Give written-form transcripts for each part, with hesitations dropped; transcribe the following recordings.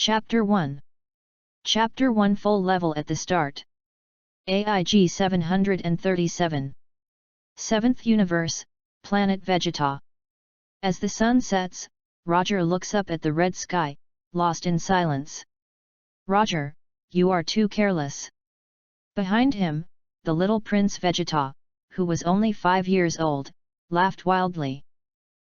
Chapter 1. Chapter 1 Full level at the start. AIG 737. 7th Universe, Planet Vegeta. As the sun sets, Roger looks up at the red sky, lost in silence. Roger, you are too careless. Behind him, the little Prince Vegeta, who was only 5 years old, laughed wildly.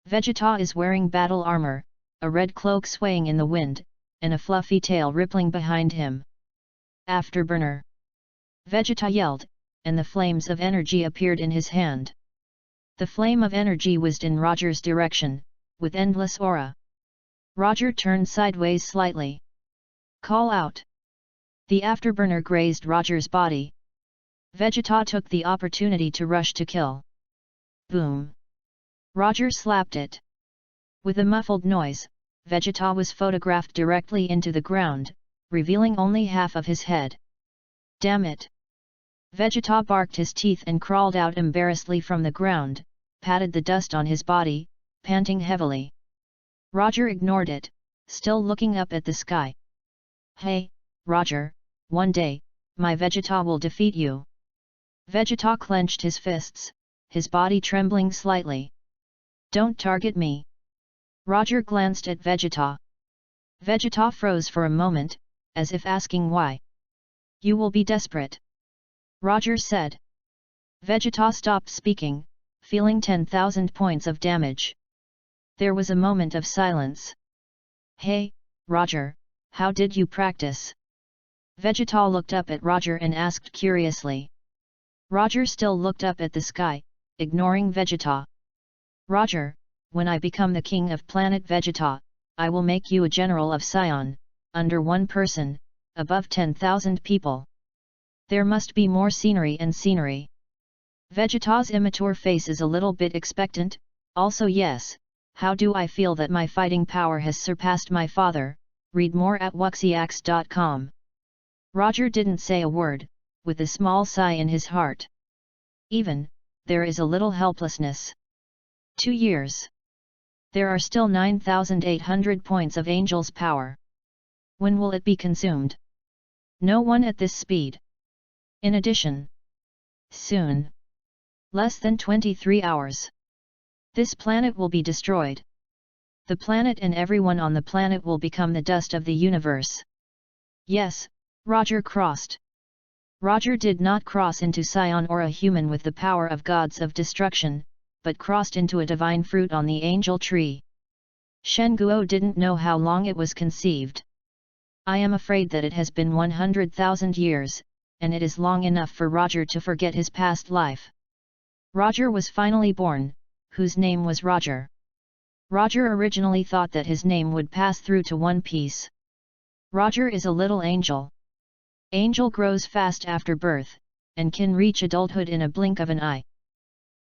Vegeta is wearing battle armor, a red cloak swaying in the wind, and a fluffy tail rippling behind him. Afterburner! Vegeta yelled, and the flames of energy appeared in his hand. The flame of energy whizzed in Roger's direction, with endless aura. Roger turned sideways slightly. Call out! The afterburner grazed Roger's body. Vegeta took the opportunity to rush to kill. Boom! Roger slapped it. With a muffled noise, Vegeta was photographed directly into the ground, revealing only half of his head. Damn it! Vegeta barked his teeth and crawled out embarrassedly from the ground, patted the dust on his body, panting heavily. Roger ignored it, still looking up at the sky. Hey, Roger, one day, my Vegeta will defeat you. Vegeta clenched his fists, his body trembling slightly. Don't target me. Roger glanced at Vegeta. Vegeta froze for a moment, as if asking why. You will be desperate. Roger said. Vegeta stopped speaking, feeling 10,000 points of damage. There was a moment of silence. Hey, Roger, how did you practice? Vegeta looked up at Roger and asked curiously. Roger still looked up at the sky, ignoring Vegeta. Roger, when I become the king of planet Vegeta, I will make you a general of Sion, under one person, above 10,000 people. There must be more scenery and scenery. Vegeta's immature face is a little bit expectant, also yes, how do I feel that my fighting power has surpassed my father, read more at wuxiax.com. Roger didn't say a word, with a small sigh in his heart. Even, there is a little helplessness. 2 years. There are still 9,800 points of Angel's power. When will it be consumed? No one at this speed. In addition. Soon. Less than 23 hours. This planet will be destroyed. The planet and everyone on the planet will become the dust of the universe. Yes, Roger crossed. Roger did not cross into Sion or a human with the power of gods of destruction, but crossed into a divine fruit on the angel tree. Shenguo didn't know how long it was conceived. I am afraid that it has been 100,000 years, and it is long enough for Roger to forget his past life. Roger was finally born, whose name was Roger. Roger originally thought that his name would pass through to One Piece. Roger is a little angel. Angel grows fast after birth, and can reach adulthood in a blink of an eye.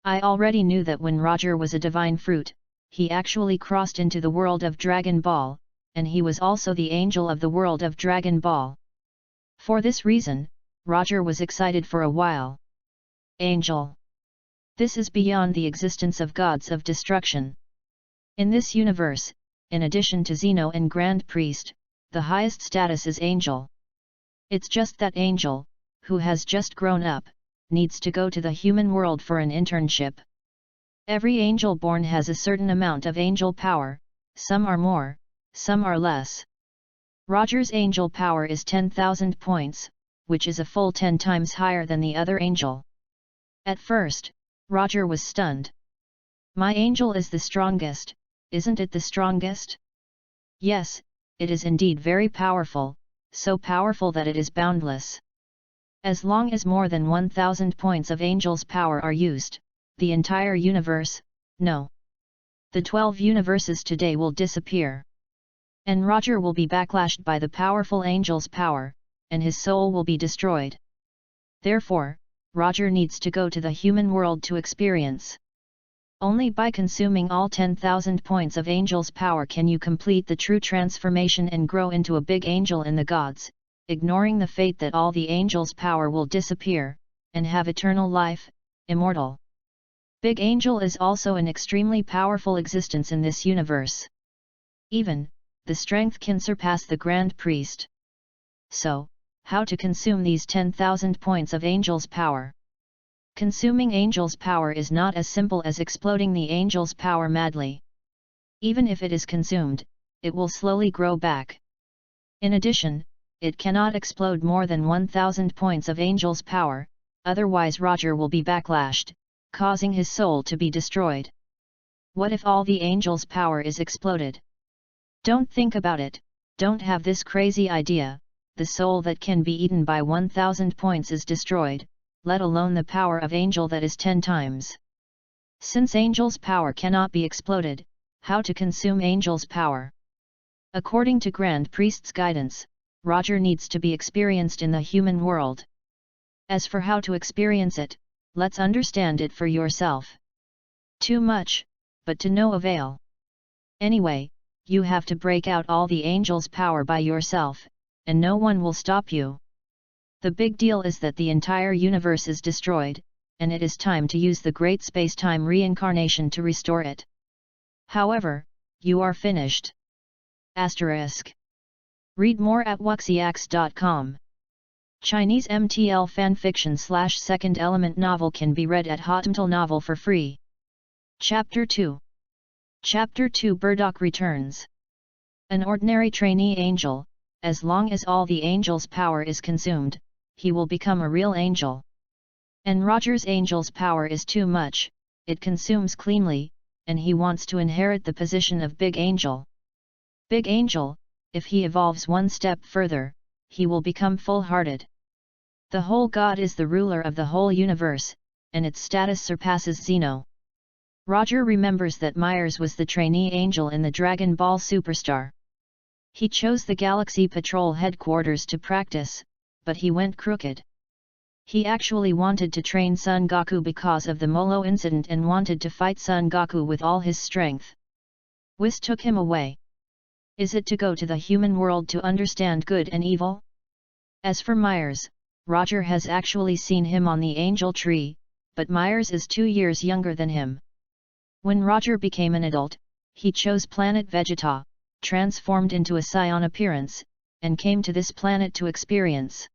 I already knew that when Roger was a divine fruit, he actually crossed into the world of Dragon Ball, and he was also the angel of the world of Dragon Ball. For this reason, Roger was excited for a while. Angel. This is beyond the existence of gods of destruction. In this universe, in addition to Xeno and Grand Priest, the highest status is angel. It's just that angel, who has just grown up, needs to go to the human world for an internship. Every angel born has a certain amount of angel power, some are more, some are less. Roger's angel power is 10,000 points, which is a full 10 times higher than the other angel. At first, Roger was stunned. My angel is the strongest, isn't it the strongest? Yes, it is indeed very powerful, so powerful that it is boundless. As long as more than 1,000 points of angel's power are used, the entire universe, no. The 12 universes today will disappear. And Roger will be backlashed by the powerful angel's power, and his soul will be destroyed. Therefore, Roger needs to go to the human world to experience. Only by consuming all 10,000 points of angel's power can you complete the true transformation and grow into a big angel in the gods, ignoring the fate that all the angels' power will disappear, and have eternal life, immortal. Big Angel is also an extremely powerful existence in this universe. Even, the strength can surpass the Grand Priest. So, how to consume these 10,000 points of Angel's power? Consuming Angel's power is not as simple as exploding the Angel's power madly. Even if it is consumed, it will slowly grow back. In addition, it cannot explode more than 1,000 points of Angel's power, otherwise Roger will be backlashed, causing his soul to be destroyed. What if all the Angel's power is exploded? Don't think about it, don't have this crazy idea. The soul that can be eaten by 1,000 points is destroyed, let alone the power of Angel that is 10 times. Since Angel's power cannot be exploded, how to consume Angel's power? According to Grand Priest's guidance, Roger needs to be experienced in the human world. As for how to experience it, let's understand it for yourself. Too much, but to no avail. Anyway, you have to break out all the Angel's power by yourself, and no one will stop you. The big deal is that the entire universe is destroyed, and it is time to use the great space-time reincarnation to restore it. However, you are finished. Asterisk. Read more at wuxiax.com. Chinese MTL fanfiction / second element novel can be read at Hotmtl Novel for free. Chapter 2. Chapter 2 Burdock returns. An ordinary trainee angel, as long as all the angel's power is consumed, he will become a real angel. And Roger's angel's power is too much, it consumes cleanly, and he wants to inherit the position of Big Angel. Big Angel, if he evolves one step further, he will become full-hearted. The whole god is the ruler of the whole universe, and its status surpasses Xeno. Roger remembers that Myers was the trainee angel in the Dragon Ball Superstar. He chose the Galaxy Patrol headquarters to practice, but he went crooked. He actually wanted to train Son Goku because of the Molo incident and wanted to fight Son Goku with all his strength. Whis took him away. Is it to go to the human world to understand good and evil? As for Myers, Roger has actually seen him on the angel tree, but Myers is 2 years younger than him. When Roger became an adult, he chose planet Vegeta, transformed into a Scion appearance, and came to this planet to experience.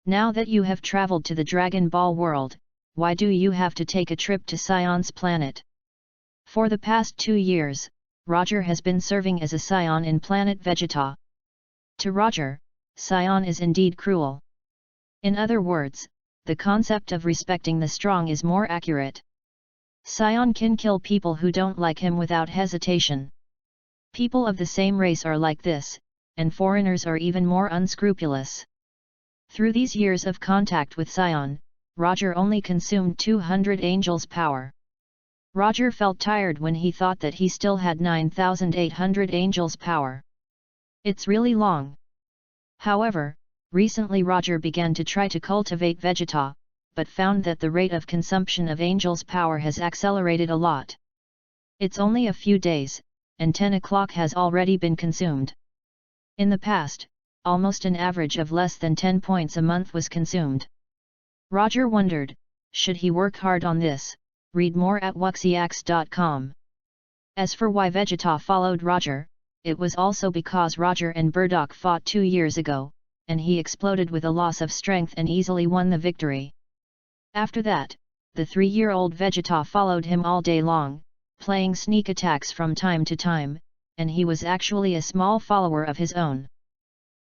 Now that you have traveled to the Dragon Ball world, why do you have to take a trip to Scion's planet? For the past 2 years, Roger has been serving as a Scion in planet Vegeta. To Roger, Scion is indeed cruel. In other words, the concept of respecting the strong is more accurate. Scion can kill people who don't like him without hesitation. People of the same race are like this, and foreigners are even more unscrupulous. Through these years of contact with Scion, Roger only consumed 200 angels' power. Roger felt tired when he thought that he still had 9,800 angels' power. It's really long. However, recently Roger began to try to cultivate Vegeta, but found that the rate of consumption of angels' power has accelerated a lot. It's only a few days, and 10 o'clock has already been consumed. In the past, almost an average of less than 10 points a month was consumed. Roger wondered, should he work hard on this? Read more at wuxiax.com. As for why Vegeta followed Roger, it was also because Roger and Burdock fought 2 years ago, and he exploded with a loss of strength and easily won the victory. After that, the 3-year-old Vegeta followed him all day long, playing sneak attacks from time to time, and he was actually a small follower of his own.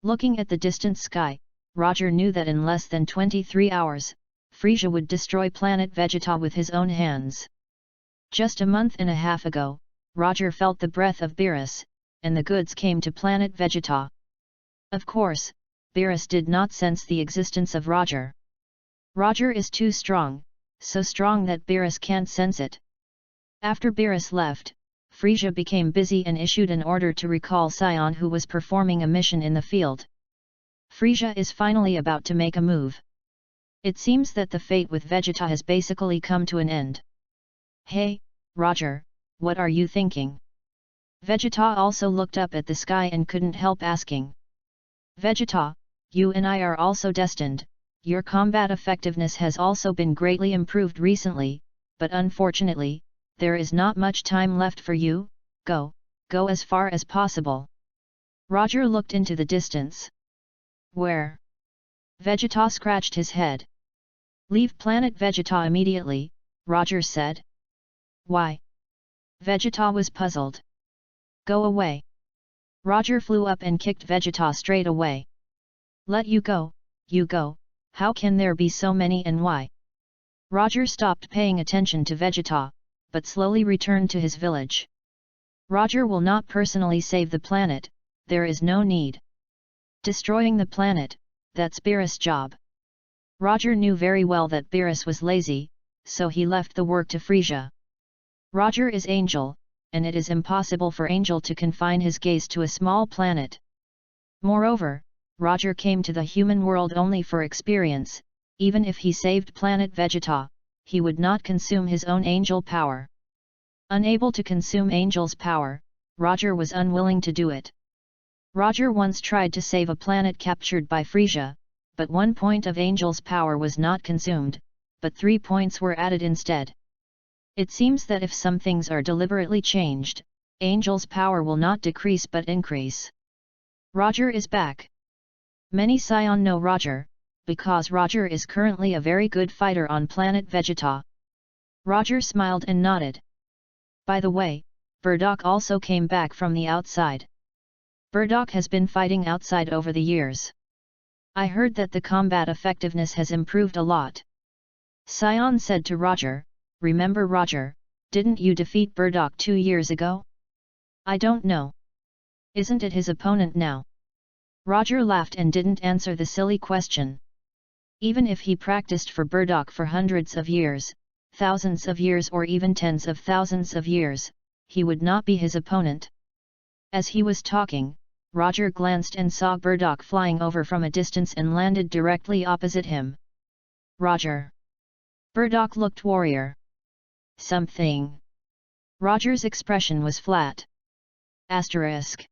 Looking at the distant sky, Roger knew that in less than 23 hours, Frieza would destroy planet Vegeta with his own hands. Just a month and a half ago, Roger felt the breath of Beerus, and the goods came to planet Vegeta. Of course, Beerus did not sense the existence of Roger. Roger is too strong, so strong that Beerus can't sense it. After Beerus left, Frieza became busy and issued an order to recall Scion, who was performing a mission in the field. Frieza is finally about to make a move. It seems that the fate with Vegeta has basically come to an end. Hey, Roger, what are you thinking? Vegeta also looked up at the sky and couldn't help asking. Vegeta, you and I are also destined. Your combat effectiveness has also been greatly improved recently, but unfortunately, there is not much time left for you. Go as far as possible. Roger looked into the distance. Where? Vegeta scratched his head. Leave planet Vegeta immediately, Roger said. Why? Vegeta was puzzled. Go away. Roger flew up and kicked Vegeta straight away. Let you go, how can there be so many and why? Roger stopped paying attention to Vegeta, but slowly returned to his village. Roger will not personally save the planet, there is no need. Destroying the planet, that's Beerus' job. Roger knew very well that Beerus was lazy, so he left the work to Frieza. Roger is Angel, and it is impossible for Angel to confine his gaze to a small planet. Moreover, Roger came to the human world only for experience. Even if he saved planet Vegeta, he would not consume his own angel power. Unable to consume Angel's power, Roger was unwilling to do it. Roger once tried to save a planet captured by Frieza, but 1 point of Angel's power was not consumed, but 3 points were added instead. It seems that if some things are deliberately changed, Angel's power will not decrease but increase. Roger is back. Many Scion know Roger, because Roger is currently a very good fighter on planet Vegeta. Roger smiled and nodded. By the way, Bardock also came back from the outside. Bardock has been fighting outside over the years. I heard that the combat effectiveness has improved a lot. Scion said to Roger, remember Roger, didn't you defeat Bardock 2 years ago? I don't know. Isn't it his opponent now? Roger laughed and didn't answer the silly question. Even if he practiced for Bardock for hundreds of years, thousands of years or even tens of thousands of years, he would not be his opponent. As he was talking, Roger glanced and saw Bardock flying over from a distance and landed directly opposite him. Roger. Bardock looked warrior. Something. Roger's expression was flat. Asterisk.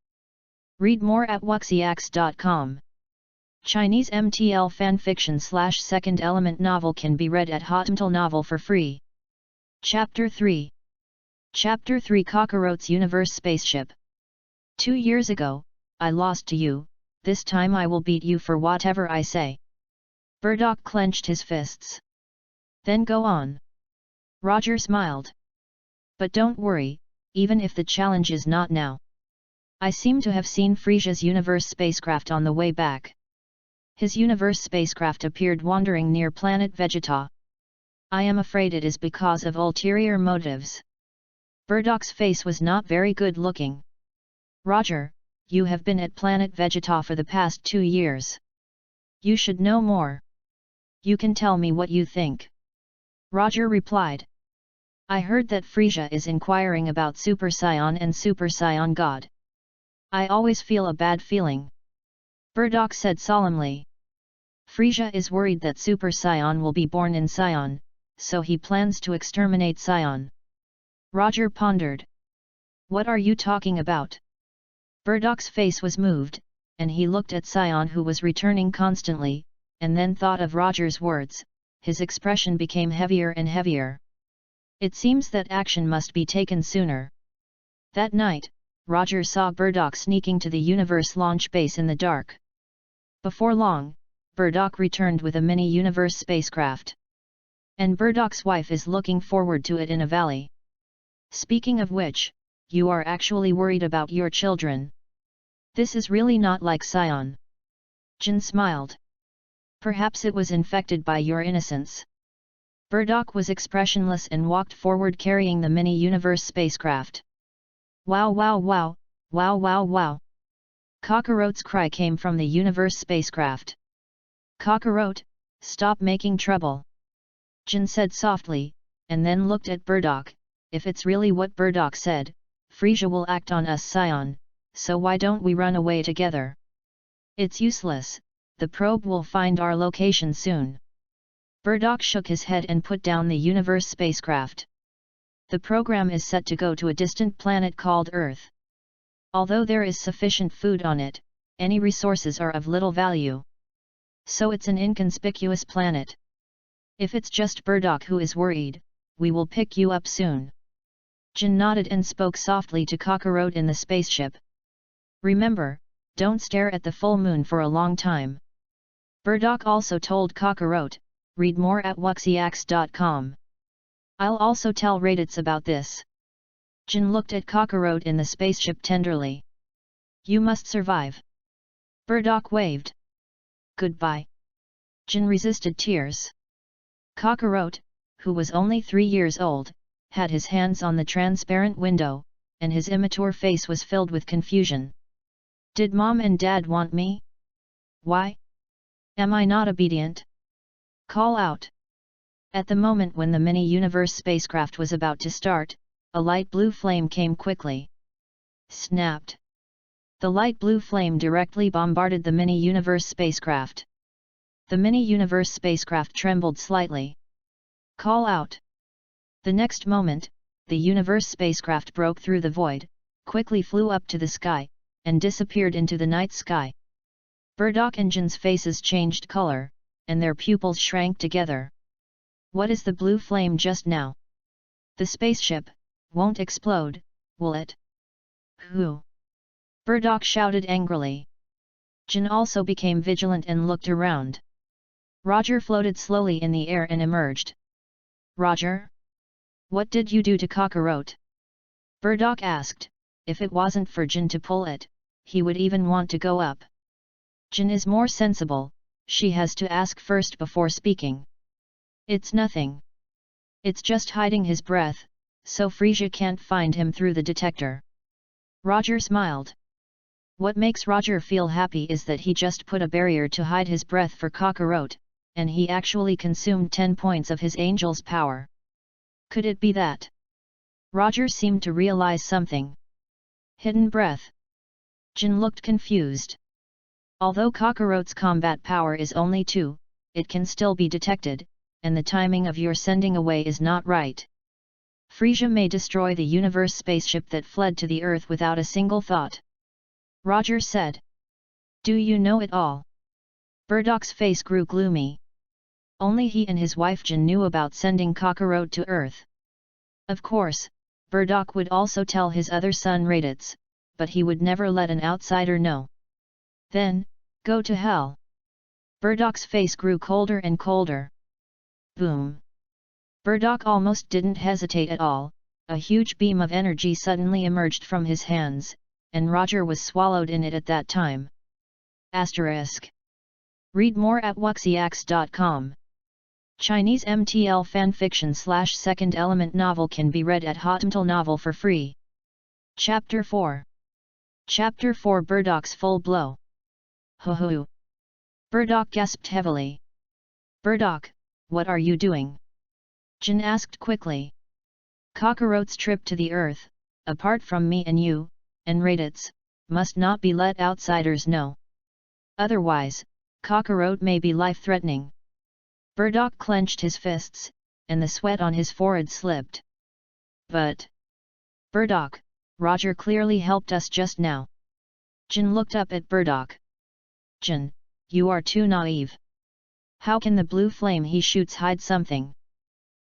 Read more at wuxiax.com. Chinese MTL fanfiction / second element novel can be read at Hotmail Novel for free. Chapter 3. Chapter 3 Cockroach's Universe Spaceship. 2 years ago, I lost to you, this time I will beat you for whatever I say. Bardock clenched his fists. Then go on. Roger smiled. But don't worry, even if the challenge is not now. I seem to have seen Frieza's universe spacecraft on the way back. His universe spacecraft appeared wandering near planet Vegeta. I am afraid it is because of ulterior motives. Bardock's face was not very good looking. Roger, you have been at planet Vegeta for the past 2 years. You should know more. You can tell me what you think. Roger replied. I heard that Frieza is inquiring about Super Saiyan and Super Saiyan God. I always feel a bad feeling. Bardock said solemnly. Frieza is worried that Super Saiyan will be born in Saiyan, so he plans to exterminate Saiyan. Roger pondered. What are you talking about? Bardock's face was moved, and he looked at Saiyan who was returning constantly, and then thought of Roger's words. His expression became heavier and heavier. It seems that action must be taken sooner. That night, Roger saw Bardock sneaking to the universe launch base in the dark. Before long, Bardock returned with a mini-universe spacecraft. And Bardock's wife is looking forward to it in a valley. Speaking of which, you are actually worried about your children. This is really not like Saiyan. Jin smiled. Perhaps it was infected by your innocence. Bardock was expressionless and walked forward carrying the mini-universe spacecraft. Wow wow wow, wow wow wow. Cockroach's cry came from the universe spacecraft. Cockroach, stop making trouble. Jin said softly, and then looked at Bardock. If it's really what Bardock said, Frieza will act on us Saiyan, so why don't we run away together? It's useless, the probe will find our location soon. Bardock shook his head and put down the universe spacecraft. The program is set to go to a distant planet called Earth. Although there is sufficient food on it, any resources are of little value. So it's an inconspicuous planet. If it's just Bardock who is worried, we will pick you up soon. Jin nodded and spoke softly to Cockroach in the spaceship. Remember, Don't stare at the full moon for a long time. Burdock also told Cockroach, read more at wuxiax.com. I'll also tell Raditz about this. Jin looked at Cockroach in the spaceship tenderly. You must survive. Burdock waved. Goodbye. Jin resisted tears. Cockroach, who was only 3 years old, had his hands on the transparent window, and his immature face was filled with confusion. Did Mom and Dad want me? Why? Am I not obedient? Call out. At the moment when the mini-universe spacecraft was about to start, a light blue flame came quickly. Snapped. The light blue flame directly bombarded the mini-universe spacecraft. The mini-universe spacecraft trembled slightly. Call out. The next moment, the universe spacecraft broke through the void, quickly flew up to the sky, and disappeared into the night sky. Burdock and Jin's faces changed color, and their pupils shrank together. What is the blue flame just now? The spaceship won't explode, will it? Who? Burdock shouted angrily. Jin also became vigilant and looked around. Roger floated slowly in the air and emerged. Roger? What did you do to Cockroach? Burdock asked. If it wasn't for Jin to pull it, he would even want to go up. Jin is more sensible, she has to ask first before speaking. It's nothing. It's just hiding his breath, so Frisia can't find him through the detector. Roger smiled. What makes Roger feel happy is that he just put a barrier to hide his breath for Cockroach, and he actually consumed 10 points of his angel's power. Could it be that? Roger seemed to realize something. Hidden breath. Jin looked confused. Although Cockroach's combat power is only 2, it can still be detected, and the timing of your sending away is not right. Frisia may destroy the universe spaceship that fled to the Earth without a single thought. Roger said. Do you know it all? Burdock's face grew gloomy. Only he and his wife Jin knew about sending Cockroach to Earth. Of course, Burdock would also tell his other son Raditz, but he would never let an outsider know. Then, go to hell. Burdock's face grew colder and colder. Boom. Burdock almost didn't hesitate at all, a huge beam of energy suddenly emerged from his hands, and Roger was swallowed in it at that time. Asterisk. Read more at wuxiax.com. Chinese MTL fanfiction / second element novel can be read at Hotmtl Novel for free. Chapter 4. Chapter 4 Burdock's Full Blow. Ho. Burdock gasped heavily. Burdock, what are you doing? Jin asked quickly. Cockroach's trip to the Earth, apart from me and you, and Raditz, must not be let outsiders know. Otherwise, Cockroach may be life-threatening. Burdock clenched his fists, and the sweat on his forehead slipped. But... Burdock, Roger clearly helped us just now. Jin looked up at Burdock. Jin, you are too naive. How can the blue flame he shoots hide something?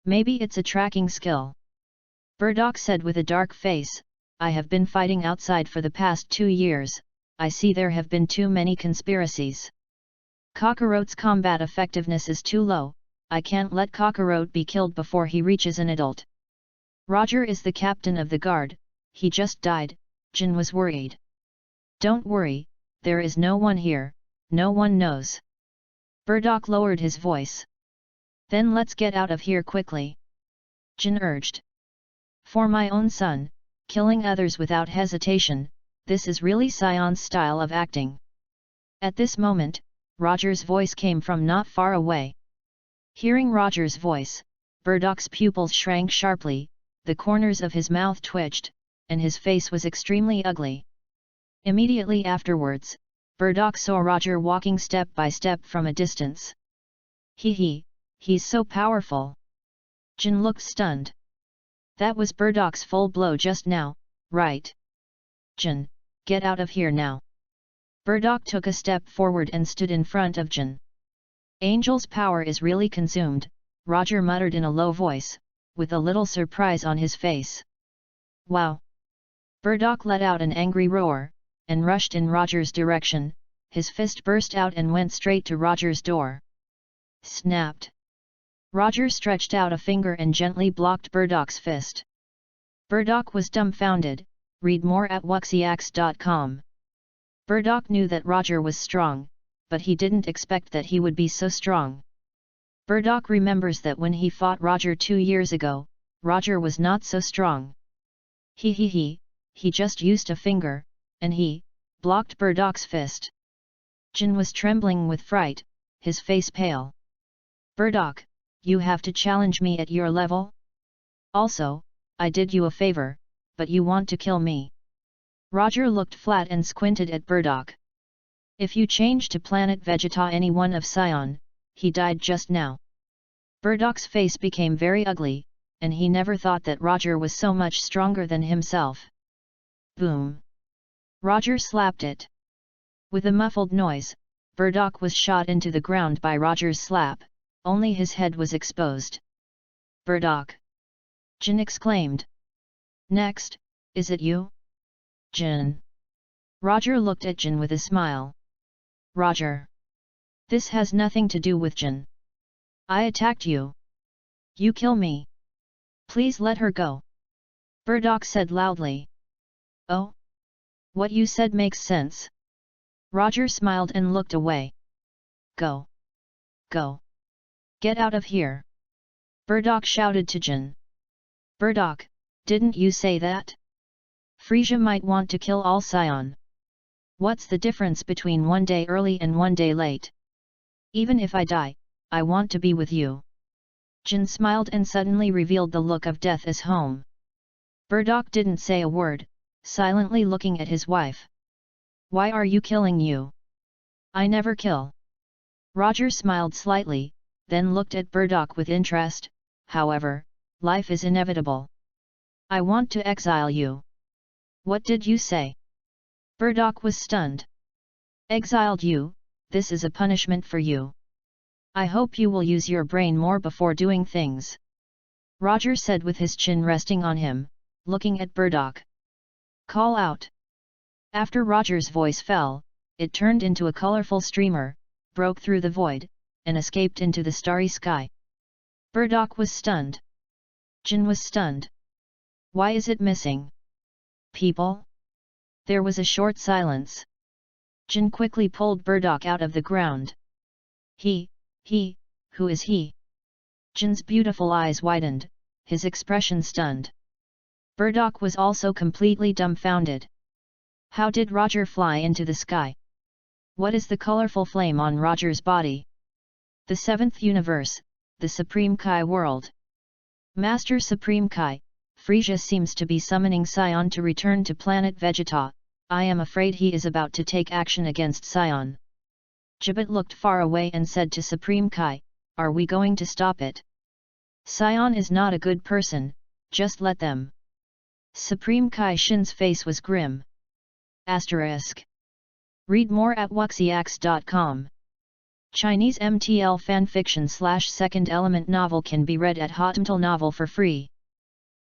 Maybe it's a tracking skill. Burdock said with a dark face, I have been fighting outside for the past 2 years, I see there have been too many conspiracies. Cockroach's combat effectiveness is too low, I can't let Cockroach be killed before he reaches an adult. Roger is the captain of the guard, he just died, Jin was worried. Don't worry, there is no one here, no one knows. Burdock lowered his voice. Then let's get out of here quickly. Jin urged. For my own son, killing others without hesitation, this is really Sion's style of acting. At this moment, Roger's voice came from not far away. Hearing Roger's voice, Burdock's pupils shrank sharply, the corners of his mouth twitched, and his face was extremely ugly. Immediately afterwards, Burdock saw Roger walking step by step from a distance. He's so powerful. Jin looked stunned. That was Burdock's full blow just now, right? Jin, get out of here now. Burdock took a step forward and stood in front of Jin. Angel's power is really consumed, Roger muttered in a low voice, with a little surprise on his face. Wow! Burdock let out an angry roar, and rushed in Roger's direction. His fist burst out and went straight to Roger's door. Snapped. Roger stretched out a finger and gently blocked Burdoc's fist. Burdock was dumbfounded. Read more at wuxiax.com. Burdock knew that Roger was strong, but he didn't expect that he would be so strong. Burdock remembers that when he fought Roger 2 years ago, Roger was not so strong. He just used a finger, and he blocked Burdock's fist. Jin was trembling with fright, his face pale. Burdock, you have to challenge me at your level? Also, I did you a favor, but you want to kill me. Roger looked flat and squinted at Burdock. If you change to planet Vegeta any one of Sion, he died just now. Burdock's face became very ugly, and he never thought that Roger was so much stronger than himself. Boom! Roger slapped it. With a muffled noise, Burdock was shot into the ground by Roger's slap, only his head was exposed. Burdock! Jin exclaimed. Next, is it you? Jin. Roger looked at Jin with a smile. Roger. This has nothing to do with Jin. I attacked you. You kill me. Please let her go. Burdock said loudly. Oh? What you said makes sense. Roger smiled and looked away. Go. Go. Get out of here. Burdock shouted to Jin. Burdock, didn't you say that? Frisia might want to kill all Sion. What's the difference between 1 day early and 1 day late? Even if I die, I want to be with you. Jin smiled and suddenly revealed the look of death as home. Burdock didn't say a word, silently looking at his wife. Why are you killing you? I never kill. Roger smiled slightly, then looked at Burdock with interest. However, life is inevitable. I want to exile you. What did you say? Burdock was stunned. Exiled you, this is a punishment for you. I hope you will use your brain more before doing things. Roger said with his chin resting on him, looking at Burdock. Call out. After Roger's voice fell, it turned into a colorful streamer, broke through the void, and escaped into the starry sky. Burdock was stunned. Jin was stunned. Why is it missing? People? There was a short silence. Jin quickly pulled Burdock out of the ground. Who is he? Jin's beautiful eyes widened, his expression stunned. Burdock was also completely dumbfounded. How did Roger fly into the sky? What is the colorful flame on Roger's body? The 7th universe, the Supreme Kai world. Master Supreme Kai, Frisia seems to be summoning Sion to return to planet Vegeta. I am afraid he is about to take action against Sion. Jibit looked far away and said to Supreme Kai, are we going to stop it? Sion is not a good person, just let them. Supreme Kai Shin's face was grim. Asterisk. Read more at wuxiax.com. Chinese MTL fanfiction / second element novel can be read at Hotmtl Novel for free.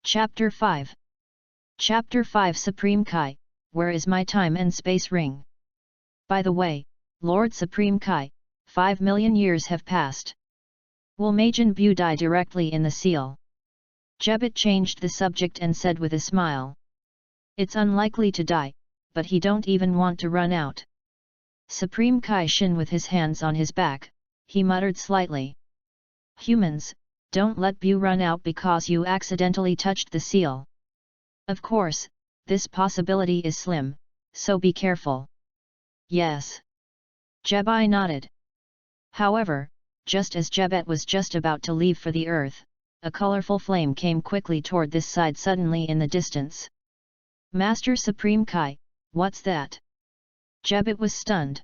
Chapter 5. Chapter 5 Supreme Kai, where is my time and space ring? By the way, Lord Supreme Kai, 5 million years have passed. Will Majin Bu die directly in the seal? Jebit changed the subject and said with a smile. It's unlikely to die, but he don't even want to run out. Supreme Kai Shin with his hands on his back, he muttered slightly. Humans, don't let Bu run out because you accidentally touched the seal. Of course, this possibility is slim, so be careful. Yes. Jebai nodded. However, just as Jebet was just about to leave for the earth, a colorful flame came quickly toward this side suddenly in the distance. Master Supreme Kai, what's that? Jebet was stunned.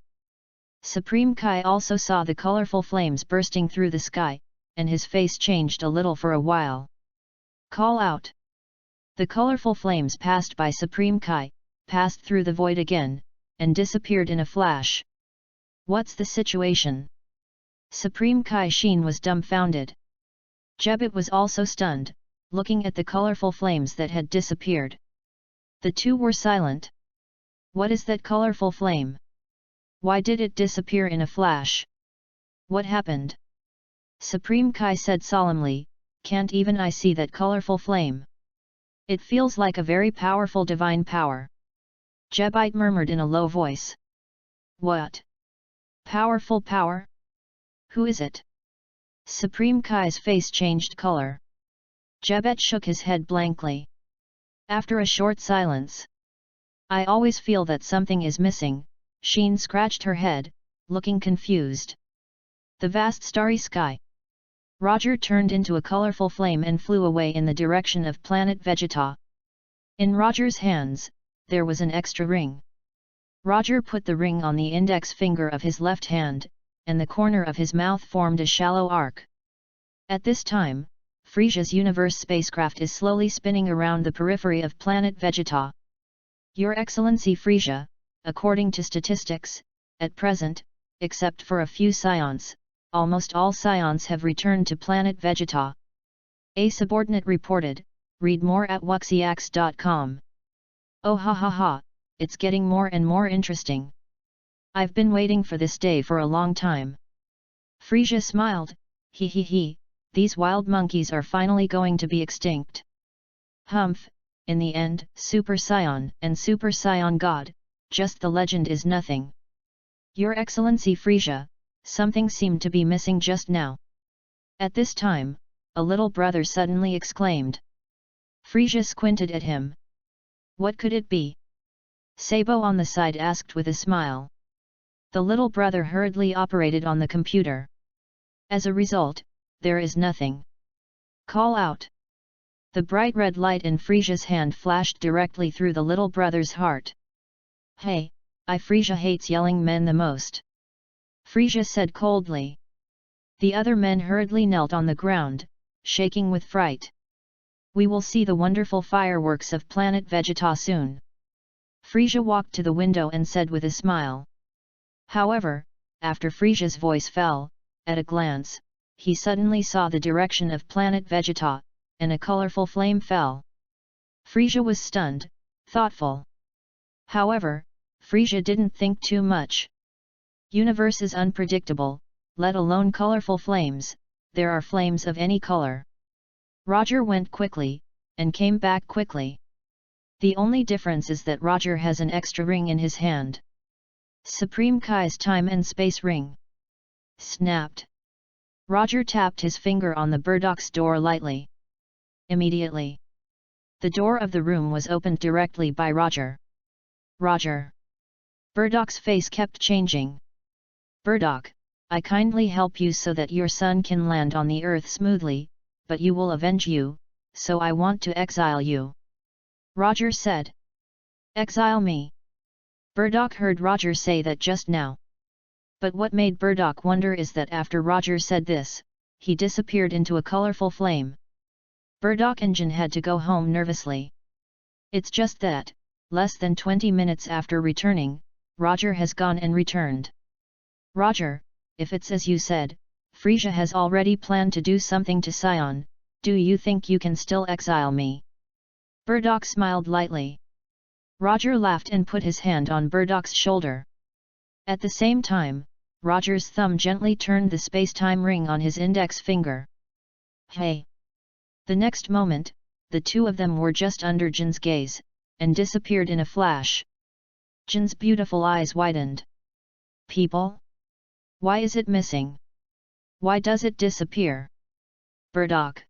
Supreme Kai also saw the colorful flames bursting through the sky, and his face changed a little for a while. Call out. The colorful flames passed by Supreme Kai, passed through the void again, and disappeared in a flash. What's the situation? Supreme Kai Shin was dumbfounded. Jebit was also stunned, looking at the colorful flames that had disappeared. The two were silent. What is that colorful flame? Why did it disappear in a flash? What happened? Supreme Kai said solemnly, can't even I see that colorful flame? It feels like a very powerful divine power. Jebite murmured in a low voice. What? Powerful power? Who is it? Supreme Kai's face changed color. Jebet shook his head blankly. After a short silence. I always feel that something is missing, Sheen scratched her head, looking confused. The vast starry sky. Roger turned into a colorful flame and flew away in the direction of planet Vegeta. In Roger's hands, there was an extra ring. Roger put the ring on the index finger of his left hand, and the corner of his mouth formed a shallow arc. At this time, Frisia's universe spacecraft is slowly spinning around the periphery of planet Vegeta. Your Excellency Frisia, according to statistics, at present, except for a few scions, almost all scions have returned to planet Vegeta. A subordinate reported, read more at wuxiax.com. Oh ha ha ha, it's getting more and more interesting. I've been waiting for this day for a long time. Frisia smiled, he he he, these wild monkeys are finally going to be extinct. Humph, in the end, Super Scion and Super Scion God, just the legend is nothing. Your Excellency Frisia, something seemed to be missing just now. At this time, a little brother suddenly exclaimed. Frisia squinted at him. What could it be? Sabo on the side asked with a smile. The little brother hurriedly operated on the computer. As a result, there is nothing. Call out. The bright red light in Frisia's hand flashed directly through the little brother's heart. Hey, Frisia hates yelling men the most. Frisia said coldly. The other men hurriedly knelt on the ground, shaking with fright. We will see the wonderful fireworks of planet Vegeta soon. Frisia walked to the window and said with a smile. However, after Frisia's voice fell, at a glance, he suddenly saw the direction of planet Vegeta, and a colorful flame fell. Frisia was stunned, thoughtful. However, Frisia didn't think too much. Universe is unpredictable, let alone colorful flames, there are flames of any color. Roger went quickly, and came back quickly. The only difference is that Roger has an extra ring in his hand. Supreme Kai's time and space ring. Snapped. Roger tapped his finger on the Burdock's door lightly. Immediately, the door of the room was opened directly by Roger. Roger. Burdock's face kept changing. Burdock, I kindly help you so that your son can land on the earth smoothly, but you will avenge you, so I want to exile you. Roger said. Exile me. Burdock heard Roger say that just now. But what made Burdock wonder is that after Roger said this, he disappeared into a colorful flame. Burdock and Jin had to go home nervously. It's just that, less than 20 minutes after returning, Roger has gone and returned. Roger, if it's as you said, Frisia has already planned to do something to Scion, do you think you can still exile me? Burdock smiled lightly. Roger laughed and put his hand on Burdock's shoulder. At the same time, Roger's thumb gently turned the space-time ring on his index finger. Hey! The next moment, the two of them were just under Jin's gaze, and disappeared in a flash. Jin's beautiful eyes widened. People? Why is it missing? Why does it disappear? Burdock!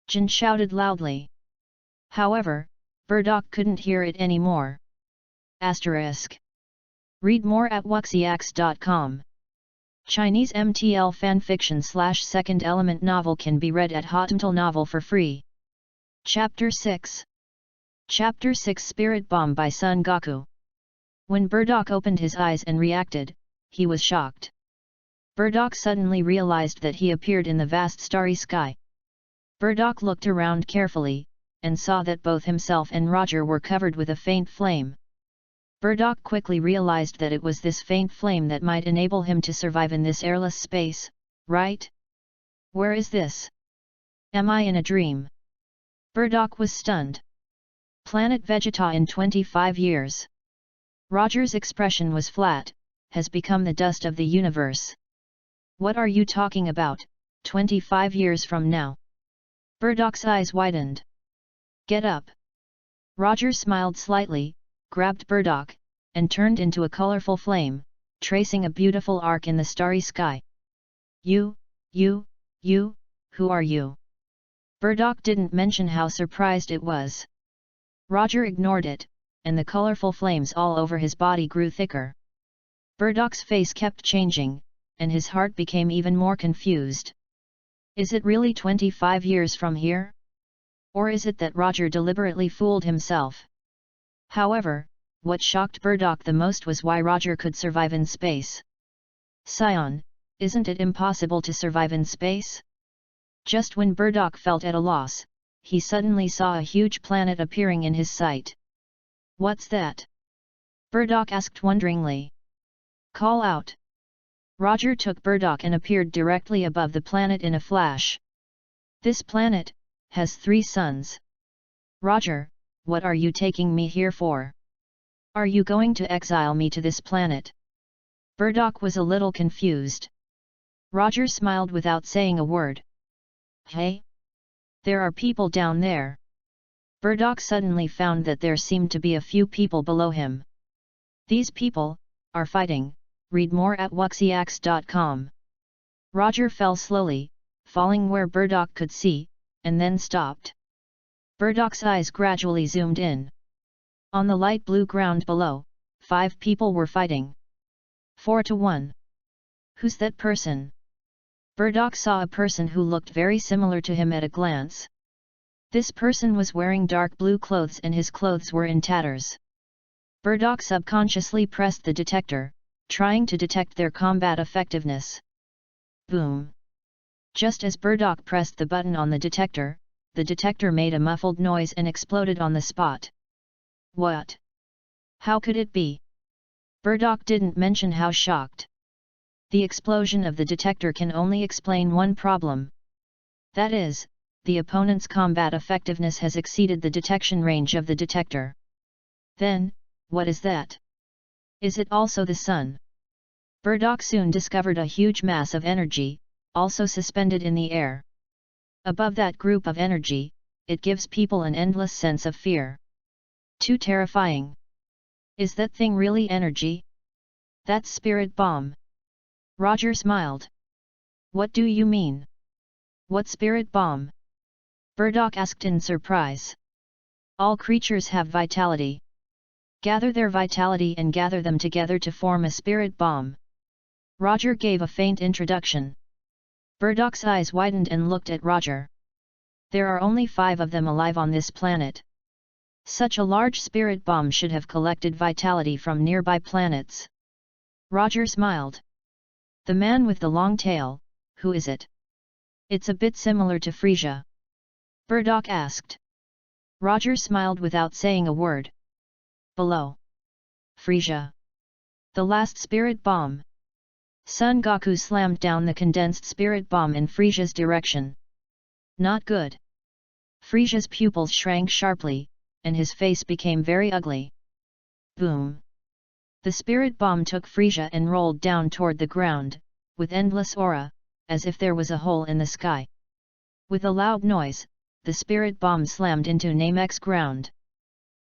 Jin shouted loudly. However, Burdock couldn't hear it anymore. Asterisk. Read more at wuxiax.com. Chinese MTL fanfiction / second element novel can be read at Hotantal Novel for free. Chapter 6. Chapter 6 Spirit Bomb by Son Goku. When Burdock opened his eyes and reacted, he was shocked. Burdock suddenly realized that he appeared in the vast starry sky. Burdock looked around carefully, and saw that both himself and Roger were covered with a faint flame. Burdock quickly realized that it was this faint flame that might enable him to survive in this airless space, right? Where is this? Am I in a dream? Burdock was stunned. Planet Vegeta in 25 years. Roger's expression was flat, has become the dust of the universe. What are you talking about, 25 years from now? Burdock's eyes widened. Get up. Roger smiled slightly, grabbed Burdock, and turned into a colorful flame, tracing a beautiful arc in the starry sky. You, who are you? Burdock didn't mention how surprised it was. Roger ignored it, and the colorful flames all over his body grew thicker. Burdock's face kept changing, and his heart became even more confused. Is it really 25 years from here? Or is it that Roger deliberately fooled himself? However, what shocked Burdock the most was why Roger could survive in space. Scion, isn't it impossible to survive in space? Just when Burdock felt at a loss, he suddenly saw a huge planet appearing in his sight. What's that? Burdock asked wonderingly. Call out. Roger took Burdock and appeared directly above the planet in a flash. This planet has 3 suns. Roger, what are you taking me here for? Are you going to exile me to this planet? Burdock was a little confused. Roger smiled without saying a word. Hey? There are people down there. Burdock suddenly found that there seemed to be a few people below him. These people are fighting. Read more at wuxiax.com. Roger fell slowly, falling where Burdock could see, and then stopped. Burdock's eyes gradually zoomed in. On the light blue ground below, 5 people were fighting. 4 to 1. Who's that person? Burdock saw a person who looked very similar to him at a glance. This person was wearing dark blue clothes and his clothes were in tatters. Burdock subconsciously pressed the detector, trying to detect their combat effectiveness. Boom! Just as Burdock pressed the button on the detector made a muffled noise and exploded on the spot. What? How could it be? Burdock didn't mention how shocked. The explosion of the detector can only explain one problem. That is, the opponent's combat effectiveness has exceeded the detection range of the detector. Then, what is that? Is it also the sun? Burdock soon discovered a huge mass of energy, also suspended in the air. Above that group of energy, it gives people an endless sense of fear. Too terrifying. Is that thing really energy? That's spirit bomb. Roger smiled. What do you mean? What spirit bomb? Burdock asked in surprise. All creatures have vitality. Gather their vitality and gather them together to form a spirit bomb. Roger gave a faint introduction. Burdock's eyes widened and looked at Roger. There are only 5 of them alive on this planet. Such a large spirit bomb should have collected vitality from nearby planets. Roger smiled. The man with the long tail, who is it? It's a bit similar to Frisia. Burdock asked. Roger smiled without saying a word. Below. Frisia. The last spirit bomb. Son Goku slammed down the condensed spirit bomb in Frisia's direction. Not good. Frisia's pupils shrank sharply, and his face became very ugly. Boom! The spirit bomb took Frisia and rolled down toward the ground, with endless aura, as if there was a hole in the sky. With a loud noise, the spirit bomb slammed into Namek's ground.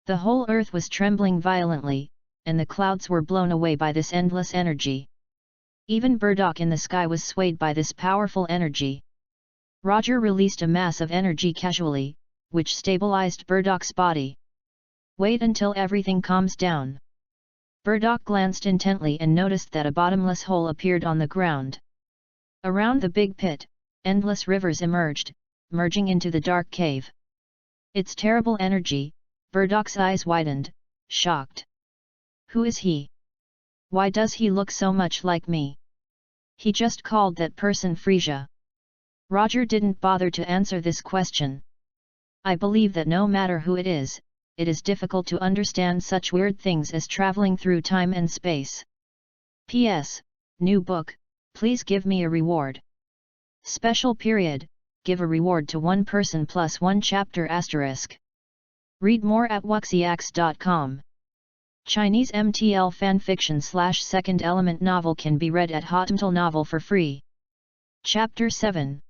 The whole earth was trembling violently, and the clouds were blown away by this endless energy. Even Burdock in the sky was swayed by this powerful energy. Roger released a mass of energy casually, which stabilized Burdock's body. Wait until everything calms down. Burdock glanced intently and noticed that a bottomless hole appeared on the ground. Around the big pit, endless rivers emerged, merging into the dark cave. It's terrible energy. Burdock's eyes widened, shocked. Who is he? Why does he look so much like me? He just called that person Frisia. Roger didn't bother to answer this question. I believe that no matter who it is difficult to understand such weird things as traveling through time and space. P.S. New book, please give me a reward. Special period, give a reward to 1 person plus 1 chapter *. Read more at wuxiax.com. Chinese MTL fanfiction / second element novel can be read at Hotemtal Novel for free. Chapter 7.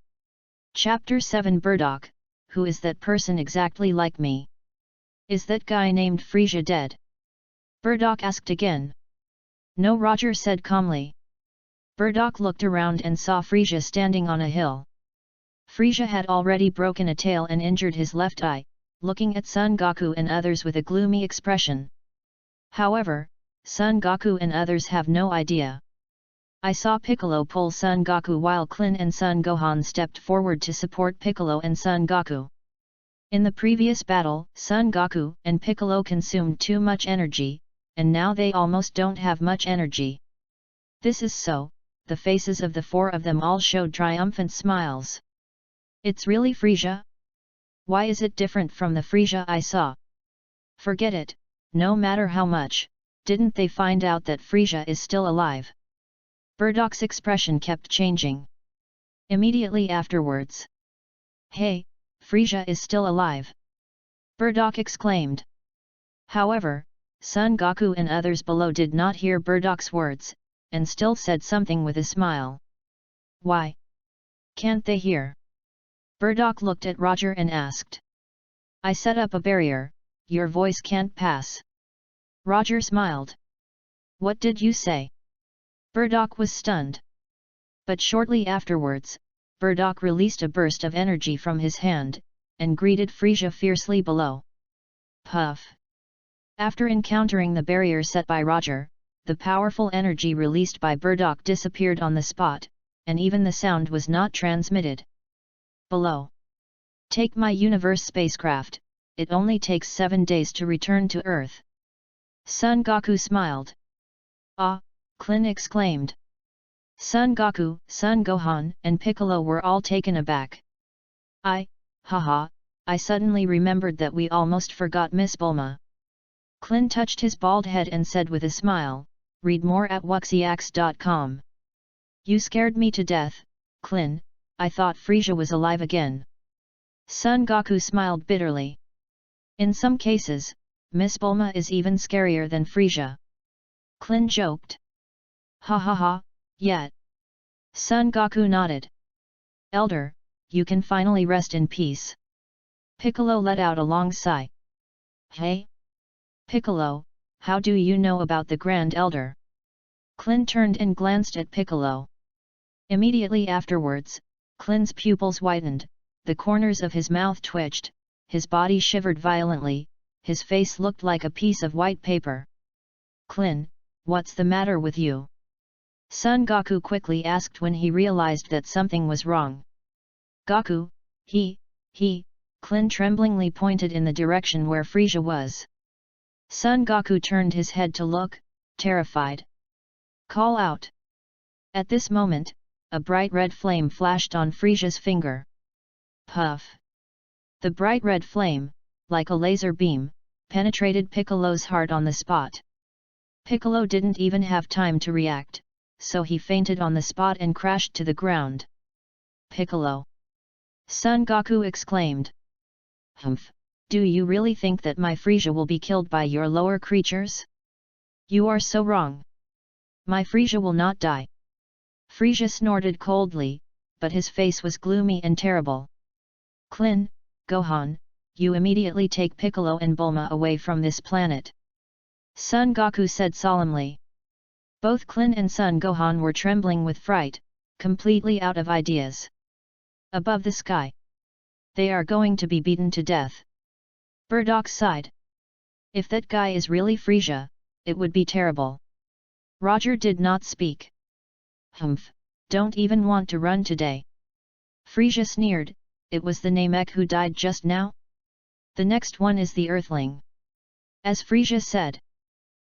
Chapter 7 Burdock, who is that person exactly like me? Is that guy named Frisia dead? Burdock asked again. No, Roger said calmly. Burdock looked around and saw Frisia standing on a hill. Frisia had already broken a tail and injured his left eye, looking at Son Goku and others with a gloomy expression. However, Son Goku and others have no idea. I saw Piccolo pull Son Goku while Klin and Son Gohan stepped forward to support Piccolo and Son Goku. In the previous battle, Son Goku and Piccolo consumed too much energy, and now they almost don't have much energy. This is so, the faces of the four of them all showed triumphant smiles. It's really Frisia? Why is it different from the Frisia I saw? Forget it, no matter how much, didn't they find out that Frisia is still alive? Burdock's expression kept changing. Immediately afterwards. Hey, Frisia is still alive! Burdock exclaimed. However, Son Goku and others below did not hear Burdock's words, and still said something with a smile. Why? Can't they hear? Burdock looked at Roger and asked. I set up a barrier, your voice can't pass. Roger smiled. What did you say? Burdock was stunned. But shortly afterwards, Burdock released a burst of energy from his hand, and greeted Frisia fiercely below. Puff! After encountering the barrier set by Roger, the powerful energy released by Burdock disappeared on the spot, and even the sound was not transmitted. Below. Take my universe spacecraft, it only takes 7 days to return to Earth. Son Goku smiled. Ah! Klin exclaimed. Son Goku, Son Gohan, and Piccolo were all taken aback. Haha, I suddenly remembered that we almost forgot Miss Bulma. Klin touched his bald head and said with a smile, read more at wuxiax.com. You scared me to death, Klin, I thought Frisia was alive again. Son Goku smiled bitterly. In some cases, Miss Bulma is even scarier than Frisia. Klin joked. Ha ha ha, yet. Son Goku nodded. Elder, you can finally rest in peace. Piccolo let out a long sigh. Hey? Piccolo, how do you know about the Grand Elder? Klin turned and glanced at Piccolo. Immediately afterwards, Klin's pupils widened, the corners of his mouth twitched, his body shivered violently, his face looked like a piece of white paper. Klin, what's the matter with you? Son Goku quickly asked when he realized that something was wrong. Goku, he, Klin tremblingly pointed in the direction where Frisia was. Son Goku turned his head to look, terrified. Call out! At this moment, a bright red flame flashed on Frisia's finger. Puff! The bright red flame, like a laser beam, penetrated Piccolo's heart on the spot. Piccolo didn't even have time to react, so he fainted on the spot and crashed to the ground. Piccolo! Son Goku exclaimed. Humph! Do you really think that my Frisia will be killed by your lower creatures? You are so wrong. My Frisia will not die. Frisia snorted coldly, but his face was gloomy and terrible. Klin, Gohan, you immediately take Piccolo and Bulma away from this planet. Son Goku said solemnly. Both Klin and Son Gohan were trembling with fright, completely out of ideas. Above the sky. They are going to be beaten to death. Burdock sighed. If that guy is really Frisia, it would be terrible. Roger did not speak. Humph, don't even want to run today. Frisia sneered, it was the Namek who died just now? The next one is the Earthling. As Frisia said.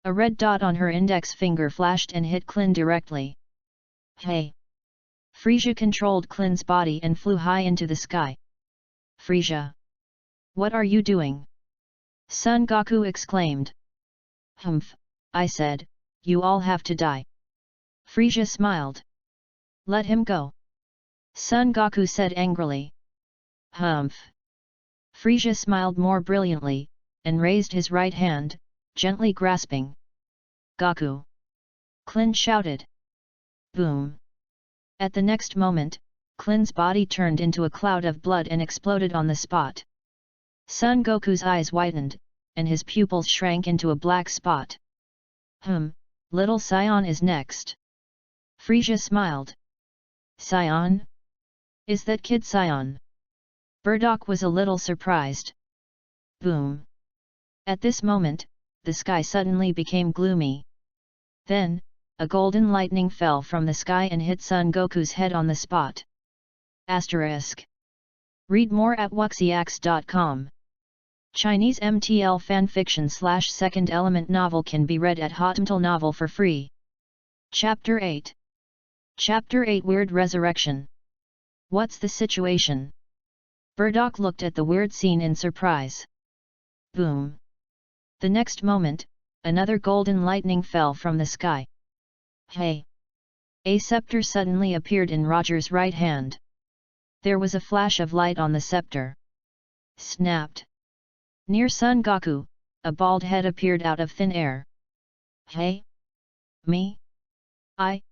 A red dot on her index finger flashed and hit Klin directly. Hey! Frisia controlled Klin's body and flew high into the sky. Frisia! What are you doing? Son Goku exclaimed. Humph, I said, you all have to die. Frisia smiled. Let him go. Son Goku said angrily. Humph. Frisia smiled more brilliantly, and raised his right hand, gently grasping. Gaku! Klin shouted. Boom! At the next moment, Klin's body turned into a cloud of blood and exploded on the spot. Son Goku's eyes widened, and his pupils shrank into a black spot. Little Sion is next. Frisia smiled. Sion? Is that kid Sion? Burdock was a little surprised. Boom! At this moment, the sky suddenly became gloomy. Then, a golden lightning fell from the sky and hit Son Goku's head on the spot. Asterisk. Read more at wuxiax.com. Chinese MTL fanfiction / second element novel can be read at Hotmtl Novel for free. Chapter 8. Chapter 8 Weird Resurrection. What's the situation? Burdock looked at the weird scene in surprise. Boom! The next moment, another golden lightning fell from the sky. Hey! A scepter suddenly appeared in Roger's right hand. There was a flash of light on the scepter. Snapped! Near Son Goku, a bald head appeared out of thin air. Hey? Me? I'm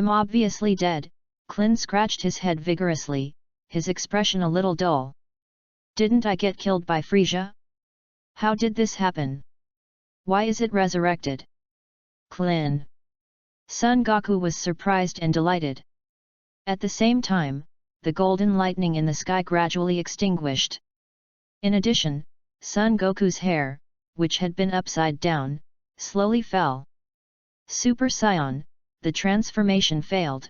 obviously dead. Klin scratched his head vigorously, his expression a little dull. Didn't I get killed by Frisia? How did this happen? Why is it resurrected? Klin. Son Goku was surprised and delighted. At the same time, the golden lightning in the sky gradually extinguished. In addition, Son Goku's hair, which had been upside down, slowly fell. Super Saiyan, the transformation failed.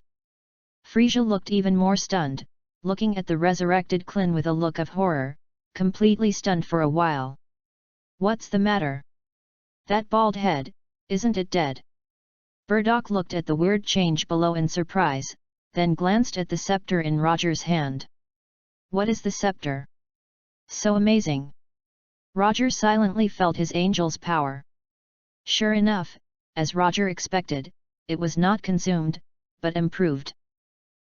Frisia looked even more stunned, looking at the resurrected Klin with a look of horror, completely stunned for a while. What's the matter? That bald head, isn't it dead? Burdock looked at the weird change below in surprise, then glanced at the scepter in Roger's hand. What is the scepter? So amazing! Roger silently felt his angel's power. Sure enough, as Roger expected, it was not consumed, but improved.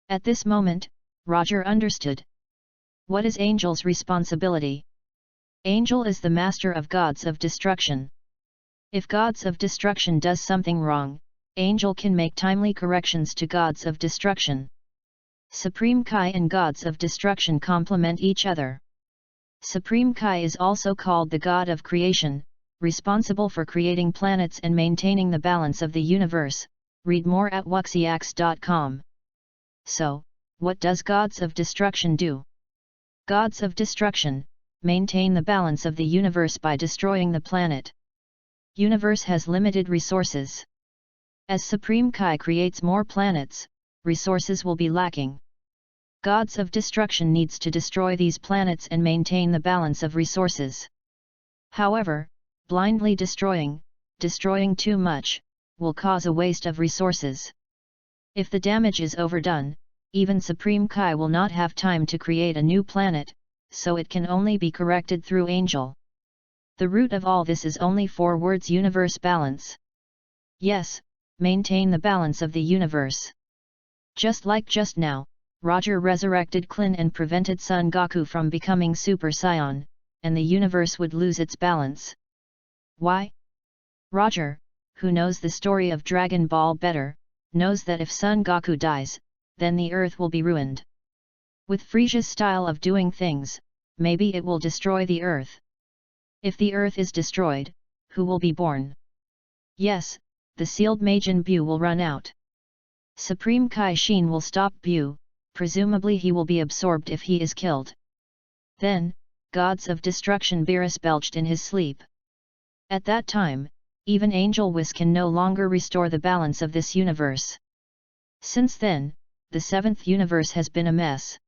At this moment, Roger understood. What is Angel's responsibility? Angel is the master of gods of destruction. If gods of destruction does something wrong, Angel can make timely corrections to gods of destruction. Supreme Kai and gods of destruction complement each other. Supreme Kai is also called the god of creation, responsible for creating planets and maintaining the balance of the universe. Read more at wuxiax.com. So, what does gods of destruction do? Gods of destruction maintain the balance of the universe by destroying the planet. Universe has limited resources. As Supreme Kai creates more planets, resources will be lacking. Gods of destruction needs to destroy these planets and maintain the balance of resources. However, blindly destroying too much, will cause a waste of resources. If the damage is overdone, even Supreme Kai will not have time to create a new planet, so it can only be corrected through Angel. The root of all this is only 4 words: universe balance. Yes, maintain the balance of the universe. Just like just now, Roger resurrected Klin and prevented Son Goku from becoming Super Saiyan, and the universe would lose its balance. Why? Roger, who knows the story of Dragon Ball better, knows that if Son Goku dies, then the Earth will be ruined. With Frisia's style of doing things, maybe it will destroy the Earth. If the Earth is destroyed, who will be born? Yes, the sealed Majin Buu will run out. Supreme Kai Shin will stop Buu, presumably he will be absorbed if he is killed. Then, gods of destruction Beerus belched in his sleep. At that time, even Angel Whis can no longer restore the balance of this universe. Since then, the 7th universe has been a mess.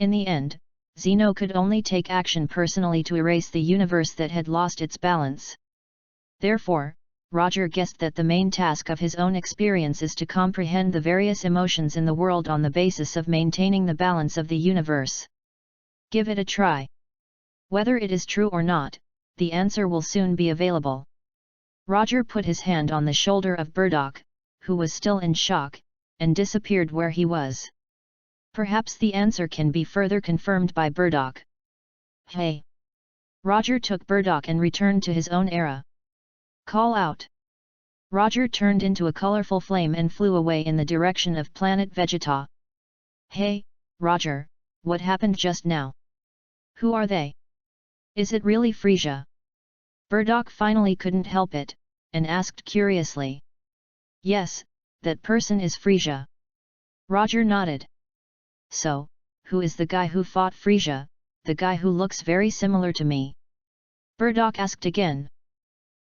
In the end, Zeno could only take action personally to erase the universe that had lost its balance. Therefore, Roger guessed that the main task of his own experience is to comprehend the various emotions in the world on the basis of maintaining the balance of the universe. Give it a try. Whether it is true or not, the answer will soon be available. Roger put his hand on the shoulder of Burdock, who was still in shock, and disappeared where he was. Perhaps the answer can be further confirmed by Burdock. Hey! Roger took Burdock and returned to his own era. Call out! Roger turned into a colorful flame and flew away in the direction of planet Vegeta. Hey, Roger, what happened just now? Who are they? Is it really Frisia? Burdock finally couldn't help it, and asked curiously. Yes, that person is Frisia. Roger nodded. So, who is the guy who fought Frisia, the guy who looks very similar to me? Burdock asked again.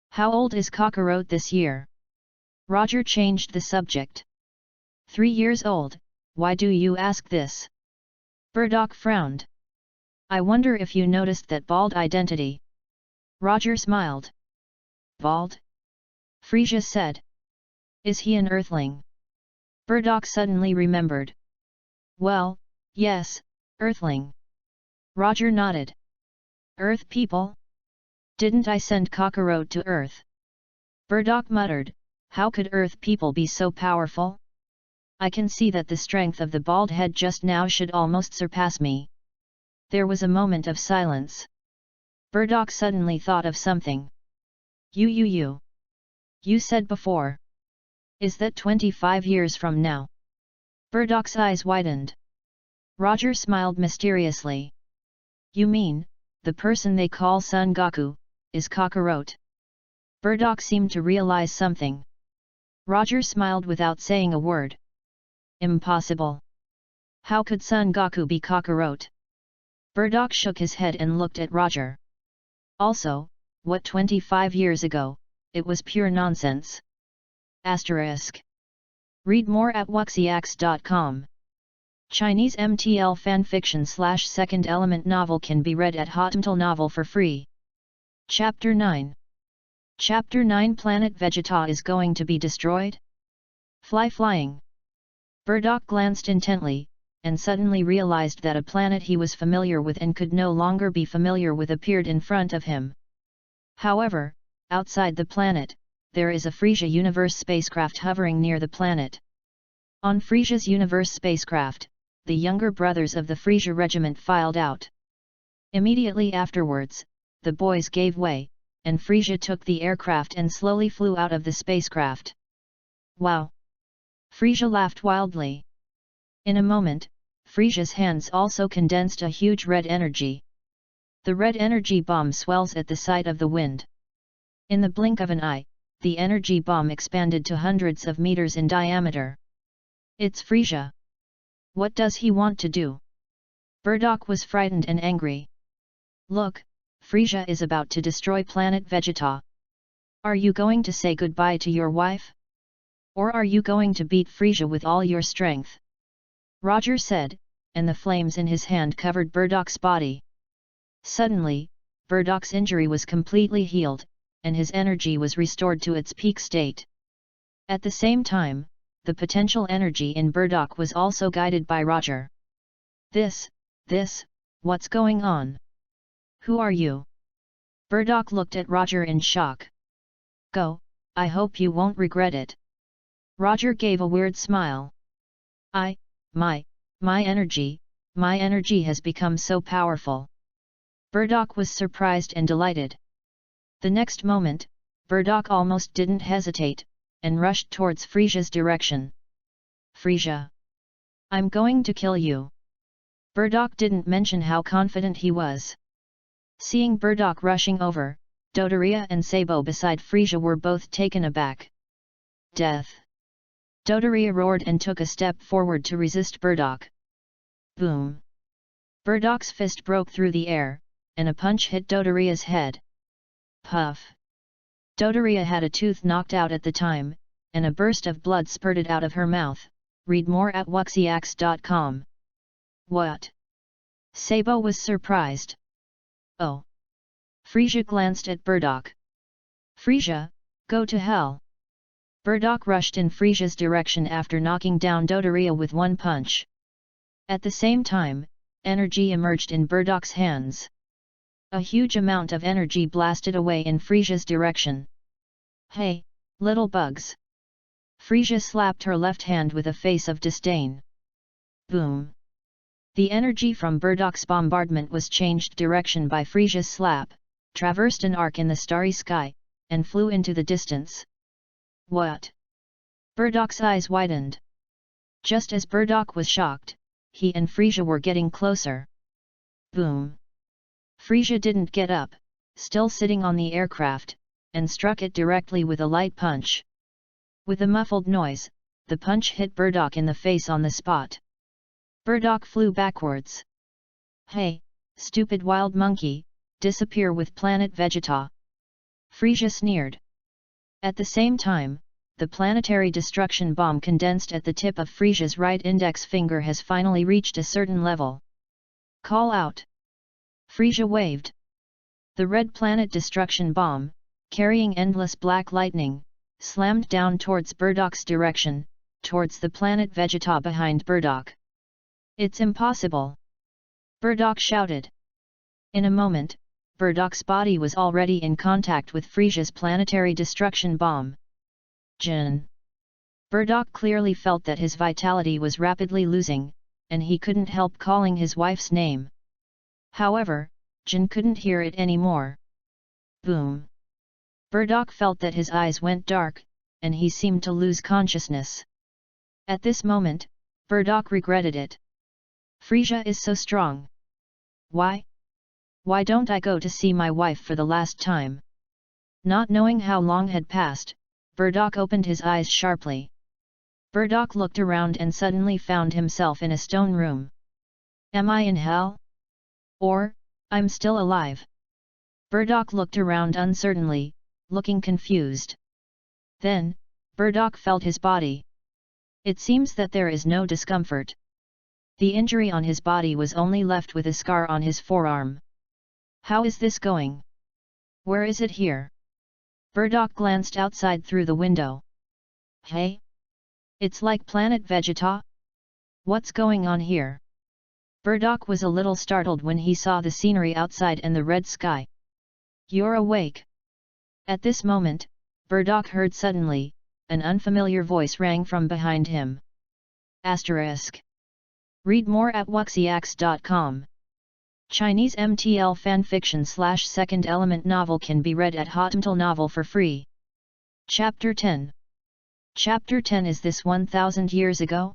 How old is Kakarot this year? Roger changed the subject. 3 years old, why do you ask this? Burdock frowned. I wonder if you noticed that bald identity. Roger smiled. Bald? Frisia said. Is he an Earthling? Burdock suddenly remembered. Well, yes, Earthling. Roger nodded. Earth people? Didn't I send Kakarot to Earth? Burdock muttered, how could Earth people be so powerful? I can see that the strength of the bald head just now should almost surpass me. There was a moment of silence. Burdock suddenly thought of something. You said before. Is that 25 years from now? Burdock's eyes widened. Roger smiled mysteriously. You mean, the person they call Son Goku, is Kakarot? Burdock seemed to realize something. Roger smiled without saying a word. Impossible. How could Son Goku be Kakarot? Burdock shook his head and looked at Roger. Also, what 25 years ago, it was pure nonsense. Asterisk. Read more at wuxiax.com. Chinese MTL fanfiction / second element novel can be read at Hotmail Novel for free. Chapter 9. Chapter 9 Planet Vegeta is going to be destroyed? Flying. Burdock glanced intently, and suddenly realized that a planet he was familiar with and could no longer be familiar with appeared in front of him. However, outside the planet, there is a Frisia Universe spacecraft hovering near the planet. On Frisia's Universe spacecraft, the younger brothers of the Frisia Regiment filed out. Immediately afterwards, the boys gave way, and Frisia took the aircraft and slowly flew out of the spacecraft. Wow! Frisia laughed wildly. In a moment, Frisia's hands also condensed a huge red energy. The red energy bomb swells at the sight of the wind. In the blink of an eye, the energy bomb expanded to hundreds of meters in diameter. It's Frisia. What does he want to do? Burdock was frightened and angry. Look, Frisia is about to destroy planet Vegeta. Are you going to say goodbye to your wife? Or are you going to beat Frisia with all your strength? Roger said, and the flames in his hand covered Burdock's body. Suddenly, Burdock's injury was completely healed, and his energy was restored to its peak state. At the same time, the potential energy in Burdock was also guided by Roger. This, what's going on? Who are you? Burdock looked at Roger in shock. Go, I hope you won't regret it. Roger gave a weird smile. My energy has become so powerful. Burdock was surprised and delighted. The next moment, Burdock almost didn't hesitate, and rushed towards Frisia's direction. Frisia! I'm going to kill you. Burdock didn't mention how confident he was. Seeing Burdock rushing over, Dodoria and Sabo beside Frisia were both taken aback. Death! Dodoria roared and took a step forward to resist Burdock. Boom! Burdock's fist broke through the air, and a punch hit Dodoria's head. Puff! Dodoria had a tooth knocked out at the time, and a burst of blood spurted out of her mouth. Read more at wuxiax.com. What? Sabo was surprised. Oh! Frisia glanced at Burdock. Frisia, go to hell! Burdock rushed in Frisia's direction after knocking down Dodoria with one punch. At the same time, energy emerged in Burdock's hands. A huge amount of energy blasted away in Frisia's direction. Hey, little bugs! Frisia slapped her left hand with a face of disdain. Boom! The energy from Burdock's bombardment was changed direction by Frisia's slap, traversed an arc in the starry sky, and flew into the distance. What? Burdoc's eyes widened. Just as Burdock was shocked, he and Frisia were getting closer. Boom! Frisia didn't get up, still sitting on the aircraft, and struck it directly with a light punch. With a muffled noise, the punch hit Burdock in the face on the spot. Burdock flew backwards. Hey, stupid wild monkey, disappear with planet Vegeta! Frisia sneered. At the same time, the planetary destruction bomb condensed at the tip of Frisia's right index finger has finally reached a certain level. Call out! Frisia waved. The red planet destruction bomb, carrying endless black lightning, slammed down towards Burdock's direction, towards the planet Vegeta behind Burdock. It's impossible! Burdock shouted. In a moment, Burdock's body was already in contact with Frisia's planetary destruction bomb. Jin. Burdock clearly felt that his vitality was rapidly losing, and he couldn't help calling his wife's name. However, Jin couldn't hear it anymore. Boom! Burdock felt that his eyes went dark, and he seemed to lose consciousness. At this moment, Burdock regretted it. Frisia is so strong. Why? Why don't I go to see my wife for the last time? Not knowing how long had passed, Burdock opened his eyes sharply. Burdock looked around and suddenly found himself in a stone room. Am I in hell? Or, I'm still alive? Burdock looked around uncertainly, looking confused. Then, Burdock felt his body. It seems that there is no discomfort. The injury on his body was only left with a scar on his forearm. How is this going? Where is it here? Burdock glanced outside through the window. Hey? It's like planet Vegeta? What's going on here? Burdock was a little startled when he saw the scenery outside and the red sky. You're awake. At this moment, Burdock heard suddenly, an unfamiliar voice rang from behind him. Asterisk. Read more at wuxiax.com. Chinese MTL fanfiction / second element novel can be read at Hotmtl Novel for free. Chapter 10. Chapter 10 Is this 1000 years ago?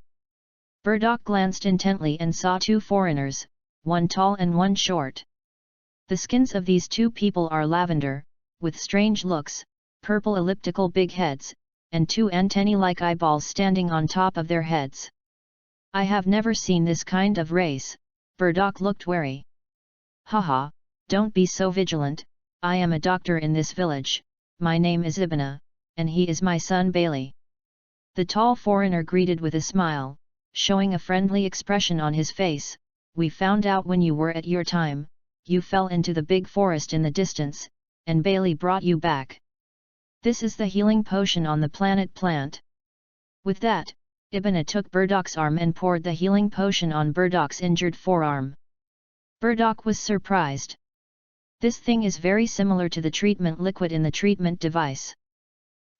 Burdock glanced intently and saw two foreigners, one tall and one short. The skins of these two people are lavender, with strange looks, purple elliptical big heads, and two antennae-like eyeballs standing on top of their heads. I have never seen this kind of race. Burdock looked wary. Haha, don't be so vigilant, I am a doctor in this village, my name is Ibana, and he is my son Bailey. The tall foreigner greeted with a smile, showing a friendly expression on his face. We found out when you were at your time, you fell into the big forest in the distance, and Bailey brought you back. This is the healing potion on the planet plant. With that, Ibana took Burdock's arm and poured the healing potion on Burdock's injured forearm. Burdock was surprised. This thing is very similar to the treatment liquid in the treatment device.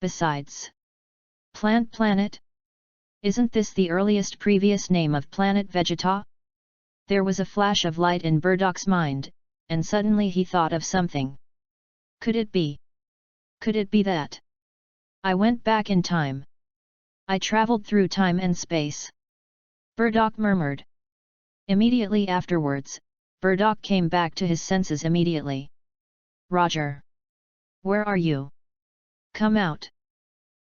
Besides, Plant Planet? Isn't this the earliest previous name of planet Vegeta? There was a flash of light in Burdock's mind, and suddenly he thought of something. Could it be? Could it be that I went back in time? I traveled through time and space. Burdock murmured. Immediately afterwards, Burdock came back to his senses immediately. Roger! Where are you? Come out!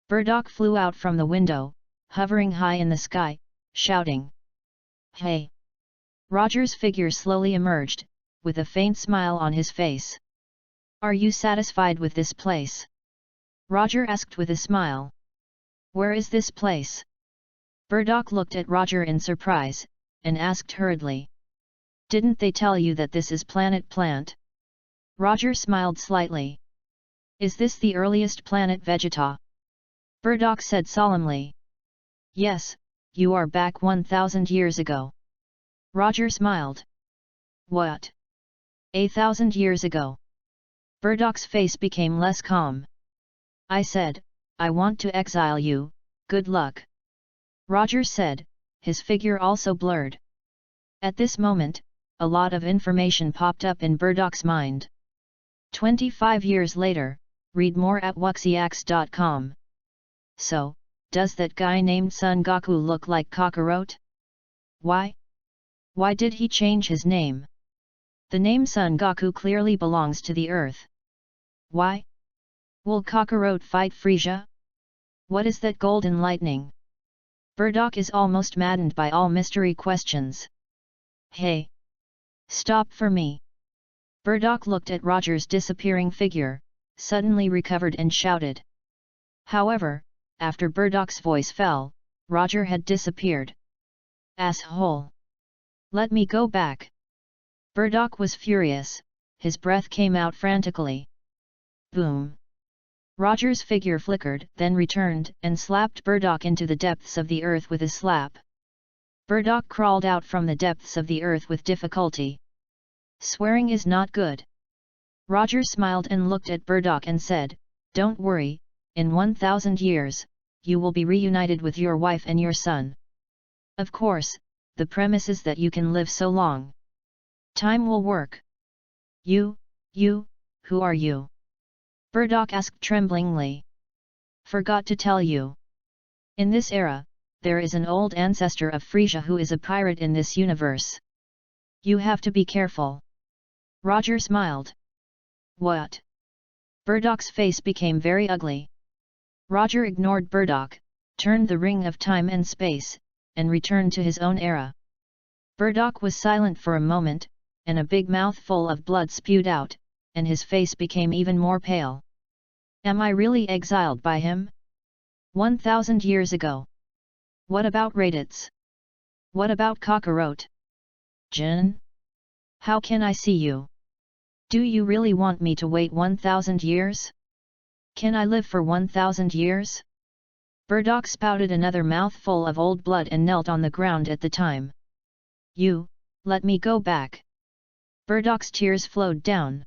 Burdock flew out from the window, hovering high in the sky, shouting. Hey! Roger's figure slowly emerged, with a faint smile on his face. Are you satisfied with this place? Roger asked with a smile. Where is this place? Burdock looked at Roger in surprise, and asked hurriedly. Didn't they tell you that this is planet plant? Roger smiled slightly. Is this the earliest planet Vegeta? Burdock said solemnly. Yes, you are back 1000 years ago. Roger smiled. What? 1000 years ago? Burdock's face became less calm. I said, I want to exile you, good luck. Roger said, his figure also blurred. At this moment, a lot of information popped up in Burdock's mind. 25 years later, read more at wuxiax.com. So, does that guy named Son Goku look like Kakarot? Why? Why did he change his name? The name Son Goku clearly belongs to the Earth. Why? Will Kakarot fight Frieza? What is that golden lightning? Burdock is almost maddened by all mystery questions. Hey! Stop for me! Burdock looked at Roger's disappearing figure, suddenly recovered and shouted. However, after Burdock's voice fell, Roger had disappeared. Asshole! Let me go back! Burdock was furious, his breath came out frantically. Boom! Roger's figure flickered, then returned, and slapped Burdock into the depths of the earth with a slap. Burdock crawled out from the depths of the earth with difficulty. Swearing is not good. Roger smiled and looked at Burdock and said, "Don't worry, in 1,000 years, you will be reunited with your wife and your son. Of course, the premise is that you can live so long. Time will work." You, who are you?" Burdock asked tremblingly. "Forgot to tell you. In this era, there is an old ancestor of Frieza who is a pirate in this universe. You have to be careful." Roger smiled. "What?" Burdock's face became very ugly. Roger ignored Burdock, turned the ring of time and space, and returned to his own era. Burdock was silent for a moment, and a big mouthful of blood spewed out, and his face became even more pale. "Am I really exiled by him? 1,000 years ago? What about Raditz? What about Kakarot? Jin? How can I see you? Do you really want me to wait 1,000 years? Can I live for 1,000 years?" Burdock spouted another mouthful of old blood and knelt on the ground at the time. "You, let me go back." Burdock's tears flowed down.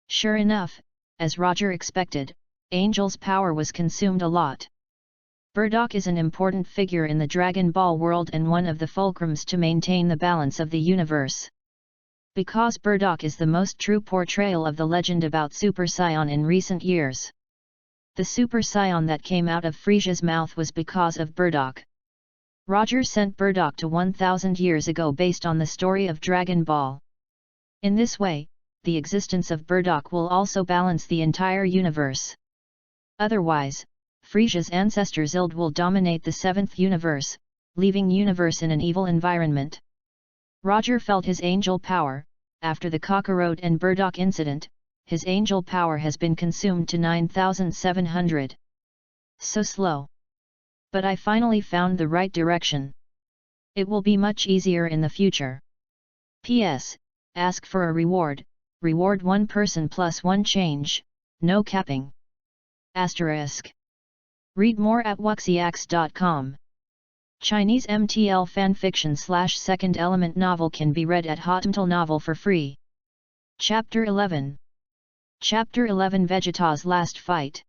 Sure enough, as Roger expected, Angel's power was consumed a lot. Burdock is an important figure in the Dragon Ball world and one of the fulcrums to maintain the balance of the universe. Because Burdock is the most true portrayal of the legend about Super Saiyan in recent years. The Super Saiyan that came out of Frieza's mouth was because of Burdock. Roger sent Burdock to 1,000 years ago based on the story of Dragon Ball. In this way, the existence of Burdock will also balance the entire universe. Otherwise, Frieza's ancestor Zild will dominate the 7th universe, leaving universe in an evil environment. Roger felt his angel power. After the Kakarot and Burdock incident, his angel power has been consumed to 9,700. So slow. But I finally found the right direction. It will be much easier in the future. P.S. Ask for a reward, reward one person plus one change, no capping. Asterisk. Read more at wuxiax.com. Chinese MTL fanfiction/second element novel can be read at Hotmtl Novel for free. Chapter 11. Chapter 11 Vegeta's Last Fight.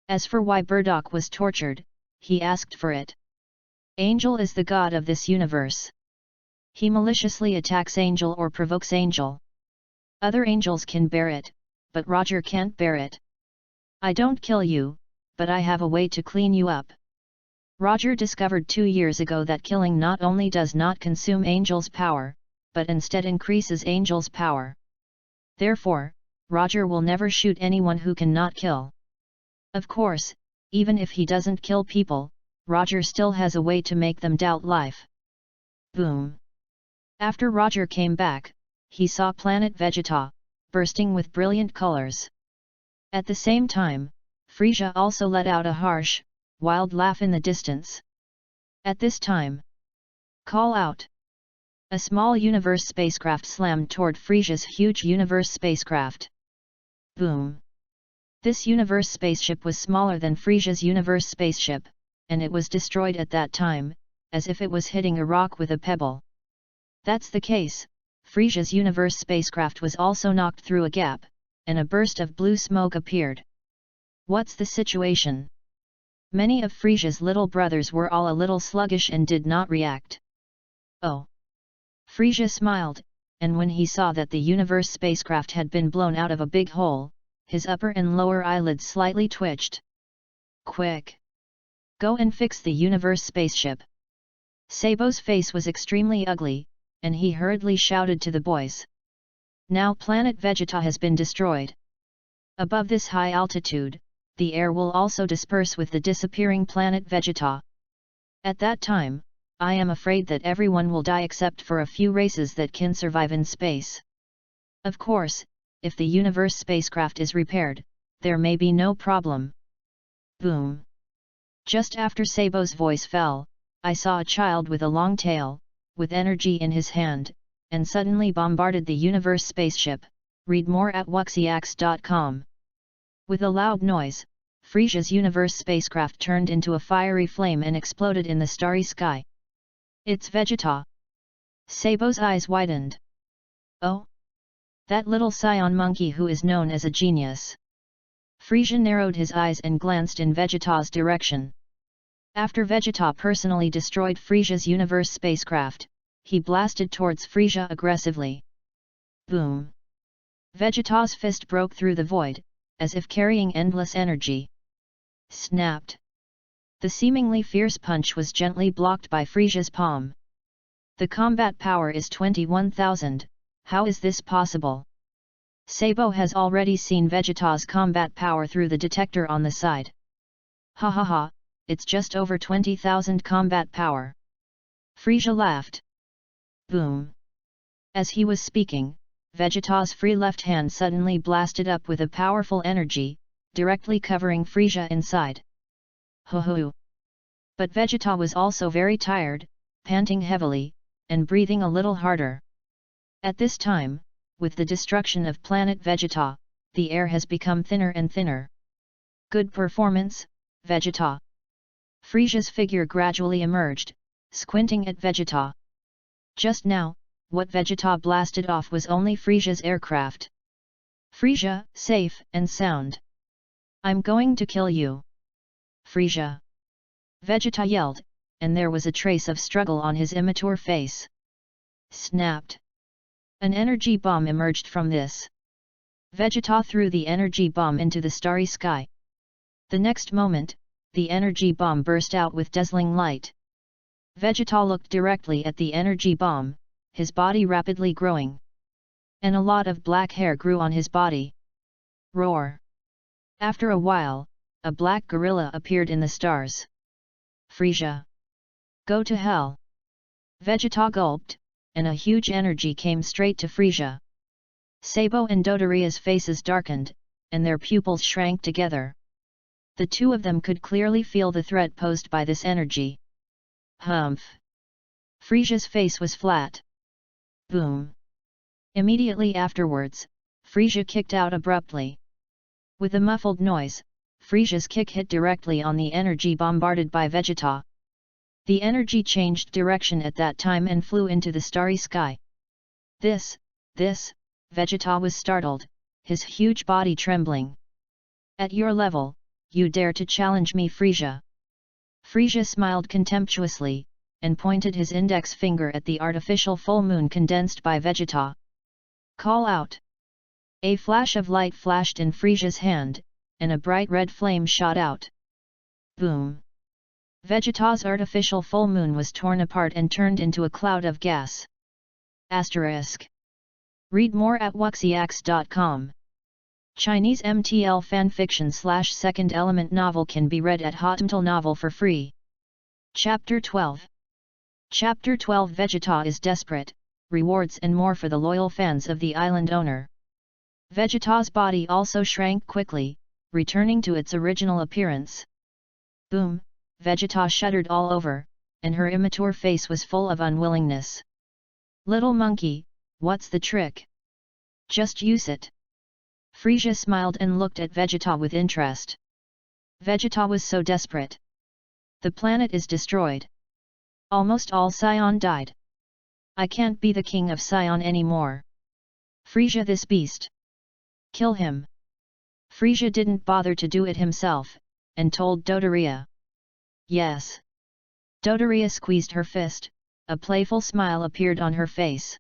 As for why Burdock was tortured, he asked for it. Angel is the god of this universe. He maliciously attacks Angel or provokes Angel. Other angels can bear it, but Roger can't bear it. "I don't kill you, but I have a way to clean you up." Roger discovered 2 years ago that killing not only does not consume Angel's power, but instead increases Angel's power. Therefore, Roger will never shoot anyone who cannot kill. Of course, even if he doesn't kill people, Roger still has a way to make them doubt life. Boom! After Roger came back, he saw planet Vegeta, bursting with brilliant colors. At the same time, Frieza also let out a harsh, wild laugh in the distance. At this time, call out! A small universe spacecraft slammed toward Frieza's huge universe spacecraft. Boom! This universe spaceship was smaller than Frieza's universe spaceship, and it was destroyed at that time, as if it was hitting a rock with a pebble. That's the case, Frieza's universe spacecraft was also knocked through a gap, and a burst of blue smoke appeared. What's the situation? Many of Frieza's little brothers were all a little sluggish and did not react. Oh! Frieza smiled, and when he saw that the universe spacecraft had been blown out of a big hole, his upper and lower eyelids slightly twitched. Quick! Go and fix the universe spaceship. Sabo's face was extremely ugly, and he hurriedly shouted to the boys. Now planet Vegeta has been destroyed. Above this high altitude, the air will also disperse with the disappearing planet Vegeta. At that time, I am afraid that everyone will die except for a few races that can survive in space. Of course, if the universe spacecraft is repaired, there may be no problem. Boom! Just after Sabo's voice fell, I saw a child with a long tail, with energy in his hand, and suddenly bombarded the universe spaceship. Read more at wuxiax.com. With a loud noise, Frisia's universe spacecraft turned into a fiery flame and exploded in the starry sky. It's Vegeta! Sabo's eyes widened. Oh! That little scion monkey who is known as a genius. Frisia narrowed his eyes and glanced in Vegeta's direction. After Vegeta personally destroyed Frisia's universe spacecraft, he blasted towards Frisia aggressively. Boom! Vegeta's fist broke through the void, as if carrying endless energy. Snapped! The seemingly fierce punch was gently blocked by Frisia's palm. The combat power is 21,000, how is this possible? Sabo has already seen Vegeta's combat power through the detector on the side. Ha ha ha, it's just over 20,000 combat power. Frisia laughed. Boom! As he was speaking, Vegeta's free left hand suddenly blasted up with a powerful energy, directly covering Frisia inside. Ho-ho! But Vegeta was also very tired, panting heavily, and breathing a little harder. At this time, with the destruction of planet Vegeta, the air has become thinner and thinner. Good performance, Vegeta. Frisia's figure gradually emerged, squinting at Vegeta. Just now, what Vegeta blasted off was only Frisia's aircraft. Frisia, safe and sound. I'm going to kill you. Frisia! Vegeta yelled, and there was a trace of struggle on his immature face. Snapped! An energy bomb emerged from this. Vegeta threw the energy bomb into the starry sky. The next moment, the energy bomb burst out with dazzling light. Vegeta looked directly at the energy bomb, his body rapidly growing. And a lot of black hair grew on his body. Roar! After a while, a black gorilla appeared in the stars. Frisia! Go to hell! Vegeta gulped, and a huge energy came straight to Frisia. Sabo and Dodoria's faces darkened, and their pupils shrank together. The two of them could clearly feel the threat posed by this energy. Humph! Frisia's face was flat. Boom! Immediately afterwards, Frisia kicked out abruptly. With a muffled noise, Frisia's kick hit directly on the energy bombarded by Vegeta. The energy changed direction at that time and flew into the starry sky. This, Vegeta was startled, his huge body trembling. At your level, you dare to challenge me, Frisia? Frisia smiled contemptuously, and pointed his index finger at the artificial full moon condensed by Vegeta. Call out! A flash of light flashed in Frisia's hand, and a bright red flame shot out. Boom! Vegeta's artificial full moon was torn apart and turned into a cloud of gas. Asterisk. Read more at wuxiax.com. Chinese MTL fanfiction / second element novel can be read at Hotmtl Novel for free. Chapter 12. Chapter 12 Vegeta is desperate, rewards and more for the loyal fans of the island owner. Vegeta's body also shrank quickly, returning to its original appearance. Boom! Vegeta shuddered all over, and her immature face was full of unwillingness. Little monkey, what's the trick? Just use it. Frisia smiled and looked at Vegeta with interest. Vegeta was so desperate. The planet is destroyed. Almost all Scion died. I can't be the king of Scion anymore. Frisia, this beast. Kill him. Frisia didn't bother to do it himself, and told Dodoria. Yes. Dodoria squeezed her fist, a playful smile appeared on her face.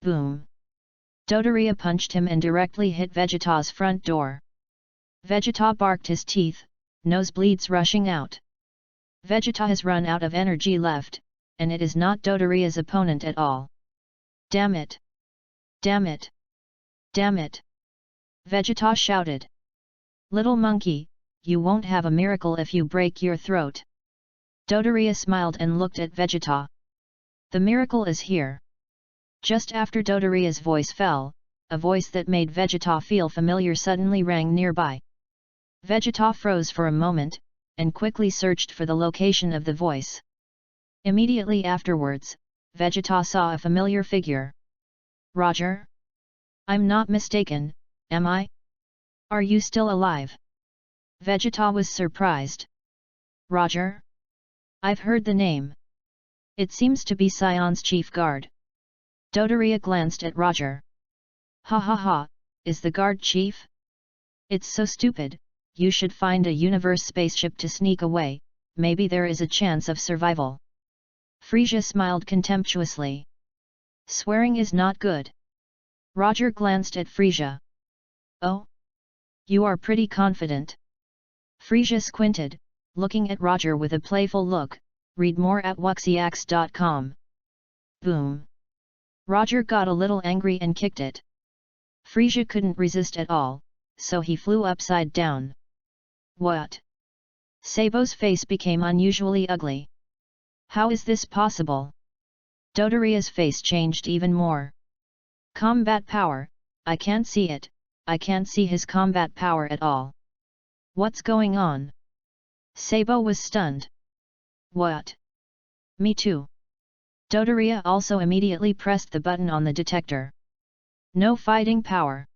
Boom! Dodoria punched him and directly hit Vegeta's front door. Vegeta barked his teeth, nosebleeds rushing out. Vegeta has run out of energy left, and it is not Dodoria's opponent at all. Damn it! Damn it! Damn it! Vegeta shouted. Little monkey, you won't have a miracle if you break your throat. Dodoria smiled and looked at Vegeta. The miracle is here. Just after Dodoria's voice fell, a voice that made Vegeta feel familiar suddenly rang nearby. Vegeta froze for a moment, and quickly searched for the location of the voice. Immediately afterwards, Vegeta saw a familiar figure. Roger? I'm not mistaken, am I? Are you still alive? Vegeta was surprised. Roger? I've heard the name. It seems to be Scion's chief guard. Dodoria glanced at Roger. Ha ha ha, is the guard chief? It's so stupid, you should find a universe spaceship to sneak away, maybe there is a chance of survival. Frieza smiled contemptuously. Swearing is not good. Roger glanced at Frieza. Oh? You are pretty confident. Frieza squinted, looking at Roger with a playful look. Read more at wuxiax.com. Boom! Roger got a little angry and kicked it. Frieza couldn't resist at all, so he flew upside down. What? Sabo's face became unusually ugly. How is this possible? Dodoria's face changed even more. Combat power, I can't see it, I can't see his combat power at all. What's going on? Sabo was stunned. What? Me too. Dodoria also immediately pressed the button on the detector. No fighting power.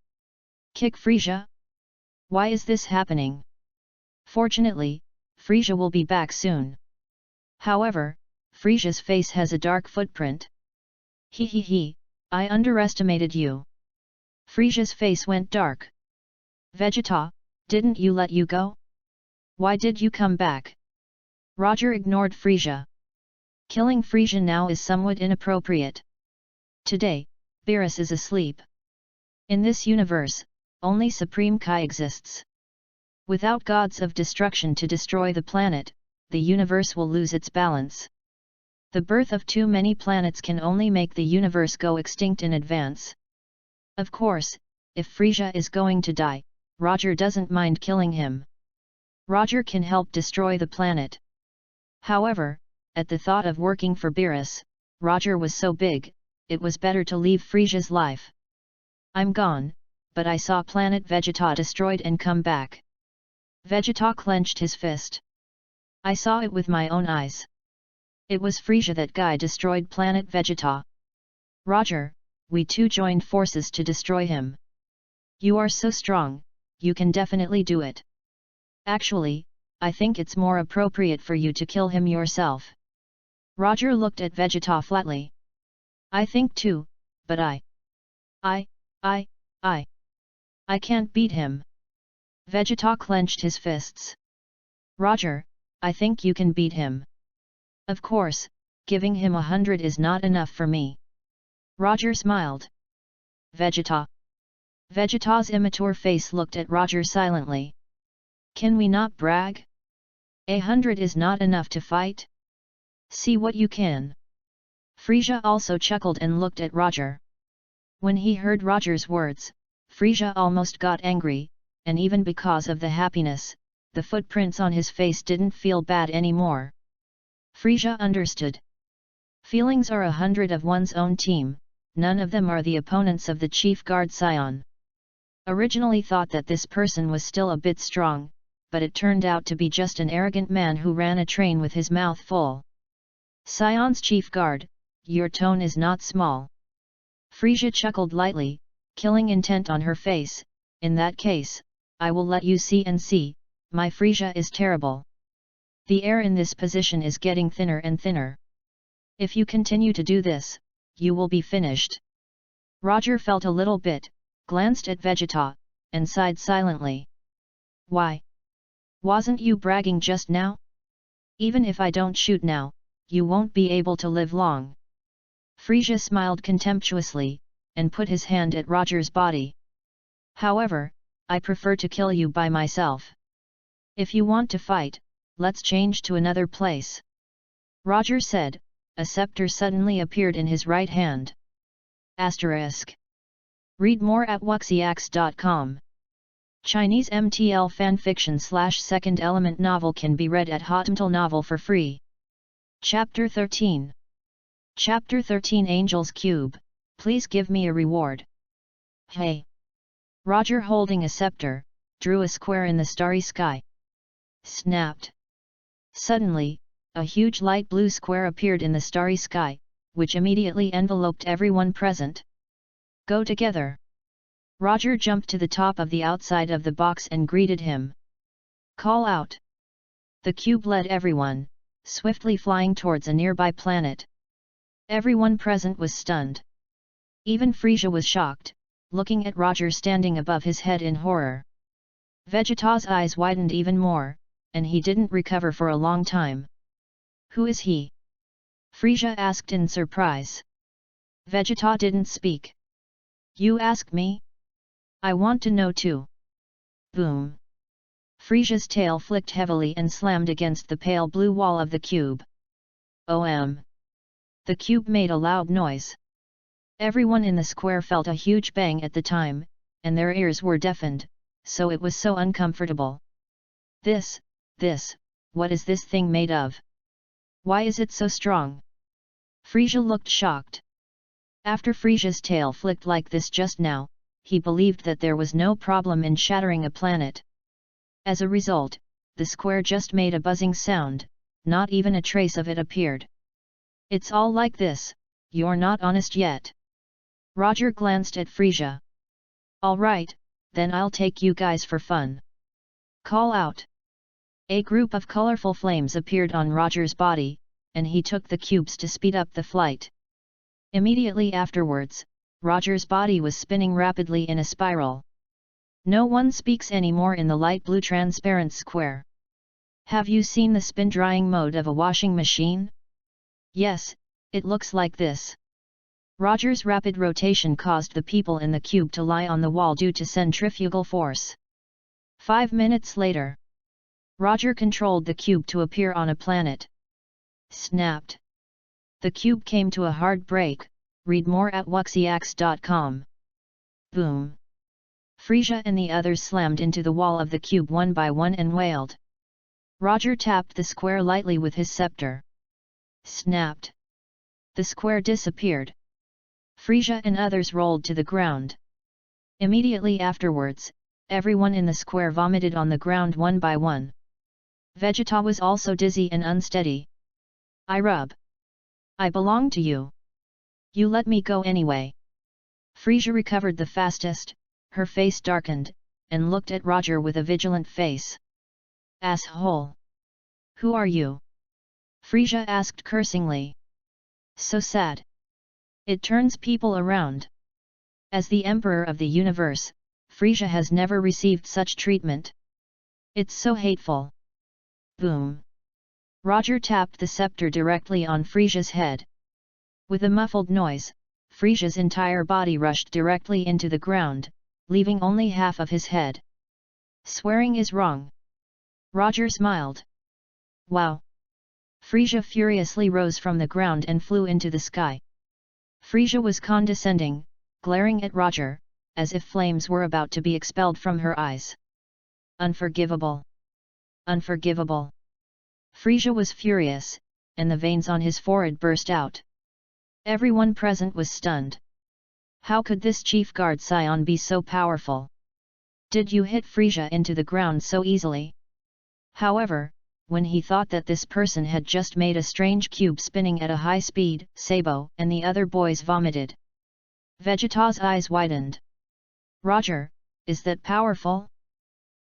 Kick Frieza? Why is this happening? Fortunately, Frieza will be back soon. However, Frieza's face has a dark footprint. He, I underestimated you. Frieza's face went dark. Vegeta, didn't you let you go? Why did you come back? Roger ignored Frieza. Killing Frieza now is somewhat inappropriate. Today, Beerus is asleep. In this universe, only Supreme Kai exists. Without gods of destruction to destroy the planet, the universe will lose its balance. The birth of too many planets can only make the universe go extinct in advance. Of course, if Frieza is going to die, Roger doesn't mind killing him. Roger can help destroy the planet. However, at the thought of working for Beerus, Roger was so big, it was better to leave Frieza's life. I'm gone, but I saw planet Vegeta destroyed and come back. Vegeta clenched his fist. I saw it with my own eyes. It was Frieza that guy destroyed planet Vegeta. Roger, we two joined forces to destroy him. You are so strong, you can definitely do it. Actually, I think it's more appropriate for you to kill him yourself. Roger looked at Vegeta flatly. I think too, but I can't beat him. Vegeta clenched his fists. Roger, I think you can beat him. Of course, giving him 100 is not enough for me. Roger smiled. Vegeta. Vegeta's immature face looked at Roger silently. Can we not brag? 100 is not enough to fight? See what you can. Frieza also chuckled and looked at Roger. When he heard Roger's words, Frieza almost got angry, and even because of the happiness, the footprints on his face didn't feel bad anymore. Frieza understood. Feelings are 100 of one's own team, none of them are the opponents of the chief guard Scion. Originally thought that this person was still a bit strong, but it turned out to be just an arrogant man who ran a train with his mouth full. Scion's chief guard, your tone is not small. Frieza chuckled lightly, killing intent on her face. In that case, I will let you see and see, my Frieza is terrible. The air in this position is getting thinner and thinner. If you continue to do this, you will be finished. Roger felt a little bit, glanced at Vegeta, and sighed silently. Why? Wasn't you bragging just now? Even if I don't shoot now, you won't be able to live long. Frieza smiled contemptuously, and put his hand at Roger's body. However, I prefer to kill you by myself. If you want to fight, let's change to another place. Roger said. A scepter suddenly appeared in his right hand. Asterisk. Read more at wuxiax.com. Chinese MTL fanfiction/second element novel can be read at Hotmtl Novel for free. Chapter 13. Chapter 13 Angel's Cube, please give me a reward. Hey! Roger, holding a scepter, drew a square in the starry sky. Snapped. Suddenly, a huge light blue square appeared in the starry sky, which immediately enveloped everyone present. Go together! Roger jumped to the top of the outside of the box and greeted him. Call out! The cube led everyone, swiftly flying towards a nearby planet. Everyone present was stunned. Even Frisia was shocked, looking at Roger standing above his head in horror. Vegeta's eyes widened even more, and he didn't recover for a long time. Who is he? Frisia asked in surprise. Vegeta didn't speak. You ask me? I want to know too. Boom! Frisia's tail flicked heavily and slammed against the pale blue wall of the cube. OM! The cube made a loud noise. Everyone in the square felt a huge bang at the time, and their ears were deafened, so it was so uncomfortable. This, what is this thing made of? Why is it so strong? Frisia looked shocked. After Frisia's tail flicked like this just now, he believed that there was no problem in shattering a planet. As a result, the square just made a buzzing sound, not even a trace of it appeared. It's all like this, you're not honest yet. Roger glanced at Frisia. Alright, then I'll take you guys for fun. Call out! A group of colorful flames appeared on Roger's body, and he took the cubes to speed up the flight. Immediately afterwards, Roger's body was spinning rapidly in a spiral. No one speaks anymore in the light blue transparent square. Have you seen the spin-drying mode of a washing machine? Yes, it looks like this. Roger's rapid rotation caused the people in the cube to lie on the wall due to centrifugal force. 5 minutes later, Roger controlled the cube to appear on a planet. Snapped. The cube came to a hard break. Read more at wuxiax.com. Boom! Frisia and the others slammed into the wall of the cube one by one and wailed. Roger tapped the square lightly with his scepter. Snapped. The square disappeared. Frisia and others rolled to the ground. Immediately afterwards, everyone in the square vomited on the ground one by one. Vegeta was also dizzy and unsteady. I belong to you. You let me go anyway. Frisia recovered the fastest, her face darkened, and looked at Roger with a vigilant face. Asshole! Who are you? Frisia asked cursingly. So sad. It turns people around. As the Emperor of the Universe, Frisia has never received such treatment. It's so hateful. Boom! Roger tapped the scepter directly on Frisia's head. With a muffled noise, Frisia's entire body rushed directly into the ground, leaving only half of his head. Swearing is wrong. Roger smiled. Wow! Frisia furiously rose from the ground and flew into the sky. Frisia was condescending, glaring at Roger, as if flames were about to be expelled from her eyes. Unforgivable! Unforgivable! Frisia was furious, and the veins on his forehead burst out. Everyone present was stunned. How could this chief guard scion be so powerful? Did you hit Frisia into the ground so easily? However, when he thought that this person had just made a strange cube spinning at a high speed, Sabo and the other boys vomited. Vegeta's eyes widened. Roger, is that powerful?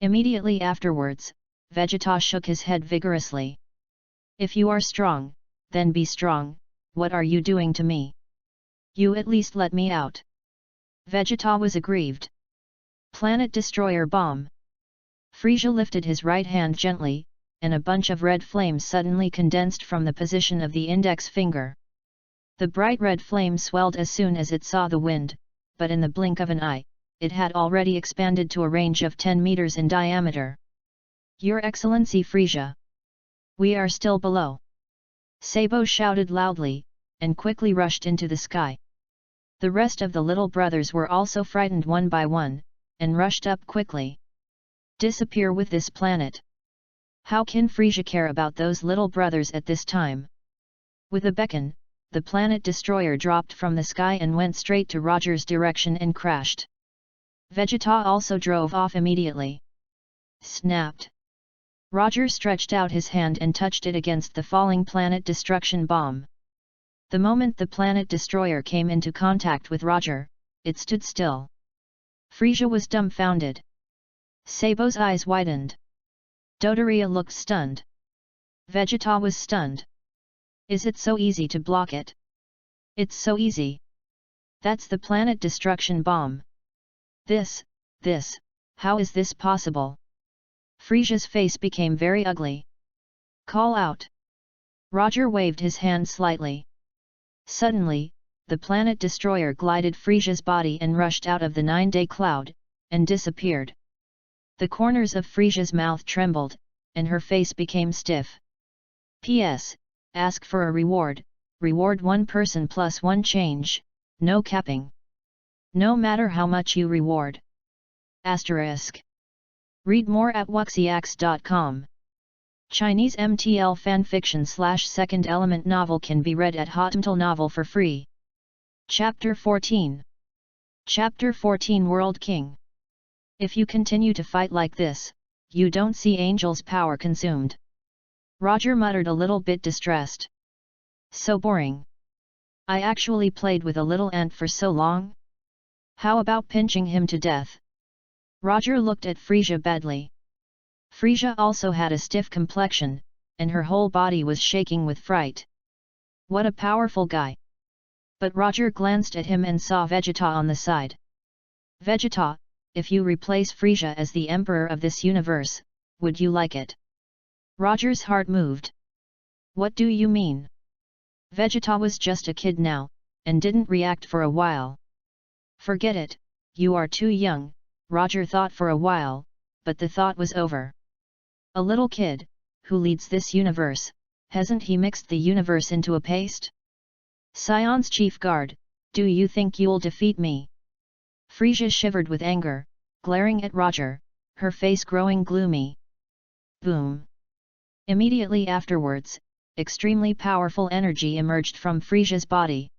Immediately afterwards, Vegeta shook his head vigorously. If you are strong, then be strong. What are you doing to me? You at least let me out. Vegeta was aggrieved. Planet Destroyer Bomb. Frisia lifted his right hand gently, and a bunch of red flames suddenly condensed from the position of the index finger. The bright red flame swelled as soon as it saw the wind, but in the blink of an eye, it had already expanded to a range of 10 meters in diameter. Your Excellency Frisia! We are still below! Sabo shouted loudly, and quickly rushed into the sky. The rest of the little brothers were also frightened one by one, and rushed up quickly. Disappear with this planet! How can Frisia care about those little brothers at this time? With a beckon, the planet destroyer dropped from the sky and went straight to Roger's direction and crashed. Vegeta also drove off immediately. Snapped! Roger stretched out his hand and touched it against the falling planet destruction bomb. The moment the planet destroyer came into contact with Roger, it stood still. Frisia was dumbfounded. Sabo's eyes widened. Dodoria looked stunned. Vegeta was stunned. Is it so easy to block it? It's so easy. That's the planet destruction bomb. This, how is this possible? Frisia's face became very ugly. Call out! Roger waved his hand slightly. Suddenly, the planet destroyer glided Frisia's body and rushed out of the 9-day cloud, and disappeared. The corners of Frisia's mouth trembled, and her face became stiff. P.S. Ask for a reward, reward 1 person plus 1 change, no capping. No matter how much you reward. Asterisk. Read more at wuxiax.com. Chinese MTL fanfiction / second element novel can be read at Hotmail Novel for free. Chapter 14. Chapter 14 World King. If you continue to fight like this, you don't see Angel's power consumed. Roger muttered a little bit distressed. So boring. I actually played with a little ant for so long? How about pinching him to death? Roger looked at Frisia badly. Frisia also had a stiff complexion, and her whole body was shaking with fright. What a powerful guy! But Roger glanced at him and saw Vegeta on the side. Vegeta, if you replace Frisia as the emperor of this universe, would you like it? Roger's heart moved. What do you mean? Vegeta was just a kid now, and didn't react for a while. Forget it, you are too young, Roger thought for a while, but the thought was over. A little kid, who leads this universe, hasn't he mixed the universe into a paste? Scion's chief guard, do you think you'll defeat me? Frisia shivered with anger, glaring at Roger, her face growing gloomy. Boom! Immediately afterwards, extremely powerful energy emerged from Frisia's body.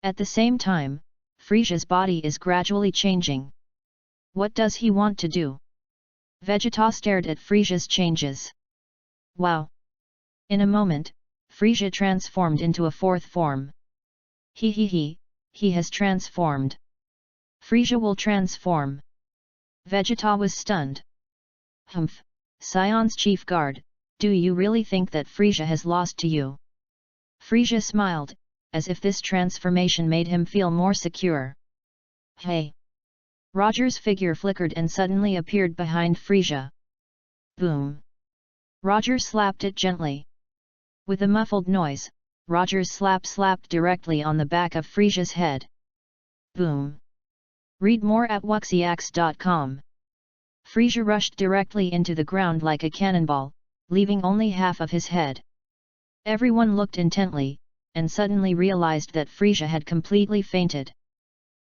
At the same time, Frisia's body is gradually changing. What does he want to do? Vegeta stared at Frisia's changes. Wow! In a moment, Frisia transformed into a 4th form. He has transformed. Frisia will transform. Vegeta was stunned. Humph, Scion's chief guard, do you really think that Frisia has lost to you? Frisia smiled, as if this transformation made him feel more secure. Hey! Roger's figure flickered and suddenly appeared behind Frisia. Boom! Roger slapped it gently. With a muffled noise, Roger's slap slapped directly on the back of Frisia's head. Boom! Read more at wuxiax.com. Frisia rushed directly into the ground like a cannonball, leaving only half of his head. Everyone looked intently, and suddenly realized that Frisia had completely fainted.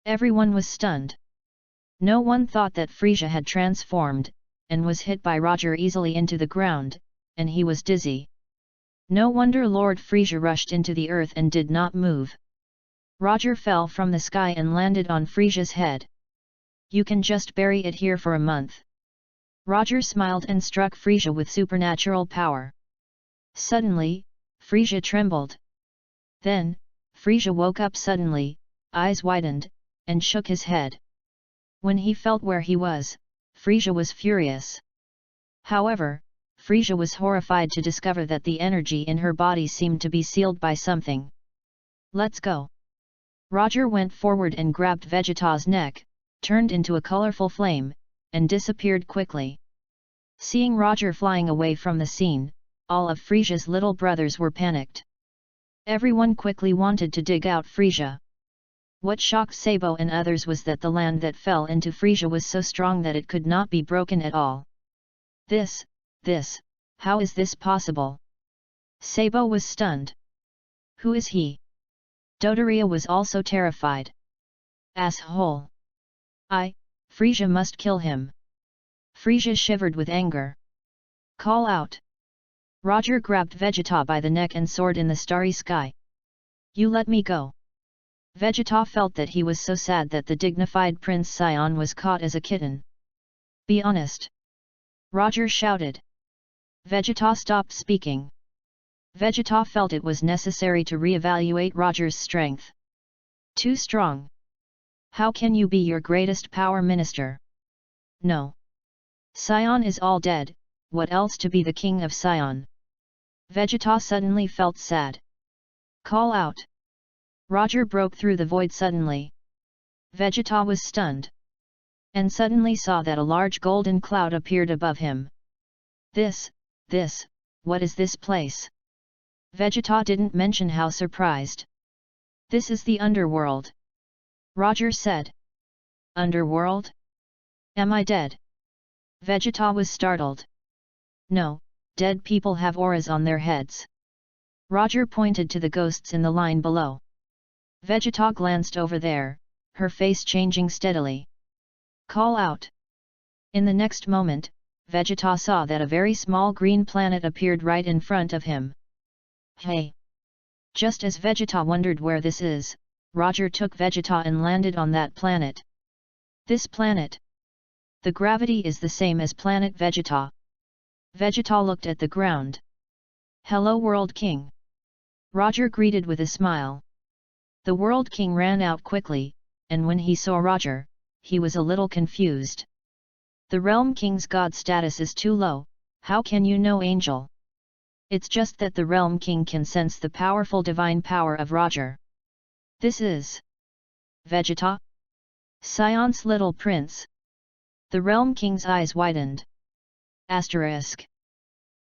Everyone was stunned. No one thought that Frisia had transformed, and was hit by Roger easily into the ground, and he was dizzy. No wonder Lord Frisia rushed into the earth and did not move. Roger fell from the sky and landed on Frisia's head. You can just bury it here for a month. Roger smiled and struck Frisia with supernatural power. Suddenly, Frisia trembled. Then, Frisia woke up suddenly, eyes widened, and shook his head. When he felt where he was, Frisia was furious. However, Frisia was horrified to discover that the energy in her body seemed to be sealed by something. Let's go! Roger went forward and grabbed Vegeta's neck, turned into a colorful flame, and disappeared quickly. Seeing Roger flying away from the scene, all of Frisia's little brothers were panicked. Everyone quickly wanted to dig out Frisia. What shocked Sabo and others was that the land that fell into Frisia was so strong that it could not be broken at all. This, how is this possible? Sabo was stunned. Who is he? Dodoria was also terrified. Asshole! Frisia must kill him. Frisia shivered with anger. Call out! Roger grabbed Vegeta by the neck and soared in the starry sky. You let me go! Vegeta felt that he was so sad that the dignified Prince Scion was caught as a kitten. Be honest! Roger shouted. Vegeta stopped speaking. Vegeta felt it was necessary to re-evaluate Roger's strength. Too strong. How can you be your greatest power minister? No. Scion is all dead, what else to be the king of Scion? Vegeta suddenly felt sad. Call out! Roger broke through the void suddenly. Vegeta was stunned. And suddenly saw that a large golden cloud appeared above him. This, what is this place? Vegeta didn't mention how surprised. This is the underworld. Roger said. Underworld? Am I dead? Vegeta was startled. No, dead people have auras on their heads. Roger pointed to the ghosts in the line below. Vegeta glanced over there, her face changing steadily. Call out! In the next moment, Vegeta saw that a very small green planet appeared right in front of him. Hey! Just as Vegeta wondered where this is, Roger took Vegeta and landed on that planet. This planet. The gravity is the same as planet Vegeta. Vegeta looked at the ground. Hello World King! Roger greeted with a smile. The World King ran out quickly, and when he saw Roger, he was a little confused. The Realm King's god status is too low, how can you know Angel? It's just that the Realm King can sense the powerful divine power of Roger. This is Vegeta? Scion's little prince. The Realm King's eyes widened. Asterisk.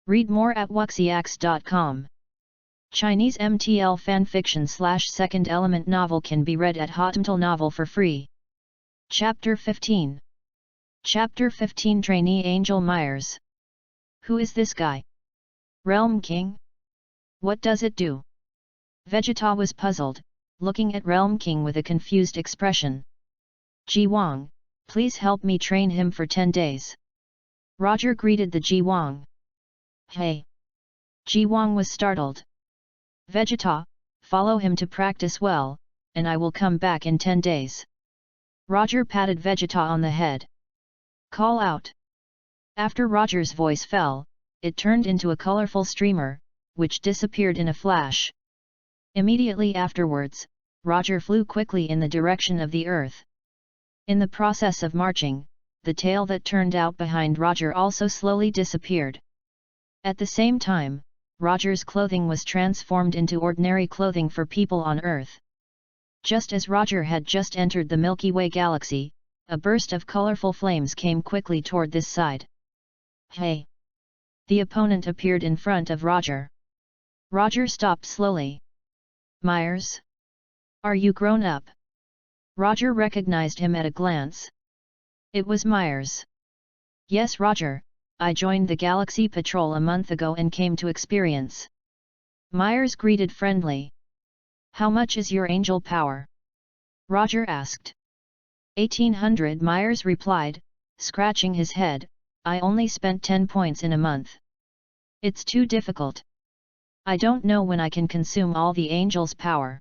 Read more at wuxiax.com. Chinese MTL fanfiction / second element novel can be read at Hotmail Novel for free. Chapter 15. Chapter 15 Trainee Angel Myers. Who is this guy? Realm King? What does it do? Vegeta was puzzled, looking at Realm King with a confused expression. Ji Wang, please help me train him for 10 days. Roger greeted the Ji Wang. Hey! Ji Wang was startled. Vegeta, follow him to practice well, and I will come back in 10 days. Roger patted Vegeta on the head. Call out! After Roger's voice fell, it turned into a colorful streamer, which disappeared in a flash. Immediately afterwards, Roger flew quickly in the direction of the earth. In the process of marching, the tail that turned out behind Roger also slowly disappeared. At the same time, Roger's clothing was transformed into ordinary clothing for people on Earth. Just as Roger had just entered the Milky Way galaxy, a burst of colorful flames came quickly toward this side. Hey! The opponent appeared in front of Roger. Roger stopped slowly. Myers? Are you grown up? Roger recognized him at a glance. It was Myers. Yes, Roger, I joined the Galaxy Patrol a month ago and came to experience. Myers greeted friendly. How much is your angel power? Roger asked. 1800, Myers replied, scratching his head. I only spent 10 points in a month. It's too difficult. I don't know when I can consume all the angel's power.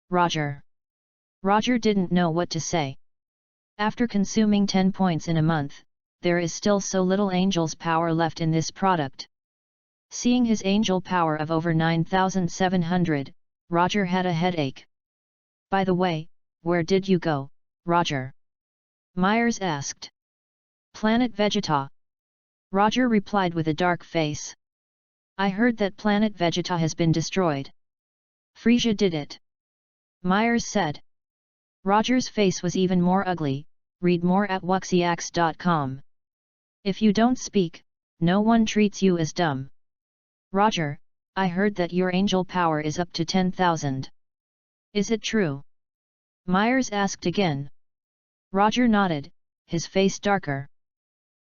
Roger. Roger didn't know what to say. After consuming 10 points in a month, there is still so little angel's power left in this product. Seeing his angel power of over 9,700, Roger had a headache. By the way, where did you go, Roger? Myers asked. Planet Vegeta. Roger replied with a dark face. I heard that planet Vegeta has been destroyed. Frisia did it. Myers said. Roger's face was even more ugly. Read more at wuxiax.com. If you don't speak, no one treats you as dumb. Roger, I heard that your angel power is up to 10,000. Is it true? Myers asked again. Roger nodded, his face darker.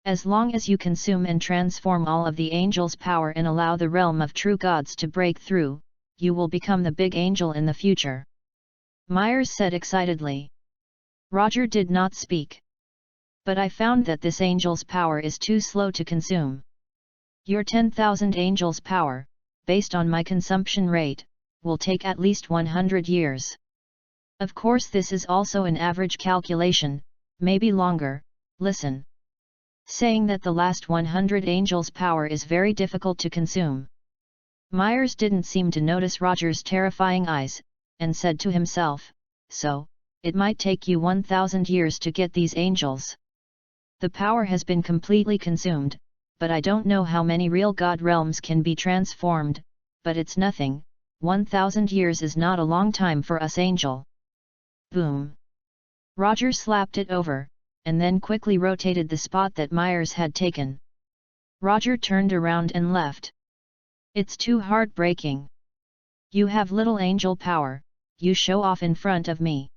As long as you consume and transform all of the angel's power and allow the realm of true gods to break through, you will become the big angel in the future. Myers said excitedly. Roger did not speak. But I found that this angel's power is too slow to consume. Your 10,000 angels' power, based on my consumption rate, will take at least 100 years. Of course this is also an average calculation, maybe longer. Listen. Saying that the last 100 angels' power is very difficult to consume. Myers didn't seem to notice Roger's terrifying eyes, and said to himself, so, it might take you 1,000 years to get these angels. The power has been completely consumed, but I don't know how many real god realms can be transformed, but it's nothing, 1,000 years is not a long time for us angel. Boom. Roger slapped it over, and then quickly rotated the spot that Myers had taken. Roger turned around and left. It's too heartbreaking. You have little angel power, you show off in front of me.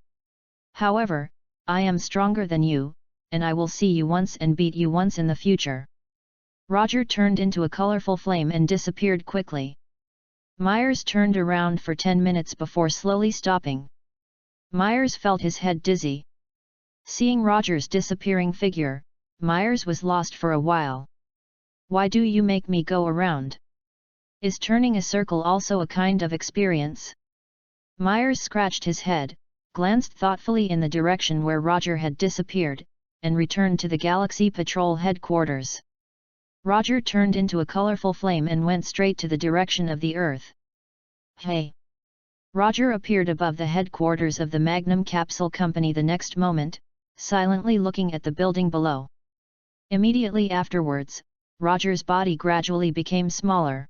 However, I am stronger than you, and I will see you once and beat you once in the future. Roger turned into a colorful flame and disappeared quickly. Myers turned around for 10 minutes before slowly stopping. Myers felt his head dizzy. Seeing Roger's disappearing figure, Myers was lost for a while. Why do you make me go around? Is turning a circle also a kind of experience? Myers scratched his head, glanced thoughtfully in the direction where Roger had disappeared, and returned to the Galaxy Patrol headquarters. Roger turned into a colorful flame and went straight to the direction of the Earth. Hey! Roger appeared above the headquarters of the Magnum Capsule Company the next moment, silently looking at the building below. Immediately afterwards, Roger's body gradually became smaller.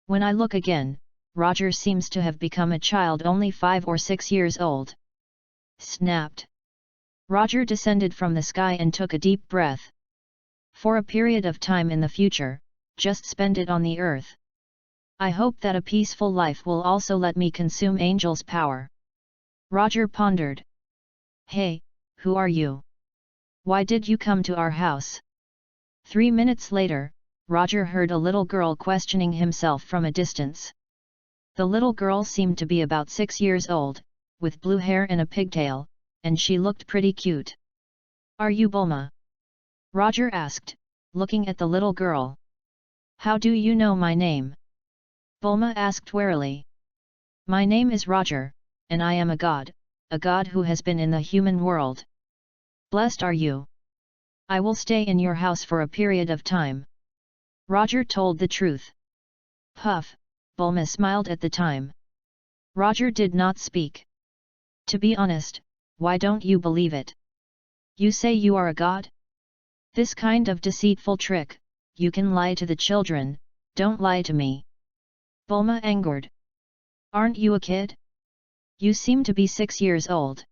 When I look again, Roger seems to have become a child only 5 or 6 years old. Snapped. Roger descended from the sky and took a deep breath. For a period of time in the future, just spend it on the Earth. I hope that a peaceful life will also let me consume angel's power. Roger pondered. Hey, who are you? Why did you come to our house? 3 minutes later, Roger heard a little girl questioning himself from a distance. The little girl seemed to be about 6 years old, with blue hair and a pigtail, and she looked pretty cute. Are you Bulma? Roger asked, looking at the little girl. How do you know my name? Bulma asked warily. My name is Roger, and I am a god who has been in the human world. Blessed are you. I will stay in your house for a period of time. Roger told the truth. Puff, Bulma smiled at the time. Roger did not speak. To be honest, why don't you believe it? You say you are a god? This kind of deceitful trick, you can lie to the children, don't lie to me. Bulma angered. Aren't you a kid? You seem to be 6 years old.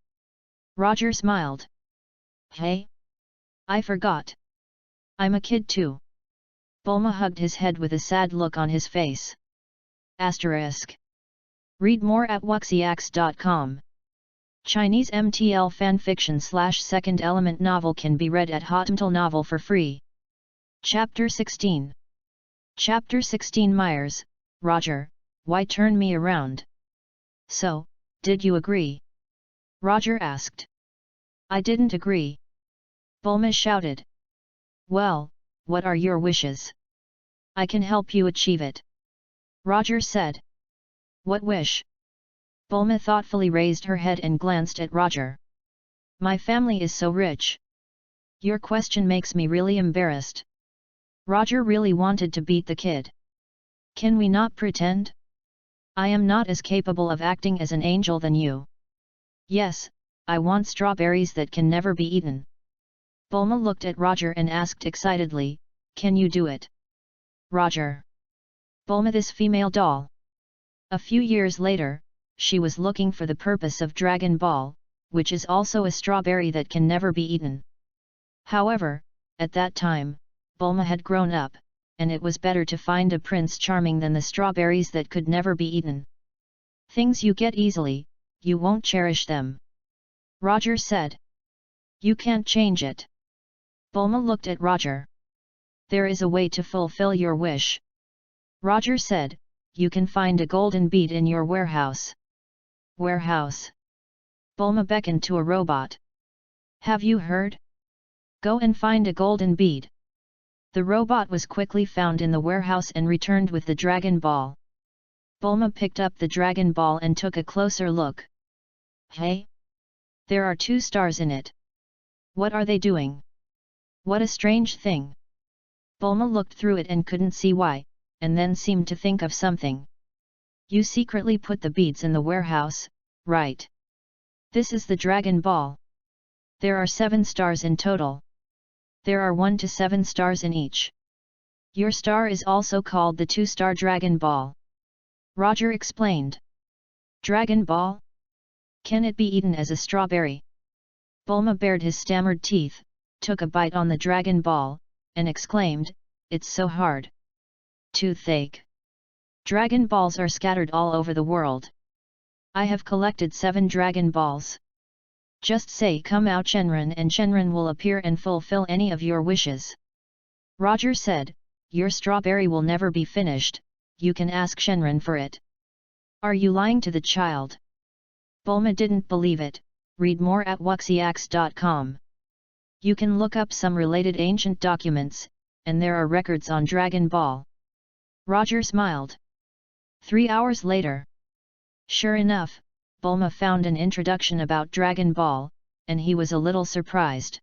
Roger smiled. Hey? I forgot. I'm a kid too. Bulma hugged his head with a sad look on his face. Asterisk. Read more at wuxiax.com. Chinese MTL fanfiction/second element novel can be read at Hotmail Novel for free. Chapter 16. Chapter 16 Myers, Roger, why turn me around? So, did you agree? Roger asked. I didn't agree. Bulma shouted. Well, what are your wishes? I can help you achieve it. Roger said. What wish? Bulma thoughtfully raised her head and glanced at Roger. My family is so rich. Your question makes me really embarrassed. Roger really wanted to beat the kid. Can we not pretend? I am not as capable of acting as an angel than you. Yes, I want strawberries that can never be eaten. Bulma looked at Roger and asked excitedly, can you do it? Roger. Bulma, this female doll. A few years later, she was looking for the purpose of Dragon Ball, which is also a strawberry that can never be eaten. However, at that time, Bulma had grown up, and it was better to find a Prince Charming than the strawberries that could never be eaten. Things you get easily, you won't cherish them. Roger said. You can't change it. Bulma looked at Roger. There is a way to fulfill your wish. Roger said, you can find a golden bead in your warehouse. Warehouse? Bulma beckoned to a robot. Have you heard? Go and find a golden bead. The robot was quickly found in the warehouse and returned with the Dragon Ball. Bulma picked up the Dragon Ball and took a closer look. Hey? There are 2 stars in it. What are they doing? What a strange thing. Bulma looked through it and couldn't see why, and then seemed to think of something. You secretly put the beads in the warehouse, right? This is the Dragon Ball. There are 7 stars in total. There are 1 to 7 stars in each. Your star is also called the 2-star Dragon Ball. Roger explained. Dragon Ball? Can it be eaten as a strawberry? Bulma bared his stammered teeth, took a bite on the Dragon Ball, and exclaimed, it's so hard. Toothache. Dragon Balls are scattered all over the world. I have collected 7 Dragon Balls. Just say come out Shenron and Shenron will appear and fulfill any of your wishes. Roger said, your strawberry will never be finished, you can ask Shenron for it. Are you lying to the child? Bulma didn't believe it. Read more at wuxiax.com. You can look up some related ancient documents, and there are records on Dragon Ball. Roger smiled. 3 hours later. Sure enough, Bulma found an introduction about Dragon Ball, and he was a little surprised.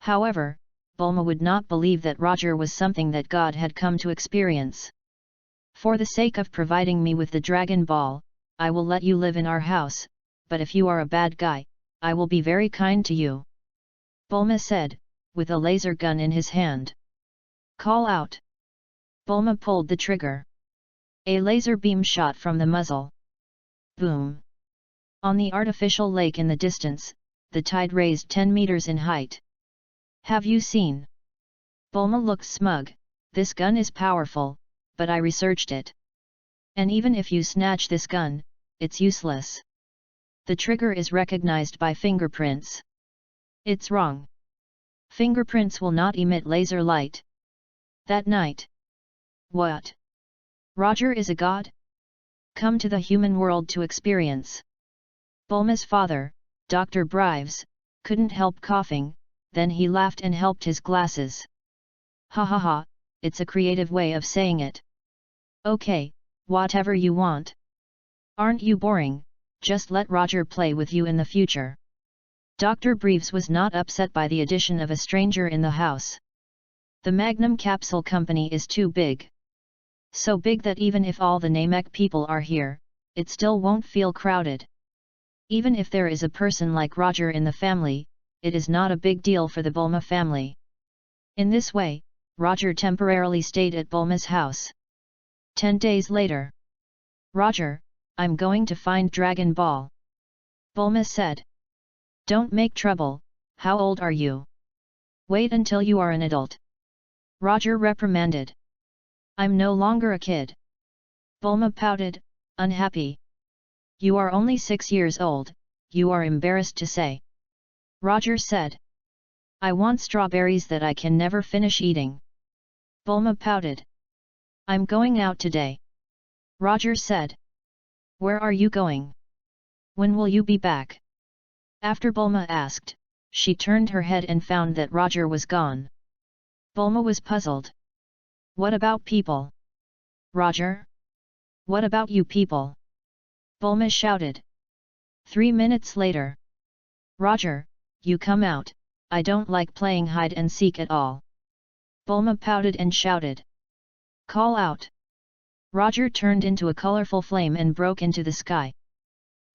However, Bulma would not believe that Roger was something that God had come to experience. For the sake of providing me with the Dragon Ball, I will let you live in our house, but if you are a bad guy, I will be very kind to you. Bulma said, with a laser gun in his hand. Call out. Bulma pulled the trigger. A laser beam shot from the muzzle. Boom. On the artificial lake in the distance, the tide raised 10 meters in height. Have you seen? Bulma looked smug. This gun is powerful, but I researched it. And even if you snatch this gun, it's useless. The trigger is recognized by fingerprints. It's wrong. Fingerprints will not emit laser light. That night. What? Roger is a god? Come to the human world to experience. Bulma's father, Dr. Brives, couldn't help coughing, then he laughed and helped his glasses. Ha ha ha, it's a creative way of saying it. Okay, whatever you want. Aren't you boring? Just let Roger play with you in the future. Dr. Brives was not upset by the addition of a stranger in the house. The Magnum Capsule Company is too big. So big that even if all the Namek people are here, it still won't feel crowded. Even if there is a person like Roger in the family, it is not a big deal for the Bulma family. In this way, Roger temporarily stayed at Bulma's house. 10 days later. Roger, I'm going to find Dragon Ball. Bulma said. Don't make trouble, how old are you? Wait until you are an adult. Roger reprimanded. I'm no longer a kid. Bulma pouted, unhappy. You are only 6 years old, you are embarrassed to say. Roger said. I want strawberries that I can never finish eating. Bulma pouted. I'm going out today. Roger said. Where are you going? When will you be back? After Bulma asked, she turned her head and found that Roger was gone. Bulma was puzzled. What about people? Roger? What about you people? Bulma shouted. 3 minutes later. Roger, you come out, I don't like playing hide and seek at all. Bulma pouted and shouted. Call out. Roger turned into a colorful flame and broke into the sky.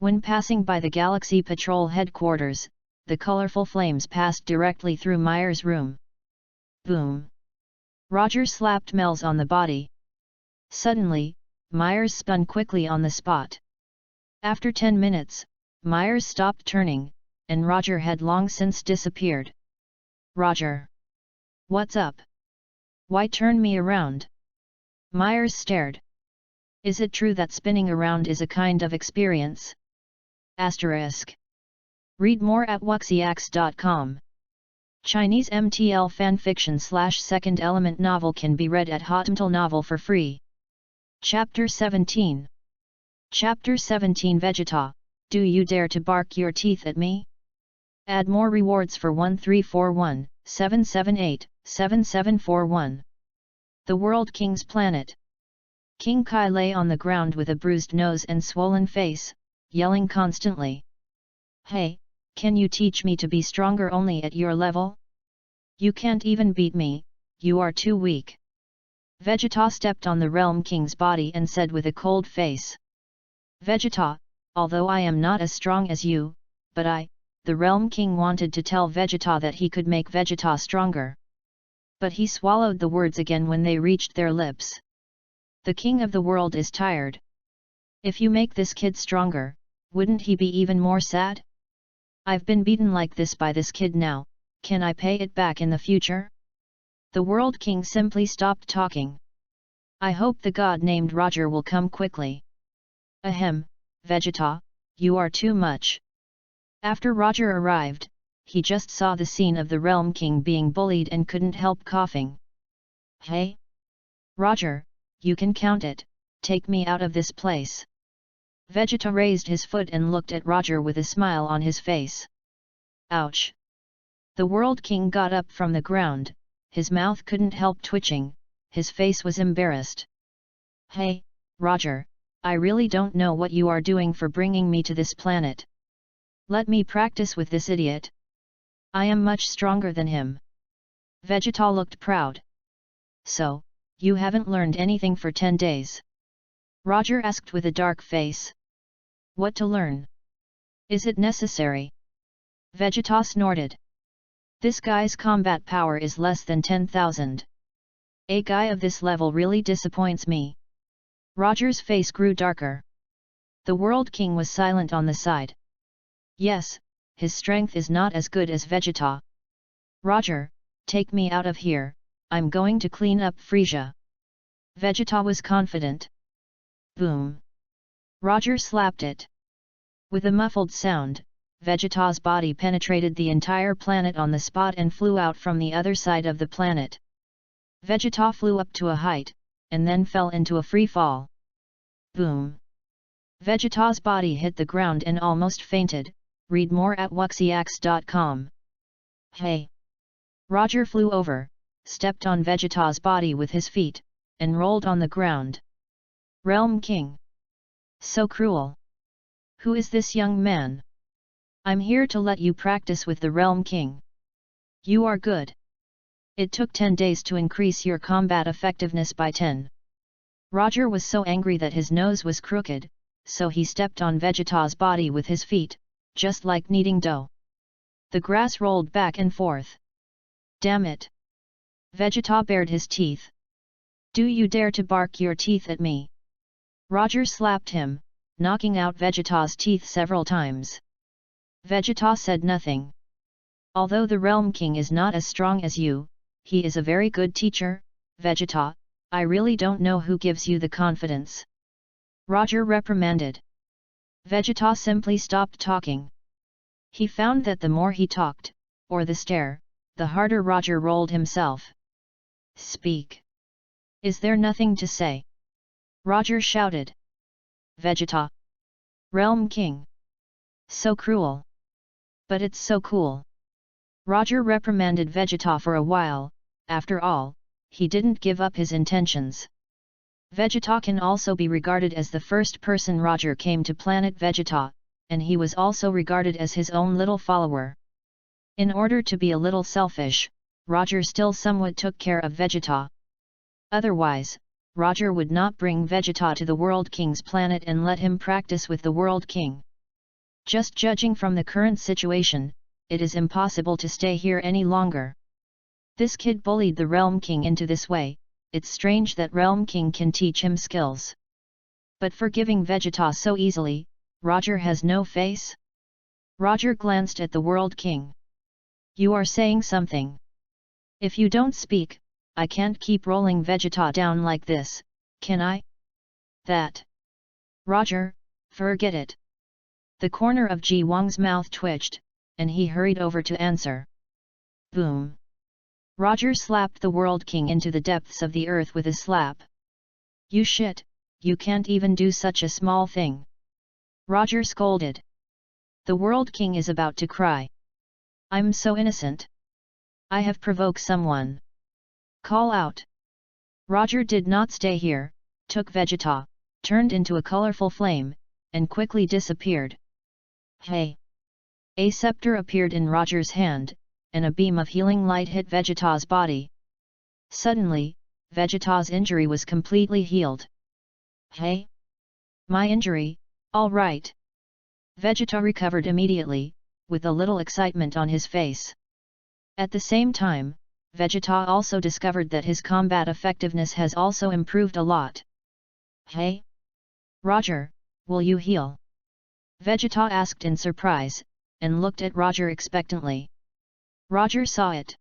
When passing by the Galaxy Patrol headquarters, the colorful flames passed directly through Myers' room. Boom! Roger slapped Mel's on the body. Suddenly, Myers spun quickly on the spot. After 10 minutes, Myers stopped turning, and Roger had long since disappeared. Roger! What's up? Why turn me around? Myers stared. Is it true that spinning around is a kind of experience? Asterisk. Read more at wuxiax.com. Chinese MTL fanfiction/second element novel can be read at Hotmtl Novel for free. Chapter 17. Chapter 17 Vegeta, do you dare to bark your teeth at me? Add more rewards for 1341-778-7741. The World King's Planet. King Kai lay on the ground with a bruised nose and swollen face, yelling constantly. Hey, can you teach me to be stronger only at your level? You can't even beat me, you are too weak. Vegeta stepped on the Realm King's body and said with a cold face. Vegeta, although I am not as strong as you, but the Realm King wanted to tell Vegeta that he could make Vegeta stronger. But he swallowed the words again when they reached their lips. The King of the World is tired. If you make this kid stronger, wouldn't he be even more sad? I've been beaten like this by this kid now, can I pay it back in the future? The World King simply stopped talking. I hope the god named Roger will come quickly. Ahem, Vegeta, you are too much. After Roger arrived, he just saw the scene of the Realm King being bullied and couldn't help coughing. Hey? Roger, you can count it, take me out of this place. Vegeta raised his foot and looked at Roger with a smile on his face. Ouch! The World King got up from the ground, his mouth couldn't help twitching, his face was embarrassed. Hey, Roger, I really don't know what you are doing for bringing me to this planet. Let me practice with this idiot. I am much stronger than him. Vegeta looked proud. So, you haven't learned anything for 10 days? Roger asked with a dark face. What to learn? Is it necessary? Vegeta snorted. This guy's combat power is less than 10,000. A guy of this level really disappoints me. Roger's face grew darker. The World King was silent on the side. Yes, his strength is not as good as Vegeta. Roger, take me out of here, I'm going to clean up Frisia. Vegeta was confident. Boom! Roger slapped it. With a muffled sound, Vegeta's body penetrated the entire planet on the spot and flew out from the other side of the planet. Vegeta flew up to a height, and then fell into a free fall. Boom! Vegeta's body hit the ground and almost fainted. Read more at wuxiax.com. Hey! Roger flew over, stepped on Vegeta's body with his feet, and rolled on the ground. Realm King! So cruel! Who is this young man? I'm here to let you practice with the Realm King. You are good. It took 10 days to increase your combat effectiveness by 10. Roger was so angry that his nose was crooked, so he stepped on Vegeta's body with his feet, just like kneading dough. The grass rolled back and forth. Damn it! Vegeta bared his teeth. Do you dare to bark your teeth at me? Roger slapped him, knocking out Vegeta's teeth several times. Vegeta said nothing. Although the Realm King is not as strong as you, he is a very good teacher. Vegeta, I really don't know who gives you the confidence. Roger reprimanded. Vegeta simply stopped talking. He found that the more he talked, or the stare, the harder Roger rolled himself. Speak! Is there nothing to say? Roger shouted. Vegeta! Realm King! So cruel! But it's so cool! Roger reprimanded Vegeta for a while. After all, he didn't give up his intentions. Vegeta can also be regarded as the first person Roger came to planet Vegeta, and he was also regarded as his own little follower. In order to be a little selfish, Roger still somewhat took care of Vegeta. Otherwise, Roger would not bring Vegeta to the World King's planet and let him practice with the World King. Just judging from the current situation, it is impossible to stay here any longer. This kid bullied the Realm King into this way. It's strange that Realm King can teach him skills. But forgiving Vegeta so easily, Roger has no face? Roger glanced at the World King. You are saying something. If you don't speak, I can't keep rolling Vegeta down like this, can I? That. Roger, forget it. The corner of Ji Wang's mouth twitched, and he hurried over to answer. Boom! Roger slapped the World King into the depths of the earth with a slap. You shit, you can't even do such a small thing. Roger scolded. The World King is about to cry. I'm so innocent. I have provoked someone. Call out. Roger did not stay here, took Vegeta, turned into a colorful flame, and quickly disappeared. Hey! A scepter appeared in Roger's hand, and a beam of healing light hit Vegeta's body. Suddenly, Vegeta's injury was completely healed. Hey! My injury, all right. Vegeta recovered immediately, with a little excitement on his face. At the same time, Vegeta also discovered that his combat effectiveness has also improved a lot. Hey! Roger, will you heal? Vegeta asked in surprise, and looked at Roger expectantly. Roger saw it.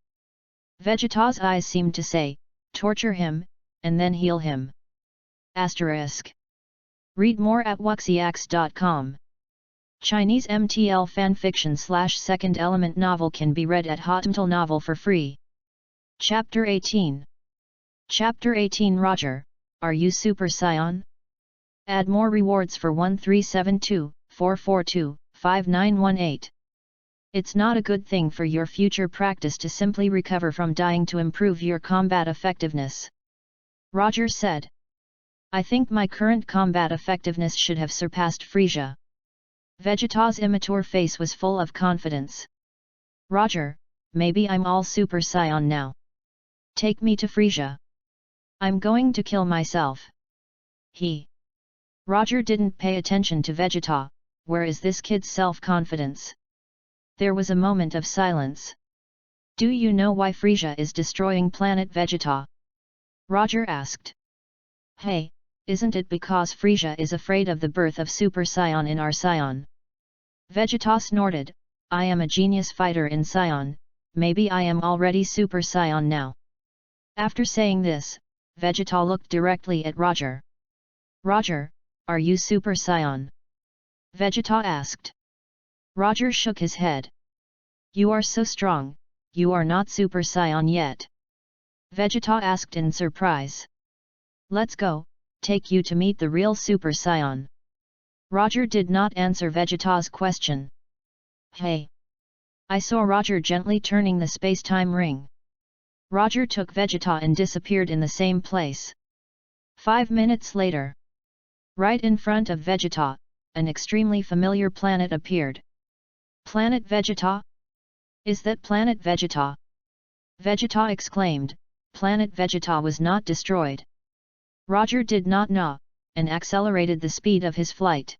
Vegeta's eyes seemed to say, torture him, and then heal him. Asterisk. Read more at wuxiax.com. Chinese MTL fanfiction/second element novel can be read at Hotmtl Novel for free. Chapter 18. Chapter 18 Roger, are you Super Saiyan? Add more rewards for 1372-442-5918. It's not a good thing for your future practice to simply recover from dying to improve your combat effectiveness. Roger said. I think my current combat effectiveness should have surpassed Frieza. Vegeta's immature face was full of confidence. Roger, maybe I'm all Super Saiyan now. Take me to Frieza. I'm going to kill myself. Roger didn't pay attention to Vegeta. Where is this kid's self-confidence? There was a moment of silence. Do you know why Frieza is destroying planet Vegeta? Roger asked. Hey, isn't it because Frieza is afraid of the birth of Super Saiyan in our Saiyan? Vegeta snorted, I am a genius fighter in Saiyan, maybe I am already Super Saiyan now. After saying this, Vegeta looked directly at Roger. Roger, are you Super Saiyan? Vegeta asked. Roger shook his head. You are so strong, you are not Super Saiyan yet. Vegeta asked in surprise. Let's go, take you to meet the real Super Saiyan. Roger did not answer Vegeta's question. Hey! I saw Roger gently turning the space-time ring. Roger took Vegeta and disappeared in the same place. 5 minutes later. Right in front of Vegeta, an extremely familiar planet appeared. Planet Vegeta? Is that Planet Vegeta? Vegeta exclaimed, Planet Vegeta was not destroyed. Roger did not know, and accelerated the speed of his flight.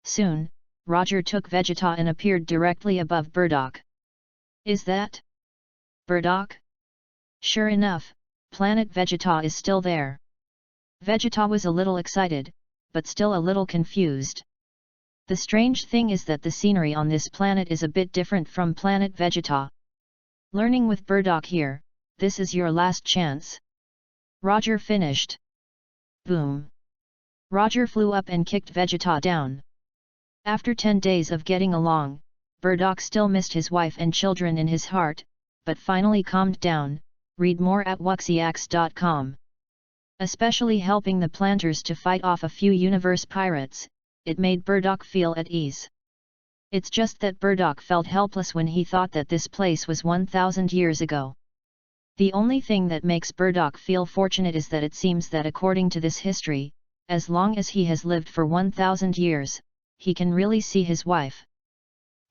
Soon, Roger took Vegeta and appeared directly above Bardock. Is that Bardock? Sure enough, Planet Vegeta is still there. Vegeta was a little excited, but still a little confused. The strange thing is that the scenery on this planet is a bit different from Planet Vegeta. Learning with Bardock here, this is your last chance. Roger finished. Boom! Roger flew up and kicked Vegeta down. After 10 days of getting along, Bardock still missed his wife and children in his heart, but finally calmed down. Read more at wuxiax.com. Especially helping the planters to fight off a few universe pirates, it made Bardock feel at ease. It's just that Bardock felt helpless when he thought that this place was 1,000 years ago. The only thing that makes Bardock feel fortunate is that it seems that according to this history, as long as he has lived for 1,000 years, he can really see his wife.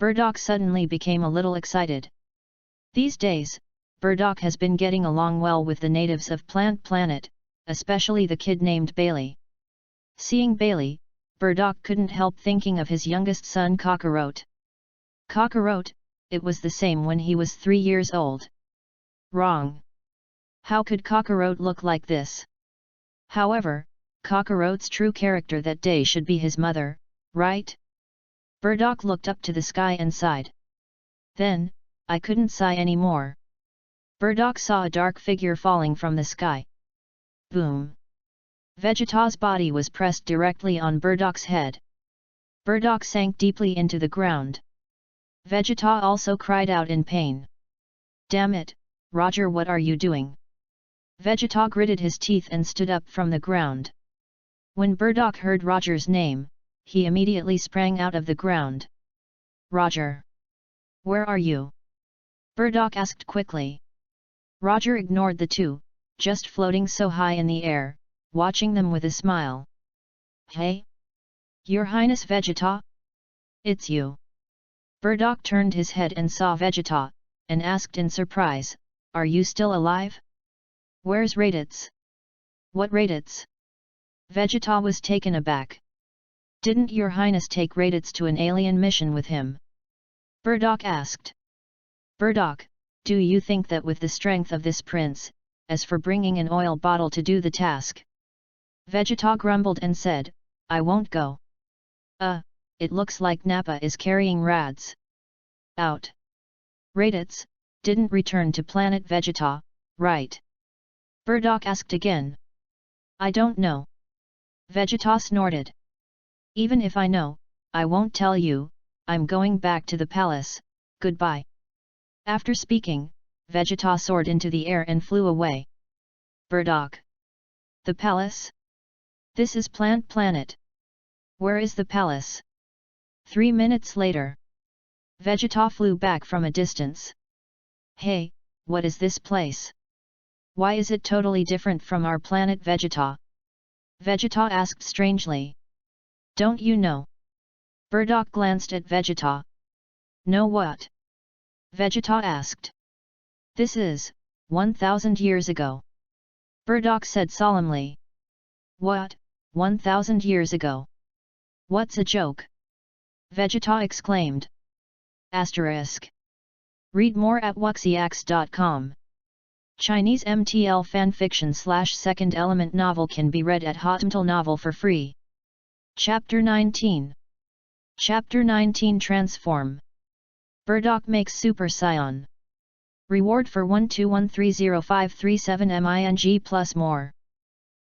Bardock suddenly became a little excited. These days, Bardock has been getting along well with the natives of Plant Planet, especially the kid named Bailey. Seeing Bailey, Bardock couldn't help thinking of his youngest son Kakarot. Kakarot, it was the same when he was 3 years old. Wrong. How could Kakarot look like this? However, Kakarot's true character that day should be his mother, right? Bardock looked up to the sky and sighed. Then, I couldn't sigh anymore. Bardock saw a dark figure falling from the sky. Boom! Vegeta's body was pressed directly on Bardock's head. Burdock sank deeply into the ground. Vegeta also cried out in pain. Damn it, Roger, what are you doing? Vegeta gritted his teeth and stood up from the ground. When Burdock heard Roger's name, he immediately sprang out of the ground. Roger! Where are you? Burdock asked quickly. Roger ignored the two, just floating so high in the air, watching them with a smile. Hey? Your Highness Vegeta? It's you. Burdock turned his head and saw Vegeta, and asked in surprise, are you still alive? Where's Raditz? What Raditz? Vegeta was taken aback. Didn't your Highness take Raditz to an alien mission with him? Burdock asked. Burdock, do you think that with the strength of this prince, as for bringing an oil bottle to do the task? Vegeta grumbled and said, I won't go. It looks like Nappa is carrying Rads out. Raditz didn't return to planet Vegeta, right? Burdock asked again. I don't know. Vegeta snorted. Even if I know, I won't tell you, I'm going back to the palace, goodbye. After speaking, Vegeta soared into the air and flew away. Burdock. The palace? This is Plant Planet. Where is the palace? 3 minutes later. Vegeta flew back from a distance. Hey, what is this place? Why is it totally different from our planet Vegeta? Vegeta asked strangely. Don't you know? Burdock glanced at Vegeta. Know what? Vegeta asked. This is 1,000 years ago. Burdock said solemnly. What, 1,000 years ago? What's a joke? Vegeta exclaimed. Asterisk. Read more at wuxiax.com. Chinese MTL fanfiction / second element novel can be read at Hotmail Novel for free. Chapter 19. Chapter 19 Transform. Burdock makes Super Saiyan. Reward for 12130537 MING plus more.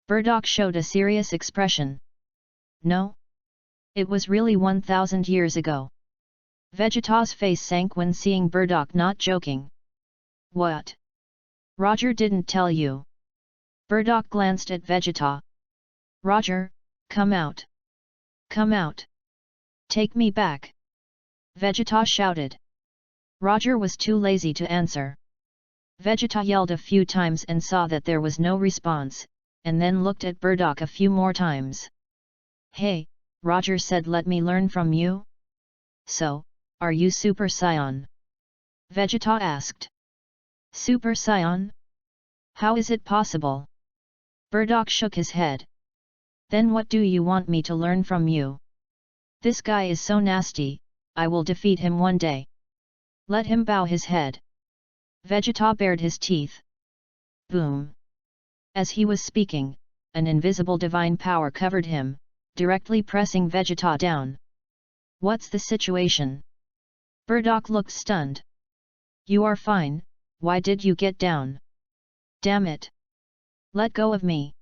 Burdock showed a serious expression. No? It was really 1,000 years ago. Vegeta's face sank when seeing Burdock not joking. What? Roger didn't tell you. Burdock glanced at Vegeta. Roger, come out. Come out. Take me back. Vegeta shouted. Roger was too lazy to answer. Vegeta yelled a few times and saw that there was no response, and then looked at Burdock a few more times. Hey, Roger said, let me learn from you? So, are you Super Saiyan? Vegeta asked. Super Saiyan? How is it possible? Burdock shook his head. Then what do you want me to learn from you? This guy is so nasty, I will defeat him one day. Let him bow his head. Vegeta bared his teeth. Boom! As he was speaking, an invisible divine power covered him, directly pressing Vegeta down. What's the situation? Burdock looked stunned. You are fine, why did you get down? Damn it! Let go of me!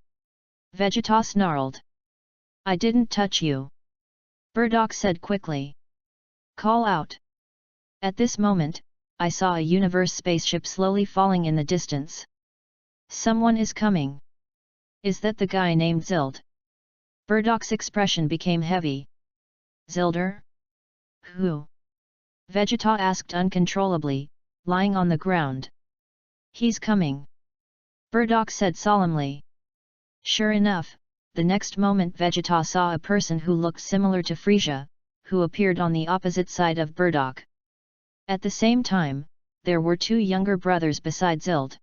Vegeta snarled. I didn't touch you. Burdock said quickly. Call out. At this moment, I saw a universe spaceship slowly falling in the distance. Someone is coming. Is that the guy named Zild? Burdock's expression became heavy. Zilder? Who? Vegeta asked uncontrollably, lying on the ground. He's coming. Burdock said solemnly. Sure enough, the next moment Vegeta saw a person who looked similar to Frieza, who appeared on the opposite side of Burdock. At the same time, there were two younger brothers beside Zild.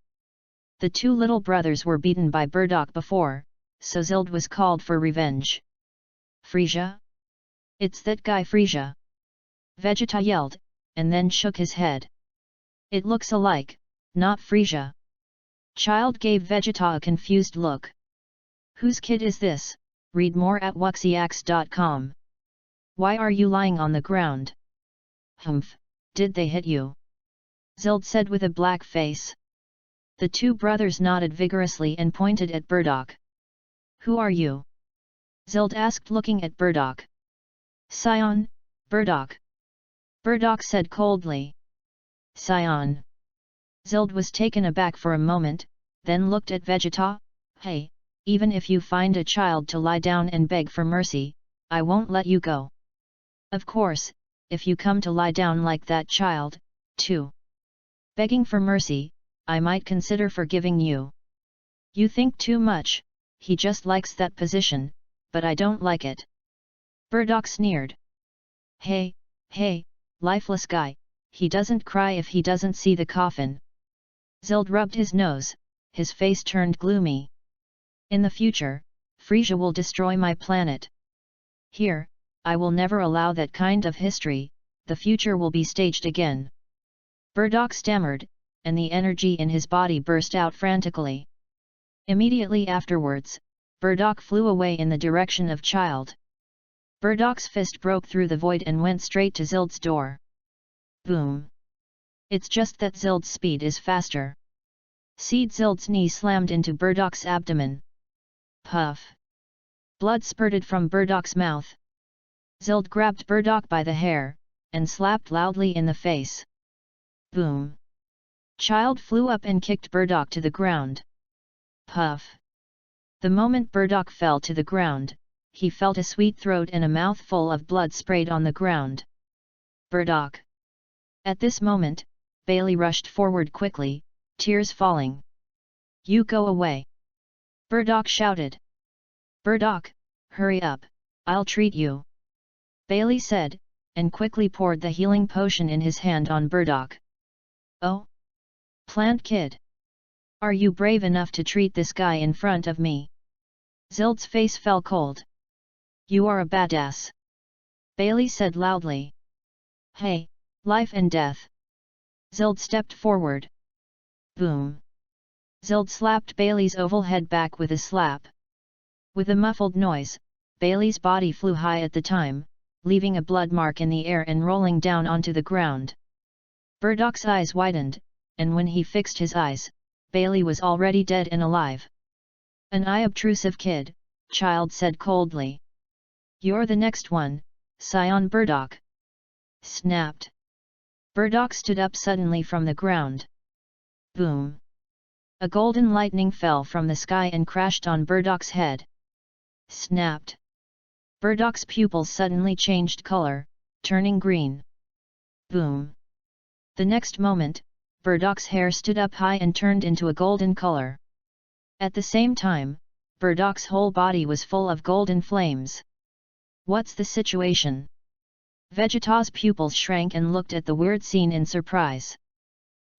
The two little brothers were beaten by Burdock before, so Zild was called for revenge. Frieza? It's that guy Frieza! Vegeta yelled, and then shook his head. It looks alike, not Frieza. Child gave Vegeta a confused look. Whose kid is this? Read more at wuxiax.com. Why are you lying on the ground? Humph, did they hit you? Zild said with a black face. The two brothers nodded vigorously and pointed at Burdock. Who are you? Zild asked looking at Burdock. Scion, Burdock. Burdock said coldly. Scion. Zild was taken aback for a moment, then looked at Vegeta. Hey, even if you find a child to lie down and beg for mercy, I won't let you go. Of course, if you come to lie down like that child, too, begging for mercy, I might consider forgiving you. You think too much, he just likes that position, but I don't like it. Burdock sneered. Hey, lifeless guy, he doesn't cry if he doesn't see the coffin. Zild rubbed his nose, his face turned gloomy. In the future, Frisia will destroy my planet. Here, I will never allow that kind of history, the future will be staged again. Burdock stammered, and the energy in his body burst out frantically. Immediately afterwards, Burdock flew away in the direction of Child. Burdock's fist broke through the void and went straight to Zild's door. Boom! It's just that Zild's speed is faster. Zild's knee slammed into Burdock's abdomen. Puff! Blood spurted from Burdock's mouth. Zild grabbed Burdock by the hair, and slapped loudly in the face. Boom! Child flew up and kicked Burdock to the ground. Puff! The moment Burdock fell to the ground, he felt a sweet throat and a mouthful of blood sprayed on the ground. Burdock! At this moment, Bailey rushed forward quickly, tears falling. You go away! Burdock shouted. Burdock, hurry up, I'll treat you! Bailey said, and quickly poured the healing potion in his hand on Burdock. Oh? Plant Kid! Are you brave enough to treat this guy in front of me? Zild's face fell cold. You are a badass! Bailey said loudly. Hey, life and death! Zild stepped forward. Boom! Zild slapped Bailey's oval head back with a slap. With a muffled noise, Bailey's body flew high at the time, leaving a blood mark in the air and rolling down onto the ground. Burdock's eyes widened, and when he fixed his eyes, Bailey was already dead and alive. An unobtrusive kid, Child said coldly. You're the next one, Scion Burdock. Snapped. Burdock stood up suddenly from the ground. Boom! A golden lightning fell from the sky and crashed on Burdock's head. Snapped. Burdock's pupils suddenly changed color, turning green. Boom! The next moment, Burdock's hair stood up high and turned into a golden color. At the same time, Burdock's whole body was full of golden flames. What's the situation? Vegeta's pupils shrank and looked at the weird scene in surprise.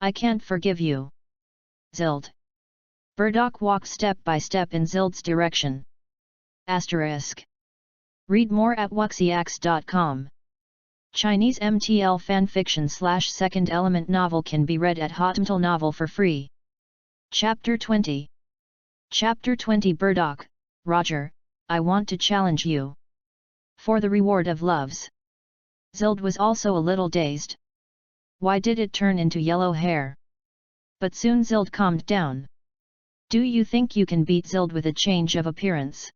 I can't forgive you. Zild. Burdock walked step by step in Zild's direction. Asterisk. Read more at wuxiax.com. Chinese MTL fanfiction / second element novel can be read at Hotmail Novel for free. Chapter 20. Chapter 20 Burdock, Roger, I want to challenge you. For the reward of loves. Zild was also a little dazed. Why did it turn into yellow hair? But soon Zild calmed down. Do you think you can beat Zild with a change of appearance?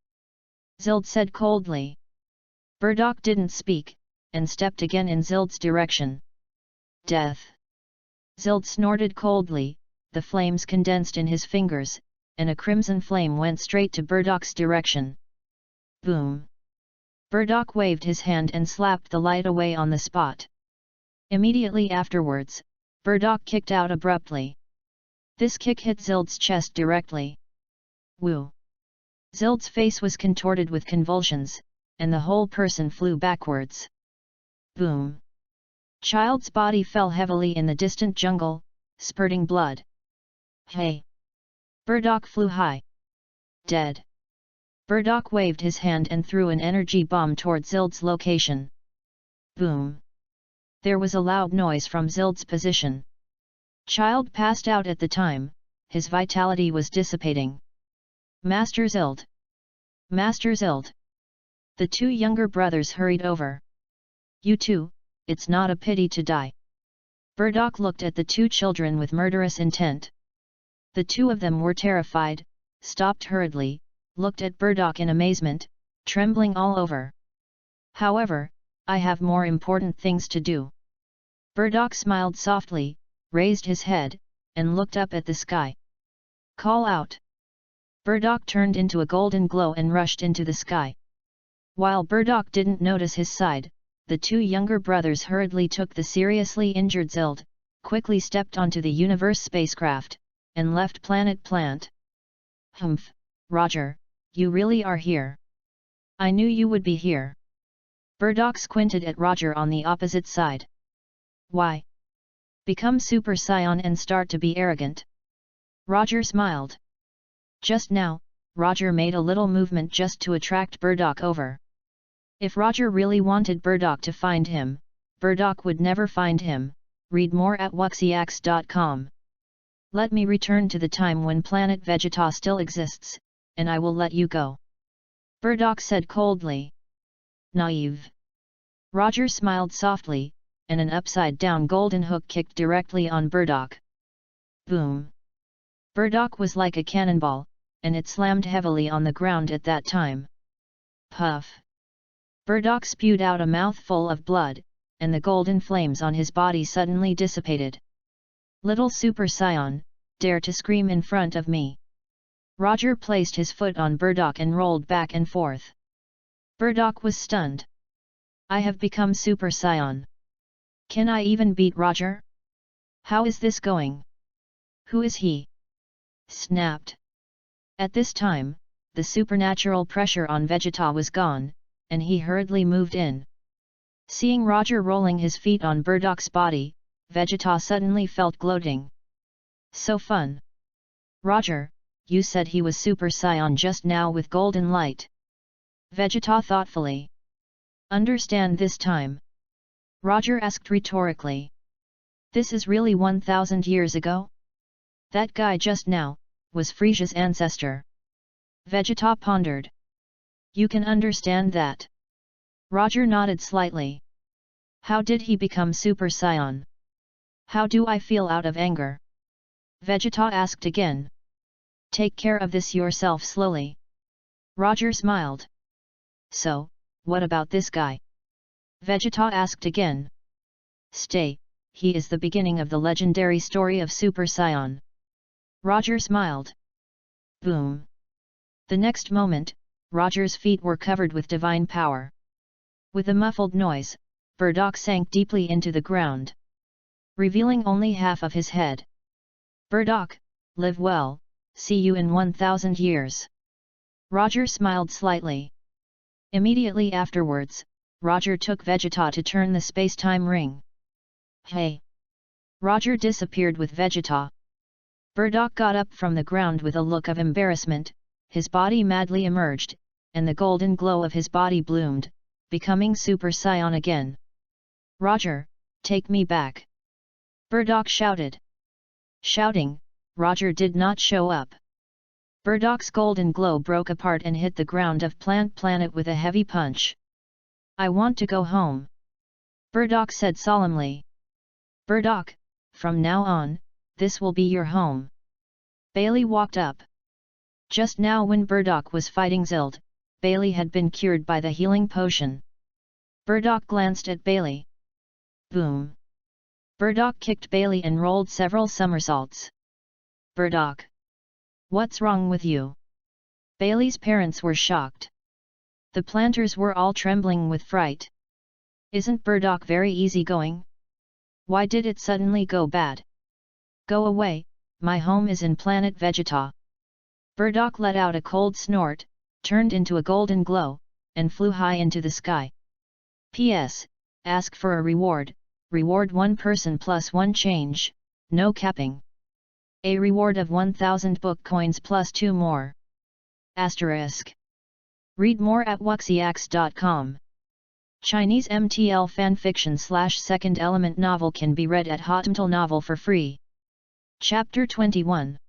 Zild said coldly. Burdock didn't speak, and stepped again in Zild's direction. Death! Zild snorted coldly, the flames condensed in his fingers, and a crimson flame went straight to Burdock's direction. Boom! Burdock waved his hand and slapped the light away on the spot. Immediately afterwards, Burdock kicked out abruptly. This kick hit Zild's chest directly. Woo! Zild's face was contorted with convulsions, and the whole person flew backwards. Boom! Child's body fell heavily in the distant jungle, spurting blood. Hey! Burdock flew high. Dead. Burdock waved his hand and threw an energy bomb toward Zild's location. Boom! There was a loud noise from Zild's position. Child passed out at the time, his vitality was dissipating. Master Zild! Master Zild! The two younger brothers hurried over. You two, it's not a pity to die. Burdock looked at the two children with murderous intent. The two of them were terrified, stopped hurriedly, looked at Burdock in amazement, trembling all over. However, I have more important things to do. Burdock smiled softly, raised his head, and looked up at the sky. Call out! Burdock turned into a golden glow and rushed into the sky. While Burdock didn't notice his side, the two younger brothers hurriedly took the seriously injured Zild, quickly stepped onto the Universe spacecraft, and left Planet Plant. Humph, Roger, you really are here. I knew you would be here. Burdock squinted at Roger on the opposite side. Why? Become Super Saiyan and start to be arrogant. Roger smiled. Just now, Roger made a little movement just to attract Burdock over. If Roger really wanted Burdock to find him, Burdock would never find him. Read more at wuxiax.com. Let me return to the time when planet Vegeta still exists, and I will let you go. Burdock said coldly. Naive. Roger smiled softly, and an upside-down golden hook kicked directly on Burdock. Boom! Burdock was like a cannonball, and it slammed heavily on the ground at that time. Puff! Burdock spewed out a mouthful of blood, and the golden flames on his body suddenly dissipated. Little Super Saiyan, dare to scream in front of me. Roger placed his foot on Burdock and rolled back and forth. Burdock was stunned. I have become Super Saiyan. Can I even beat Roger? How is this going? Who is he? Snapped. At this time, the supernatural pressure on Vegeta was gone, and he hurriedly moved in. Seeing Roger rolling his feet on Burdock's body, Vegeta suddenly felt gloating. So fun! Roger, you said he was Super Saiyan just now with golden light. Vegeta thoughtfully. Understand this time? Roger asked rhetorically. This is really 1000 years ago? That guy just now was Frieza's ancestor. Vegeta pondered. You can understand that? Roger nodded slightly. How did he become Super Saiyan? How do I feel out of anger? Vegeta asked again. Take care of this yourself slowly. Roger smiled. So, what about this guy? Vegeta asked again. Stay, he is the beginning of the legendary story of Super Saiyan. Roger smiled. Boom! The next moment, Roger's feet were covered with divine power. With a muffled noise, Burdock sank deeply into the ground, revealing only half of his head. Burdock, live well, see you in 1000 years. Roger smiled slightly. Immediately afterwards, Roger took Vegeta to turn the space-time ring. Hey! Roger disappeared with Vegeta. Burdock got up from the ground with a look of embarrassment, his body madly emerged, and the golden glow of his body bloomed, becoming Super Saiyan again. Roger, take me back! Burdock shouted. Shouting, Roger did not show up. Burdock's golden glow broke apart and hit the ground of Planet with a heavy punch. I want to go home. Burdock said solemnly. Burdock, from now on, this will be your home. Bailey walked up. Just now when Burdock was fighting Zild, Bailey had been cured by the healing potion. Burdock glanced at Bailey. Boom! Burdock kicked Bailey and rolled several somersaults. Burdock! What's wrong with you? Bailey's parents were shocked. The planters were all trembling with fright. Isn't Burdock very easygoing? Why did it suddenly go bad? Go away, my home is in Planet Vegeta. Burdock let out a cold snort, turned into a golden glow, and flew high into the sky. P.S. Ask for a reward, reward one person plus one change, no capping. A reward of 1000 book coins plus 2 more. Asterisk. Read more at wuxiax.com. Chinese MTL fanfiction / second element novel can be read at Hotmtl Novel for free. Chapter 21.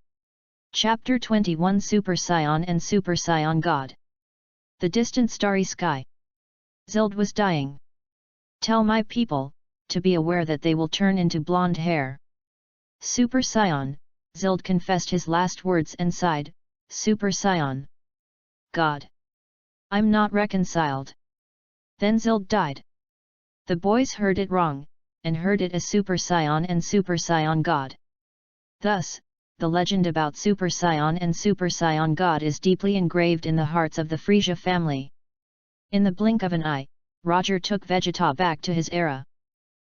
Chapter 21 Super Saiyan and Super Saiyan God. The distant starry sky. Zild was dying. Tell my people, to be aware that they will turn into blonde hair. Super Saiyan, Zild confessed his last words and sighed, Super Saiyan. God. I'm not reconciled. Then Zild died. The boys heard it wrong, and heard it as Super Saiyan and Super Saiyan God. Thus, the legend about Super Saiyan and Super Saiyan God is deeply engraved in the hearts of the Frisia family. In the blink of an eye, Roger took Vegeta back to his era.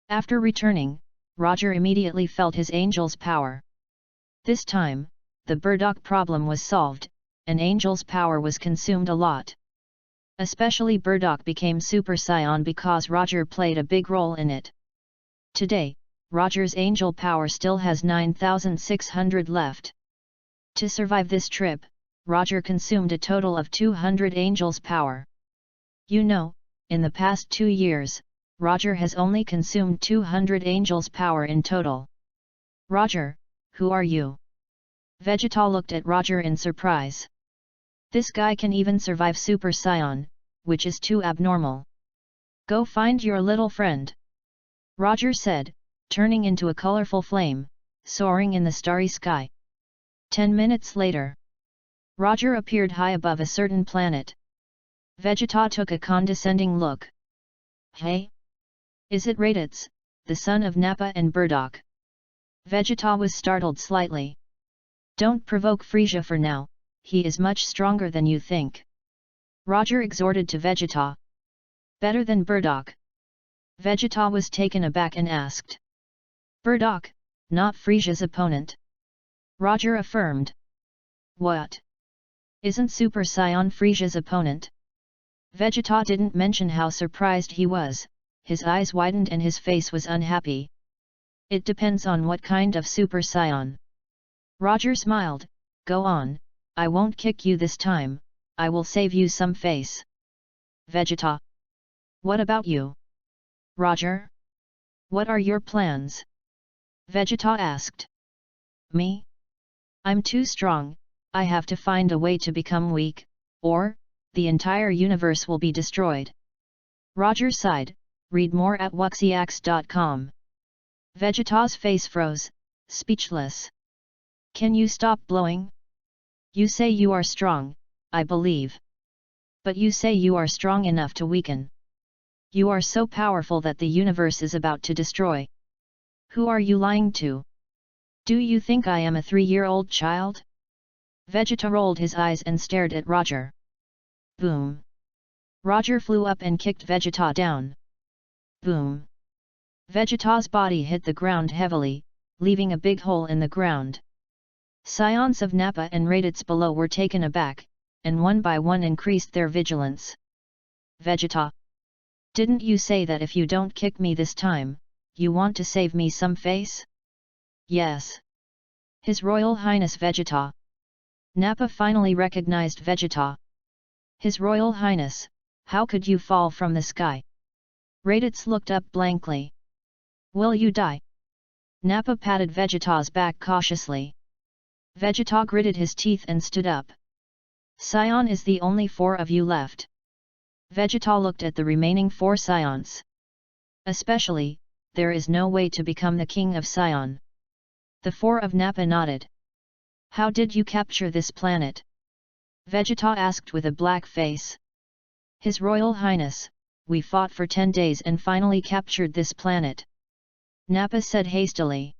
After returning, Roger immediately felt his angel's power. This time, the burdock problem was solved, and angel's power was consumed a lot. Especially burdock became Super Saiyan because Roger played a big role in it. Today, Roger's angel power still has 9,600 left. To survive this trip, Roger consumed a total of 200 angel's power. You know, in the past 2 years, Roger has only consumed 200 angel's power in total. Roger, who are you? Vegeta looked at Roger in surprise. This guy can even survive Super Saiyan, which is too abnormal. Go find your little friend. Roger said, turning into a colorful flame, soaring in the starry sky. 10 minutes later, Roger appeared high above a certain planet. Vegeta took a condescending look. Hey? Is it Raditz, the son of Nappa and Burdock? Vegeta was startled slightly. Don't provoke Frisia for now, he is much stronger than you think. Roger exhorted to Vegeta. Better than Burdock? Vegeta was taken aback and asked. Burdock, not Frisia's opponent. Roger affirmed. What? Isn't Super Saiyan Frisia's opponent? Vegeta didn't mention how surprised he was, his eyes widened and his face was unhappy. It depends on what kind of Super Saiyan. Roger smiled, go on, I won't kick you this time, I will save you some face. Vegeta. What about you? Roger? What are your plans? Vegeta asked. Me? I'm too strong, I have to find a way to become weak, or the entire universe will be destroyed. Roger sighed, read more at wuxiax.com. Vegeta's face froze, speechless. Can you stop blowing? You say you are strong, I believe. But you say you are strong enough to weaken. You are so powerful that the universe is about to destroy. Who are you lying to? Do you think I am a 3-year-old child? Vegeta rolled his eyes and stared at Roger. Boom! Roger flew up and kicked Vegeta down. Boom! Vegeta's body hit the ground heavily, leaving a big hole in the ground. Scions of Nappa and Raditz below were taken aback, and one by one increased their vigilance. Vegeta! Didn't you say that if you don't kick me this time, you want to save me some face? Yes. His Royal Highness Vegeta. Nappa finally recognized Vegeta. His Royal Highness, how could you fall from the sky? Raditz looked up blankly. Will you die? Nappa patted Vegeta's back cautiously. Vegeta gritted his teeth and stood up. Scion is the only 4 of you left. Vegeta looked at the remaining 4 Scions. Especially, there is no way to become the king of Scion. The 4 of Nappa nodded. How did you capture this planet? Vegeta asked with a black face. His Royal Highness, we fought for 10 days and finally captured this planet. Nappa said hastily.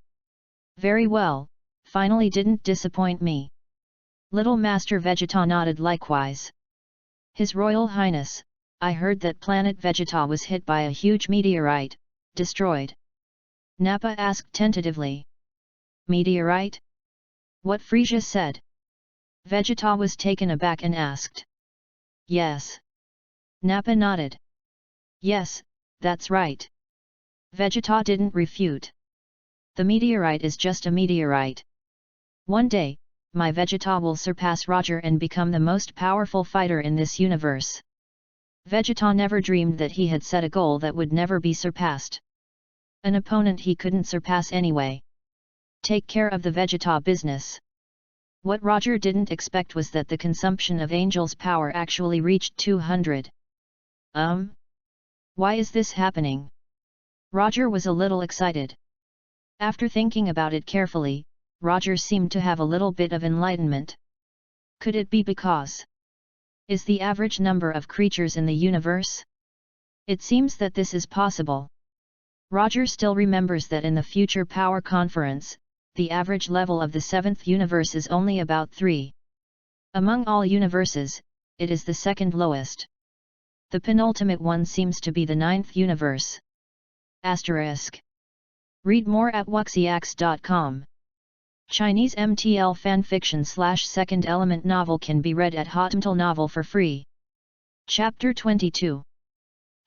Very well, finally didn't disappoint me. Little Master Vegeta nodded likewise. His Royal Highness, I heard that planet Vegeta was hit by a huge meteorite, destroyed. Nappa asked tentatively. Meteorite? What Frisia said? Vegeta was taken aback and asked. Yes. Nappa nodded. Yes, that's right. Vegeta didn't refute. The meteorite is just a meteorite. One day, my Vegeta will surpass Roger and become the most powerful fighter in this universe. Vegeta never dreamed that he had set a goal that would never be surpassed. An opponent he couldn't surpass anyway. Take care of the Vegeta business. What Roger didn't expect was that the consumption of Angel's power actually reached 200. Why is this happening? Roger was a little excited. After thinking about it carefully, Roger seemed to have a little bit of enlightenment. Could it be because is the average number of creatures in the universe? It seems that this is possible. Roger still remembers that in the future power conference, the average level of the 7th universe is only about 3. Among all universes, it is the second lowest. The penultimate one seems to be the 9th universe. Asterisk. Read more at wuxiax.com. Chinese MTL fanfiction / second element novel can be read at Hotmtl Novel for free. Chapter 22.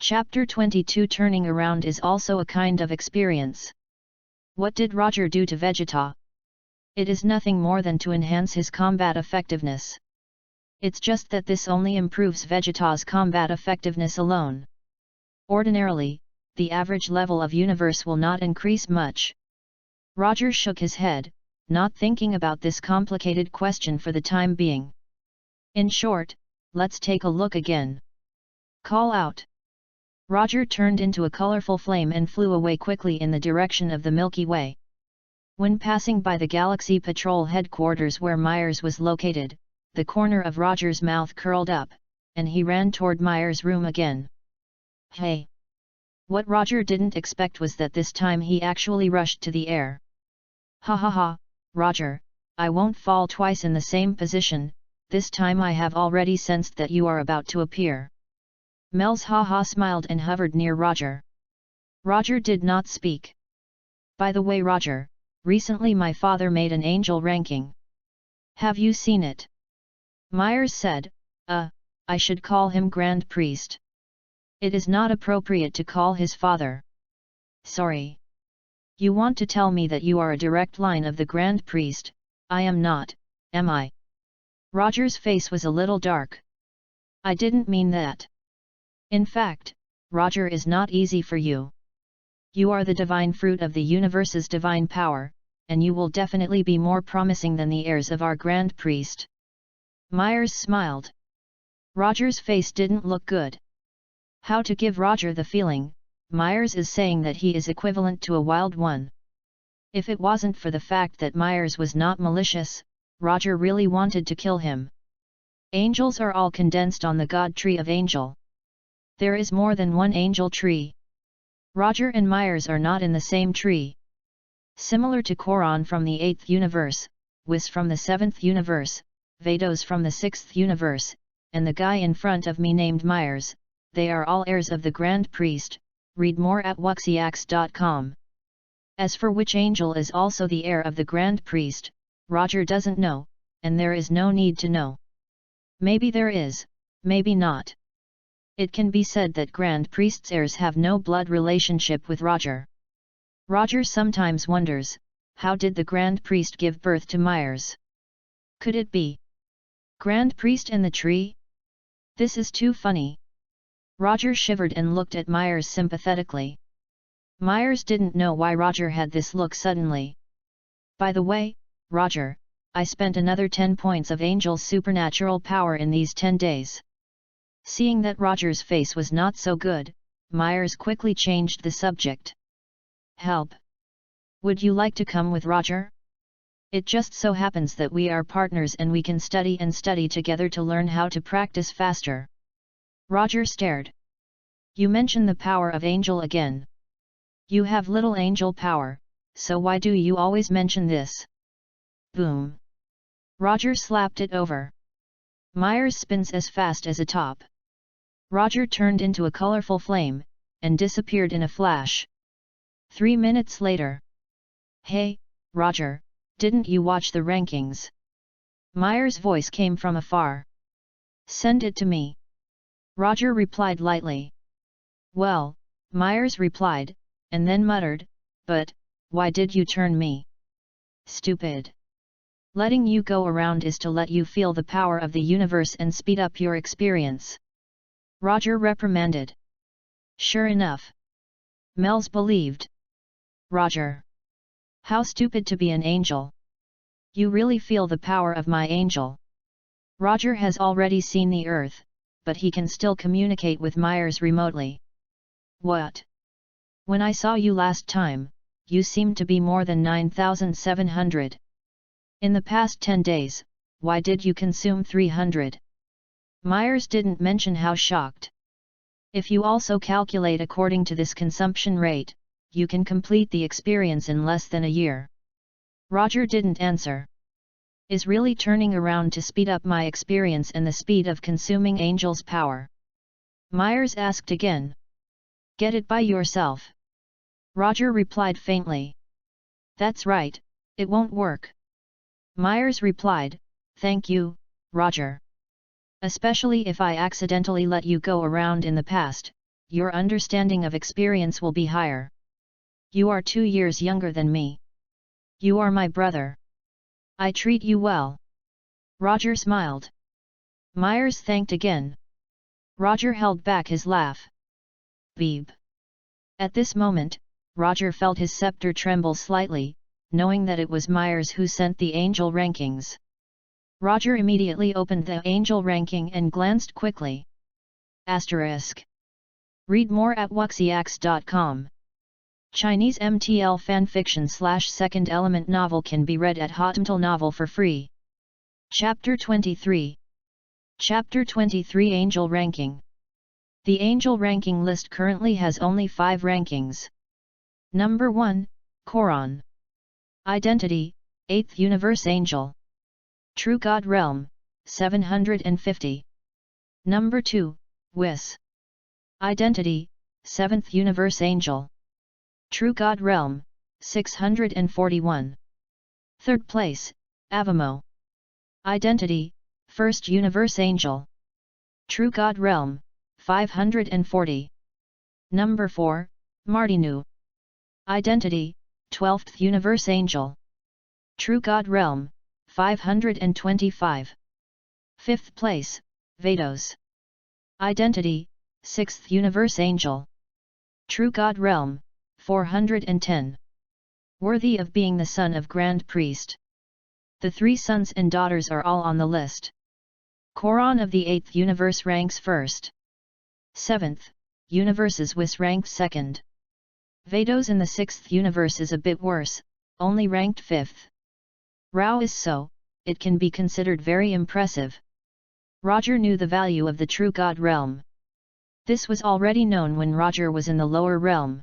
Chapter 22 Turning around is also a kind of experience. What did Roger do to Vegeta? It is nothing more than to enhance his combat effectiveness. It's just that this only improves Vegeta's combat effectiveness alone. Ordinarily, the average level of universe will not increase much. Roger shook his head, not thinking about this complicated question for the time being. In short, let's take a look again. Call out. Roger turned into a colorful flame and flew away quickly in the direction of the Milky Way. When passing by the Galaxy Patrol headquarters where Myers was located, the corner of Roger's mouth curled up, and he ran toward Myers' room again. Hey! What Roger didn't expect was that this time he actually rushed to the air. Ha ha ha, Roger, I won't fall twice in the same position, this time I have already sensed that you are about to appear. Mel's ha-ha smiled and hovered near Roger. Roger did not speak. By the way Roger, recently my father made an angel ranking. Have you seen it? Myers said, I should call him Grand Priest. It is not appropriate to call his father. Sorry. You want to tell me that you are a direct line of the Grand Priest? I am not, am I? Roger's face was a little dark. I didn't mean that. In fact, Roger is not easy for you. You are the divine fruit of the universe's divine power, and you will definitely be more promising than the heirs of our Grand Priest. Myers smiled. Roger's face didn't look good. How to give Roger the feeling, Myers is saying that he is equivalent to a wild one. If it wasn't for the fact that Myers was not malicious, Roger really wanted to kill him. Angels are all condensed on the God Tree of Angel. There is more than one angel tree. Roger and Myers are not in the same tree. Similar to Koron from the 8th universe, Whis from the 7th universe, Vados from the 6th universe, and the guy in front of me named Myers, they are all heirs of the Grand Priest. Read more at wuxiax.com. As for which angel is also the heir of the Grand Priest, Roger doesn't know, and there is no need to know. Maybe there is, maybe not. It can be said that Grand Priest's heirs have no blood relationship with Roger. Roger sometimes wonders, how did the Grand Priest give birth to Myers? Could it be Grand Priest and the tree? This is too funny. Roger shivered and looked at Myers sympathetically. Myers didn't know why Roger had this look suddenly. By the way, Roger, I spent another 10 points of Angel's supernatural power in these 10 days. Seeing that Roger's face was not so good, Myers quickly changed the subject. Help! Would you like to come with Roger? It just so happens that we are partners and we can study and study together to learn how to practice faster. Roger stared. You mention the power of Angel again. You have little angel power, so why do you always mention this? Boom! Roger slapped it over. Myers spins as fast as a top. Roger turned into a colorful flame, and disappeared in a flash. 3 minutes later. Hey, Roger, didn't you watch the rankings? Myers' voice came from afar. Send it to me. Roger replied lightly. Well, Myers replied, and then muttered, but, why did you turn me? Stupid. Letting you go around is to let you feel the power of the universe and speed up your experience. Roger reprimanded. Sure enough. Mel's believed. Roger. How stupid to be an angel. You really feel the power of my angel. Roger has already seen the Earth, but he can still communicate with Myers remotely. What? When I saw you last time, you seemed to be more than 9,700. In the past 10 days, why did you consume 300? Myers didn't mention how shocked. If you also calculate according to this consumption rate, you can complete the experience in less than a year. Roger didn't answer. Is really turning around to speed up my experience and the speed of consuming Angel's power? Myers asked again. Get it by yourself. Roger replied faintly. That's right, it won't work. Myers replied, thank you, Roger. Especially if I accidentally let you go around in the past, your understanding of experience will be higher. You are 2 years younger than me. You are my brother. I treat you well. Roger smiled. Myers thanked again. Roger held back his laugh. Beep. At this moment, Roger felt his scepter tremble slightly, knowing that it was Myers who sent the angel rankings. Roger immediately opened the angel ranking and glanced quickly. Asterisk. Read more at wuxiax.com. Chinese MTL fanfiction / second element novel can be read at Hotmtl Novel for free. Chapter 23. Chapter 23 Angel Ranking. The angel ranking list currently has only 5 rankings. Number 1, Koron. Identity, 8th Universe Angel. True God Realm, 750. Number 2, Whis. Identity, 7th Universe Angel. True God Realm, 641. Third place, Avamo. Identity, 1st Universe Angel. True God Realm, 540. Number 4, Martinu. Identity, 12th Universe Angel. True God Realm, 525. Fifth place, Vados. Identity, 6th Universe Angel. True God Realm, 410. Worthy of being the son of Grand Priest. The 3 sons and daughters are all on the list. Koron of the 8th Universe ranks 1st. 7th, Universe's Whis ranked 2nd. Vados in the 6th Universe is a bit worse, only ranked 5th. Rao is so, it can be considered very impressive. Roger knew the value of the True God Realm. This was already known when Roger was in the lower realm.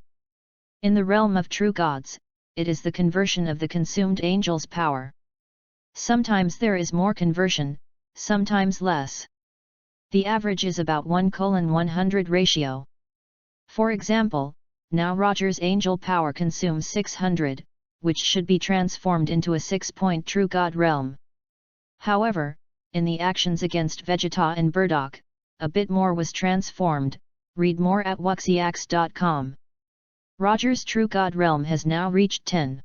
In the realm of true gods, it is the conversion of the consumed angel's power. Sometimes there is more conversion, sometimes less. The average is about 1:100 ratio. For example, now Roger's angel power consumes 600, which should be transformed into a 6-point true God realm. However, in the actions against Vegeta and Burdock, a bit more was transformed. Read more at wuxiax.com. Roger's true God realm has now reached 10.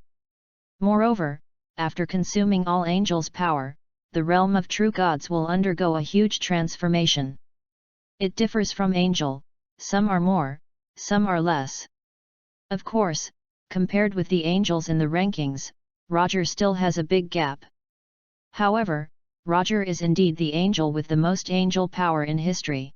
Moreover, after consuming all angels' power, the realm of true gods will undergo a huge transformation. It differs from angel, some are more, some are less. Of course, compared with the angels in the rankings, Roger still has a big gap. However, Roger is indeed the angel with the most angel power in history.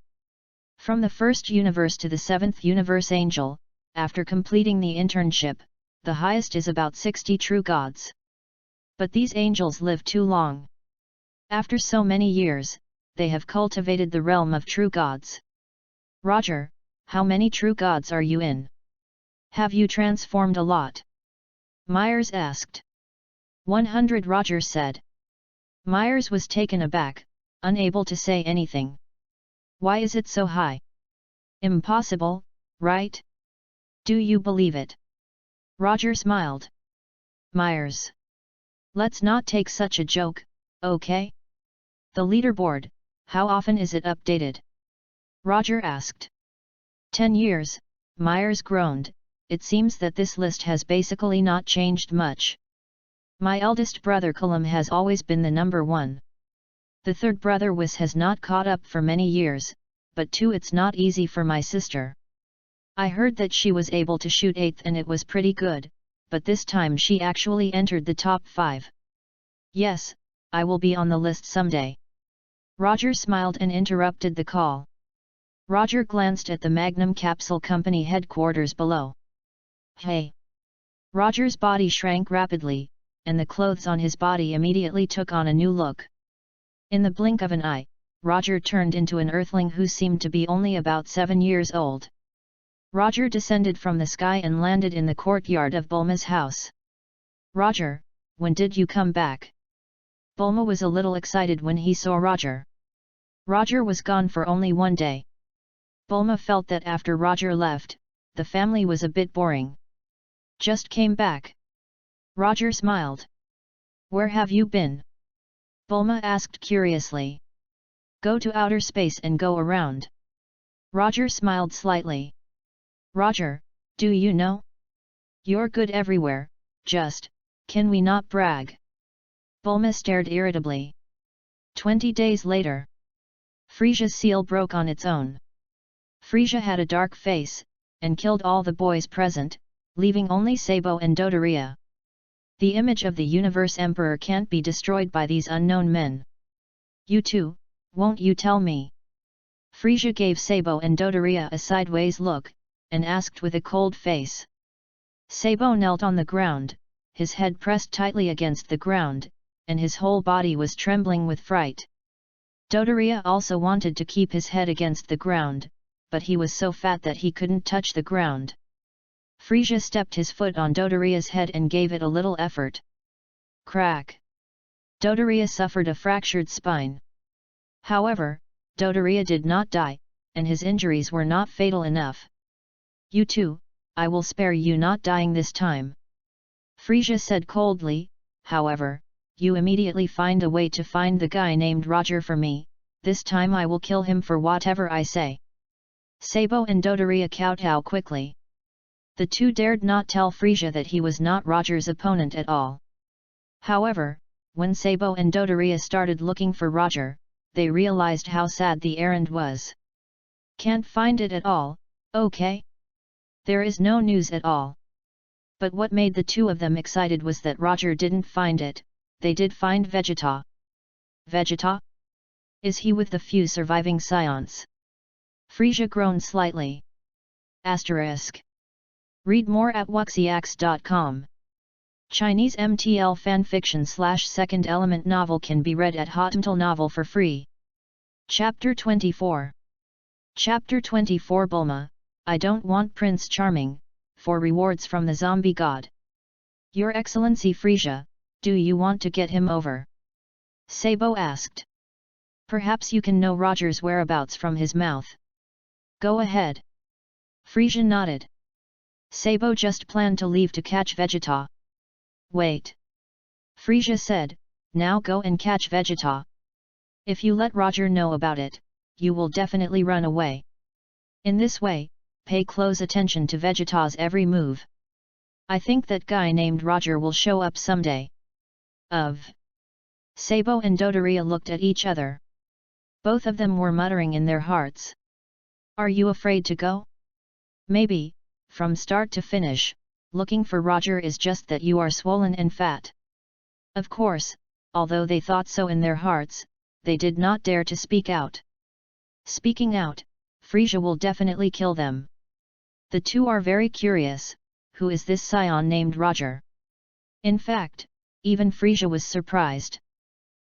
From the 1st universe to the 7th universe angel, after completing the internship, the highest is about 60 true gods. But these angels live too long. After so many years, they have cultivated the realm of true gods. Roger, how many true gods are you in? Have you transformed a lot? Myers asked. 100, Roger said. Myers was taken aback, unable to say anything. Why is it so high? Impossible, right? Do you believe it? Roger smiled. Myers. Let's not take such a joke, okay? The leaderboard, how often is it updated? Roger asked. 10 years, Myers groaned. It seems that this list has basically not changed much. My eldest brother Colum has always been the number 1. The third brother Whis has not caught up for many years, but too it's not easy for my sister. I heard that she was able to shoot 8th and it was pretty good, but this time she actually entered the top 5. Yes, I will be on the list someday. Roger smiled and interrupted the call. Roger glanced at the Magnum Capsule Company headquarters below. Hey! Roger's body shrank rapidly, and the clothes on his body immediately took on a new look. In the blink of an eye, Roger turned into an earthling who seemed to be only about 7 years old. Roger descended from the sky and landed in the courtyard of Bulma's house. "Roger, when did you come back?" Bulma was a little excited when he saw Roger. Roger was gone for only 1 day. Bulma felt that after Roger left, the family was a bit boring. "Just came back." Roger smiled. "Where have you been?" Bulma asked curiously. "Go to outer space and go around." Roger smiled slightly. "Roger, do you know? You're good everywhere, can we not brag?" Bulma stared irritably. 20 days later. Frisia's seal broke on its own. Frisia had a dark face, and killed all the boys present, leaving only Sabo and Dodoria. The image of the Universe Emperor can't be destroyed by these unknown men. "You too, won't you tell me?" Frisia gave Sabo and Dodoria a sideways look, and asked with a cold face. Sabo knelt on the ground, his head pressed tightly against the ground, and his whole body was trembling with fright. Dodoria also wanted to keep his head against the ground, but he was so fat that he couldn't touch the ground. Frisia stepped his foot on Dodoria's head and gave it a little effort. Crack! Dodoria suffered a fractured spine. However, Dodoria did not die, and his injuries were not fatal enough. "You too, I will spare you not dying this time." Frisia said coldly, "However, you immediately find a way to find the guy named Roger for me, this time I will kill him for whatever I say." Sabo and Dodoria kowtowed quickly. The two dared not tell Frisia that he was not Roger's opponent at all. However, when Sabo and Dodoria started looking for Roger, they realized how sad the errand was. "Can't find it at all, okay? There is no news at all." But what made the two of them excited was that Roger didn't find it, they did find Vegeta. "Vegeta? Is he with the few surviving scions?" Frisia groaned slightly. ***. Read more at wuxiax.com. Chinese MTL fanfiction / second element novel can be read at Hotmail Novel for free. Chapter 24. Chapter 24 Bulma, I don't want Prince Charming, for rewards from the zombie god. Your Excellency Frisia, do you want to get him over? Sabo asked. Perhaps you can know Roger's whereabouts from his mouth. Go ahead. Frisia nodded. Sabo just planned to leave to catch Vegeta. Wait. Frisia said, now go and catch Vegeta. If you let Roger know about it, you will definitely run away. In this way, pay close attention to Vegeta's every move. I think that guy named Roger will show up someday. Sabo and Dodoria looked at each other. Both of them were muttering in their hearts. Are you afraid to go? Maybe, from start to finish, looking for Roger is just that you are swollen and fat. Of course, although they thought so in their hearts, they did not dare to speak out. Speaking out, Frisia will definitely kill them. The two are very curious, who is this scion named Roger? In fact, even Frisia was surprised.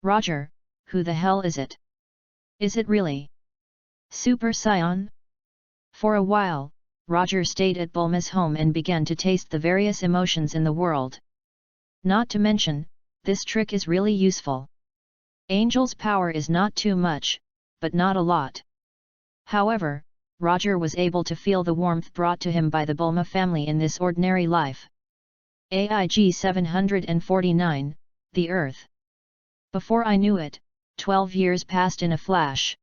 Roger, who the hell is it? Is it really Super Saiyan? For a while, Roger stayed at Bulma's home and began to taste the various emotions in the world. Not to mention, this trick is really useful. Angel's power is not too much, but not a lot. However, Roger was able to feel the warmth brought to him by the Bulma family in this ordinary life. AIG 749, The Earth. Before I knew it, 12 years passed in a flash.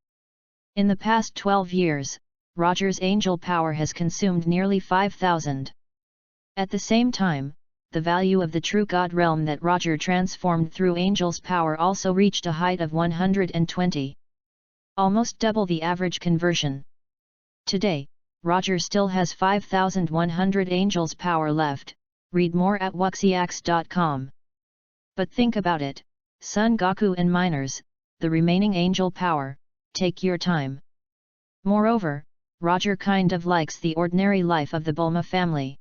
In the past 12 years, Roger's angel power has consumed nearly 5,000. At the same time, the value of the true God realm that Roger transformed through angel's power also reached a height of 120. Almost double the average conversion. Today, Roger still has 5,100 angel's power left, read more at wuxiax.com. But think about it, Son Goku and minors, the remaining angel power, take your time. Moreover, Roger kind of likes the ordinary life of the Bulma family.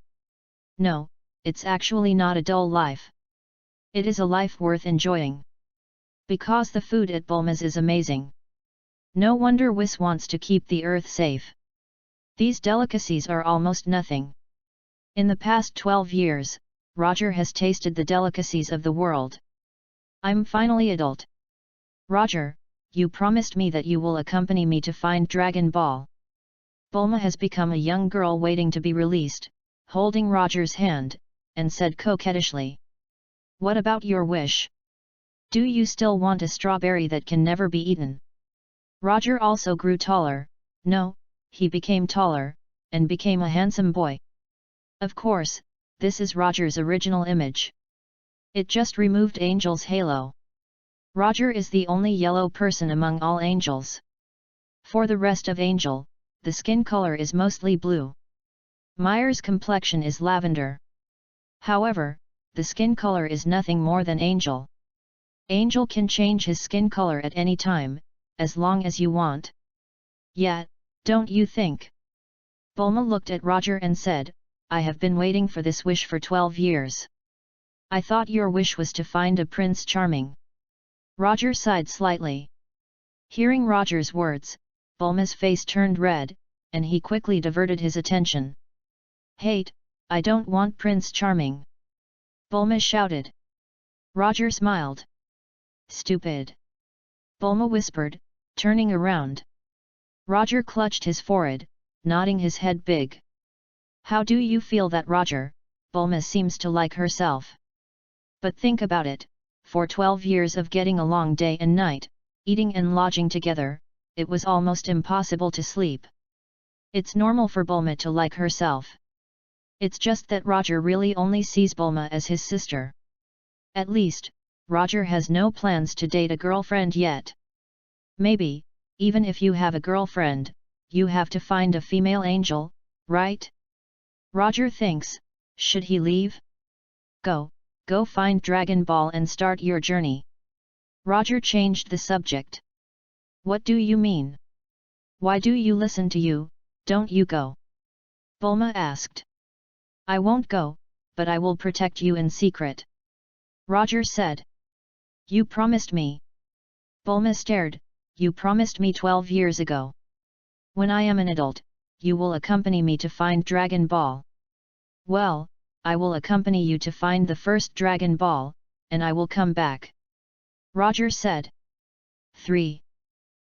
No, it's actually not a dull life. It is a life worth enjoying. Because the food at Bulma's is amazing. No wonder Whis wants to keep the earth safe. These delicacies are almost nothing. In the past 12 years, Roger has tasted the delicacies of the world. I'm finally adult. Roger, you promised me that you will accompany me to find Dragon Ball. Bulma has become a young girl waiting to be released, holding Roger's hand, and said coquettishly. What about your wish? Do you still want a strawberry that can never be eaten? Roger also grew taller. No, he became taller, and became a handsome boy. Of course, this is Roger's original image. It just removed Angel's halo. Roger is the only yellow person among all angels. For the rest of Angel, the skin color is mostly blue. Myers' complexion is lavender. However, the skin color is nothing more than Angel. Angel can change his skin color at any time, as long as you want. Yeah, don't you think? Bulma looked at Roger and said, I have been waiting for this wish for 12 years. I thought your wish was to find a Prince Charming. Roger sighed slightly. Hearing Roger's words, Bulma's face turned red, and he quickly diverted his attention. Hate, I don't want Prince Charming. Bulma shouted. Roger smiled. Stupid. Bulma whispered, turning around. Roger clutched his forehead, nodding his head big. How do you feel that, Roger? Bulma seems to like herself. But think about it, for 12 years of getting along day and night, eating and lodging together, it was almost impossible to sleep. It's normal for Bulma to like herself. It's just that Roger really only sees Bulma as his sister. At least, Roger has no plans to date a girlfriend yet. Maybe, even if you have a girlfriend, you have to find a female angel, right? Roger thinks, should he leave? Go find Dragon Ball and start your journey. Roger changed the subject. What do you mean? Why do you listen to you, don't you go? Bulma asked. I won't go, but I will protect you in secret. Roger said. You promised me. Bulma stared, you promised me 12 years ago. When I am an adult, you will accompany me to find Dragon Ball. Well, I will accompany you to find the first Dragon Ball, and I will come back. Roger said. 3.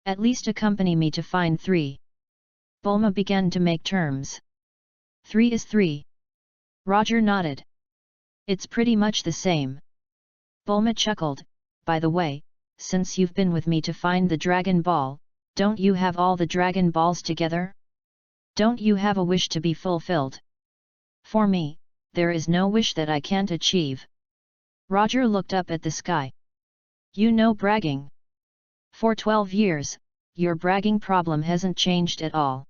At least accompany me to find 3. Bulma began to make terms. 3 is 3. Roger nodded. It's pretty much the same. Bulma chuckled, by the way, since you've been with me to find the Dragon Ball, don't you have all the Dragon Balls together? Don't you have a wish to be fulfilled? For me, there is no wish that I can't achieve. Roger looked up at the sky. You know bragging. For 12 years, your bragging problem hasn't changed at all.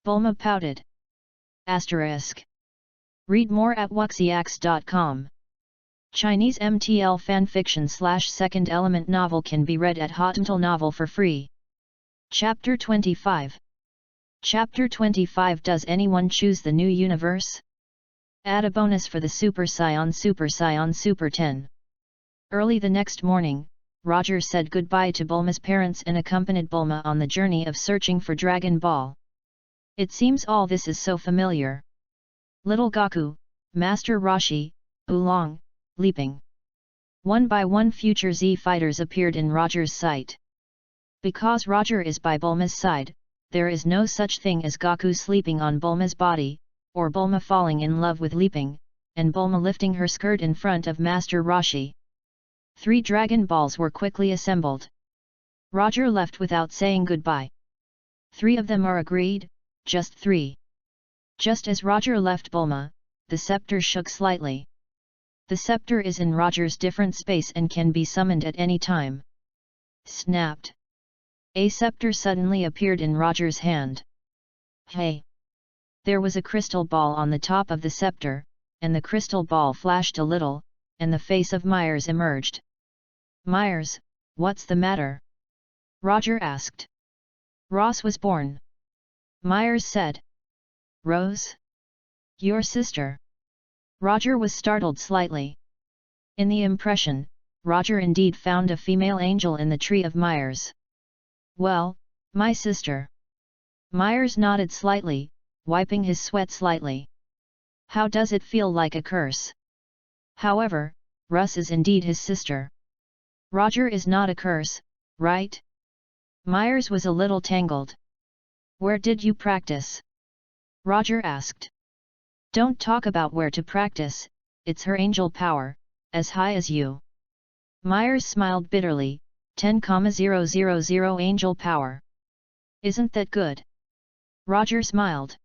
Bulma pouted. Asterisk. Read more at wuxiax.com. Chinese MTL fanfiction/second element novel can be read at Hotantal Novel for free. Chapter 25. Chapter 25. Does anyone choose the new universe? Add a bonus for the Super Saiyan Super 10. Early the next morning, Roger said goodbye to Bulma's parents and accompanied Bulma on the journey of searching for Dragon Ball. It seems all this is so familiar. Little Goku, Master Roshi, Oolong, leaping. One by one future Z fighters appeared in Roger's sight. Because Roger is by Bulma's side, there is no such thing as Goku sleeping on Bulma's body, or Bulma falling in love with leaping, and Bulma lifting her skirt in front of Master Roshi. 3 Dragon Balls were quickly assembled. Roger left without saying goodbye. 3 of them are agreed, just 3. Just as Roger left Bulma, the scepter shook slightly. The scepter is in Roger's different space and can be summoned at any time. Snapped. A scepter suddenly appeared in Roger's hand. Hey! There was a crystal ball on the top of the scepter, and the crystal ball flashed a little, and the face of Myers emerged. Myers, what's the matter? Roger asked. Ross was born. Myers said. Rose? Your sister? Roger was startled slightly. In the impression, Roger indeed found a female angel in the tree of Myers. Well, My sister. Myers nodded slightly, wiping his sweat slightly. How does it feel like a curse? However, Russ is indeed his sister. Roger is not a curse, right? Myers was a little tangled. Where did you practice? Roger asked. Don't talk about where to practice, it's her angel power, as high as you. Myers smiled bitterly, 10,000 angel power. Isn't that good? Roger smiled.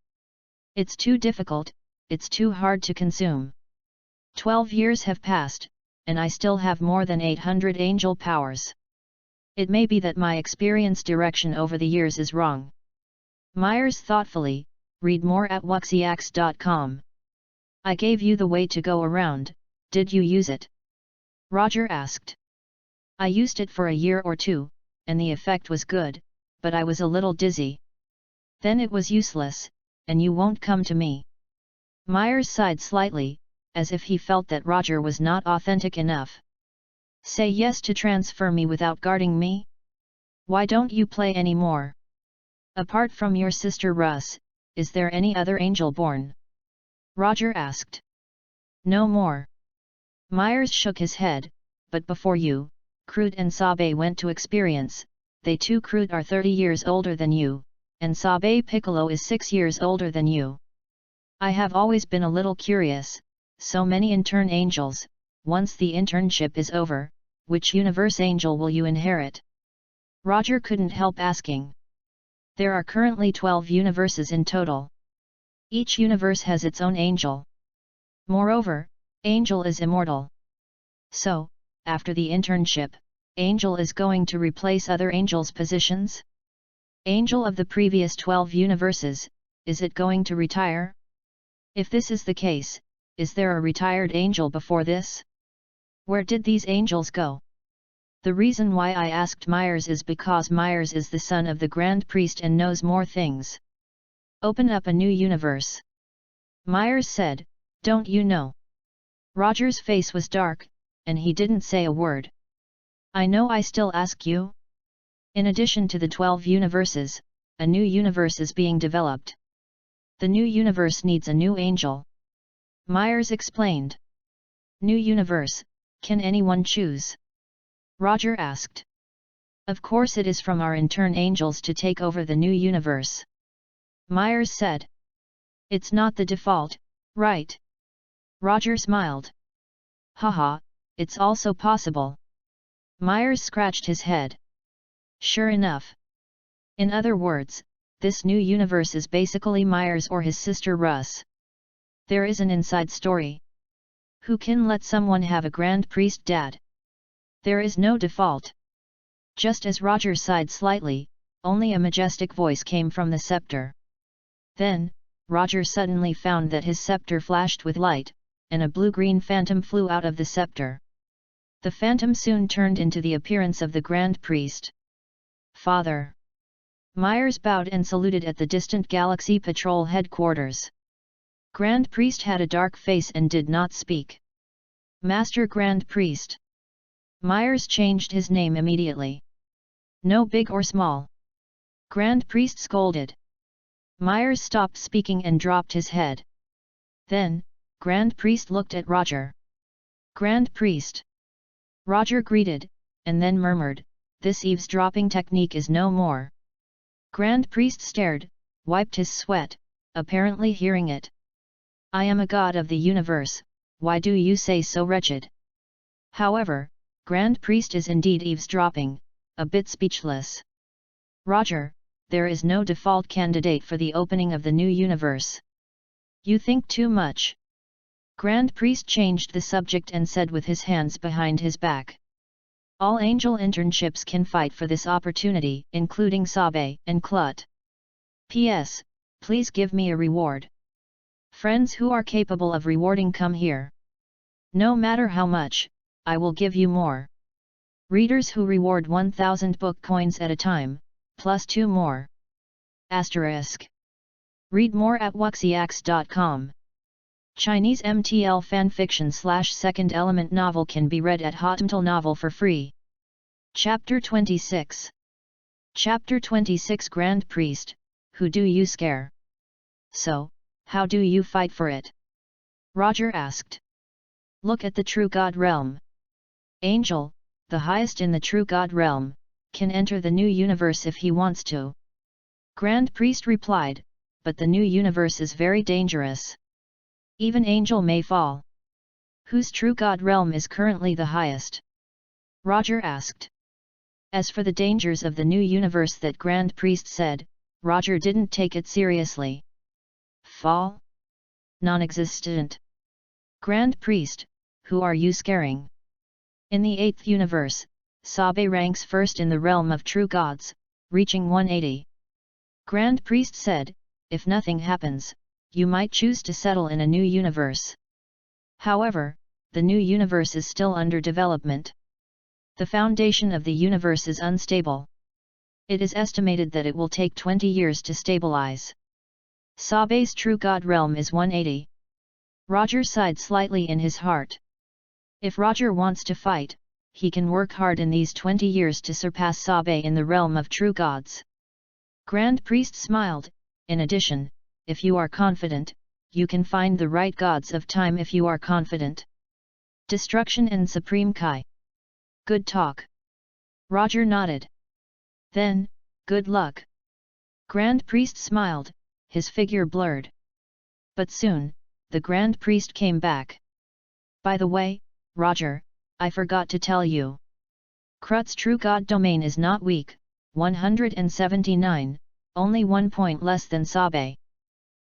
It's too difficult, it's too hard to consume. 12 years have passed, and I still have more than 800 angel powers. It may be that my experience direction over the years is wrong. Myers thoughtfully, read more at wuxiax.com. I gave you the way to go around, did you use it? Roger asked. I used it for a year or two, and the effect was good, but I was a little dizzy. Then it was useless, and you won't come to me. Myers sighed slightly, as if he felt that Roger was not authentic enough. Say yes to transfer me without guarding me? Why don't you play any more? Apart from your sister Russ, is there any other angel born? Roger asked. No more. Myers shook his head, but before you, Crude and Sabe went to experience, they too Crude are 30 years older than you, and Sabe Piccolo is 6 years older than you. I have always been a little curious, so many intern angels, once the internship is over, which universe angel will you inherit? Roger couldn't help asking. There are currently 12 universes in total. Each universe has its own angel. Moreover, Angel is immortal. So, after the internship, Angel is going to replace other angels' positions? Angel of the previous 12 universes, is it going to retire? If this is the case, is there a retired angel before this? Where did these angels go? The reason why I asked Myers is because Myers is the son of the Grand Priest and knows more things. Open up a new universe. Myers said, don't you know? Roger's face was dark, and he didn't say a word. I know I still ask you? In addition to the 12 universes, a new universe is being developed. The new universe needs a new angel. Myers explained. New universe, can anyone choose? Roger asked. Of course it is from our intern angels to take over the new universe. Myers said. It's not the default, right? Roger smiled. Haha, it's also possible. Myers scratched his head. Sure enough. In other words, this new universe is basically Myers or his sister Russ. There is an inside story. Who can let someone have a Grand Priest dad? There is no default. Just as Roger sighed slightly, only a majestic voice came from the scepter. Then, Roger suddenly found that his scepter flashed with light, and a blue-green phantom flew out of the scepter. The phantom soon turned into the appearance of the Grand Priest. Father. Myers bowed and saluted at the distant Galaxy Patrol headquarters. Grand Priest had a dark face and did not speak. Master Grand Priest. Myers changed his name immediately. No big or small. Grand Priest scolded. Myers stopped speaking and dropped his head. Then, Grand Priest looked at Roger. Grand Priest. Roger greeted, and then murmured, this eavesdropping technique is no more. Grand Priest stared, wiped his sweat, apparently hearing it. I am a god of the universe, why do you say so wretched? However, Grand Priest is indeed eavesdropping, a bit speechless. Roger, there is no default candidate for the opening of the new universe. You think too much. Grand Priest changed the subject and said with his hands behind his back. All angel internships can fight for this opportunity, including Sabe and Clut. P.S. Please give me a reward. Friends who are capable of rewarding come here. No matter how much, I will give you more. Readers who reward 1000 book coins at a time, plus 2 more. Asterisk. Read more at wuxiax.com. Chinese MTL fanfiction / second element novel can be read at Hotmtl Novel for free. Chapter 26. Chapter 26 Grand Priest, who do you scare? So, how do you fight for it? Roger asked. Look at the true God realm. Angel, the highest in the true God realm, can enter the new universe if he wants to. Grand Priest replied, but the new universe is very dangerous. Even Angel may fall. Whose true God realm is currently the highest? Roger asked. As for the dangers of the new universe that Grand Priest said, Roger didn't take it seriously. Fall? Non-existent. Grand Priest, who are you scaring? In the 8th universe, Sabe ranks first in the realm of true gods, reaching 180. Grand Priest said, if nothing happens, you might choose to settle in a new universe. However, the new universe is still under development. The foundation of the universe is unstable. It is estimated that it will take 20 years to stabilize. Sabe's true God realm is 180. Roger sighed slightly in his heart. If Roger wants to fight, he can work hard in these 20 years to surpass Sabe in the realm of true gods. Grand Priest smiled. In addition, if you are confident, you can find the right gods of time if you are confident. Destruction and Supreme Kai. Good talk. Roger nodded. Then, good luck. Grand Priest smiled, his figure blurred. But soon, the Grand Priest came back. By the way, Roger, I forgot to tell you. Krut's true God domain is not weak, 179, only 1 point less than Sabe.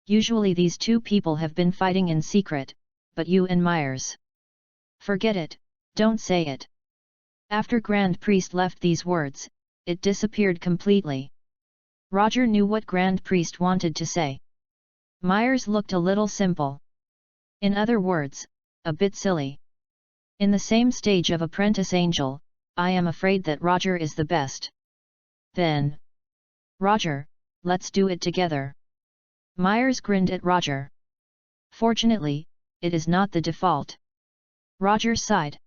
Usually these two people have been fighting in secret, but you and Myers. Forget it, don't say it. After Grand Priest left these words, it disappeared completely. Roger knew what Grand Priest wanted to say. Myers looked a little simple. In other words, a bit silly. In the same stage of Apprentice Angel, I am afraid that Roger is the best. Then, Roger, let's do it together. Myers grinned at Roger. Fortunately, it is not the default. Roger sighed.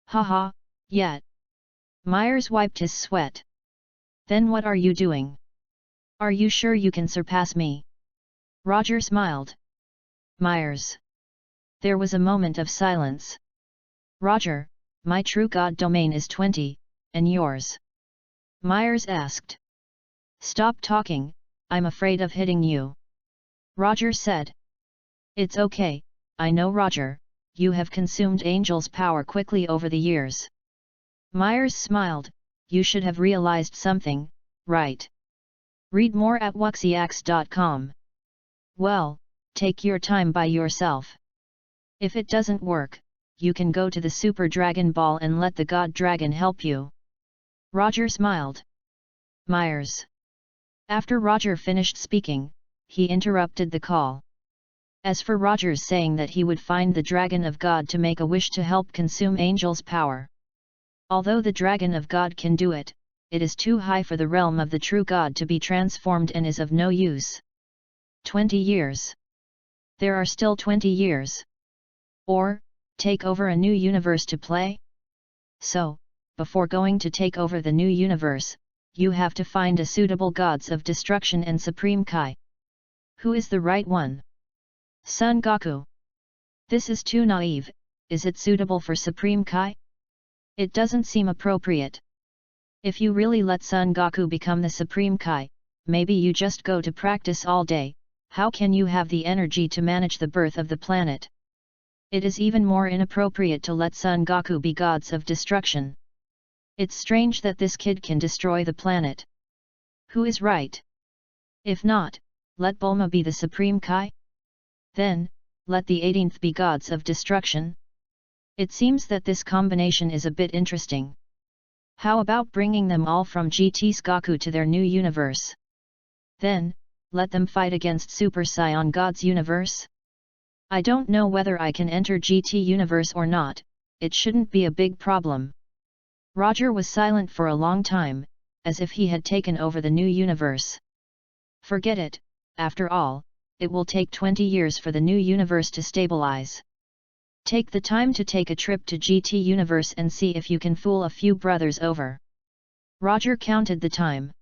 Haha, yet. Myers wiped his sweat. Then what are you doing? Are you sure you can surpass me? Roger smiled. Myers. There was a moment of silence. Roger, my true God domain is 20, and yours? Myers asked. Stop talking, I'm afraid of hitting you. Roger said. It's okay, I know Roger, you have consumed Angel's power quickly over the years. Myers smiled, you should have realized something, right? Read more at wuxiax.com. Well, take your time by yourself. If it doesn't work, you can go to the Super Dragon Ball and let the God Dragon help you. Roger smiled. Myers. After Roger finished speaking, he interrupted the call. As for Roger's saying that he would find the Dragon of God to make a wish to help consume Angel's power. Although the Dragon of God can do it, it is too high for the realm of the true God to be transformed and is of no use. 20 years. There are still 20 years. Or, take over a new universe to play? So, before going to take over the new universe, you have to find a suitable gods of destruction and Supreme Kai. Who is the right one? Son Goku. This is too naive, is it suitable for Supreme Kai? It doesn't seem appropriate. If you really let Son Goku become the Supreme Kai, maybe you just go to practice all day, how can you have the energy to manage the birth of the planet? It is even more inappropriate to let Son Goku be gods of destruction. It's strange that this kid can destroy the planet. Who is right? If not, let Bulma be the Supreme Kai? Then, let the 18th be gods of destruction? It seems that this combination is a bit interesting. How about bringing them all from GT's Goku to their new universe? Then, let them fight against Super Saiyan God's universe? I don't know whether I can enter GT universe or not, it shouldn't be a big problem. Roger was silent for a long time, as if he had taken over the new universe. Forget it, after all, it will take 20 years for the new universe to stabilize. Take the time to take a trip to GT universe and see if you can fool a few brothers over. Roger counted the time,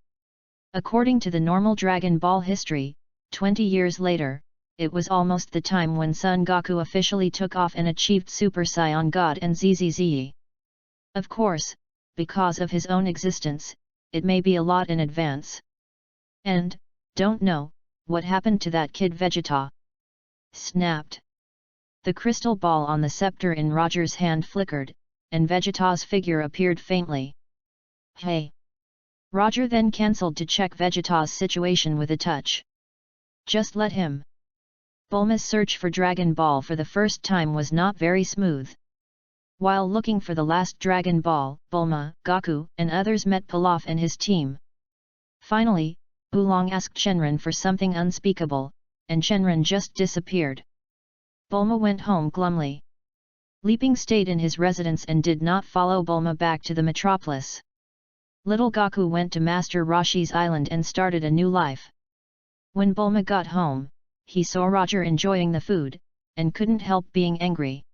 According to the normal Dragon Ball history, 20 years later, it was almost the time when Son Goku officially took off and achieved Super Saiyan God and ZZZ. Of course, because of his own existence, it may be a lot in advance. And, don't know, what happened to that kid Vegeta? Snapped. The crystal ball on the scepter in Roger's hand flickered, and Vegeta's figure appeared faintly. Hey! Roger then cancelled to check Vegeta's situation with a touch. Just let him. Bulma's search for Dragon Ball for the first time was not very smooth. While looking for the last Dragon Ball, Bulma, Goku, and others met Pilaf and his team. Finally, Oolong asked Shenron for something unspeakable, and Shenron just disappeared. Bulma went home glumly. Leaping stayed in his residence and did not follow Bulma back to the metropolis. Little Goku went to Master Roshi's island and started a new life. When Bulma got home, he saw Roger enjoying the food, and couldn't help being angry.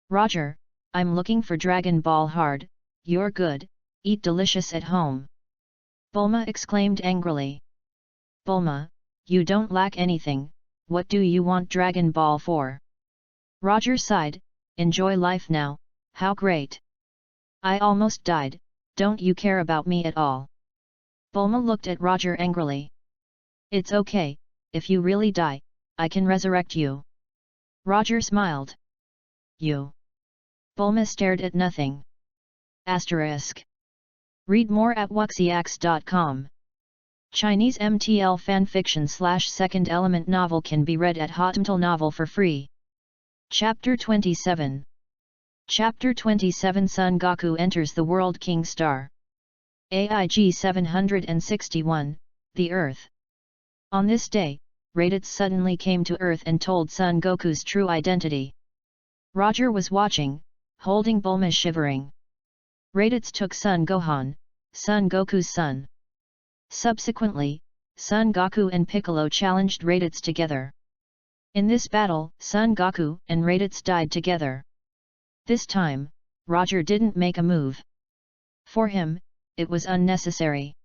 "Roger, I'm looking for Dragon Ball hard, you're good, eat delicious at home," Bulma exclaimed angrily. "Bulma, you don't lack anything, what do you want Dragon Ball for?" Roger sighed, "Enjoy life now, how great. I almost died, don't you care about me at all?" Bulma looked at Roger angrily. "It's okay, if you really die, I can resurrect you." Roger smiled. "You?" Bulma stared at nothing. ***. Read more at wuxiax.com. Chinese MTL fanfiction / second element novel can be read at Hotmtl Novel for free. Chapter 27. Chapter 27 Son Goku enters the world King Star. AIG 761, The Earth. On this day, Raditz suddenly came to Earth and told Son Goku's true identity. Roger was watching, holding Bulma shivering. Raditz took Son Gohan, Son Goku's son. Subsequently, Son Goku and Piccolo challenged Raditz together. In this battle, Son Goku and Raditz died together. This time, Roger didn't make a move. For him, it was unnecessary.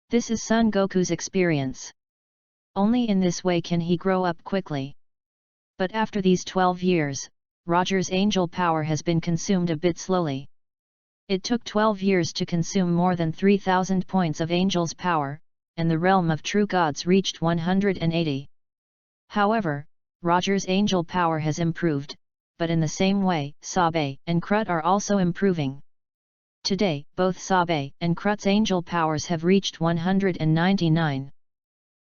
This is Son Goku's experience. Only in this way can he grow up quickly. But after these 12 years, Roger's angel power has been consumed a bit slowly. It took 12 years to consume more than 3,000 points of angel's power, and the realm of true gods reached 180. However, Roger's angel power has improved, but in the same way, Sabe and Krut are also improving. Today, both Sabe and Krut's angel powers have reached 199.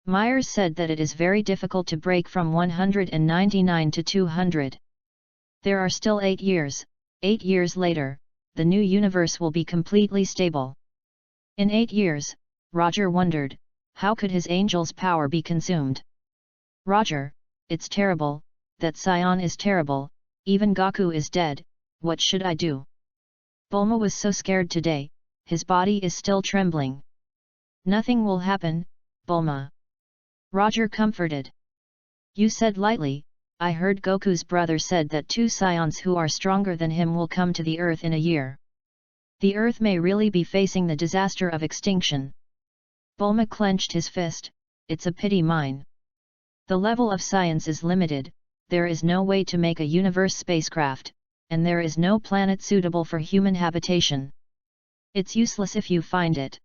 Myers said that it is very difficult to break from 199 to 200. There are still 8 years. 8 years later, the new universe will be completely stable. In 8 years, Roger wondered, how could his angel's power be consumed? "Roger, it's terrible, that Saiyan is terrible, even Goku is dead, what should I do?" Bulma was so scared today, his body is still trembling. "Nothing will happen, Bulma." Roger comforted. "You said lightly, I heard Goku's brother said that 2 Saiyans who are stronger than him will come to the Earth in a year. The Earth may really be facing the disaster of extinction." Bulma clenched his fist, "It's a pity mine. The level of science is limited, there is no way to make a universe spacecraft, and there is no planet suitable for human habitation. It's useless if you find it.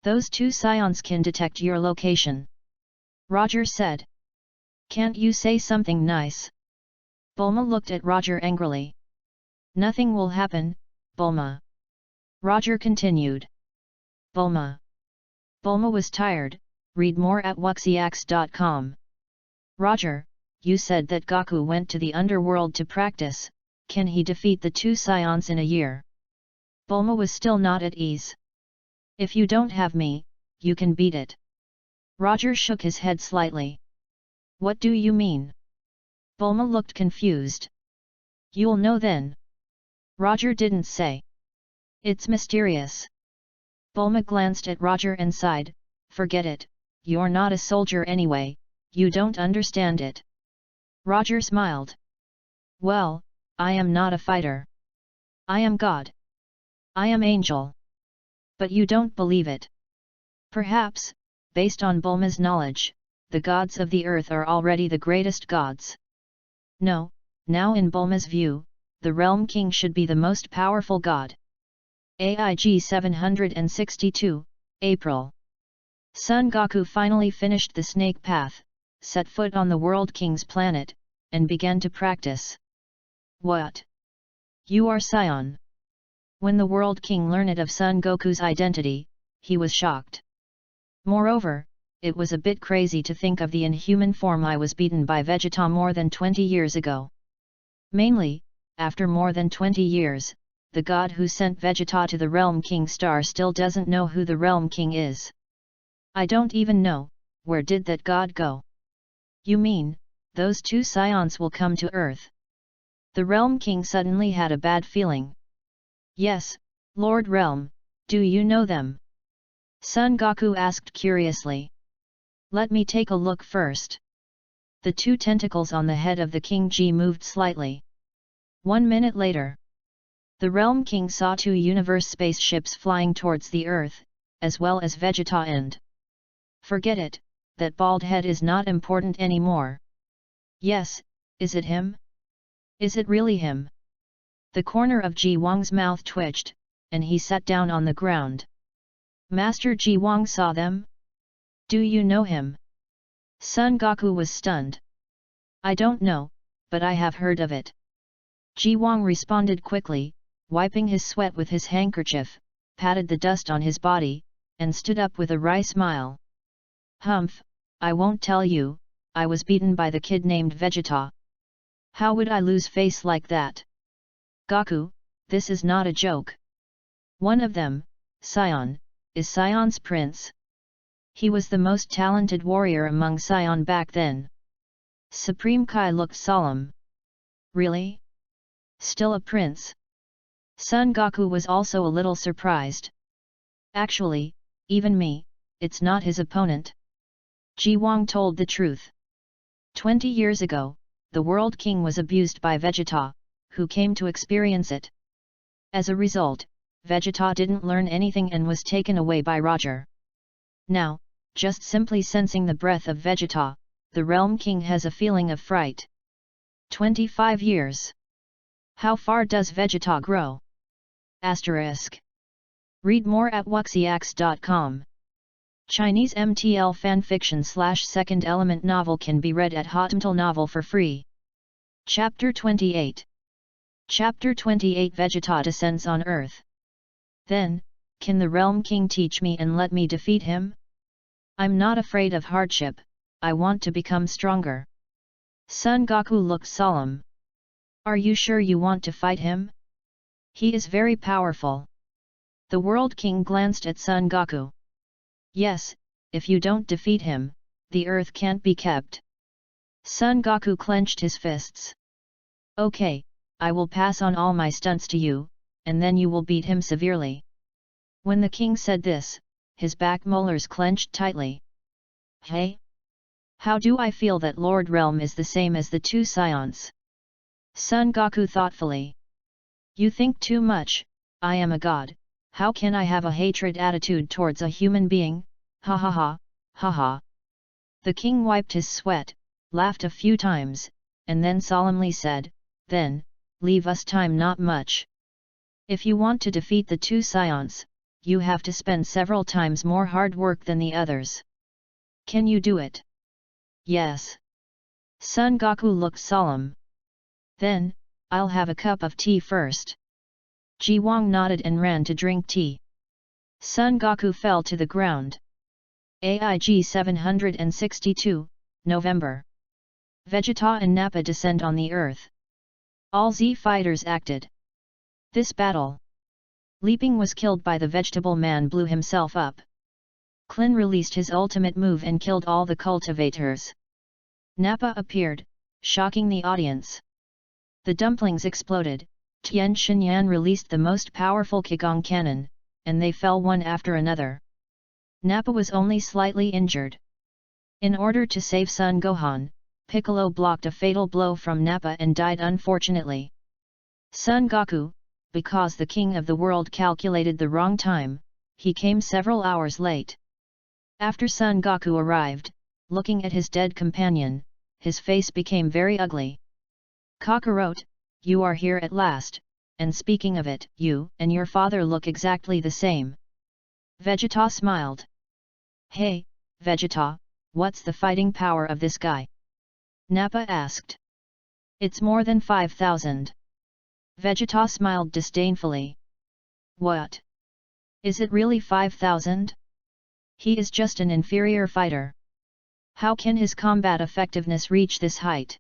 Those 2 Saiyans can detect your location," Roger said. "Can't you say something nice?" Bulma looked at Roger angrily. "Nothing will happen, Bulma." Roger continued. Bulma. Bulma was tired, read more at wuxiax.com. "Roger, you said that Goku went to the underworld to practice, can he defeat the 2 Saiyans in a year?" Bulma was still not at ease. "If you don't have me, you can beat it." Roger shook his head slightly. "What do you mean?" Bulma looked confused. "You'll know then." Roger didn't say. "It's mysterious." Bulma glanced at Roger and sighed, "Forget it, you're not a soldier anyway, you don't understand it." Roger smiled. "Well, I am not a fighter. I am God. I am angel. But you don't believe it." Perhaps, based on Bulma's knowledge, the gods of the earth are already the greatest gods. No, now in Bulma's view, the Realm King should be the most powerful god. AIG 762, April. Son Goku finally finished the snake path, set foot on the World King's planet, and began to practice. What? You are Scion? When the World King learned of Son Goku's identity, he was shocked. Moreover, it was a bit crazy to think of the inhuman form I was beaten by Vegeta more than 20 years ago. Mainly, after more than 20 years, the god who sent Vegeta to the Realm King star still doesn't know who the Realm King is. I don't even know, where did that god go? You mean, those two Scions will come to Earth? The Realm King suddenly had a bad feeling. Yes, Lord Realm, do you know them? Son Goku asked curiously. Let me take a look first. The two tentacles on the head of the King Ji moved slightly. 1 minute later, the Realm King saw two universe spaceships flying towards the Earth, as well as Vegeta and... Forget it, that bald head is not important anymore. Yes, is it him? Is it really him? The corner of Ji Wang's mouth twitched, and he sat down on the ground. Master Ji Wang saw them? Do you know him? Son Goku was stunned. I don't know, but I have heard of it. Ji Wang responded quickly, wiping his sweat with his handkerchief, patted the dust on his body, and stood up with a wry smile. Humph, I won't tell you, I was beaten by the kid named Vegeta. How would I lose face like that? Goku, this is not a joke. One of them, Scion, is Scion's prince. He was the most talented warrior among Scion back then. Supreme Kai looked solemn. Really? Still a prince? Son Goku was also a little surprised. Actually, even me, it's not his opponent. Ji Wang told the truth. 20 years ago, the World King was abused by Vegeta, who came to experience it. As a result, Vegeta didn't learn anything and was taken away by Roger. Now, just simply sensing the breath of Vegeta, the Realm King has a feeling of fright. 25 years. How far does Vegeta grow? Asterisk. Read more at wuxiax.com. Chinese MTL fanfiction / second element novel can be read at Hotmtl Novel for free. Chapter 28. Chapter 28 Vegeta descends on Earth. Then, can the Realm King teach me and let me defeat him? I'm not afraid of hardship, I want to become stronger. Son Goku looked solemn. Are you sure you want to fight him? He is very powerful. The World King glanced at Son Goku. Yes, if you don't defeat him, the Earth can't be kept. Son Goku clenched his fists. Okay, I will pass on all my stunts to you, and then you will beat him severely. When the king said this, his back molars clenched tightly. Hey? How do I feel that Lord Realm is the same as the two Scions? Son Goku thoughtfully. You think too much, I am a god, how can I have a hatred attitude towards a human being? Ha ha ha, ha ha. The king wiped his sweat, laughed a few times, and then solemnly said, then, leave us time not much. If you want to defeat the two Scions, you have to spend several times more hard work than the others. Can you do it? Yes. Son Goku looked solemn. Then, I'll have a cup of tea first. Ji Wang nodded and ran to drink tea. Son Goku fell to the ground. AIG 762, November. Vegeta and Nappa descend on the Earth. All Z fighters acted. This battle. Leaping was killed by the vegetable man blew himself up. Klin released his ultimate move and killed all the cultivators. Nappa appeared, shocking the audience. The dumplings exploded, Tien Shinyan released the most powerful Qigong cannon, and they fell one after another. Nappa was only slightly injured. In order to save Son Gohan, Piccolo blocked a fatal blow from Nappa and died unfortunately. Son Goku, because the king of the world calculated the wrong time, he came several hours late. After Son Goku arrived, looking at his dead companion, his face became very ugly. Kakarote, you are here at last, and speaking of it, you and your father look exactly the same. Vegeta smiled. Hey, Vegeta, what's the fighting power of this guy? Nappa asked. It's more than 5,000. Vegeta smiled disdainfully. What? Is it really 5,000? He is just an inferior fighter. How can his combat effectiveness reach this height?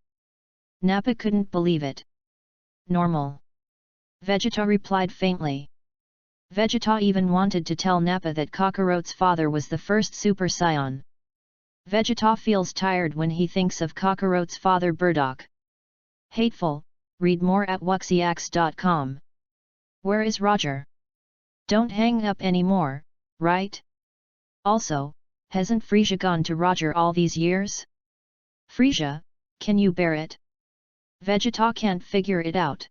Nappa couldn't believe it. Normal. Vegeta replied faintly. Vegeta even wanted to tell Nappa that Kakarote's father was the first Super Saiyan. Vegeta feels tired when he thinks of Kakarote's father Burdock. Hateful, read more at wuxiax.com. Where is Roger? Don't hang up anymore, right? Also, hasn't Frieza gone to Roger all these years? Frieza, can you bear it? Vegeta can't figure it out.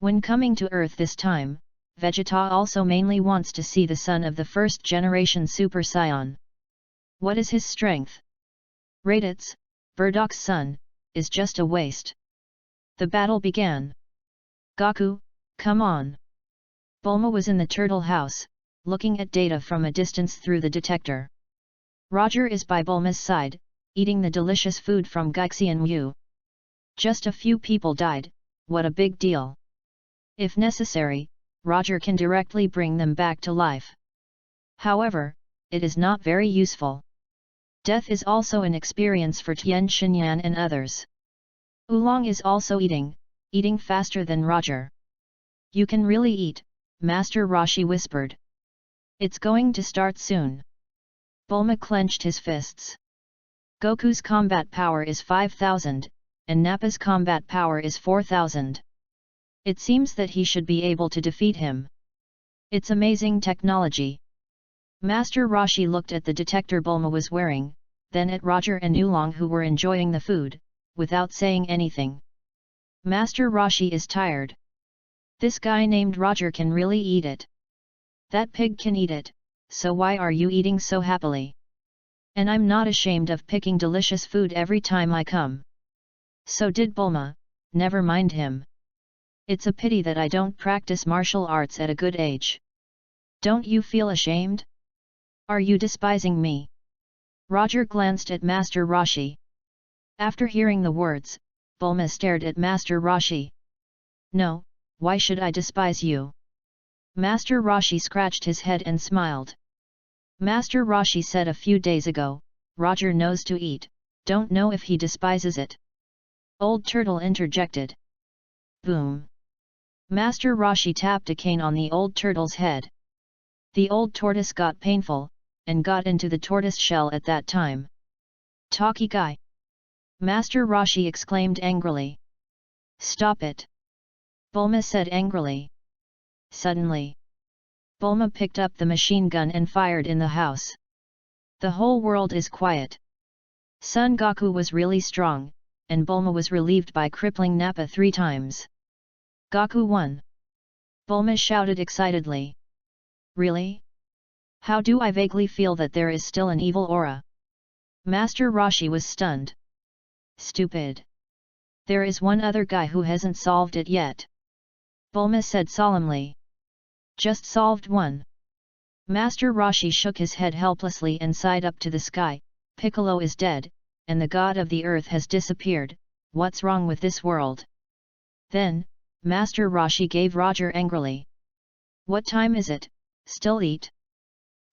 When coming to Earth this time, Vegeta also mainly wants to see the son of the first generation Super Saiyan. What is his strength? Raditz, Burdock's son, is just a waste. The battle began. Goku, come on. Bulma was in the turtle house, looking at data from a distance through the detector. Roger is by Bulma's side, eating the delicious food from Gaixian Yu. Just a few people died, what a big deal. If necessary, Roger can directly bring them back to life. However, it is not very useful. Death is also an experience for Tien Shinyan and others. Oolong is also eating faster than Roger. You can really eat, Master Roshi whispered. It's going to start soon. Bulma clenched his fists. Goku's combat power is 5,000, and Nappa's combat power is 4,000. It seems that he should be able to defeat him. It's amazing technology. Master Roshi looked at the detector Bulma was wearing, then at Roger and Oolong who were enjoying the food, without saying anything. Master Roshi is tired. This guy named Roger can really eat it. That pig can eat it, so why are you eating so happily? And I'm not ashamed of picking delicious food every time I come. So did Bulma, never mind him. It's a pity that I don't practice martial arts at a good age. Don't you feel ashamed? Are you despising me? Roger glanced at Master Roshi. After hearing the words, Bulma stared at Master Roshi. No, why should I despise you? Master Roshi scratched his head and smiled. Master Roshi said a few days ago, Roger knows to eat, don't know if he despises it. Old Turtle interjected. Boom. Master Roshi tapped a cane on the old turtle's head. The old tortoise got painful, and got into the tortoise shell at that time. Talky guy! Master Roshi exclaimed angrily. Stop it! Bulma said angrily. Suddenly, Bulma picked up the machine gun and fired in the house. The whole world is quiet. Son Goku was really strong, and Bulma was relieved by crippling Nappa 3 times. Goku won! Bulma shouted excitedly. Really? How do I vaguely feel that there is still an evil aura? Master Roshi was stunned. Stupid! There is one other guy who hasn't solved it yet. Bulma said solemnly. Just solved one. Master Roshi shook his head helplessly and sighed up to the sky. Piccolo is dead, and the god of the earth has disappeared. What's wrong with this world? Then, Master Roshi gave Roger angrily. What time is it? Still eat?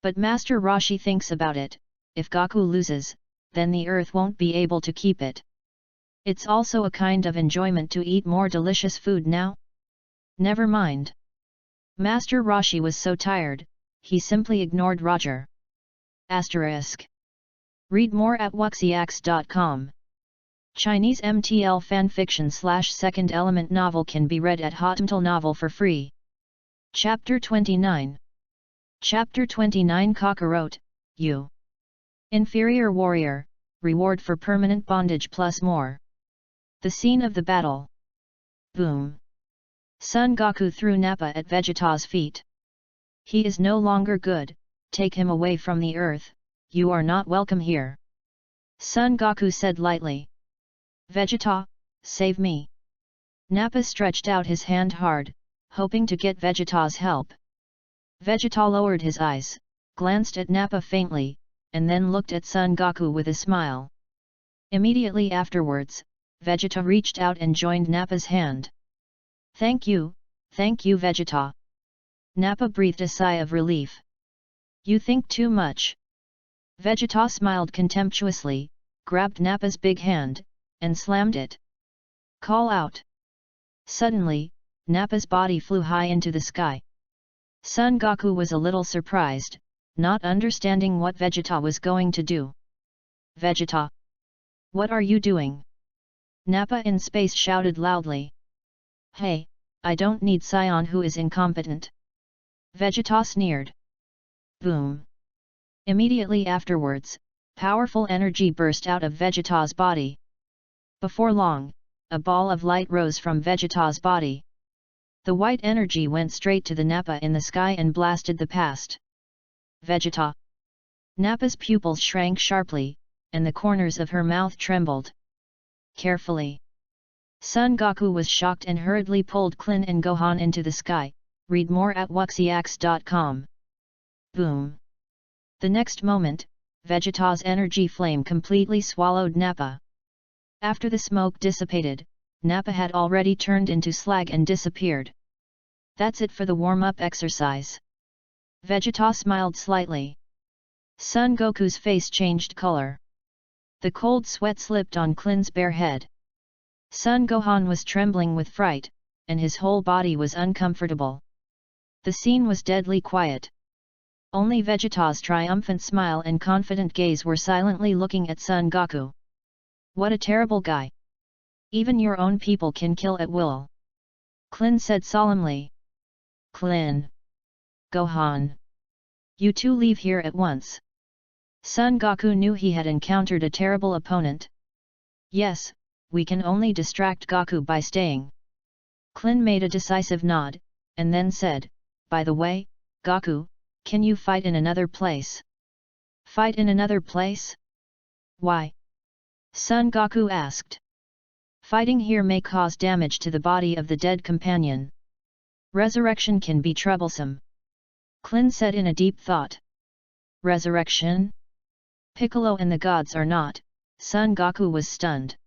But Master Roshi thinks about it, if Goku loses, then the earth won't be able to keep it. It's also a kind of enjoyment to eat more delicious food now. Never mind. Master Roshi was so tired, he simply ignored Roger. Asterisk. Read more at wuxiax.com. Chinese MTL fanfiction/second element novel can be read at Hotmtl Novel for free. Chapter 29. Chapter 29 Kakarote, You. Inferior warrior, reward for permanent bondage plus more. The scene of the battle. Boom. Son Goku threw Nappa at Vegeta's feet. He is no longer good, take him away from the earth, you are not welcome here. Son Goku said lightly. Vegeta, save me. Nappa stretched out his hand hard, hoping to get Vegeta's help. Vegeta lowered his eyes, glanced at Nappa faintly, and then looked at Son Goku with a smile. Immediately afterwards, Vegeta reached out and joined Nappa's hand. Thank you, Vegeta. Nappa breathed a sigh of relief. You think too much. Vegeta smiled contemptuously, grabbed Nappa's big hand, and slammed it. Call out. Suddenly, Nappa's body flew high into the sky. Son Goku was a little surprised, not understanding what Vegeta was going to do. Vegeta! What are you doing? Nappa in space shouted loudly. Hey, I don't need Saiyan who is incompetent. Vegeta sneered. Boom! Immediately afterwards, powerful energy burst out of Vegeta's body. Before long, a ball of light rose from Vegeta's body. The white energy went straight to the Nappa in the sky and blasted the past. Vegeta! Nappa's pupils shrank sharply, and the corners of her mouth trembled. Carefully. Son Goku was shocked and hurriedly pulled Klin and Gohan into the sky. Read more at wuxiax.com. Boom! The next moment, Vegeta's energy flame completely swallowed Nappa. After the smoke dissipated, Nappa had already turned into slag and disappeared. That's it for the warm-up exercise. Vegeta smiled slightly. Son Goku's face changed color. The cold sweat slipped on Klin's bare head. Son Gohan was trembling with fright, and his whole body was uncomfortable. The scene was deadly quiet. Only Vegeta's triumphant smile and confident gaze were silently looking at Son Goku. What a terrible guy! Even your own people can kill at will. Klin said solemnly. Klin! Gohan! You two leave here at once. Son Goku knew he had encountered a terrible opponent. Yes, we can only distract Goku by staying. Klin made a decisive nod, and then said, by the way, Goku, can you fight in another place? Fight in another place? Why? Son Goku asked. Fighting here may cause damage to the body of the dead companion. Resurrection can be troublesome. Klin said in a deep thought. Resurrection? Piccolo and the gods are not. Son Goku was stunned.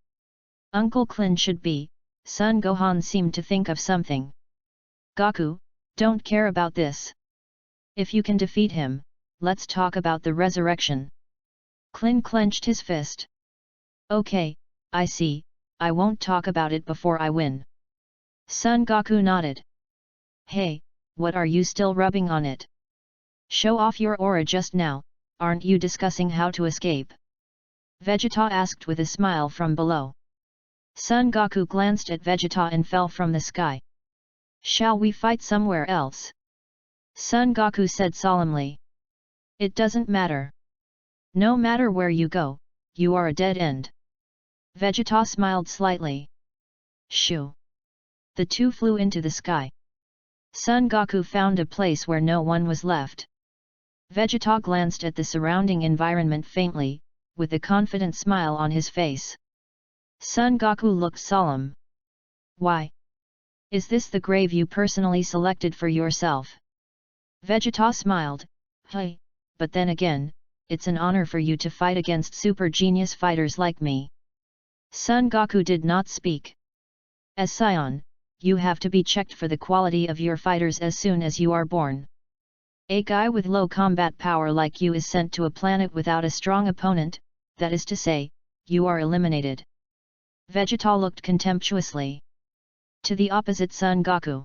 Uncle Klin should be. Son Gohan seemed to think of something. Goku, don't care about this. If you can defeat him, let's talk about the resurrection. Klin clenched his fist. Okay, I see, I won't talk about it before I win. Son Goku nodded. Hey, what are you still rubbing on it? Show off your aura just now, aren't you discussing how to escape? Vegeta asked with a smile from below. Son Goku glanced at Vegeta and fell from the sky. Shall we fight somewhere else? Son Goku said solemnly. It doesn't matter. No matter where you go, you are a dead end. Vegeta smiled slightly. Shoo! The two flew into the sky. Son Goku found a place where no one was left. Vegeta glanced at the surrounding environment faintly, with a confident smile on his face. Son Goku looked solemn. Why? Is this the grave you personally selected for yourself? Vegeta smiled. Hey, but then again, it's an honor for you to fight against super genius fighters like me. Son Goku did not speak. As Saiyan, you have to be checked for the quality of your fighters as soon as you are born. A guy with low combat power like you is sent to a planet without a strong opponent, that is to say, you are eliminated. Vegeta looked contemptuously to the opposite Son Goku.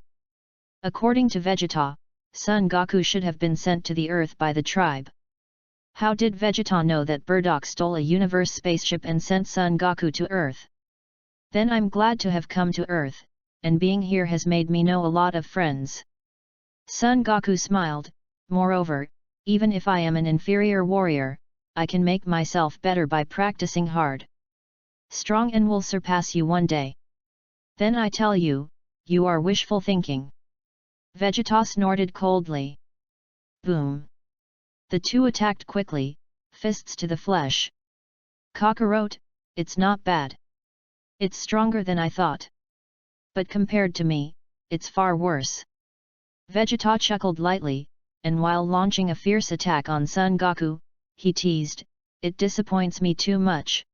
According to Vegeta, Son Goku should have been sent to the Earth by the tribe. How did Vegeta know that Bardock stole a universe spaceship and sent Son Goku to Earth? Then I'm glad to have come to Earth, and being here has made me know a lot of friends. Son Goku smiled. Moreover, even if I am an inferior warrior, I can make myself better by practicing hard. Strong and will surpass you one day. Then I tell you, you are wishful thinking. Vegeta snorted coldly. Boom! The two attacked quickly, fists to the flesh. Kakarot, it's not bad. It's stronger than I thought. But compared to me, it's far worse. Vegeta chuckled lightly, and while launching a fierce attack on Son Goku, he teased, "It disappoints me too much.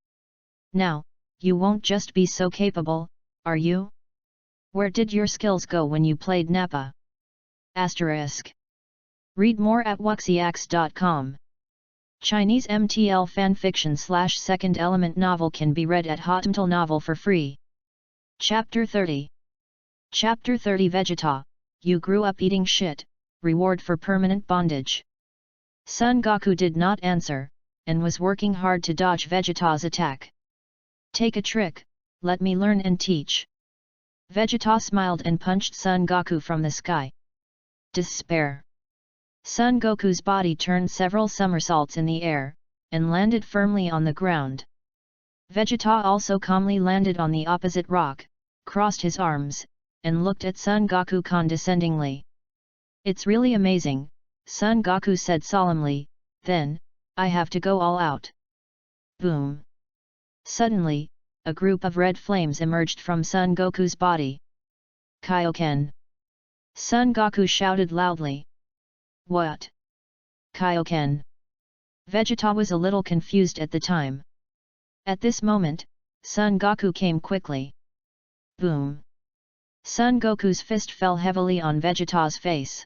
Now, you won't just be so capable, are you? Where did your skills go when you played Nappa?" Read more at wuxiax.com. Chinese MTL fanfiction/second element novel can be read at Hotmtl Novel for free. Chapter 30. Chapter 30 Vegeta, you grew up eating shit, reward for permanent bondage. Son Goku did not answer, and was working hard to dodge Vegeta's attack. "Take a trick, let me learn and teach." Vegeta smiled and punched Son Goku from the sky. Despair. Son Goku's body turned several somersaults in the air, and landed firmly on the ground. Vegeta also calmly landed on the opposite rock, crossed his arms, and looked at Son Goku condescendingly. "It's really amazing," Son Goku said solemnly, "then, I have to go all out." Boom! Suddenly, a group of red flames emerged from Son Goku's body. "Kaioken!" Son Goku shouted loudly. "What? Kaioken?" Vegeta was a little confused at the time. At this moment, Son Goku came quickly. Boom! Son Goku's fist fell heavily on Vegeta's face.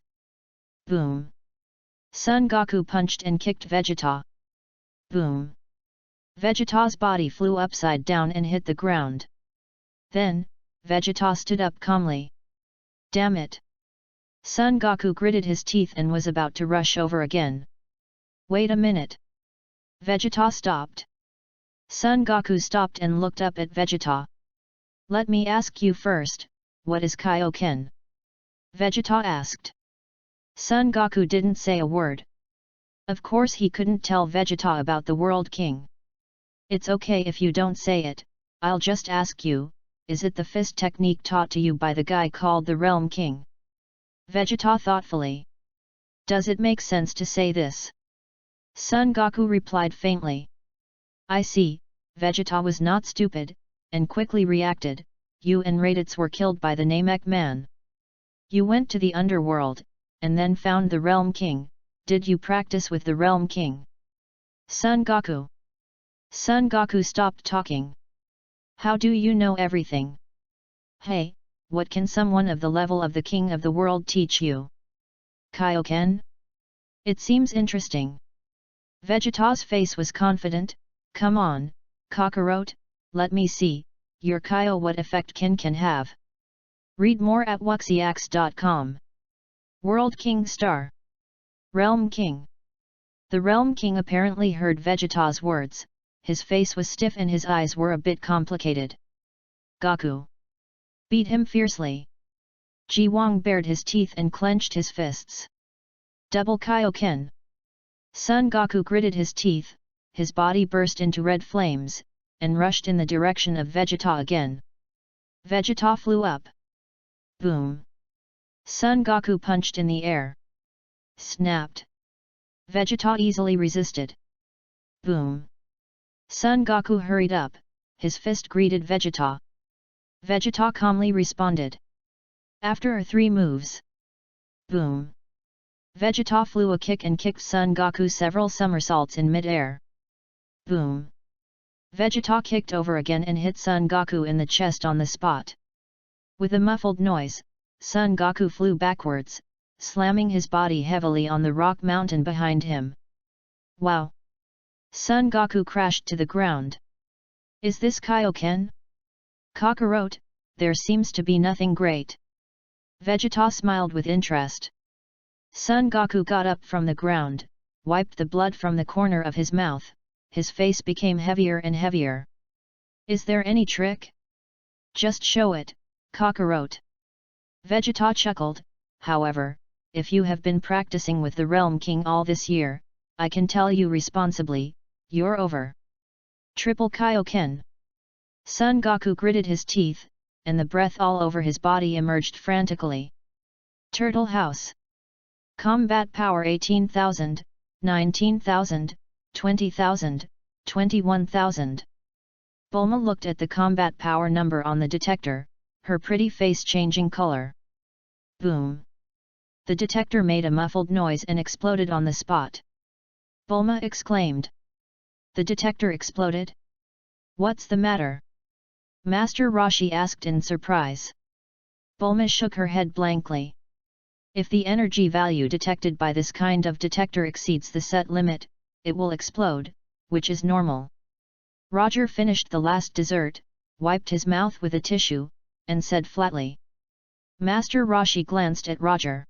Boom! Son Goku punched and kicked Vegeta. Boom! Vegeta's body flew upside down and hit the ground. Then, Vegeta stood up calmly. "Damn it!" Son Goku gritted his teeth and was about to rush over again. "Wait a minute." Vegeta stopped. Son Goku stopped and looked up at Vegeta. "Let me ask you first, what is Kaioken?" Vegeta asked. Son Goku didn't say a word. Of course he couldn't tell Vegeta about the World King. "It's okay if you don't say it, I'll just ask you, is it the fist technique taught to you by the guy called the Realm King?" Vegeta thoughtfully. "Does it make sense to say this?" Son Goku replied faintly. "I see." Vegeta was not stupid, and quickly reacted, "You and Raditz were killed by the Namek man. You went to the underworld, and then found the Realm King. Did you practice with the Realm King?" Son Goku. Son Goku stopped talking. "How do you know everything? Hey, what can someone of the level of the King of the World teach you?" "Kaioken? It seems interesting." Vegeta's face was confident. "Come on, Kakarot, let me see, your Kaio what effect can have." Read more at wuxiax.com. World King Star. Realm King. The Realm King apparently heard Vegeta's words, his face was stiff and his eyes were a bit complicated. "Goku. Beat him fiercely." Ji Wang bared his teeth and clenched his fists. "Double Kaioken." Son Goku gritted his teeth, his body burst into red flames, and rushed in the direction of Vegeta again. Vegeta flew up. Boom! Son Goku punched in the air. Snapped. Vegeta easily resisted. Boom! Son Goku hurried up, his fist greeted Vegeta. Vegeta calmly responded. After 3 moves. Boom! Vegeta flew a kick and kicked Son Goku several somersaults in mid-air. Boom! Vegeta kicked over again and hit Son Goku in the chest on the spot. With a muffled noise, Son Goku flew backwards, slamming his body heavily on the rock mountain behind him. Wow! Son Goku crashed to the ground. "Is this Kaioken?" "Kakarot, there seems to be nothing great." Vegeta smiled with interest. Son Goku got up from the ground, wiped the blood from the corner of his mouth, his face became heavier and heavier. "Is there any trick? Just show it, Kakarot." Vegeta chuckled, "However, if you have been practicing with the Realm King all this year, I can tell you responsibly, you're over." Triple Kaioken. Son Goku gritted his teeth, and the breath all over his body emerged frantically. Turtle House. Combat power 18,000, 19,000, 20,000, 21,000. Bulma looked at the combat power number on the detector, her pretty face changing color. Boom! The detector made a muffled noise and exploded on the spot. Bulma exclaimed. The detector exploded? What's the matter? Master Roshi asked in surprise. Bulma shook her head blankly. If the energy value detected by this kind of detector exceeds the set limit, it will explode, which is normal. Roger finished the last dessert, wiped his mouth with a tissue, and said flatly. Master Roshi glanced at Roger.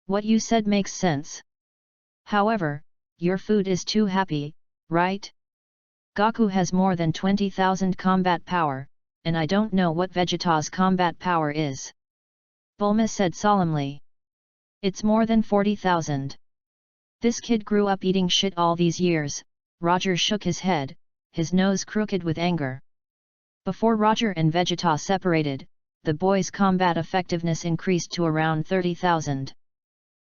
What you said makes sense. However, your food is too happy, right? Goku has more than 20,000 combat power, and I don't know what Vegeta's combat power is. Bulma said solemnly. It's more than 40,000. This kid grew up eating shit all these years. Roger shook his head, his nose crooked with anger. Before Roger and Vegeta separated, the boy's combat effectiveness increased to around 30,000.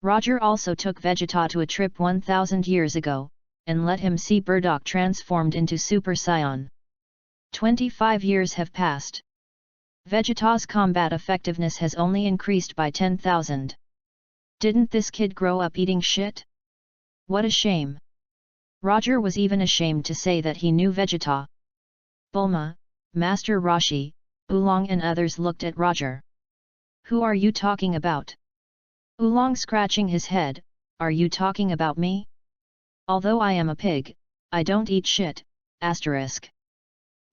Roger also took Vegeta to a trip 1,000 years ago, and let him see Bardock transformed into Super Saiyan. 25 years have passed. Vegeta's combat effectiveness has only increased by 10,000. Didn't this kid grow up eating shit? What a shame. Roger was even ashamed to say that he knew Vegeta. Bulma, Master Roshi, Oolong and others looked at Roger. Who are you talking about? Oolong scratching his head, are you talking about me? Although I am a pig, I don't eat shit, asterisk.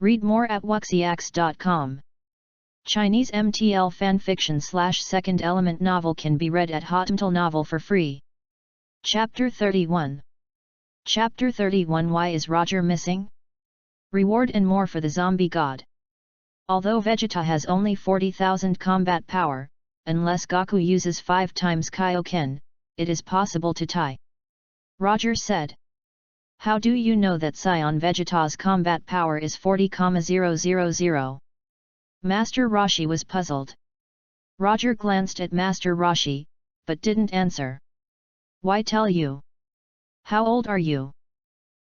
Read more at wuxiax.com. Chinese MTL fanfiction/second element novel can be read at Hotmail Novel for free. Chapter 31. Chapter 31. Why is Roger missing? Reward and more for the zombie god. Although Vegeta has only 40,000 combat power, unless Goku uses 5 times Kaioken, it is possible to tie. Roger said. How do you know that Saiyan Vegeta's combat power is 40,000? Master Roshi was puzzled. Roger glanced at Master Roshi, but didn't answer. Why tell you? How old are you?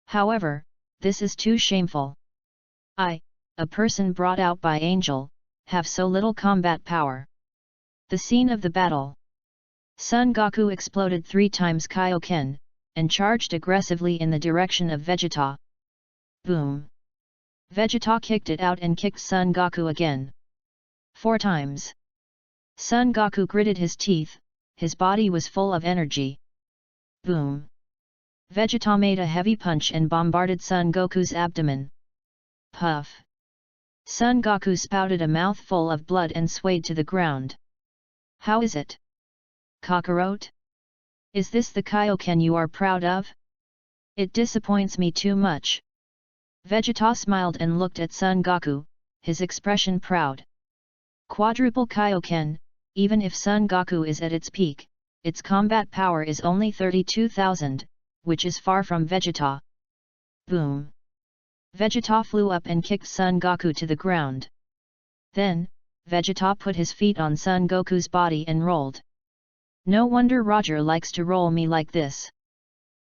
However, this is too shameful. I, a person brought out by Angel, have so little combat power. The scene of the battle. Son Goku exploded 3 times Kaioken, and charged aggressively in the direction of Vegeta. Boom! Vegeta kicked it out and kicked Son Goku again. 4 times. Son Goku gritted his teeth, his body was full of energy. Boom! Vegeta made a heavy punch and bombarded Son Goku's abdomen. Puff! Son Goku spouted a mouthful of blood and swayed to the ground. How is it? Kakarot? Is this the Kaioken you are proud of? It disappoints me too much. Vegeta smiled and looked at Son Goku, his expression proud. Quadruple Kaioken, even if Son Goku is at its peak, its combat power is only 32,000, which is far from Vegeta. Boom! Vegeta flew up and kicked Son Goku to the ground. Then, Vegeta put his feet on Son Goku's body and rolled. No wonder Roger likes to roll me like this.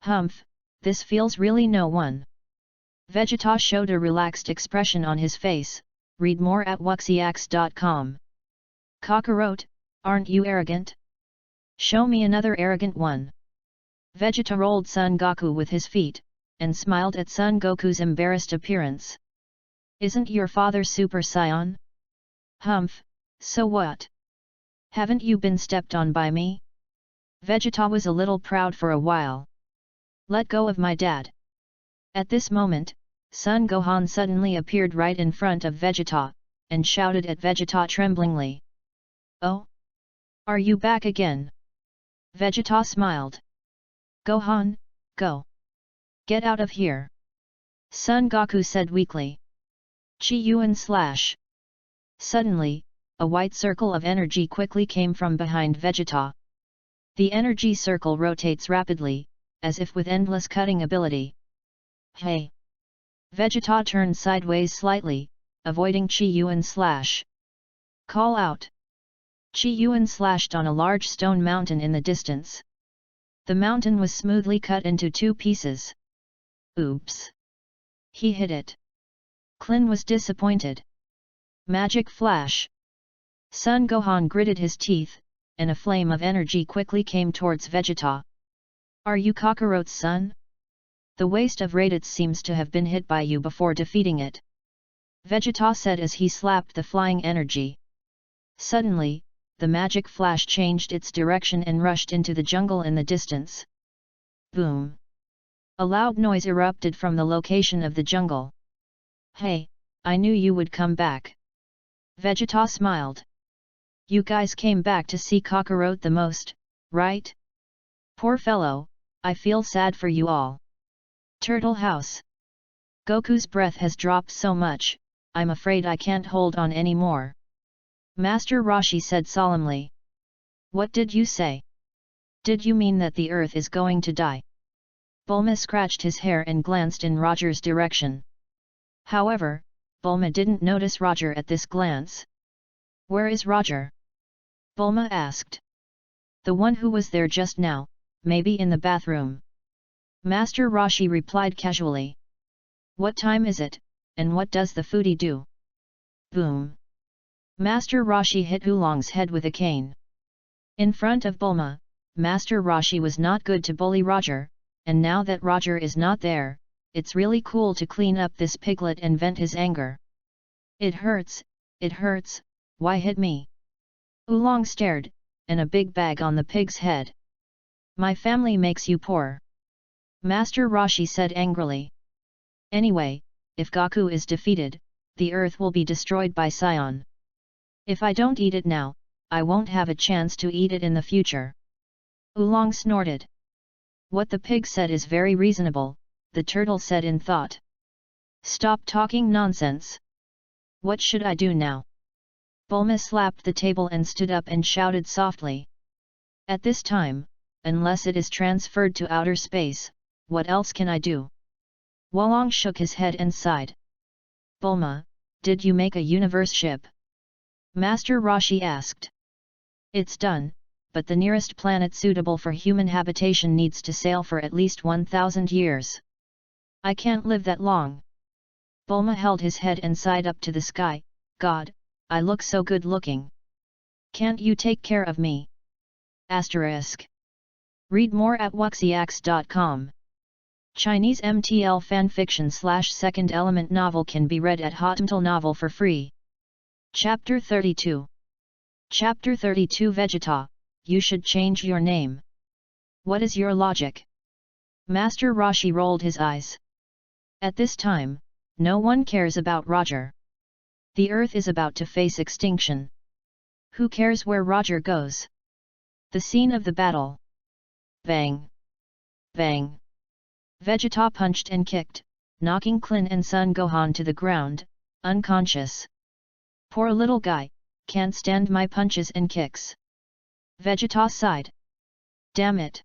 Humph, this feels really no one. Vegeta showed a relaxed expression on his face. Read more at wuxiax.com. Kakarot, aren't you arrogant? Show me another arrogant one. Vegeta rolled Son Goku with his feet, and smiled at Son Goku's embarrassed appearance. Isn't your father Super Saiyan? Humph, so what? Haven't you been stepped on by me? Vegeta was a little proud for a while. Let go of my dad. At this moment, Son Gohan suddenly appeared right in front of Vegeta, and shouted at Vegeta tremblingly. Oh? Are you back again? Vegeta smiled. Gohan, go. Get out of here. Son Goku said weakly. Chi-Yuan slash. Suddenly, a white circle of energy quickly came from behind Vegeta. The energy circle rotates rapidly, as if with endless cutting ability. Hey! Vegeta turned sideways slightly, avoiding Chi-Yuan slash. Call out! Chi-Yuan slashed on a large stone mountain in the distance. The mountain was smoothly cut into 2 pieces. Oops! He hit it. Klin was disappointed. Magic flash! Sun Gohan gritted his teeth, and a flame of energy quickly came towards Vegeta. Are you Kakarot's son? The waste of Raditz seems to have been hit by you before defeating it. Vegeta said as he slapped the flying energy. Suddenly, the magic flash changed its direction and rushed into the jungle in the distance. Boom! A loud noise erupted from the location of the jungle. Hey, I knew you would come back. Vegeta smiled. You guys came back to see Kakarot the most, right? Poor fellow, I feel sad for you all. Turtle House. Goku's breath has dropped so much, I'm afraid I can't hold on anymore. Master Roshi said solemnly. What did you say? Did you mean that the earth is going to die? Bulma scratched his hair and glanced in Roger's direction. However, Bulma didn't notice Roger at this glance. Where is Roger? Bulma asked. The one who was there just now, maybe in the bathroom. Master Roshi replied casually. What time is it, and what does the foodie do? Boom! Master Roshi hit Oolong's head with a cane. In front of Bulma, Master Roshi was not good to bully Roger, and now that Roger is not there, it's really cool to clean up this piglet and vent his anger. It hurts, why hit me? Oolong stared, and a big bag on the pig's head. My family makes you poor. Master Roshi said angrily. Anyway, if Goku is defeated, the earth will be destroyed by Sion. If I don't eat it now, I won't have a chance to eat it in the future. Oolong snorted. What the pig said is very reasonable, the turtle said in thought. Stop talking nonsense. What should I do now? Bulma slapped the table and stood up and shouted softly. At this time, unless it is transferred to outer space, what else can I do? Wolong shook his head and sighed. Bulma, did you make a universe ship? Master Roshi asked. It's done, but the nearest planet suitable for human habitation needs to sail for at least 1,000 years. I can't live that long. Bulma held his head and sighed up to the sky. God, I look so good looking. Can't you take care of me? Asterisk. Read more at wuxiax.com. Chinese MTL fanfiction / second element novel can be read at Hotmtl Novel for free. Chapter 32. Chapter 32 Vegeta, you should change your name. What is your logic? Master Roshi rolled his eyes. At this time, no one cares about Roger. The Earth is about to face extinction. Who cares where Roger goes? The scene of the battle. Bang! Bang! Vegeta punched and kicked, knocking Klin and Son Gohan to the ground, unconscious. Poor little guy, can't stand my punches and kicks. Vegeta sighed. Damn it!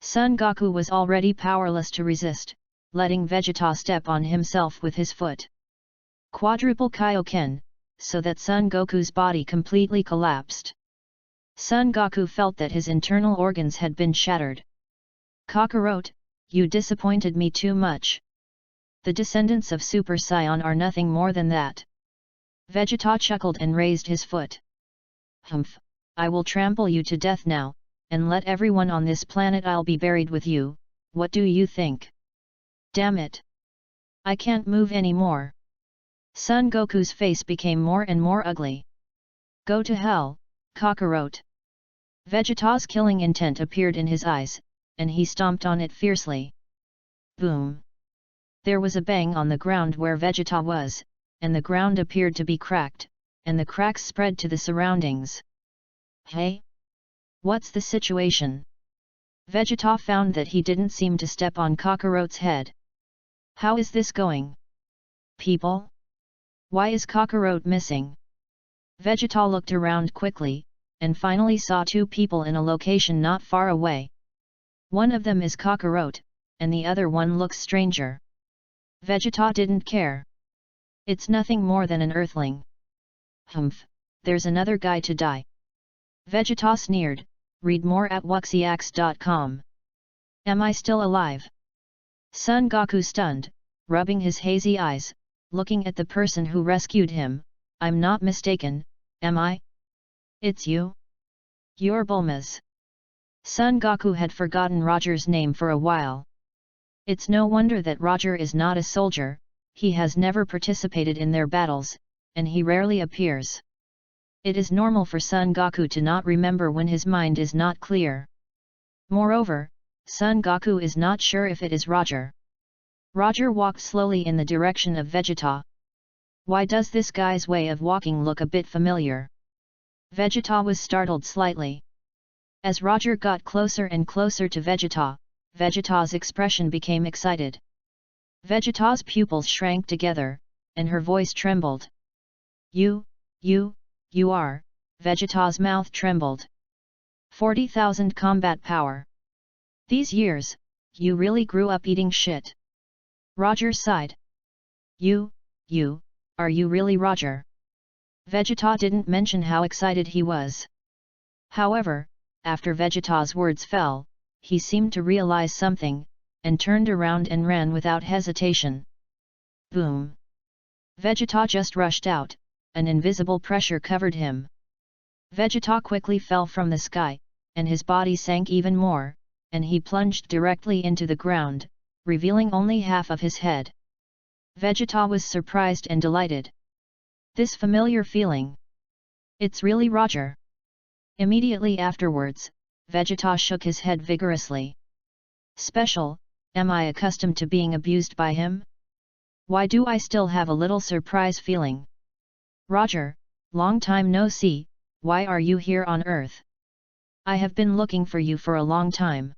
Son Goku was already powerless to resist, letting Vegeta step on himself with his foot. Quadruple Kaioken, so that Son Goku's body completely collapsed. Son Goku felt that his internal organs had been shattered. Kakarot, you disappointed me too much. The descendants of Super Saiyan are nothing more than that. Vegeta chuckled and raised his foot. Humph, I will trample you to death now, and let everyone on this planet I'll be buried with you, what do you think? Damn it! I can't move anymore. Son Goku's face became more and more ugly. Go to hell, Kakarot! Vegeta's killing intent appeared in his eyes, and he stomped on it fiercely. Boom! There was a bang on the ground where Vegeta was, and the ground appeared to be cracked, and the cracks spread to the surroundings. Hey? What's the situation? Vegeta found that he didn't seem to step on Kakarot's head. How is this going? People? Why is Kakarot missing? Vegeta looked around quickly, and finally saw two people in a location not far away. One of them is Kakarot, and the other one looks stranger. Vegeta didn't care. It's nothing more than an earthling. Humph, there's another guy to die. Vegeta sneered, read more at wuxiax.com. Am I still alive? Son Goku stunned, rubbing his hazy eyes, looking at the person who rescued him. I'm not mistaken, am I? It's you? You're Bulma's. Son Goku had forgotten Roger's name for a while. It's no wonder that Roger is not a soldier, he has never participated in their battles, and he rarely appears. It is normal for Son Goku to not remember when his mind is not clear. Moreover, Son Goku is not sure if it is Roger. Roger walked slowly in the direction of Vegeta. Why does this guy's way of walking look a bit familiar? Vegeta was startled slightly. As Roger got closer and closer to Vegeta, Vegeta's expression became excited. Vegeta's pupils shrank together, and her voice trembled. You are, Vegeta's mouth trembled. 40,000 combat power. These years, you really grew up eating shit. Roger sighed. Are you really Roger? Vegeta didn't mention how excited he was. However, after Vegeta's words fell, he seemed to realize something, and turned around and ran without hesitation. Boom! Vegeta just rushed out, an invisible pressure covered him. Vegeta quickly fell from the sky, and his body sank even more, and he plunged directly into the ground, revealing only half of his head. Vegeta was surprised and delighted. This familiar feeling. It's really Roger. Immediately afterwards, Vegeta shook his head vigorously. Special, am I accustomed to being abused by him? Why do I still have a little surprise feeling? Roger, long time no see, why are you here on Earth? I have been looking for you for a long time.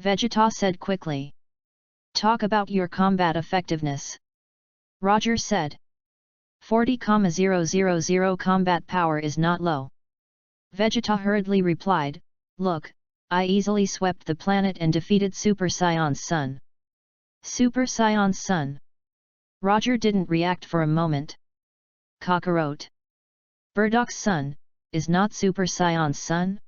Vegeta said quickly. Talk about your combat effectiveness. Roger said. 40,000 combat power is not low. Vegeta hurriedly replied, look, I easily swept the planet and defeated Super Saiyan's son. Super Saiyan's son. Roger didn't react for a moment. Kakarot. Burdok's son, is not Super Saiyan's son?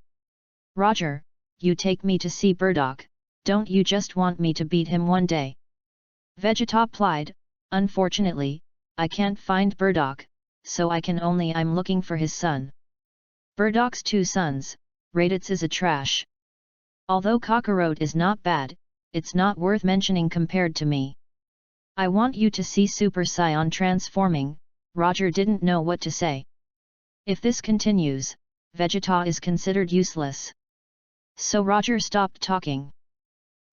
Roger, you take me to see Burdok, don't you just want me to beat him one day? Vegeta replied, unfortunately, I can't find Burdok, so I'm looking for his son. Burdok's two sons, Raditz is a trash. Although Kakarot is not bad, it's not worth mentioning compared to me. I want you to see Super Saiyan transforming. Roger didn't know what to say. If this continues, Vegeta is considered useless. So Roger stopped talking.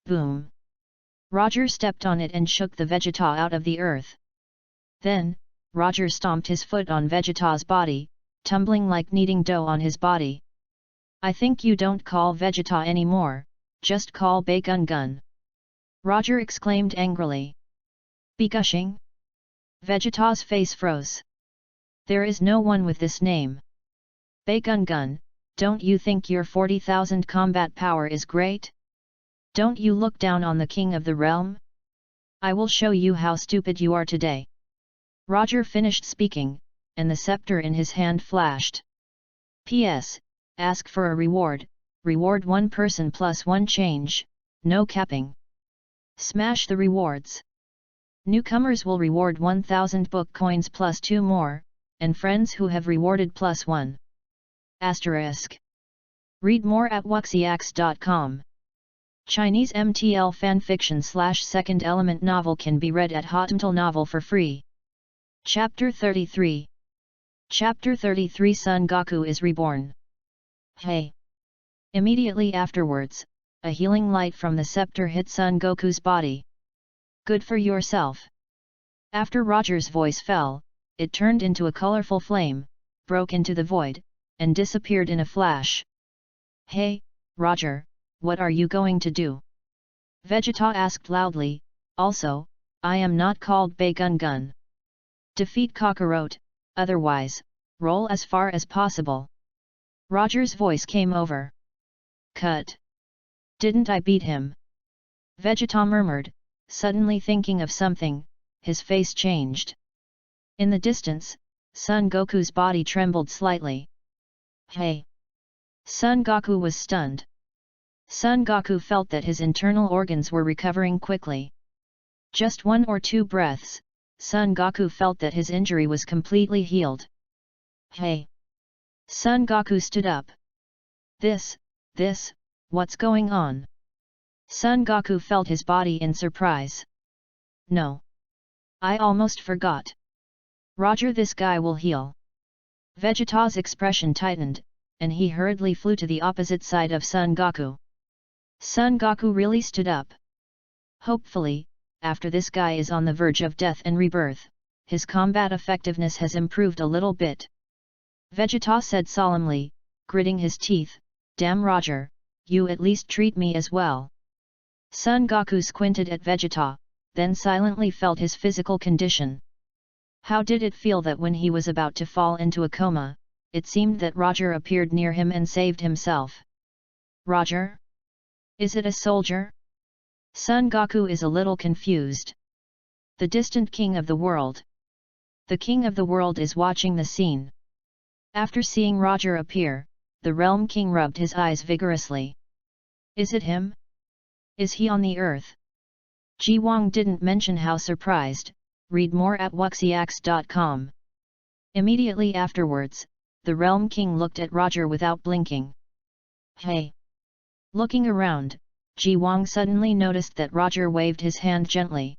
Boom! Roger stepped on it and shook the Vegeta out of the earth. Then, Roger stomped his foot on Vegeta's body, tumbling like kneading dough on his body. I think you don't call Vegeta anymore, just call Bae-gun-gun. Roger exclaimed angrily. Be gushing? Vegeta's face froze. There is no one with this name. Bae-gun-gun, don't you think your 40,000 combat power is great? Don't you look down on the king of the realm? I will show you how stupid you are today. Roger finished speaking, and the scepter in his hand flashed. P.S. Ask for a reward, reward one person plus one change, no capping. Smash the rewards. Newcomers will reward 1000 book coins plus 2 more, and friends who have rewarded plus 1. Asterisk. Read more at wuxiax.com. Chinese MTL fanfiction / second element novel can be read at Hotmail Novel for free. Chapter 33. Chapter 33 Son Goku is reborn. Hey! Immediately afterwards, a healing light from the scepter hit Son Goku's body. Good for yourself. After Roger's voice fell, it turned into a colorful flame, broke into the void, and disappeared in a flash. Hey, Roger, what are you going to do? Vegeta asked loudly. Also, I am not called Bae-gun-gun. Defeat Kakarot, otherwise, roll as far as possible. Roger's voice came over. Cut. Didn't I beat him? Vegeta murmured, suddenly thinking of something, his face changed. In the distance, Son Goku's body trembled slightly. Hey! Son Goku was stunned. Son Goku felt that his internal organs were recovering quickly. Just 1 or 2 breaths, Son Goku felt that his injury was completely healed. Hey! Son Goku stood up. This, what's going on? Son Goku felt his body in surprise. No. I almost forgot. Roger, this guy will heal. Vegeta's expression tightened, and he hurriedly flew to the opposite side of Son Goku. Son Goku really stood up. Hopefully, after this guy is on the verge of death and rebirth, his combat effectiveness has improved a little bit. Vegeta said solemnly, gritting his teeth, "Damn Roger, you at least treat me as well." Son Goku squinted at Vegeta, then silently felt his physical condition. How did it feel that when he was about to fall into a coma, it seemed that Roger appeared near him and saved himself? Roger? Is it a soldier? Son Goku is a little confused. The distant king of the world. The king of the world is watching the scene. After seeing Roger appear, the Realm King rubbed his eyes vigorously. Is it him? Is he on the earth? Ji Wang didn't mention how surprised. Read more at wuxiax.com. Immediately afterwards, the Realm King looked at Roger without blinking. Hey! Looking around, Ji Wang suddenly noticed that Roger waved his hand gently.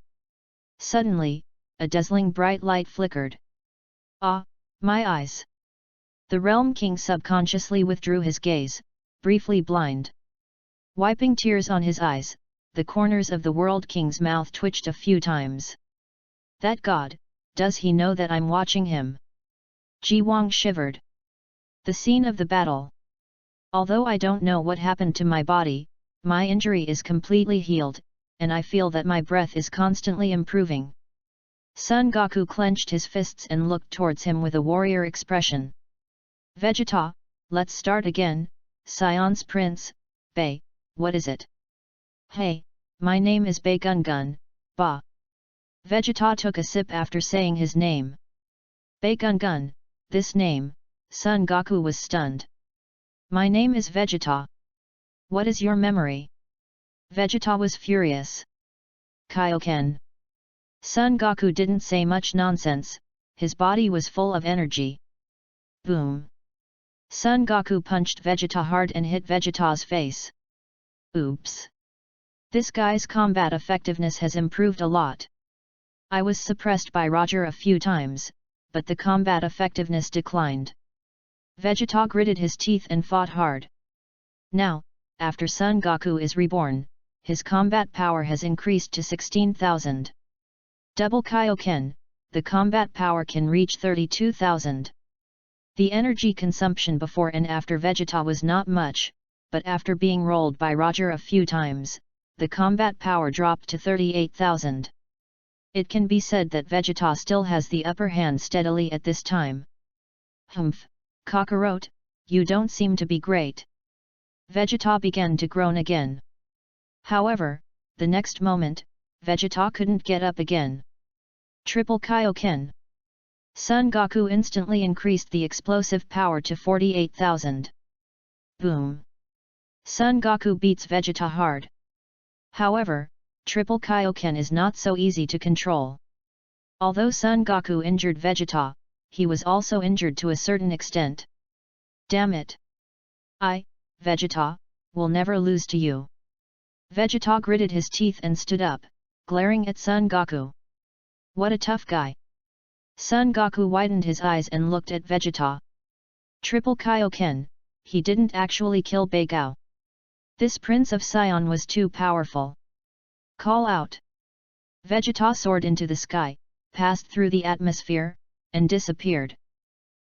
Suddenly, a dazzling bright light flickered. Ah, my eyes! The Realm King subconsciously withdrew his gaze, briefly blind. Wiping tears on his eyes, the corners of the World King's mouth twitched a few times. That god, does he know that I'm watching him? Ji Wang shivered. The scene of the battle. Although I don't know what happened to my body, my injury is completely healed, and I feel that my breath is constantly improving. Son Goku clenched his fists and looked towards him with a warrior expression. Vegeta, let's start again, Scion's Prince. Bei, what is it? Hey, my name is Bei Gun Gun, Ba. Vegeta took a sip after saying his name. Bei Gun Gun, this name, Son Goku was stunned. My name is Vegeta. What is your memory? Vegeta was furious. Kaioken. Son Goku didn't say much nonsense, his body was full of energy. Boom. Son Goku punched Vegeta hard and hit Vegeta's face. Oops. This guy's combat effectiveness has improved a lot. I was suppressed by Roger a few times, but the combat effectiveness declined. Vegeta gritted his teeth and fought hard. Now, after Son Goku is reborn, his combat power has increased to 16,000. Double Kaioken, the combat power can reach 32,000. The energy consumption before and after Vegeta was not much, but after being rolled by Roger a few times, the combat power dropped to 38,000. It can be said that Vegeta still has the upper hand steadily at this time. Humph, Kakarot, you don't seem to be great. Vegeta began to groan again. However, the next moment, Vegeta couldn't get up again. Triple Kaioken. Son Goku instantly increased the explosive power to 48,000. Boom. Son Goku beats Vegeta hard. However, Triple Kaioken is not so easy to control. Although Son Goku injured Vegeta, he was also injured to a certain extent. Damn it! I, Vegeta, will never lose to you. Vegeta gritted his teeth and stood up, glaring at Son Goku. What a tough guy! Son Goku widened his eyes and looked at Vegeta. Triple Kaioken, he didn't actually kill Beigao. This Prince of Sion was too powerful. Call out! Vegeta soared into the sky, passed through the atmosphere, and disappeared.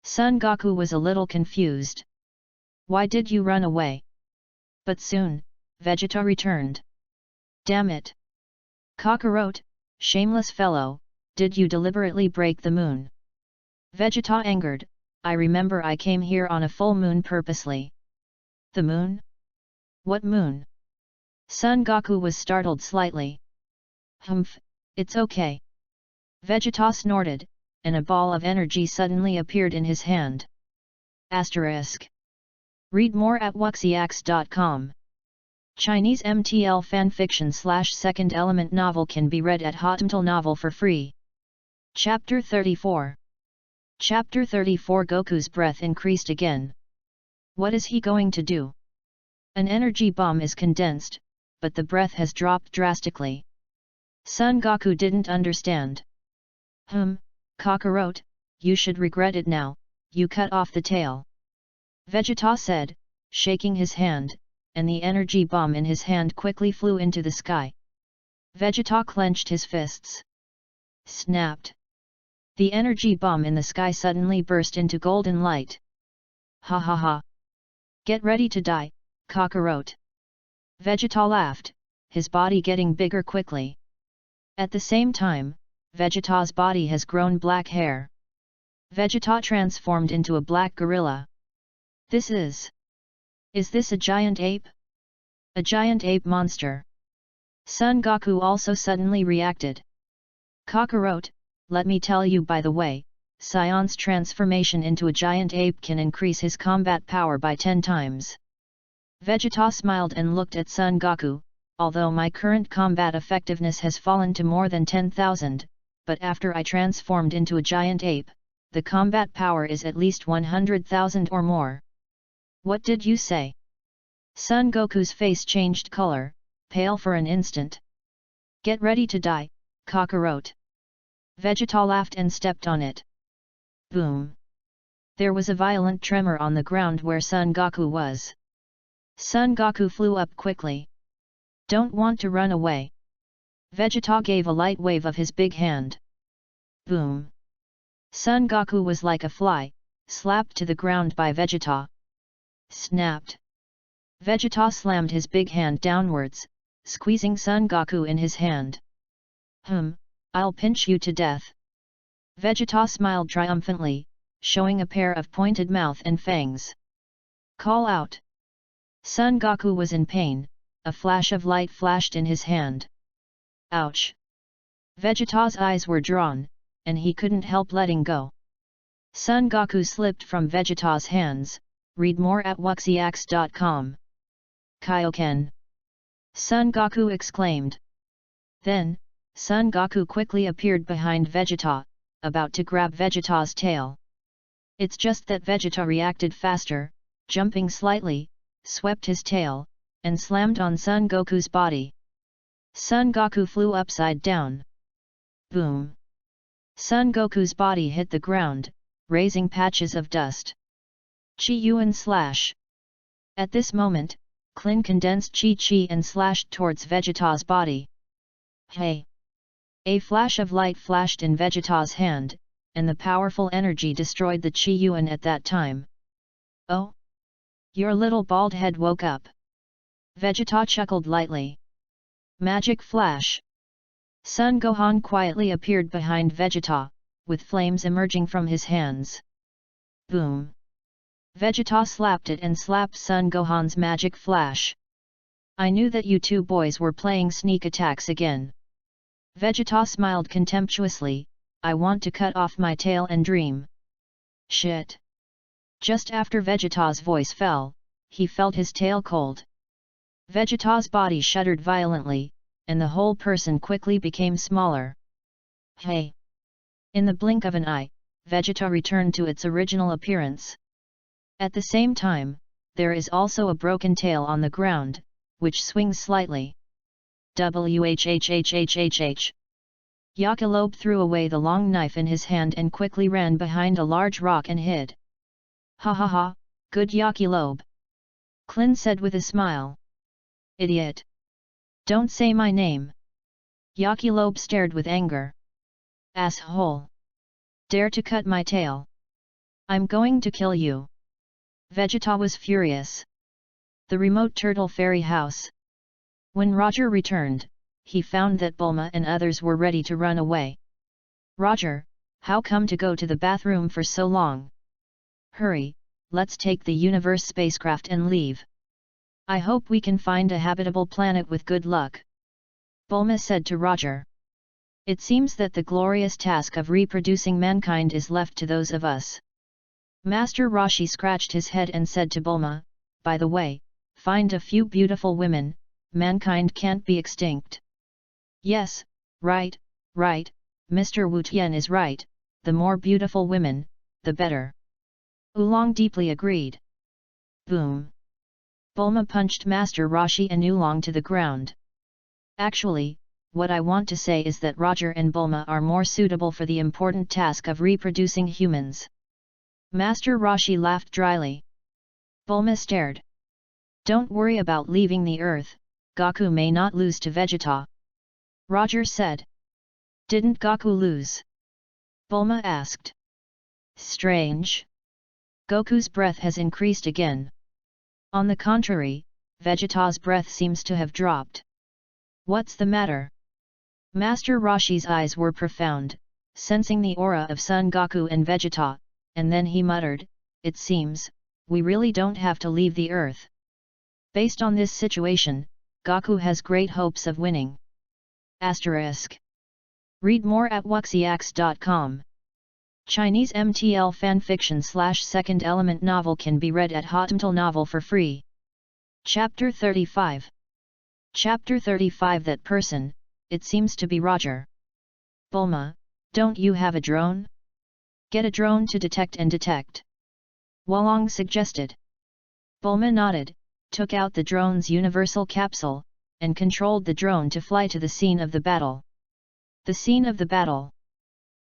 Son Goku was a little confused. Why did you run away? But soon, Vegeta returned. Damn it! Kakarot, shameless fellow, did you deliberately break the moon? Vegeta angered, I remember I came here on a full moon purposely. The moon? What moon? Son Goku was startled slightly. Humph, it's okay. Vegeta snorted, and a ball of energy suddenly appeared in his hand. Asterisk. Read more at wuxiax.com. Chinese MTL fanfiction/second element novel can be read at Hotmail Novel for free. Chapter 34. Chapter 34. Goku's breath increased again. What is he going to do? An energy bomb is condensed, but the breath has dropped drastically. Son Goku didn't understand. Kakarot, you should regret it now, you cut off the tail. Vegeta said, shaking his hand, and the energy bomb in his hand quickly flew into the sky. Vegeta clenched his fists. Snapped. The energy bomb in the sky suddenly burst into golden light. Ha ha ha. Get ready to die, Kakarot. Vegeta laughed, his body getting bigger quickly. At the same time, Vegeta's body has grown black hair. Vegeta transformed into a black gorilla. Is this a giant ape? A giant ape monster. Son Goku also suddenly reacted. Kakarot, let me tell you by the way, Sion's transformation into a giant ape can increase his combat power by 10 times. Vegeta smiled and looked at Son Goku, although my current combat effectiveness has fallen to more than 10,000, but after I transformed into a giant ape, the combat power is at least 100,000 or more. What did you say? Son Goku's face changed color, pale for an instant. Get ready to die, Kakarot. Vegeta laughed and stepped on it. Boom! There was a violent tremor on the ground where Son Goku was. Son Goku flew up quickly. Don't want to run away. Vegeta gave a light wave of his big hand. Boom! Son Goku was like a fly, slapped to the ground by Vegeta. Snapped. Vegeta slammed his big hand downwards, squeezing Son Goku in his hand. I'll pinch you to death. Vegeta smiled triumphantly, showing a pair of pointed mouth and fangs. Call out. Son Goku was in pain, a flash of light flashed in his hand. Ouch! Vegeta's eyes were drawn, and he couldn't help letting go. Son Goku slipped from Vegeta's hands. Read more at wuxiax.com. Kaioken! Son Goku exclaimed. Then, Son Goku quickly appeared behind Vegeta, about to grab Vegeta's tail. It's just that Vegeta reacted faster, jumping slightly, swept his tail, and slammed on Son Goku's body. Son Goku flew upside down. Boom! Son Goku's body hit the ground, raising patches of dust. Chi-Yuan slash. At this moment, Klin condensed Chi-Chi and slashed towards Vegeta's body. Hey! A flash of light flashed in Vegeta's hand, and the powerful energy destroyed the Chi-Yuan at that time. Oh! Your little bald head woke up. Vegeta chuckled lightly. Magic flash! Son Gohan quietly appeared behind Vegeta, with flames emerging from his hands. Boom! Vegeta slapped it and slapped Son Gohan's magic flash. I knew that you two boys were playing sneak attacks again. Vegeta smiled contemptuously, I want to cut off my tail and dream. Shit! Just after Vegeta's voice fell, he felt his tail cold. Vegeta's body shuddered violently, and the whole person quickly became smaller. Hey! In the blink of an eye, Vegeta returned to its original appearance. At the same time, there is also a broken tail on the ground, which swings slightly. Whhhhhh. Yakilobe threw away the long knife in his hand and quickly ran behind a large rock and hid. Ha ha ha, good Yakilobe. Klin said with a smile. Idiot! Don't say my name. Yakilobe stared with anger. Asshole! Dare to cut my tail. I'm going to kill you. Vegeta was furious. The remote turtle fairy house. When Roger returned, he found that Bulma and others were ready to run away. Roger, how come to go to the bathroom for so long? Hurry, let's take the universe spacecraft and leave. I hope we can find a habitable planet with good luck. Bulma said to Roger. It seems that the glorious task of reproducing mankind is left to those of us. Master Roshi scratched his head and said to Bulma, by the way, find a few beautiful women, mankind can't be extinct. Yes, right, right, Mr. Wu Tian is right, the more beautiful women, the better. Oolong deeply agreed. Boom! Bulma punched Master Roshi and Oolong to the ground. Actually, what I want to say is that Roger and Bulma are more suitable for the important task of reproducing humans. Master Roshi laughed dryly. Bulma stared. Don't worry about leaving the earth, Goku may not lose to Vegeta. Roger said. Didn't Goku lose? Bulma asked. Strange. Goku's breath has increased again. On the contrary, Vegeta's breath seems to have dropped. What's the matter? Master Roshi's eyes were profound, sensing the aura of Son Goku and Vegeta, and then he muttered, it seems, we really don't have to leave the earth. Based on this situation, Goku has great hopes of winning. Asterisk. Read more at wuxiax.com. Chinese MTL fanfiction/second element novel can be read at Hotmail Novel for free. Chapter 35. Chapter 35. That person, it seems to be Roger. Bulma, don't you have a drone? Get a drone to detect and detect. Wolong suggested. Bulma nodded, took out the drone's universal capsule, and controlled the drone to fly to the scene of the battle. The scene of the battle.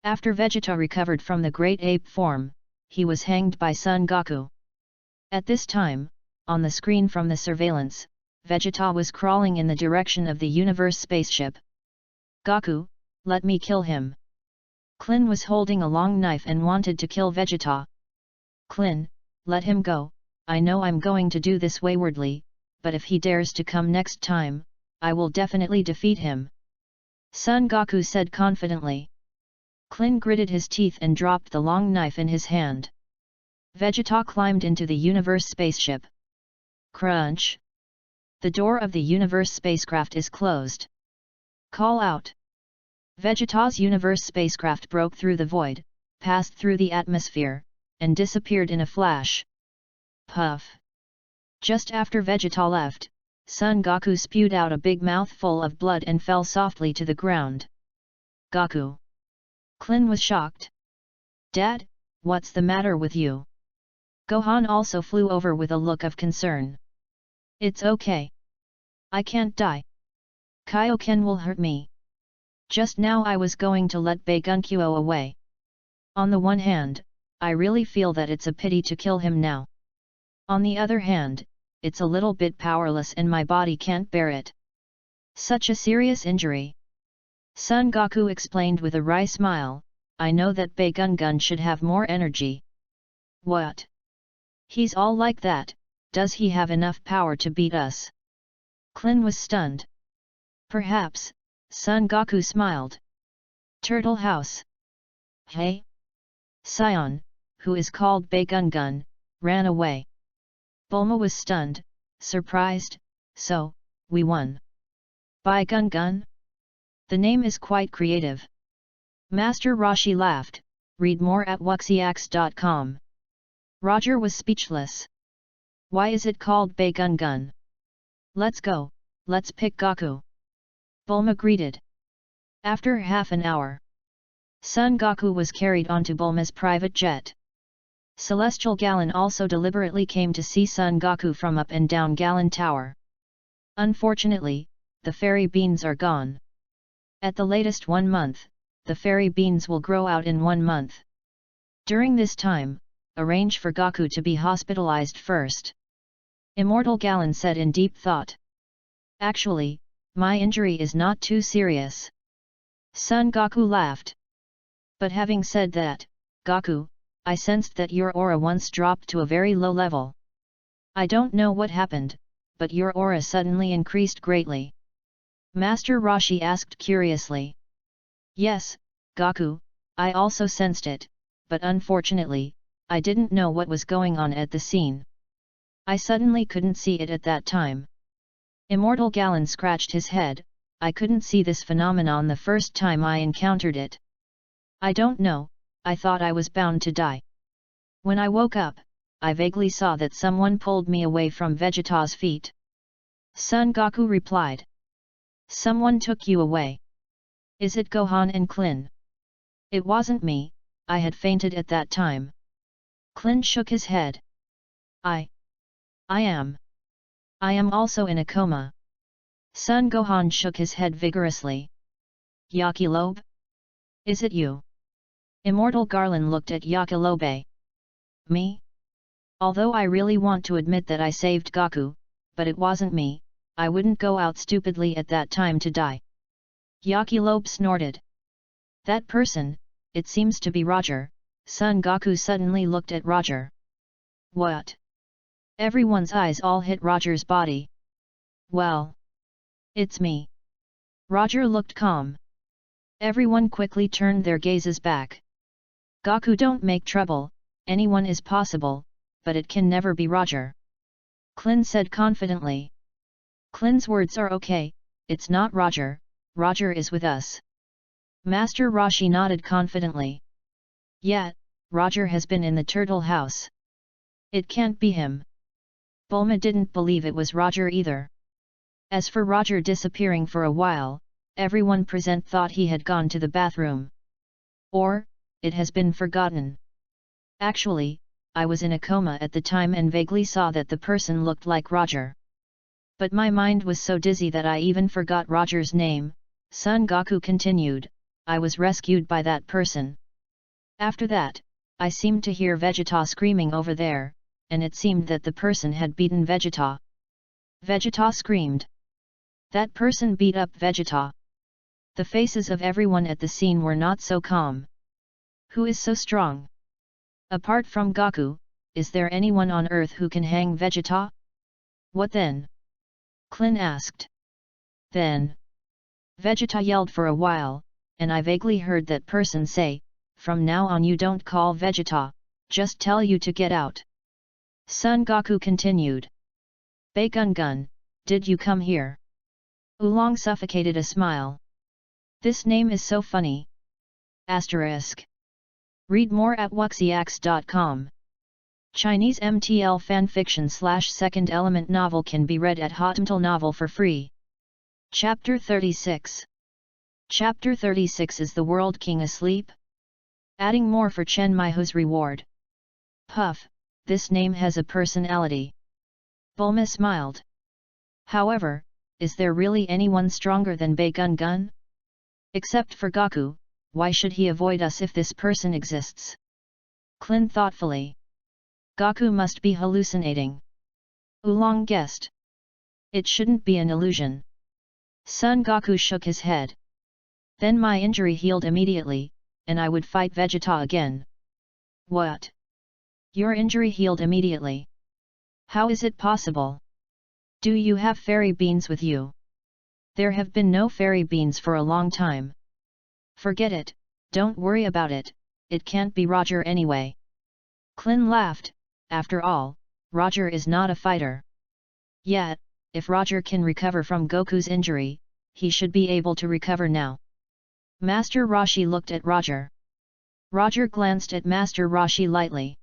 After Vegeta recovered from the Great Ape form, he was hanged by Son Goku. At this time, on the screen from the surveillance, Vegeta was crawling in the direction of the universe spaceship. Goku, let me kill him. Klin was holding a long knife and wanted to kill Vegeta. Klin, let him go, I know I'm going to do this waywardly, but if he dares to come next time, I will definitely defeat him. Son Goku said confidently. Klin gritted his teeth and dropped the long knife in his hand. Vegeta climbed into the universe spaceship. Crunch! The door of the universe spacecraft is closed. Call out! Vegeta's universe spacecraft broke through the void, passed through the atmosphere, and disappeared in a flash. Puff! Just after Vegeta left, Son Goku spewed out a big mouthful of blood and fell softly to the ground. Goku! Klin was shocked. Dad, what's the matter with you? Gohan also flew over with a look of concern. It's okay. I can't die. Kaioken will hurt me. Just now I was going to let Baegunkuo away. On the one hand, I really feel that it's a pity to kill him now. On the other hand, it's a little bit powerless and my body can't bear it. Such a serious injury. Son Goku explained with a wry smile, I know that Baegungun should have more energy. What? He's all like that, does he have enough power to beat us? Klin was stunned. Perhaps, Son Goku smiled. Turtle House. Hey? Sion, who is called Baegungun, ran away. Bulma was stunned, surprised, so, we won. Baegungun? The name is quite creative. Master Roshi laughed, read more at wuxiax.com. Roger was speechless. Why is it called Baegungun? Let's go, let's pick Goku. Bulma greeted. After half an hour, Son Goku was carried onto Bulma's private jet. Celestial Gallon also deliberately came to see Son Goku from up and down Gallon Tower. Unfortunately, the fairy beans are gone. At the latest 1 month, the fairy beans will grow out in 1 month. During this time, arrange for Goku to be hospitalized first. Immortal Gallon said in deep thought. Actually, my injury is not too serious. Son Goku laughed. But having said that, Goku, I sensed that your aura once dropped to a very low level. I don't know what happened, but your aura suddenly increased greatly. Master Roshi asked curiously. Yes, Goku, I also sensed it, but unfortunately, I didn't know what was going on at the scene. I suddenly couldn't see it at that time. Immortal Gallon scratched his head, I couldn't see this phenomenon the first time I encountered it. I don't know, I thought I was bound to die. When I woke up, I vaguely saw that someone pulled me away from Vegeta's feet. Son Goku replied. Someone took you away. Is it Gohan and Klin? It wasn't me, I had fainted at that time. Klin shook his head. I am also in a coma. Son Gohan shook his head vigorously. Yakilobe? Is it you? Immortal Garland looked at Yakilobe. Me? Although I really want to admit that I saved Goku, but it wasn't me, I wouldn't go out stupidly at that time to die. Yakilobe snorted. That person, it seems to be Roger. Son Goku suddenly looked at Roger. What? Everyone's eyes all hit Roger's body. Well, it's me. Roger looked calm. Everyone quickly turned their gazes back. Goku, don't make trouble, anyone is possible, but it can never be Roger. Klin said confidently. Klin's words are okay, it's not Roger, Roger is with us. Master Roshi nodded confidently. Yet, Roger has been in the turtle house. It can't be him. Bulma didn't believe it was Roger either. As for Roger disappearing for a while, everyone present thought he had gone to the bathroom. Or, it has been forgotten. Actually, I was in a coma at the time and vaguely saw that the person looked like Roger. But my mind was so dizzy that I even forgot Roger's name. Son Goku continued, I was rescued by that person. After that, I seemed to hear Vegeta screaming over there, and it seemed that the person had beaten Vegeta. Vegeta screamed. That person beat up Vegeta. The faces of everyone at the scene were not so calm. Who is so strong? Apart from Goku, is there anyone on Earth who can hang Vegeta? What then? Klin asked. Then. Vegeta yelled for a while, and I vaguely heard that person say, from now on you don't call Vegeta, just tell you to get out. Son Goku continued. Gun, did you come here? Oolong suffocated a smile. This name is so funny. Asterisk. Read more at wuxiax.com. Chinese MTL fanfiction / second element novel can be read at Hotmail Novel for free. Chapter 36. Chapter 36 Is the World King asleep? Adding more for Chen Maihu's reward. Puff, this name has a personality. Bulma smiled. However, is there really anyone stronger than Gun? Except for Goku, why should he avoid us if this person exists? Klin thoughtfully. Goku must be hallucinating. Oolong guessed. It shouldn't be an illusion. Son Goku shook his head. Then my injury healed immediately, and I would fight Vegeta again. What? Your injury healed immediately? How is it possible? Do you have fairy beans with you? There have been no fairy beans for a long time. Forget it, don't worry about it, it can't be Roger anyway. Klin laughed, after all, Roger is not a fighter. Yet, if Roger can recover from Goku's injury, he should be able to recover now. Master Roshi looked at Roger. Roger glanced at Master Roshi lightly.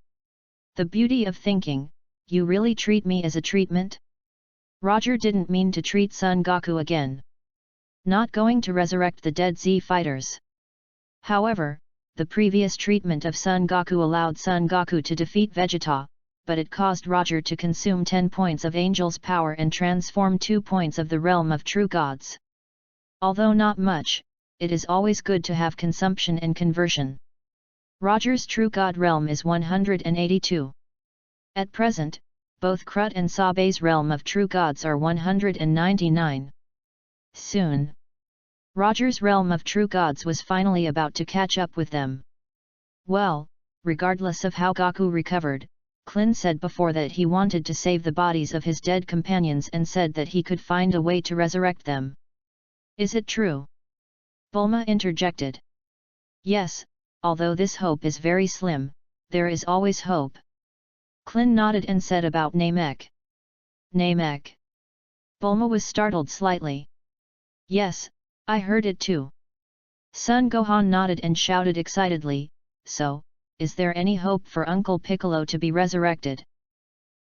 The beauty of thinking, you really treat me as a treatment? Roger didn't mean to treat Son Goku again. Not going to resurrect the dead Z fighters. However, the previous treatment of Son Goku allowed Son Goku to defeat Vegeta, but it caused Roger to consume 10 points of Angel's power and transform 2 points of the Realm of True Gods. Although not much, it is always good to have consumption and conversion. Roger's True God Realm is 182. At present, both Krut and Sabe's Realm of True Gods are 199. Soon, Roger's Realm of True Gods was finally about to catch up with them. Well, regardless of how Goku recovered, Klin said before that he wanted to save the bodies of his dead companions and said that he could find a way to resurrect them. Is it true? Bulma interjected. Yes, although this hope is very slim, there is always hope. Klin nodded and said about Namek. Namek. Bulma was startled slightly. Yes, I heard it too. Son Gohan nodded and shouted excitedly, so, is there any hope for Uncle Piccolo to be resurrected?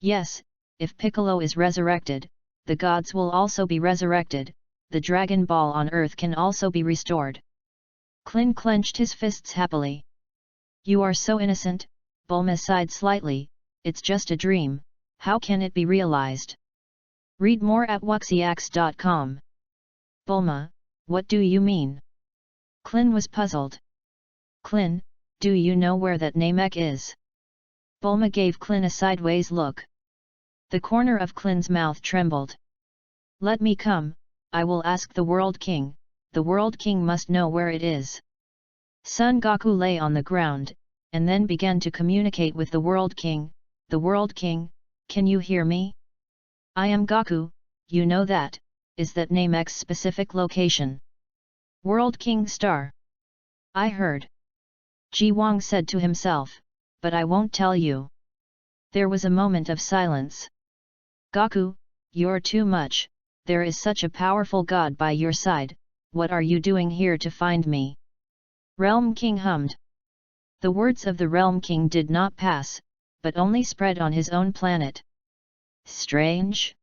Yes, if Piccolo is resurrected, the gods will also be resurrected, the Dragon Ball on Earth can also be restored. Klin clenched his fists happily. You are so innocent, Bulma sighed slightly, it's just a dream, how can it be realized? Read more at wuxiax.com. Bulma, what do you mean? Klin was puzzled. Klin, do you know where that Namek is? Bulma gave Klin a sideways look. The corner of Klin's mouth trembled. Let me come, I will ask the World King, the World King must know where it is. Son Goku lay on the ground, and then began to communicate with the World King. The World King, can you hear me? I am Goku, you know that, is that Namek's specific location? World King Star. I heard. Ji Wang said to himself, but I won't tell you. There was a moment of silence. Goku, you're too much, there is such a powerful god by your side, what are you doing here to find me? Realm King hummed. The words of the Realm King did not pass, but only spread on his own planet. Strange?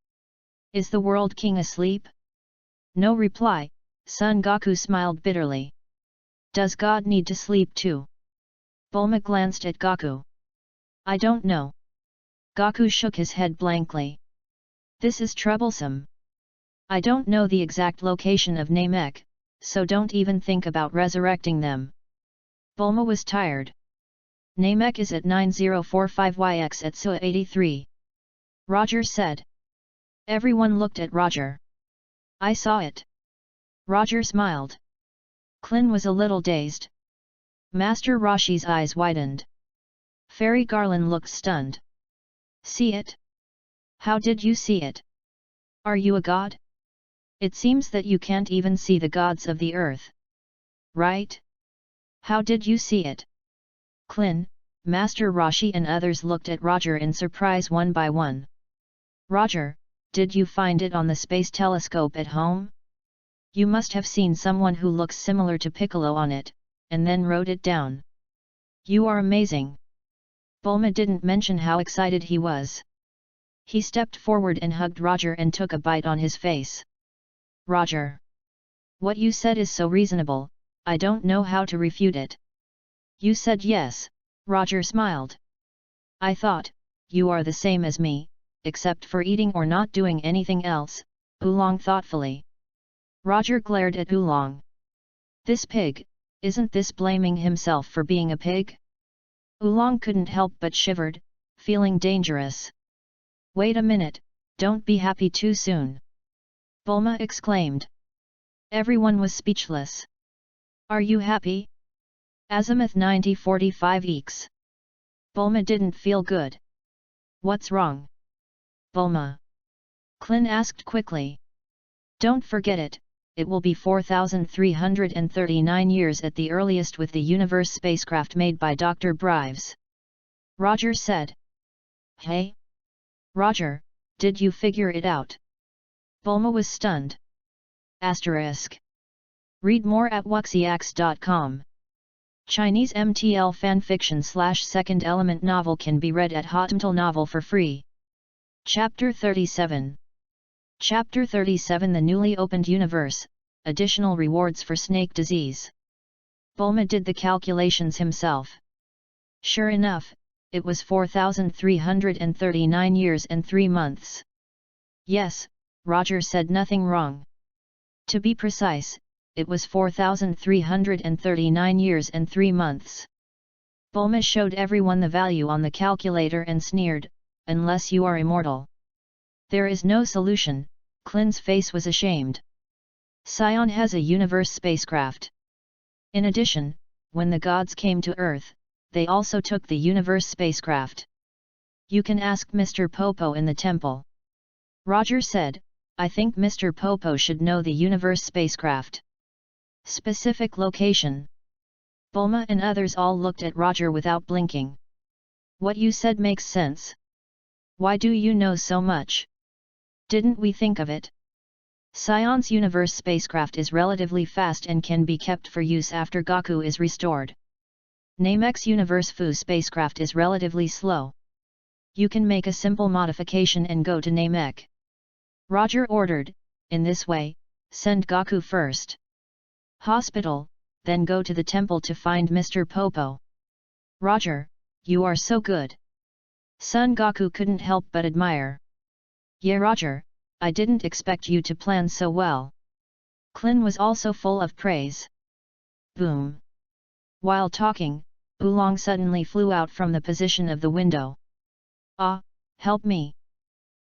Is the World King asleep? No reply, Son Goku smiled bitterly. Does God need to sleep too? Bulma glanced at Goku. I don't know. Goku shook his head blankly. This is troublesome. I don't know the exact location of Namek, so don't even think about resurrecting them. Bulma was tired. Namek is at 9045YX at SUA 83. Roger said. Everyone looked at Roger. I saw it. Roger smiled. Klin was a little dazed. Master Roshi's eyes widened. Fairy Garland looked stunned. See it? How did you see it? Are you a god? It seems that you can't even see the gods of the earth. Right? How did you see it? Klin, Master Roshi and others looked at Roger in surprise one by one. Roger, did you find it on the space telescope at home? You must have seen someone who looks similar to Piccolo on it, and then wrote it down. You are amazing. Bulma didn't mention how excited he was. He stepped forward and hugged Roger and took a bite on his face. Roger. What you said is so reasonable, I don't know how to refute it. You said yes, Roger smiled. I thought, you are the same as me, except for eating or not doing anything else, Oolong thoughtfully. Roger glared at Oolong. This pig, isn't this blaming himself for being a pig? Oolong couldn't help but shivered, feeling dangerous. Wait a minute, don't be happy too soon. Bulma exclaimed. Everyone was speechless. Are you happy? Azimuth 9045 EX. Bulma didn't feel good. What's wrong? Bulma. Klin asked quickly. Don't forget it, it will be 4,339 years at the earliest with the Universe spacecraft made by Dr. Brives. Roger said. Hey? Roger, did you figure it out? Bulma was stunned. Asterisk. Read more at wuxiax.com. Chinese MTL fanfiction / second element novel can be read at Hotmtl Novel for free. Chapter 37. Chapter 37 The Newly Opened Universe, Additional Rewards for Snake Disease. Bulma did the calculations himself. Sure enough, it was 4,339 years and 3 months. Yes, Roger said nothing wrong. To be precise, it was 4,339 years and 3 months. Bulma showed everyone the value on the calculator and sneered, unless you are immortal. There is no solution, Klin's face was ashamed. Sion has a universe spacecraft. In addition, when the gods came to Earth, they also took the universe spacecraft. You can ask Mr. Popo in the temple. Roger said, I think Mr. Popo should know the universe spacecraft. Specific location. Bulma and others all looked at Roger without blinking. What you said makes sense. Why do you know so much? Didn't we think of it? Sion's universe spacecraft is relatively fast and can be kept for use after Goku is restored. Namek's universe Fu spacecraft is relatively slow. You can make a simple modification and go to Namek. Roger ordered, in this way, send Gaku first. Hospital, then go to the temple to find Mr. Popo. Roger, you are so good. Son Gaku couldn't help but admire. Yeah Roger, I didn't expect you to plan so well. Clin was also full of praise. Boom. While talking, Oolong suddenly flew out from the position of the window. Ah, help me!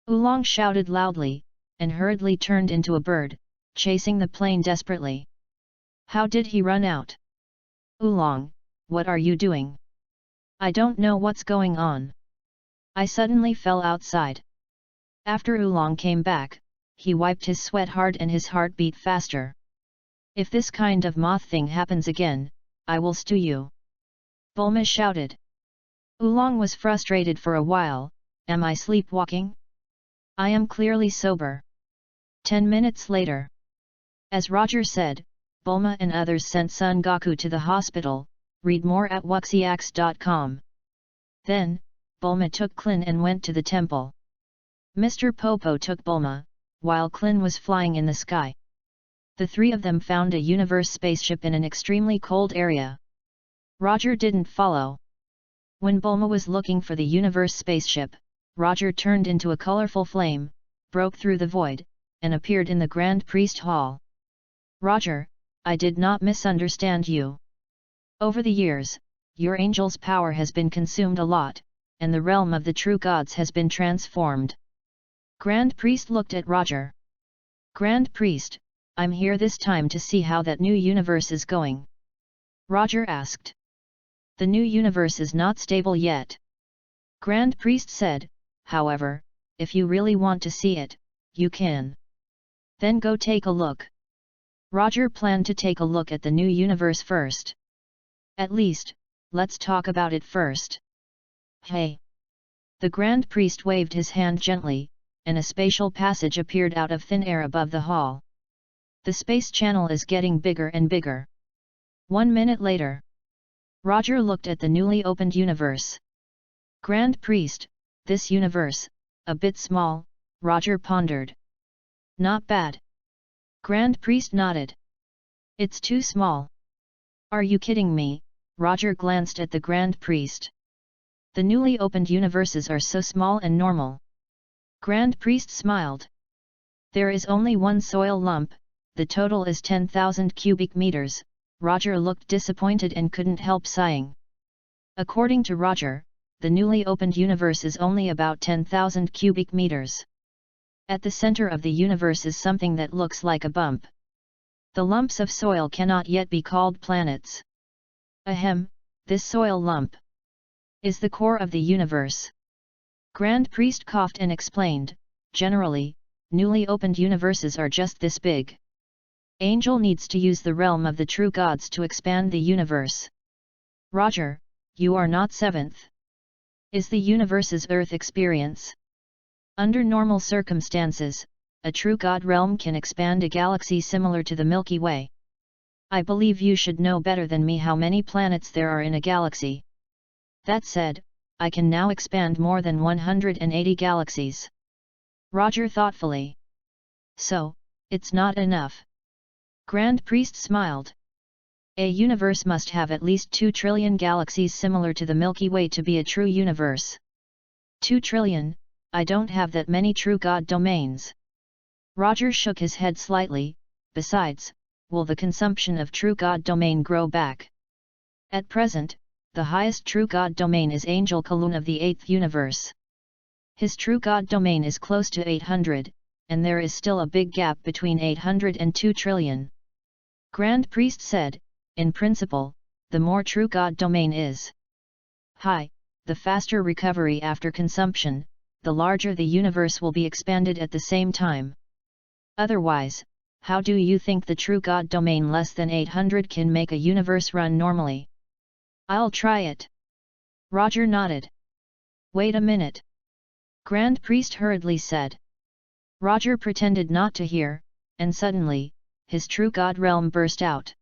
Oolong shouted loudly, and hurriedly turned into a bird, chasing the plane desperately. How did he run out? Oolong, what are you doing? I don't know what's going on. I suddenly fell outside. After Oolong came back, he wiped his sweat hard and his heart beat faster. If this kind of moth thing happens again, I will stew you. Bulma shouted. Oolong was frustrated for a while. Am I sleepwalking? I am clearly sober. 10 minutes later. As Roger said, Bulma and others sent Son Goku to the hospital. Read more at wuxiax.com. Then, Bulma took Clin and went to the temple. Mr. Popo took Bulma, while Clin was flying in the sky. The three of them found a universe spaceship in an extremely cold area. Roger didn't follow. When Bulma was looking for the universe spaceship, Roger turned into a colorful flame, broke through the void, and appeared in the Grand Priest Hall. Roger, I did not misunderstand you. Over the years, your angel's power has been consumed a lot, and the realm of the true gods has been transformed. Grand Priest looked at Roger. Grand Priest, I'm here this time to see how that new universe is going. Roger asked. The new universe is not stable yet. Grand Priest said, however, if you really want to see it, you can. Then go take a look. Roger planned to take a look at the new universe first. At least, let's talk about it first. Hey! The Grand Priest waved his hand gently, and a spatial passage appeared out of thin air above the hall. The space channel is getting bigger and bigger. 1 minute later. Roger looked at the newly opened universe. Grand Priest, this universe, a bit small, Roger pondered. Not bad. Grand Priest nodded. It's too small. Are you kidding me? Roger glanced at the Grand Priest. The newly opened universes are so small and normal. Grand Priest smiled. There is only one soil lump, the total is 10,000 cubic meters. Roger looked disappointed and couldn't help sighing. According to Roger, the newly opened universe is only about 10,000 cubic meters. At the center of the universe is something that looks like a bump. The lumps of soil cannot yet be called planets. Ahem, this soil lump is the core of the universe. Grand Priest coughed and explained, generally, newly opened universes are just this big. Angel needs to use the realm of the true gods to expand the universe. Roger, you are not seventh. Is the universe's Earth experience? Under normal circumstances, a true god realm can expand a galaxy similar to the Milky Way. I believe you should know better than me how many planets there are in a galaxy. That said, I can now expand more than 180 galaxies. Roger thoughtfully. So, it's not enough. Grand Priest smiled. A universe must have at least 2 trillion galaxies similar to the Milky Way to be a true universe. 2 trillion, I don't have that many true god domains. Roger shook his head slightly. Besides, will the consumption of true god domain grow back? At present, the highest true god domain is Angel Kalun of the 8th universe. His true god domain is close to 800, and there is still a big gap between 800 and 2 trillion. Grand Priest said, in principle, the more true god domain is high, the faster recovery after consumption, the larger the universe will be expanded at the same time. Otherwise, how do you think the true god domain less than 800 can make a universe run normally? I'll try it. Roger nodded. Wait a minute. Grand Priest hurriedly said. Roger pretended not to hear, and suddenly, his true god realm burst out.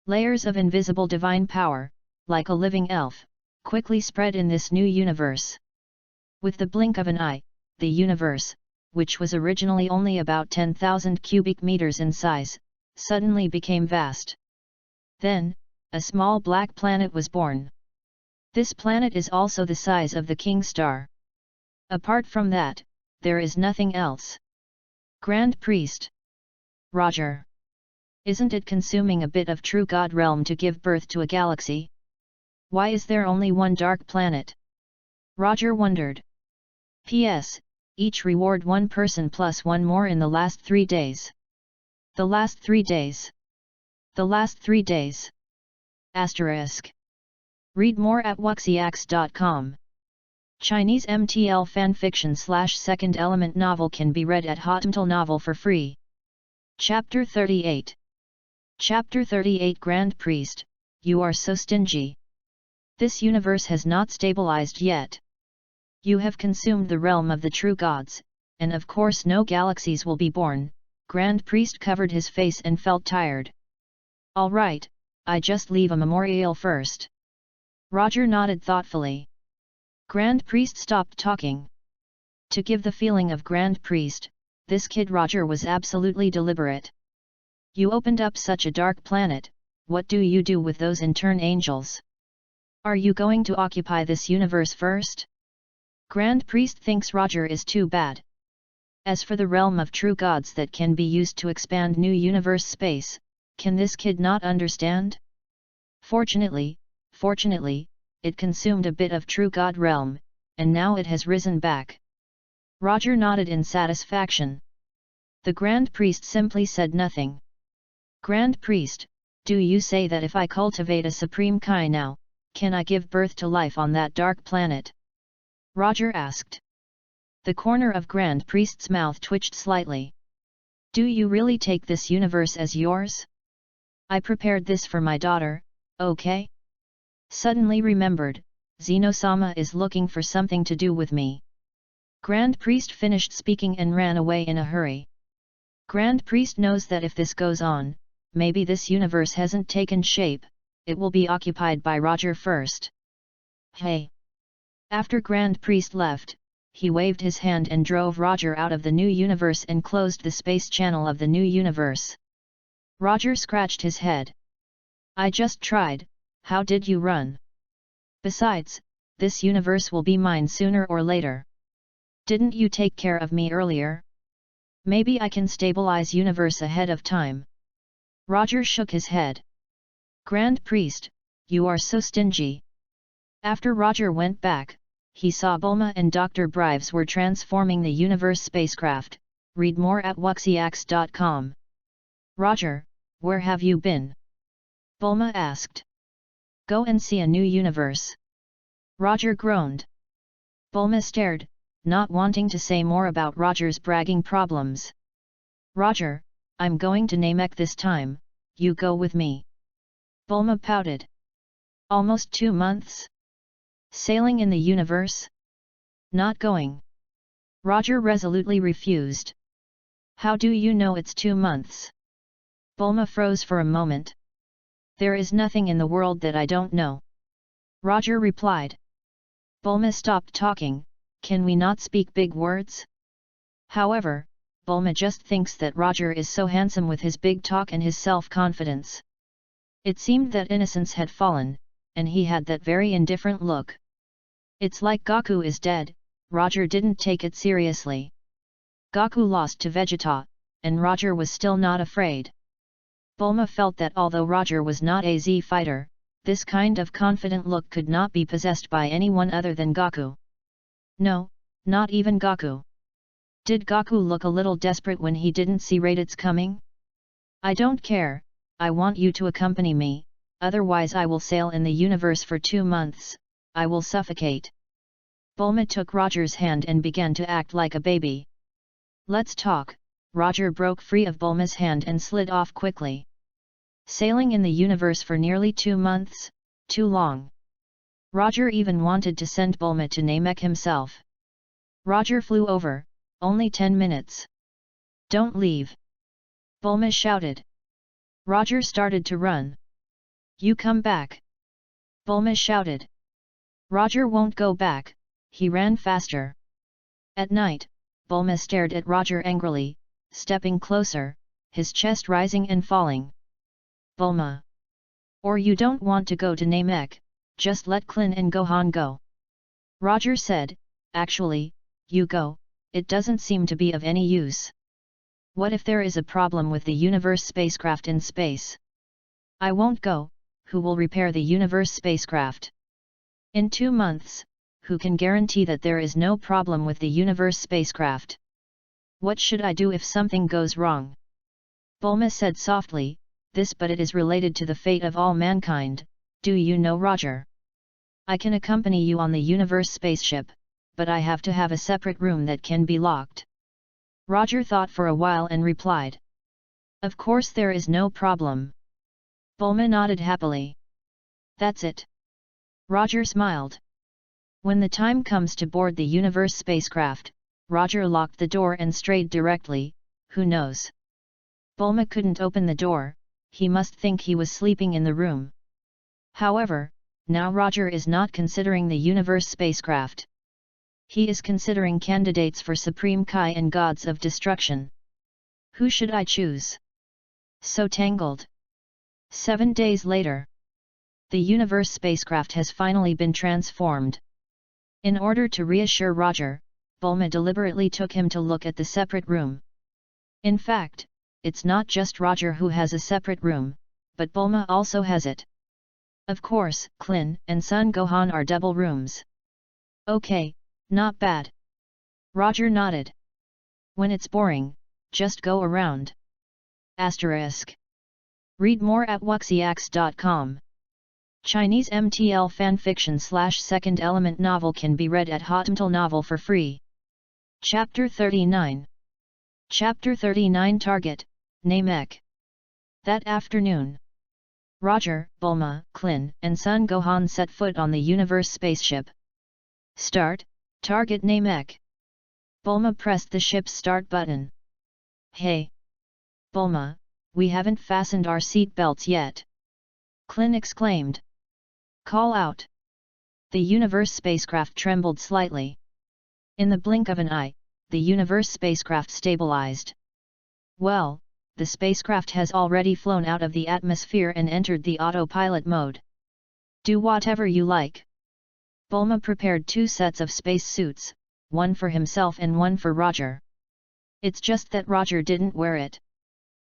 Layers of invisible divine power, like a living elf, quickly spread in this new universe. With the blink of an eye, the universe, which was originally only about 10,000 cubic meters in size, suddenly became vast. Then, a small black planet was born. This planet is also the size of the King Star. Apart from that, there is nothing else. Grand Priest. Roger. Isn't it consuming a bit of true God realm to give birth to a galaxy? Why is there only one dark planet? Roger wondered. P.S. Each reward one person plus one more in the last 3 days. The last 3 days. The last 3 days. Asterisk. Read more at wuxiax.com. Chinese MTL fanfiction / second element novel can be read at Hotmtl Novel for free. Chapter 38. Chapter 38 Grand Priest, you are so stingy. This universe has not stabilized yet. You have consumed the realm of the true gods, and of course no galaxies will be born. Grand Priest covered his face and felt tired. All right, I just leave a memorial first. Roger nodded thoughtfully. Grand Priest stopped talking. To give the feeling of Grand Priest, this kid Roger was absolutely deliberate. You opened up such a dark planet, what do you do with those intern angels? Are you going to occupy this universe first? Grand Priest thinks Roger is too bad. As for the realm of true gods that can be used to expand new universe space, can this kid not understand? Fortunately, it consumed a bit of true god realm, and now it has risen back. Roger nodded in satisfaction. The Grand Priest simply said nothing. Grand Priest, do you say that if I cultivate a supreme Kai now, can I give birth to life on that dark planet? Roger asked. The corner of Grand Priest's mouth twitched slightly. Do you really take this universe as yours? I prepared this for my daughter, okay? Suddenly remembered, Xeno-sama is looking for something to do with me. Grand Priest finished speaking and ran away in a hurry. Grand Priest knows that if this goes on, maybe this universe hasn't taken shape, it will be occupied by Roger first. Hey! After Grand Priest left, he waved his hand and drove Roger out of the new universe and closed the space channel of the new universe. Roger scratched his head. I just tried, how did you run? Besides, this universe will be mine sooner or later. Didn't you take care of me earlier? Maybe I can stabilize universe ahead of time. Roger shook his head. Grand Priest, you are so stingy. After Roger went back, he saw Bulma and Dr. Brives were transforming the universe spacecraft. Read more at wuxiax.com. Roger, where have you been? Bulma asked. Go and see a new universe. Roger groaned. Bulma stared, not wanting to say more about Roger's bragging problems. Roger, I'm going to Namek this time, you go with me. Bulma pouted. Almost 2 months? Sailing in the universe? Not going. Roger resolutely refused. How do you know it's 2 months? Bulma froze for a moment. There is nothing in the world that I don't know. Roger replied. Bulma stopped talking, can we not speak big words? However, Bulma just thinks that Roger is so handsome with his big talk and his self-confidence. It seemed that innocence had fallen, and he had that very indifferent look. It's like Goku is dead. Roger didn't take it seriously. Goku lost to Vegeta, and Roger was still not afraid. Bulma felt that although Roger was not a Z fighter, this kind of confident look could not be possessed by anyone other than Goku. No, not even Goku. Did Goku look a little desperate when he didn't see Raditz coming? I don't care, I want you to accompany me, otherwise I will sail in the universe for 2 months, I will suffocate. Bulma took Roger's hand and began to act like a baby. Let's talk. Roger broke free of Bulma's hand and slid off quickly. Sailing in the universe for nearly 2 months, too long. Roger even wanted to send Bulma to Namek himself. Roger flew over, only 10 minutes. Don't leave. Bulma shouted. Roger started to run. You come back. Bulma shouted. Roger won't go back, he ran faster. At night, Bulma stared at Roger angrily, stepping closer, his chest rising and falling. Bulma. Or you don't want to go to Namek, just let Klin and Gohan go. Roger said, actually, you go, it doesn't seem to be of any use. What if there is a problem with the universe spacecraft in space? I won't go, who will repair the universe spacecraft? In 2 months, who can guarantee that there is no problem with the universe spacecraft? What should I do if something goes wrong? Bulma said softly, but it is related to the fate of all mankind, do you know Roger? I can accompany you on the universe spaceship, but I have to have a separate room that can be locked. Roger thought for a while and replied. Of course there is no problem. Bulma nodded happily. That's it. Roger smiled. When the time comes to board the universe spacecraft, Roger locked the door and strayed directly, who knows? Bulma couldn't open the door, he must think he was sleeping in the room. However, now Roger is not considering the universe spacecraft. He is considering candidates for Supreme Kai and Gods of Destruction. Who should I choose? So tangled. 7 days later. The universe spacecraft has finally been transformed. In order to reassure Roger, Bulma deliberately took him to look at the separate room. In fact, it's not just Roger who has a separate room, but Bulma also has it. Of course, Klin and Son Gohan are double rooms. Okay, not bad. Roger nodded. When it's boring, just go around. Asterisk. Read more at wuxiax.com. Chinese MTL fanfiction/second element novel can be read at Hotmtl Novel for free. Chapter 39. Chapter 39 Target, Namek. That afternoon, Roger, Bulma, Klin, and Son Gohan set foot on the universe spaceship. Start, target Namek. Bulma pressed the ship's start button. Hey! Bulma, we haven't fastened our seat belts yet. Klin exclaimed. Call out. The universe spacecraft trembled slightly. In the blink of an eye, the universe spacecraft stabilized. Well, the spacecraft has already flown out of the atmosphere and entered the autopilot mode. Do whatever you like. Bulma prepared 2 sets of space suits, one for himself and one for Roger. It's just that Roger didn't wear it.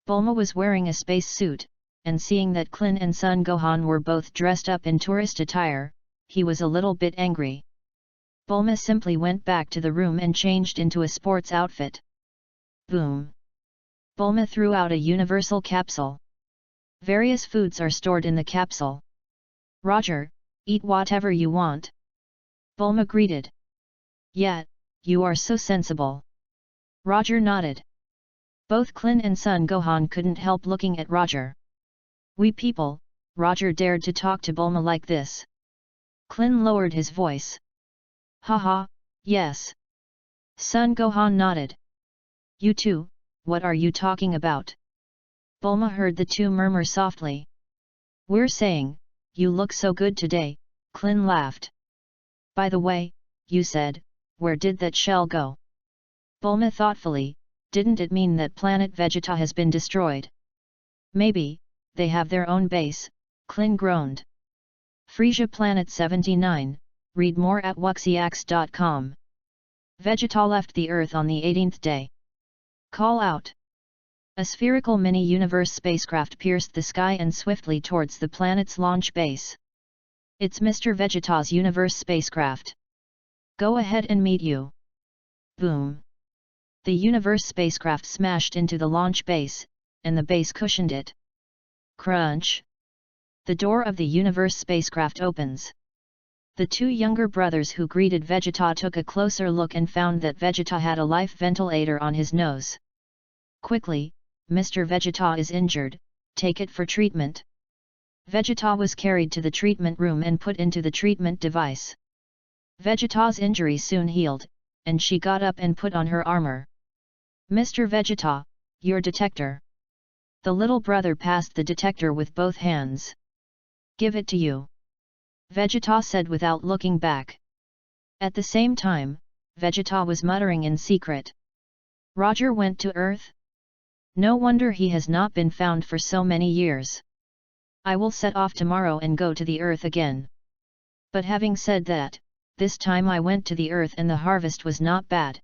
Bulma was wearing a space suit, and seeing that Klin and Son Gohan were both dressed up in tourist attire, he was a little bit angry. Bulma simply went back to the room and changed into a sports outfit. Boom! Bulma threw out a universal capsule. Various foods are stored in the capsule. Roger, eat whatever you want. Bulma greeted. Yeah, you are so sensible. Roger nodded. Both Klin and Son Gohan couldn't help looking at Roger. We people, Roger dared to talk to Bulma like this. Klin lowered his voice. Haha, yes. Son Gohan nodded. You two, what are you talking about? Bulma heard the two murmur softly. We're saying, you look so good today, Klin laughed. By the way, you said, where did that shell go? Bulma thoughtfully, didn't it mean that planet Vegeta has been destroyed? Maybe, they have their own base, Klin groaned. Frisia Planet 79, read more at wuxiax.com. Vegeta left the Earth on the 18th day. Call out. A spherical mini-universe spacecraft pierced the sky and swiftly towards the planet's launch base. It's Mr. Vegeta's universe spacecraft. Go ahead and meet you. Boom. The universe spacecraft smashed into the launch base, and the base cushioned it. Crunch. The door of the universe spacecraft opens. The 2 younger brothers who greeted Vegeta took a closer look and found that Vegeta had a life ventilator on his nose. Quickly, Mr. Vegeta is injured, take it for treatment. Vegeta was carried to the treatment room and put into the treatment device. Vegeta's injury soon healed, and she got up and put on her armor. Mr. Vegeta, your detector. The little brother passed the detector with both hands. Give it to you. Vegeta said without looking back. At the same time, Vegeta was muttering in secret. Roger went to Earth? No wonder he has not been found for so many years. I will set off tomorrow and go to the Earth again. But having said that, this time I went to the Earth and the harvest was not bad.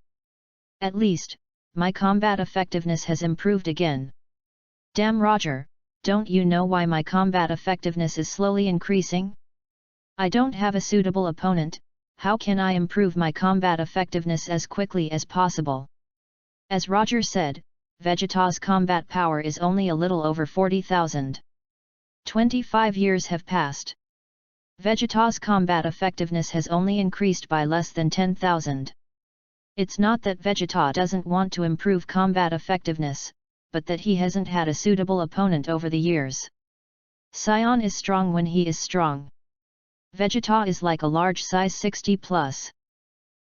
At least, my combat effectiveness has improved again. Damn Roger, don't you know why my combat effectiveness is slowly increasing? I don't have a suitable opponent, how can I improve my combat effectiveness as quickly as possible? As Roger said, Vegeta's combat power is only a little over 40,000. 25 years have passed. Vegeta's combat effectiveness has only increased by less than 10,000. It's not that Vegeta doesn't want to improve combat effectiveness, but that he hasn't had a suitable opponent over the years. Saiyan is strong when he is strong. Vegeta is like a large size 60+.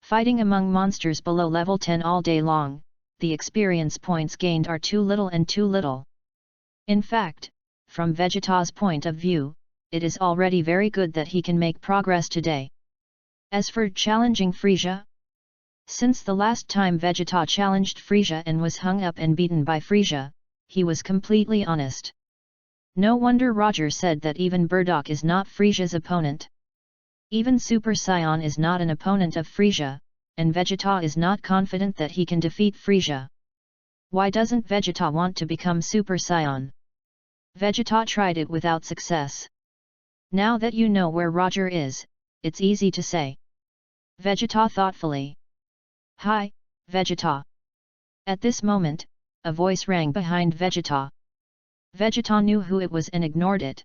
Fighting among monsters below level 10 all day long, the experience points gained are too little and too little. In fact, from Vegeta's point of view, it is already very good that he can make progress today. As for challenging Frieza, since the last time Vegeta challenged Frieza and was hung up and beaten by Frieza, he was completely honest. No wonder Roger said that even Bardock is not Frieza's opponent. Even Super Saiyan is not an opponent of Frieza, and Vegeta is not confident that he can defeat Frieza. Why doesn't Vegeta want to become Super Saiyan? Vegeta tried it without success. Now that you know where Roger is, it's easy to say. Vegeta thoughtfully. Hi, Vegeta. At this moment, a voice rang behind Vegeta. Vegeta knew who it was and ignored it.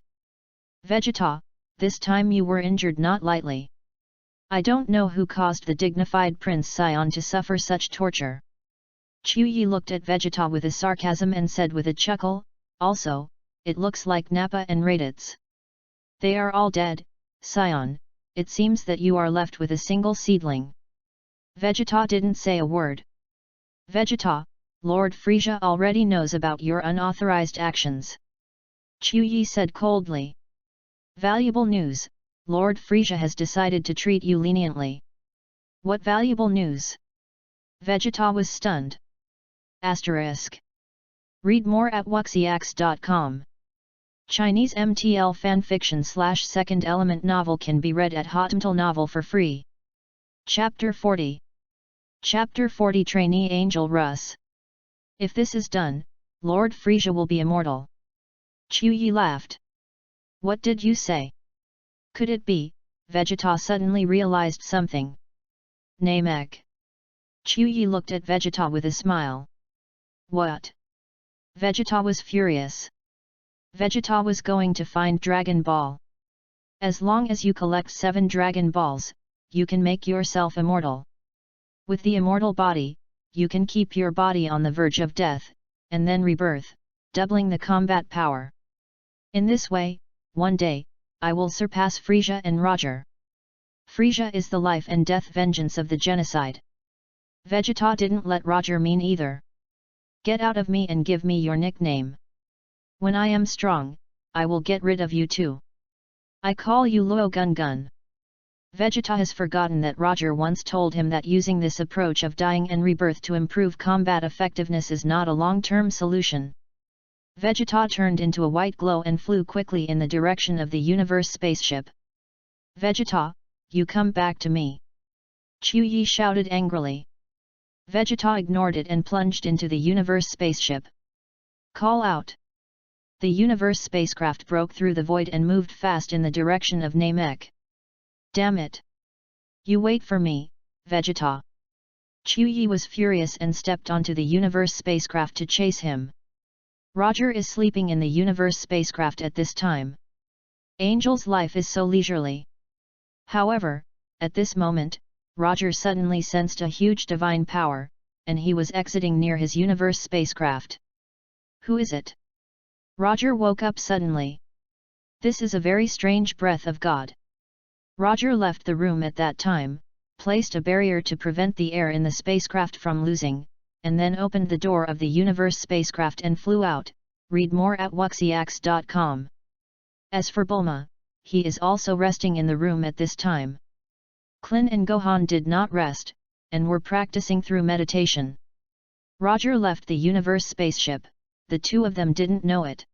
Vegeta, this time you were injured not lightly. I don't know who caused the dignified Prince Saiyan to suffer such torture. Chuyi looked at Vegeta with a sarcasm and said with a chuckle, also, it looks like Nappa and Raditz. They are all dead, Saiyan, it seems that you are left with a single seedling. Vegeta didn't say a word. Vegeta, Lord Frieza already knows about your unauthorized actions. Chuyi said coldly. Valuable news, Lord Frieza has decided to treat you leniently. What valuable news? Vegeta was stunned. Asterisk. Read more at wuxiax.com. Chinese MTL fanfiction / second element novel can be read at Hotmtl Novel for free. Chapter 40. Chapter 40 Trainee Angel Russ. If this is done, Lord Frieza will be immortal. Chuyi laughed. What did you say? Could it be? Vegeta suddenly realized something. Namek. Chuyi looked at Vegeta with a smile. What? Vegeta was furious. Vegeta was going to find Dragon Ball. As long as you collect 7 Dragon Balls, you can make yourself immortal. With the immortal body, you can keep your body on the verge of death, and then rebirth, doubling the combat power. In this way, one day, I will surpass Frieza and Roger. Frieza is the life and death vengeance of the genocide. Vegeta didn't let Roger mean either. Get out of me and give me your nickname. When I am strong, I will get rid of you too. I call you Luo Gun Gun. Vegeta has forgotten that Roger once told him that using this approach of dying and rebirth to improve combat effectiveness is not a long-term solution. Vegeta turned into a white glow and flew quickly in the direction of the universe spaceship. Vegeta, you come back to me! Chuyi shouted angrily. Vegeta ignored it and plunged into the universe spaceship. Call out! The universe spacecraft broke through the void and moved fast in the direction of Namek. Damn it! You wait for me, Vegeta! Chuyi was furious and stepped onto the universe spacecraft to chase him. Roger is sleeping in the universe spacecraft at this time. Angel's life is so leisurely. However, at this moment, Roger suddenly sensed a huge divine power, and he was exiting near his universe spacecraft. Who is it? Roger woke up suddenly. This is a very strange breath of God. Roger left the room at that time, placed a barrier to prevent the air in the spacecraft from losing, and then opened the door of the universe spacecraft and flew out. Read more at wuxiax.com. As for Bulma, he is also resting in the room at this time. Klin and Gohan did not rest, and were practicing through meditation. Roger left the universe spaceship, the two of them didn't know it.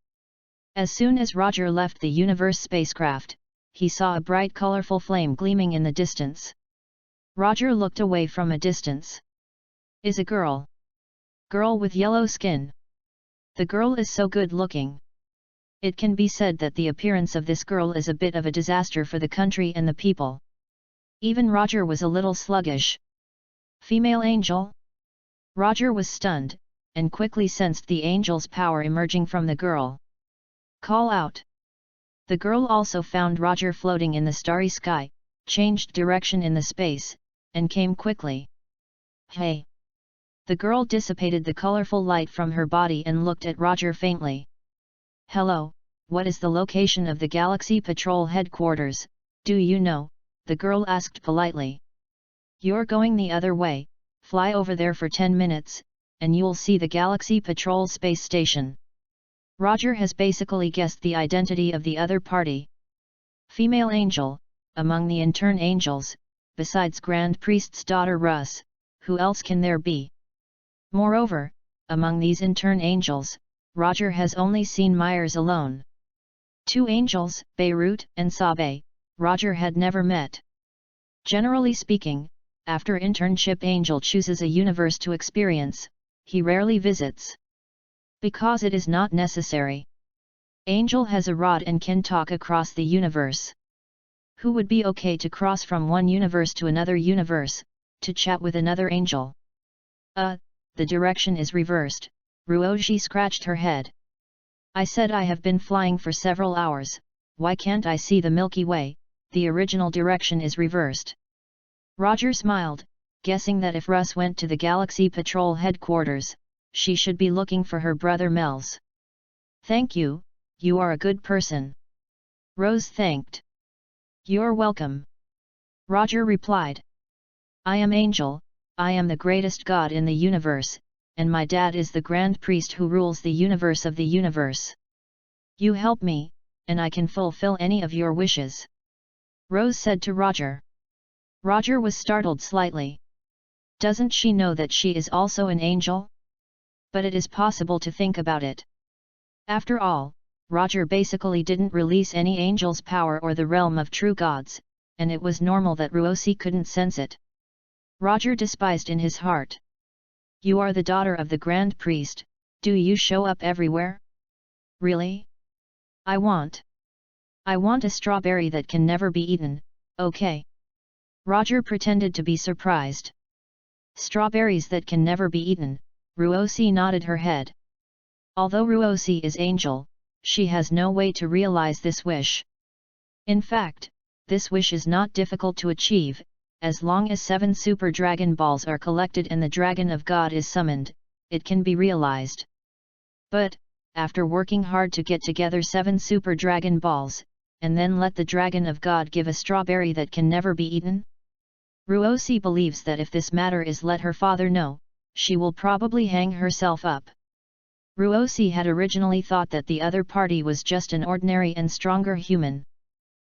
As soon as Roger left the universe spacecraft, he saw a bright colorful flame gleaming in the distance. Roger looked away from a distance. Is a girl. Girl with yellow skin. The girl is so good looking. It can be said that the appearance of this girl is a bit of a disaster for the country and the people. Even Roger was a little sluggish. Female angel? Roger was stunned, and quickly sensed the angel's power emerging from the girl. Call out. The girl also found Roger floating in the starry sky, changed direction in the space, and came quickly. Hey! The girl dissipated the colorful light from her body and looked at Roger faintly. Hello, what is the location of the Galaxy Patrol headquarters, do you know? The girl asked politely. You're going the other way, fly over there for 10 minutes, and you'll see the Galaxy Patrol space station. Roger has basically guessed the identity of the other party. Female angel, among the intern angels, besides Grand Priest's daughter Russ, who else can there be? Moreover, among these intern angels, Roger has only seen Myers alone. Two angels, Beirut and Sabe, Roger had never met. Generally speaking, after internship angel chooses a universe to experience, he rarely visits. Because it is not necessary. Angel has a rod and can talk across the universe. Who would be okay to cross from one universe to another universe, to chat with another angel? The direction is reversed, Ruoji scratched her head. I said I have been flying for several hours, why can't I see the Milky Way? The original direction is reversed. Roger smiled, guessing that if Russ went to the Galaxy Patrol headquarters, she should be looking for her brother Mel's. Thank you, you are a good person. Rose thanked. You're welcome. Roger replied. I am Angel, I am the greatest god in the universe, and my dad is the Grand Priest who rules the universe of the universe. You help me, and I can fulfill any of your wishes. Rose said to Roger. Roger was startled slightly. Doesn't she know that she is also an angel? But it is possible to think about it. After all, Roger basically didn't release any angel's power or the realm of true gods, and it was normal that Ruosi couldn't sense it. Roger despised in his heart. You are the daughter of the Grand Priest, do you show up everywhere? Really? I want a strawberry that can never be eaten, okay? Roger pretended to be surprised. Strawberries that can never be eaten, Ruosi nodded her head. Although Ruosi is angel, she has no way to realize this wish. In fact, this wish is not difficult to achieve, as long as 7 Super Dragon Balls are collected and the Dragon of God is summoned, it can be realized. But, after working hard to get together 7 Super Dragon Balls, and then let the Dragon of God give a strawberry that can never be eaten? Ruosi believes that if this matter is let her father know, she will probably hang herself up. Ruosi had originally thought that the other party was just an ordinary and stronger human.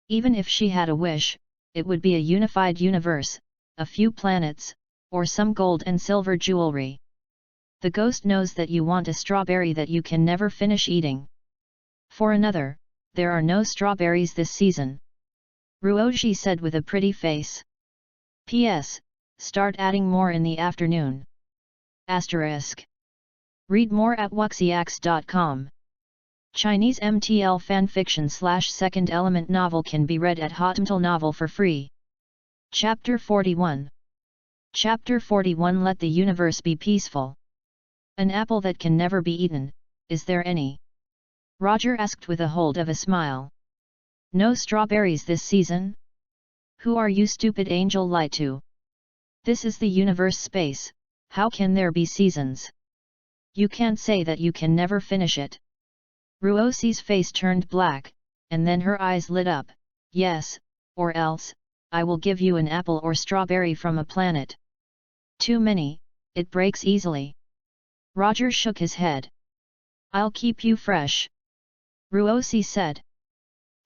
Even if she had a wish, it would be a unified universe, a few planets, or some gold and silver jewelry. The ghost knows that you want a strawberry that you can never finish eating. For another, there are no strawberries this season. Ruoji said with a pretty face. P.S. Start adding more in the afternoon. Asterisk. Read more at wuxiax.com. Chinese MTL fanfiction/second element novel can be read at Hotmtl Novel for free. Chapter 41. Chapter 41. Let the universe be peaceful. An apple that can never be eaten, is there any? Roger asked with a hold of a smile. No strawberries this season? Who are you, stupid angel, lie to? This is the universe space, how can there be seasons? You can't say that you can never finish it. Ruosi's face turned black, and then her eyes lit up. Yes, or else, I will give you an apple or strawberry from a planet. Too many, it breaks easily. Roger shook his head. I'll keep you fresh. Ruosi said.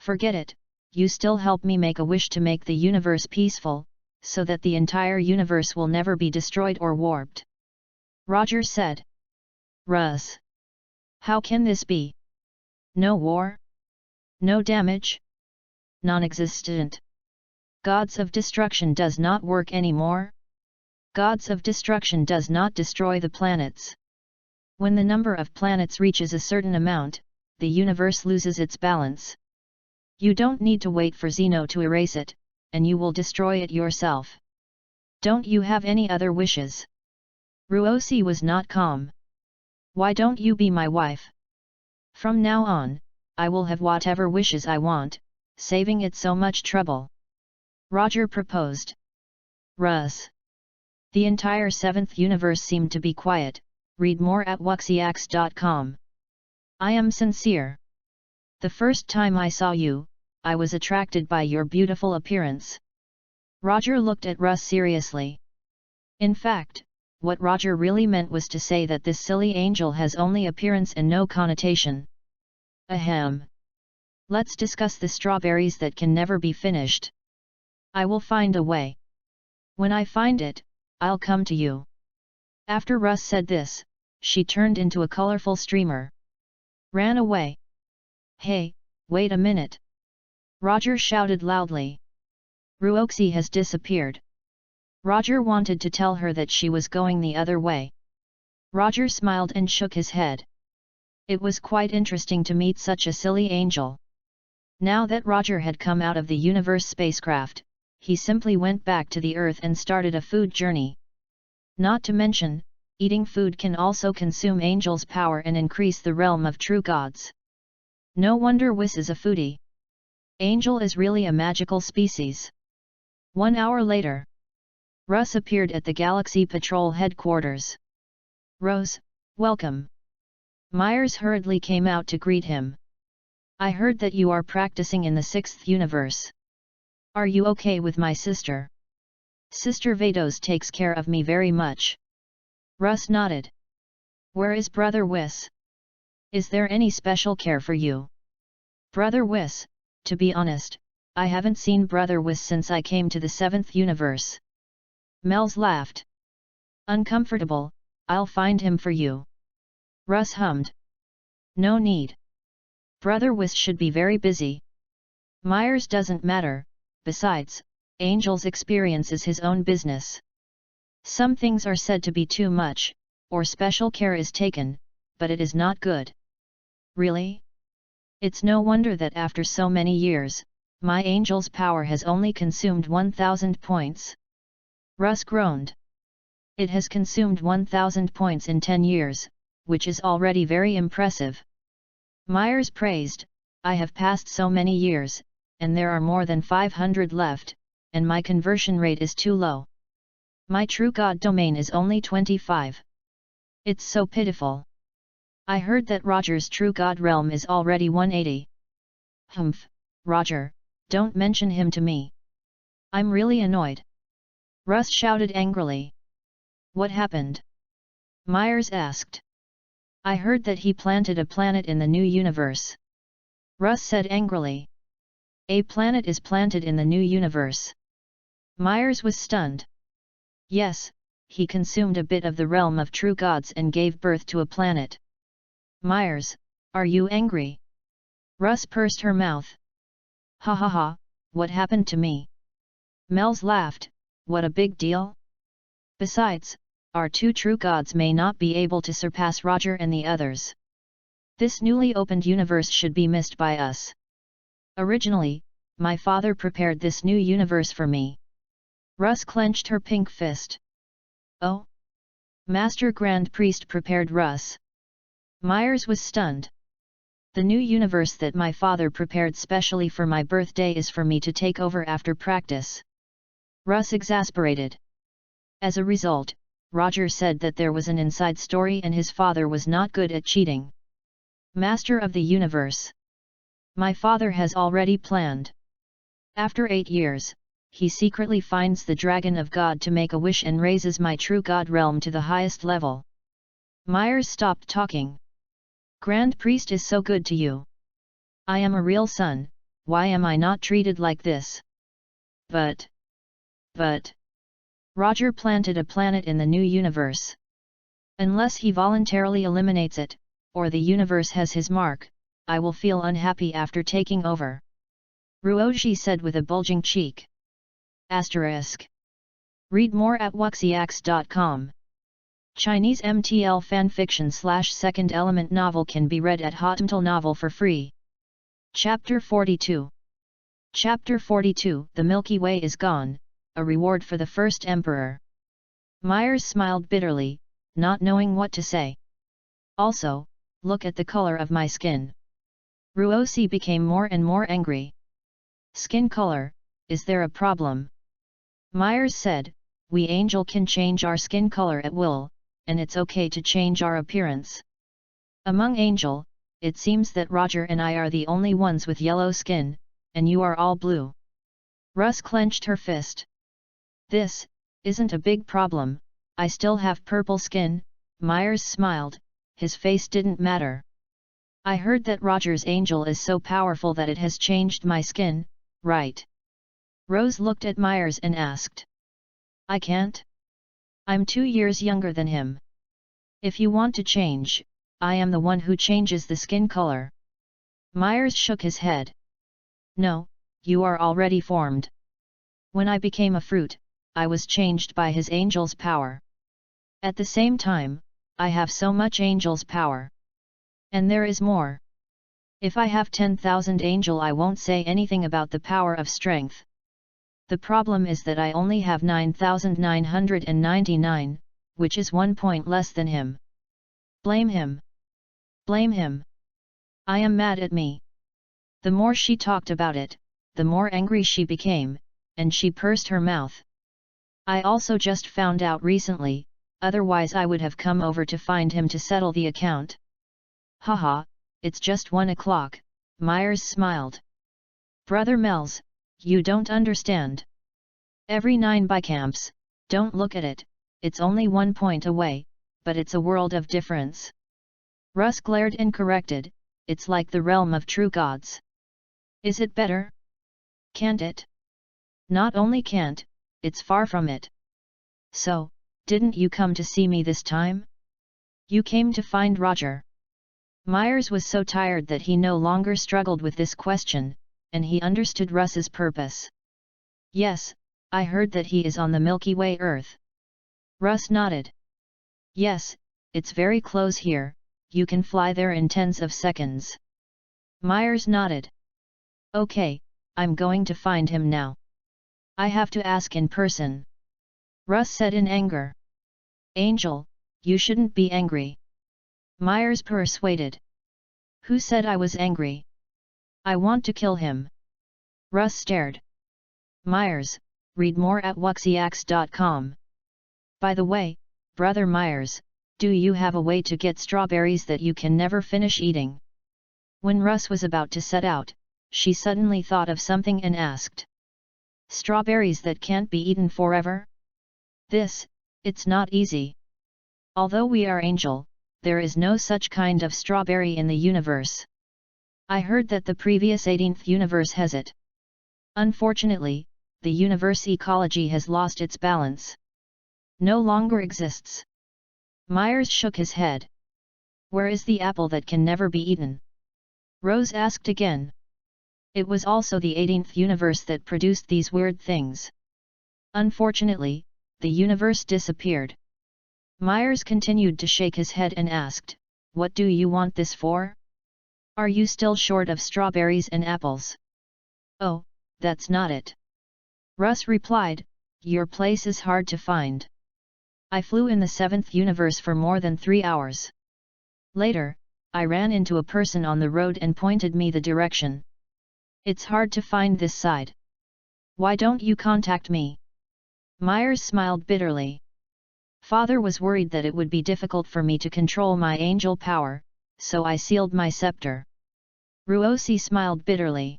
Forget it, you still help me make a wish to make the universe peaceful, so that the entire universe will never be destroyed or warped. Roger said. Russ. How can this be? No war? No damage? Non-existent. Gods of destruction does not work anymore? Gods of destruction does not destroy the planets. When the number of planets reaches a certain amount, the universe loses its balance. You don't need to wait for Zeno to erase it, and you will destroy it yourself. Don't you have any other wishes? Ruosi was not calm. Why don't you be my wife? From now on, I will have whatever wishes I want, saving it so much trouble. Roger proposed. Russ. The entire seventh universe seemed to be quiet. Read more at wuxiax.com. I am sincere. The first time I saw you, I was attracted by your beautiful appearance. Roger looked at Russ seriously. In fact, what Roger really meant was to say that this silly angel has only appearance and no connotation. Ahem. Let's discuss the strawberries that can never be finished. I will find a way. When I find it, I'll come to you. After Russ said this, she turned into a colorful streamer. Ran away. Hey, wait a minute. Roger shouted loudly. Ruoxi has disappeared. Roger wanted to tell her that she was going the other way. Roger smiled and shook his head. It was quite interesting to meet such a silly angel. Now that Roger had come out of the universe spacecraft, he simply went back to the Earth and started a food journey. Not to mention, eating food can also consume angels' power and increase the realm of true gods. No wonder Whis is a foodie. Angel is really a magical species. 1 hour later, Russ appeared at the Galaxy Patrol headquarters. Rose, welcome. Myers hurriedly came out to greet him. I heard that you are practicing in the 6th universe. Are you okay with my sister? Sister Vados takes care of me very much. Russ nodded. Where is Brother Whis? Is there any special care for you? Brother Whis, to be honest, I haven't seen Brother Whis since I came to the 7th universe. Mel's laughed. Uncomfortable, I'll find him for you. Russ hummed. No need. Brother Whis should be very busy. Myers doesn't matter, besides, Angel's experience is his own business. Some things are said to be too much, or special care is taken, but it is not good. Really? It's no wonder that after so many years, my Angel's power has only consumed 1,000 points. Russ groaned. It has consumed 1,000 points in 10 years, which is already very impressive. Myers praised, I have passed so many years, and there are more than 500 left, and my conversion rate is too low. My true god domain is only 25. It's so pitiful. I heard that Roger's true god realm is already 180. Humph, Roger, don't mention him to me. I'm really annoyed. Russ shouted angrily. What happened? Myers asked. I heard that he planted a planet in the new universe. Russ said angrily. A planet is planted in the new universe. Myers was stunned. Yes, he consumed a bit of the realm of true gods and gave birth to a planet. Myers, are you angry? Russ pursed her mouth. Ha ha ha, what happened to me? Mel's laughed, what a big deal? Besides, our two true gods may not be able to surpass Roger and the others. This newly opened universe should be missed by us. Originally, my father prepared this new universe for me. Russ clenched her pink fist. Oh? Master Grand Priest prepared Russ. Myers was stunned. The new universe that my father prepared specially for my birthday is for me to take over after practice. Russ exasperated. As a result, Roger said that there was an inside story and his father was not good at cheating. Master of the universe. My father has already planned. After 8 years, he secretly finds the Dragon of God to make a wish and raises my true God realm to the highest level. Myers stopped talking. Grand Priest is so good to you. I am a real son, why am I not treated like this? But... Roger planted a planet in the new universe. Unless he voluntarily eliminates it, or the universe has his mark, I will feel unhappy after taking over. Ruoji said with a bulging cheek. Asterisk. Read more at wuxiax.com. Chinese MTL fanfiction/second element novel can be read at Hotmtl Novel for free. Chapter 42. Chapter 42. The Milky Way is gone, a reward for the first emperor. Myers smiled bitterly, not knowing what to say. Also, look at the color of my skin. Ruosi became more and more angry. Skin color, is there a problem? Myers said, we angel can change our skin color at will, and it's okay to change our appearance. Among angel, it seems that Roger and I are the only ones with yellow skin, and you are all blue. Russ clenched her fist. This isn't a big problem, I still have purple skin. Myers smiled, his face didn't matter. I heard that Roger's angel is so powerful that it has changed my skin, right? Rose looked at Myers and asked. I can't. I'm 2 years younger than him. If you want to change, I am the one who changes the skin color. Myers shook his head. No, you are already formed. When I became a fruit, I was changed by his angel's power. At the same time, I have so much angel's power. And there is more. If I have 10,000 angel, I won't say anything about the power of strength. The problem is that I only have 9,999, which is 1 point less than him. Blame him. Blame him. I am mad at me. The more she talked about it, the more angry she became, and she pursed her mouth. I also just found out recently, otherwise I would have come over to find him to settle the account. Haha, it's just 1 o'clock, Myers smiled. Brother Mel's, you don't understand. Every 9 bicamps, don't look at it, it's only 1 point away, but it's a world of difference. Russ glared and corrected, it's like the realm of true gods. Is it better? Can't it? Not only can't, it's far from it. So, didn't you come to see me this time? You came to find Roger. Myers was so tired that he no longer struggled with this question, and he understood Russ's purpose. Yes, I heard that he is on the Milky Way Earth. Russ nodded. Yes, it's very close here, you can fly there in tens of seconds. Myers nodded. Okay, I'm going to find him now. I have to ask in person. Russ said in anger. Angel, you shouldn't be angry. Myers persuaded. Who said I was angry? I want to kill him. Russ stared. Myers, read more at wuxiax.com. By the way, Brother Myers, do you have a way to get strawberries that you can never finish eating? When Russ was about to set out, she suddenly thought of something and asked. Strawberries that can't be eaten forever? It's not easy. Although we are angel, there is no such kind of strawberry in the universe. I heard that the previous 18th universe has it. Unfortunately, the universe ecology has lost its balance. No longer exists. Myers shook his head. Where is the apple that can never be eaten? Rose asked again. It was also the 18th universe that produced these weird things. Unfortunately, the universe disappeared. Myers continued to shake his head and asked, what do you want this for? Are you still short of strawberries and apples? Oh, that's not it. Russ replied, your place is hard to find. I flew in the 7th universe for more than 3 hours. Later, I ran into a person on the road and pointed me the direction. It's hard to find this side. Why don't you contact me? Myers smiled bitterly. Father was worried that it would be difficult for me to control my angel power, so I sealed my scepter. Ruosi smiled bitterly.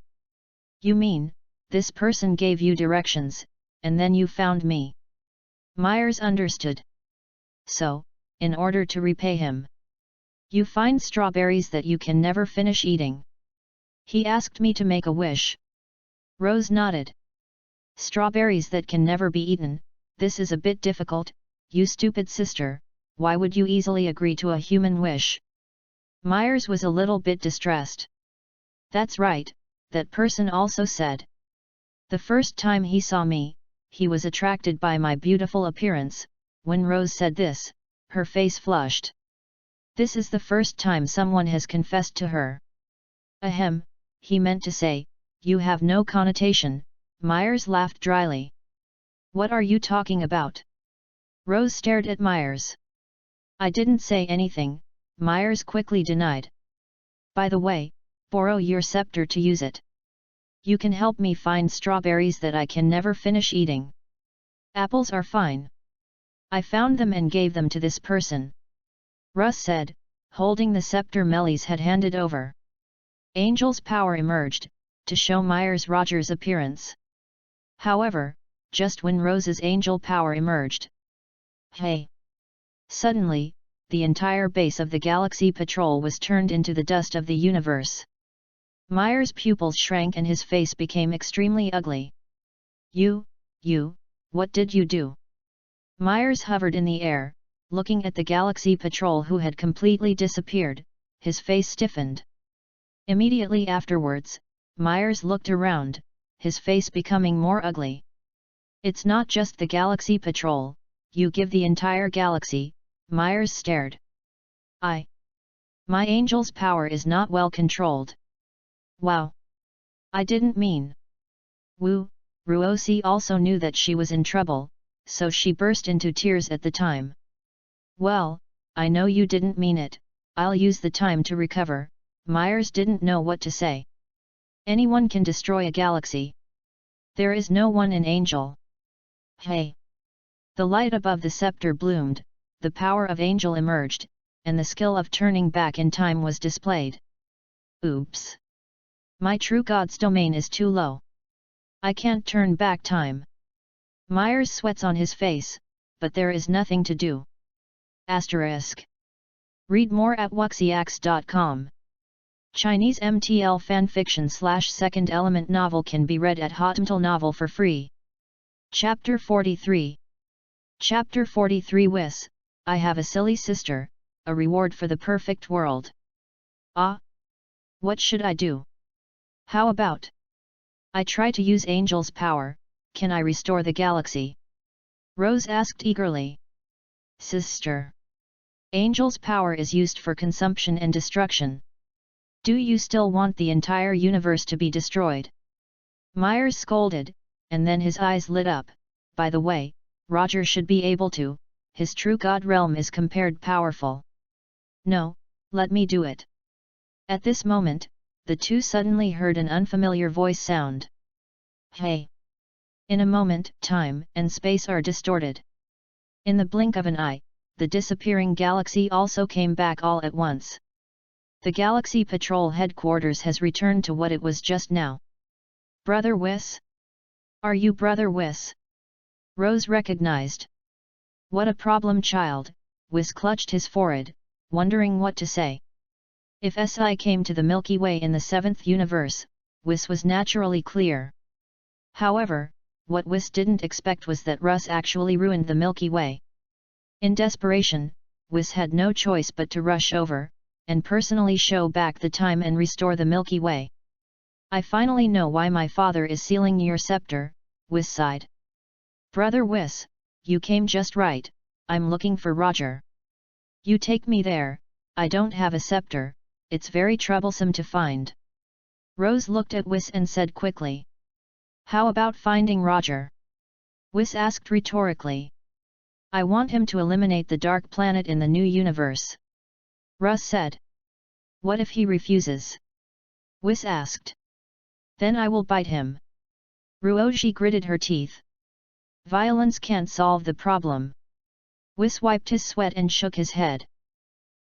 You mean, this person gave you directions, and then you found me? Myers understood. So, in order to repay him, you find strawberries that you can never finish eating. He asked me to make a wish. Rose nodded. Strawberries that can never be eaten, this is a bit difficult, you stupid sister, why would you easily agree to a human wish? Myers was a little bit distressed. That's right, that person also said. The first time he saw me, he was attracted by my beautiful appearance. When Rose said this, her face flushed. This is the first time someone has confessed to her. Ahem, he meant to say, you have no connotation. Myers laughed dryly. What are you talking about? Rose stared at Myers. I didn't say anything, Myers quickly denied. By the way, borrow your scepter to use it. You can help me find strawberries that I can never finish eating. Apples are fine. I found them and gave them to this person. Russ said, holding the scepter Melis had handed over. Angel's power emerged, to show Myers Roger's appearance. However, just when Rose's angel power emerged. Hey! Suddenly, the entire base of the Galaxy Patrol was turned into the dust of the universe. Myers' pupils shrank and his face became extremely ugly. You, what did you do? Myers hovered in the air, looking at the Galaxy Patrol who had completely disappeared, his face stiffened. Immediately afterwards, Myers looked around, his face becoming more ugly. It's not just the Galaxy Patrol, you give the entire galaxy, Myers stared. My angel's power is not well controlled. Wow! I didn't mean. Ruosi also knew that she was in trouble, so she burst into tears at the time. Well, I know you didn't mean it, I'll use the time to recover. Myers didn't know what to say. Anyone can destroy a galaxy. There is no one an angel. Hey! The light above the scepter bloomed, the power of angel emerged, and the skill of turning back in time was displayed. Oops! My true god's domain is too low. I can't turn back time. Myers sweats on his face, but there is nothing to do. Asterisk. Read more at wuxiax.com. Chinese MTL fanfiction/second element novel can be read at Hotmtl Novel for free. Chapter 43. Chapter 43 Wis, I have a silly sister, a reward for the perfect world. Ah! What should I do? How about? I try to use Angel's power, can I restore the galaxy? Rose asked eagerly. Sister. Angel's power is used for consumption and destruction. Do you still want the entire universe to be destroyed? Myers scolded, and then his eyes lit up. By the way, Roger should be able to, his true god realm is compared powerful. No, let me do it. At this moment, the two suddenly heard an unfamiliar voice sound. Hey! In a moment, time and space are distorted. In the blink of an eye, the disappearing galaxy also came back all at once. The Galaxy Patrol headquarters has returned to what it was just now. Brother Wis? Are you Brother Wis? Rose recognized. What a problem, child. Wis clutched his forehead, wondering what to say. If SI came to the Milky Way in the 7th universe, Wis was naturally clear. However, what Wis didn't expect was that Russ actually ruined the Milky Way. In desperation, Wis had no choice but to rush over, and personally show back the time and restore the Milky Way. I finally know why my father is sealing your scepter, Wis sighed. Brother Wis, you came just right, I'm looking for Roger. You take me there, I don't have a scepter, it's very troublesome to find. Rose looked at Wis and said quickly. How about finding Roger? Wis asked rhetorically. I want him to eliminate the dark planet in the new universe. Russ said. What if he refuses? Wis asked. Then I will bite him. Ruoji gritted her teeth. Violence can't solve the problem. Wis wiped his sweat and shook his head.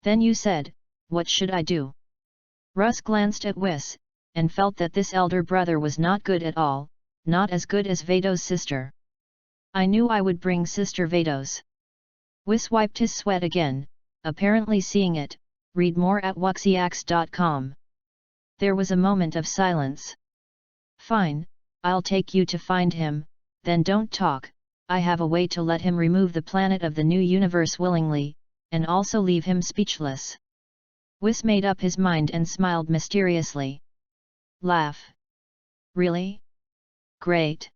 Then you said, what should I do? Russ glanced at Wis, and felt that this elder brother was not good at all, not as good as Vado's sister. I knew I would bring Sister Vados. Wis wiped his sweat again, apparently seeing it. Read more at wuxiax.com. There was a moment of silence. Fine, I'll take you to find him, then don't talk, I have a way to let him remove the planet of the new universe willingly, and also leave him speechless. Whis made up his mind and smiled mysteriously. Laugh. Really? Great!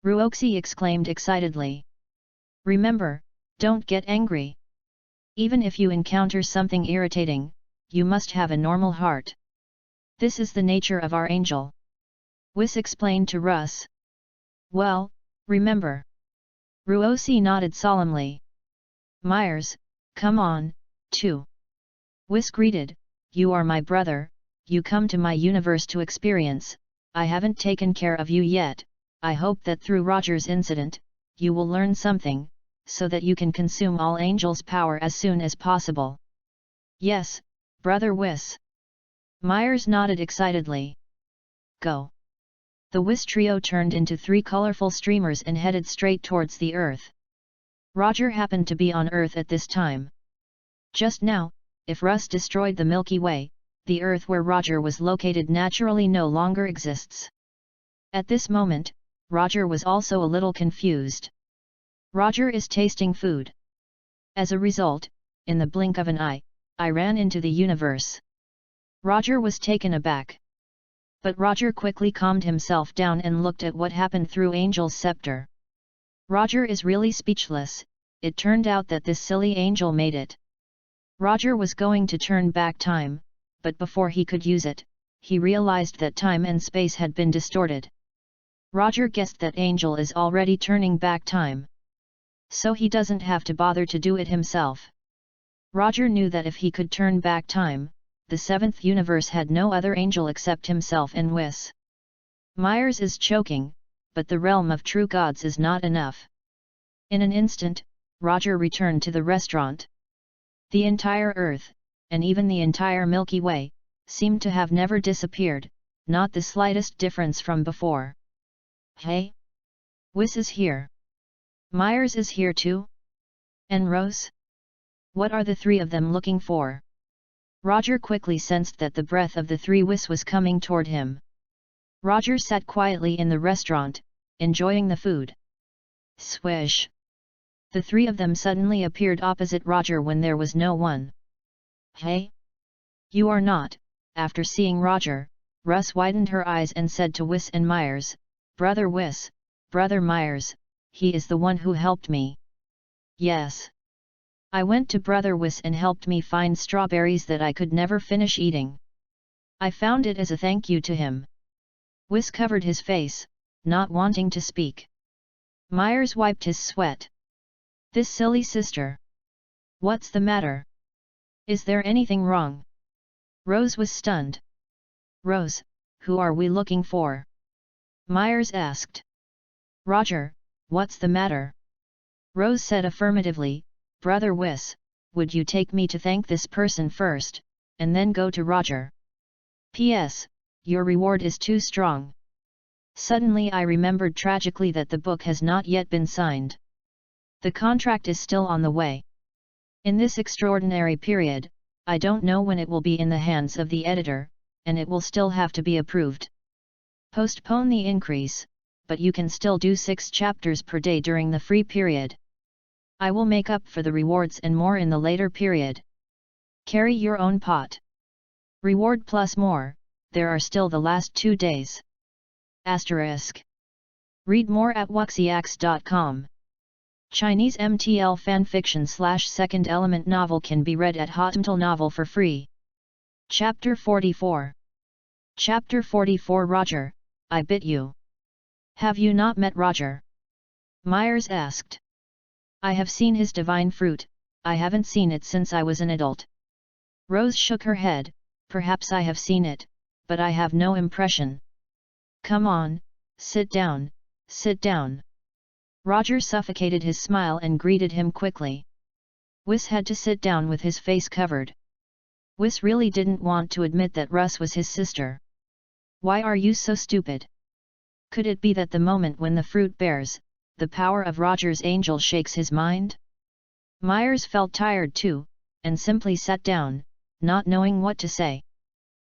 Ruoxi exclaimed excitedly. Remember, don't get angry. Even if you encounter something irritating, you must have a normal heart. This is the nature of our angel. Whis explained to Russ. Well, remember. Ruoxi nodded solemnly. Myers, come on, too. Whis greeted, you are my brother, you come to my universe to experience, I haven't taken care of you yet, I hope that through Roger's incident, you will learn something, so that you can consume all angels' power as soon as possible. Yes, Brother Whis. Myers nodded excitedly. Go. The Whis trio turned into 3 colorful streamers and headed straight towards the Earth. Roger happened to be on Earth at this time. Just now, if Russ destroyed the Milky Way, the Earth where Roger was located naturally no longer exists. At this moment, Roger was also a little confused. Roger is tasting food. As a result, in the blink of an eye, I ran into the universe. Roger was taken aback. But Roger quickly calmed himself down and looked at what happened through Angel's scepter. Roger is really speechless, it turned out that this silly angel made it. Roger was going to turn back time, but before he could use it, he realized that time and space had been distorted. Roger guessed that Angel is already turning back time. So he doesn't have to bother to do it himself. Roger knew that if he could turn back time, the 7th universe had no other angel except himself and Whis. Myers is choking, but the realm of true gods is not enough. In an instant, Roger returned to the restaurant. The entire Earth, and even the entire Milky Way, seemed to have never disappeared, not the slightest difference from before. Hey? Whis is here. Myers is here too? And Rose? What are the 3 of them looking for? Roger quickly sensed that the breath of the 3 Whis was coming toward him. Roger sat quietly in the restaurant, enjoying the food. Swish! The 3 of them suddenly appeared opposite Roger when there was no one. Hey? You are not. After seeing Roger, Russ widened her eyes and said to Whis and Myers, Brother Whis, Brother Myers, he is the one who helped me. Yes. I went to Brother Whis and helped me find strawberries that I could never finish eating. I found it as a thank you to him. Whis covered his face, not wanting to speak. Myers wiped his sweat. This silly sister. What's the matter? Is there anything wrong? Rose was stunned. Rose, who are we looking for? Myers asked. Roger, what's the matter? Rose said affirmatively, Brother Whis, would you take me to thank this person first, and then go to Roger? P.S. Your reward is too strong. Suddenly I remembered tragically that the book has not yet been signed. The contract is still on the way. In this extraordinary period, I don't know when it will be in the hands of the editor, and it will still have to be approved. Postpone the increase, but you can still do 6 chapters per day during the free period. I will make up for the rewards and more in the later period. Carry your own pot. Reward plus more, there are still the last 2 days. Asterisk. Read more at wuxiax.com. Chinese MTL fanfiction/second element novel can be read at Hotmtl Novel for free. Chapter 44. Chapter 44 Roger, I bit you. Have you not met Roger? Myers asked. I have seen his divine fruit, I haven't seen it since I was an adult. Rose shook her head, perhaps I have seen it, but I have no impression. Come on, sit down, sit down. Roger suffocated his smile and greeted him quickly. Whis had to sit down with his face covered. Whis really didn't want to admit that Russ was his sister. Why are you so stupid? Could it be that the moment when the fruit bears, the power of Roger's angel shakes his mind? Myers felt tired too, and simply sat down, not knowing what to say.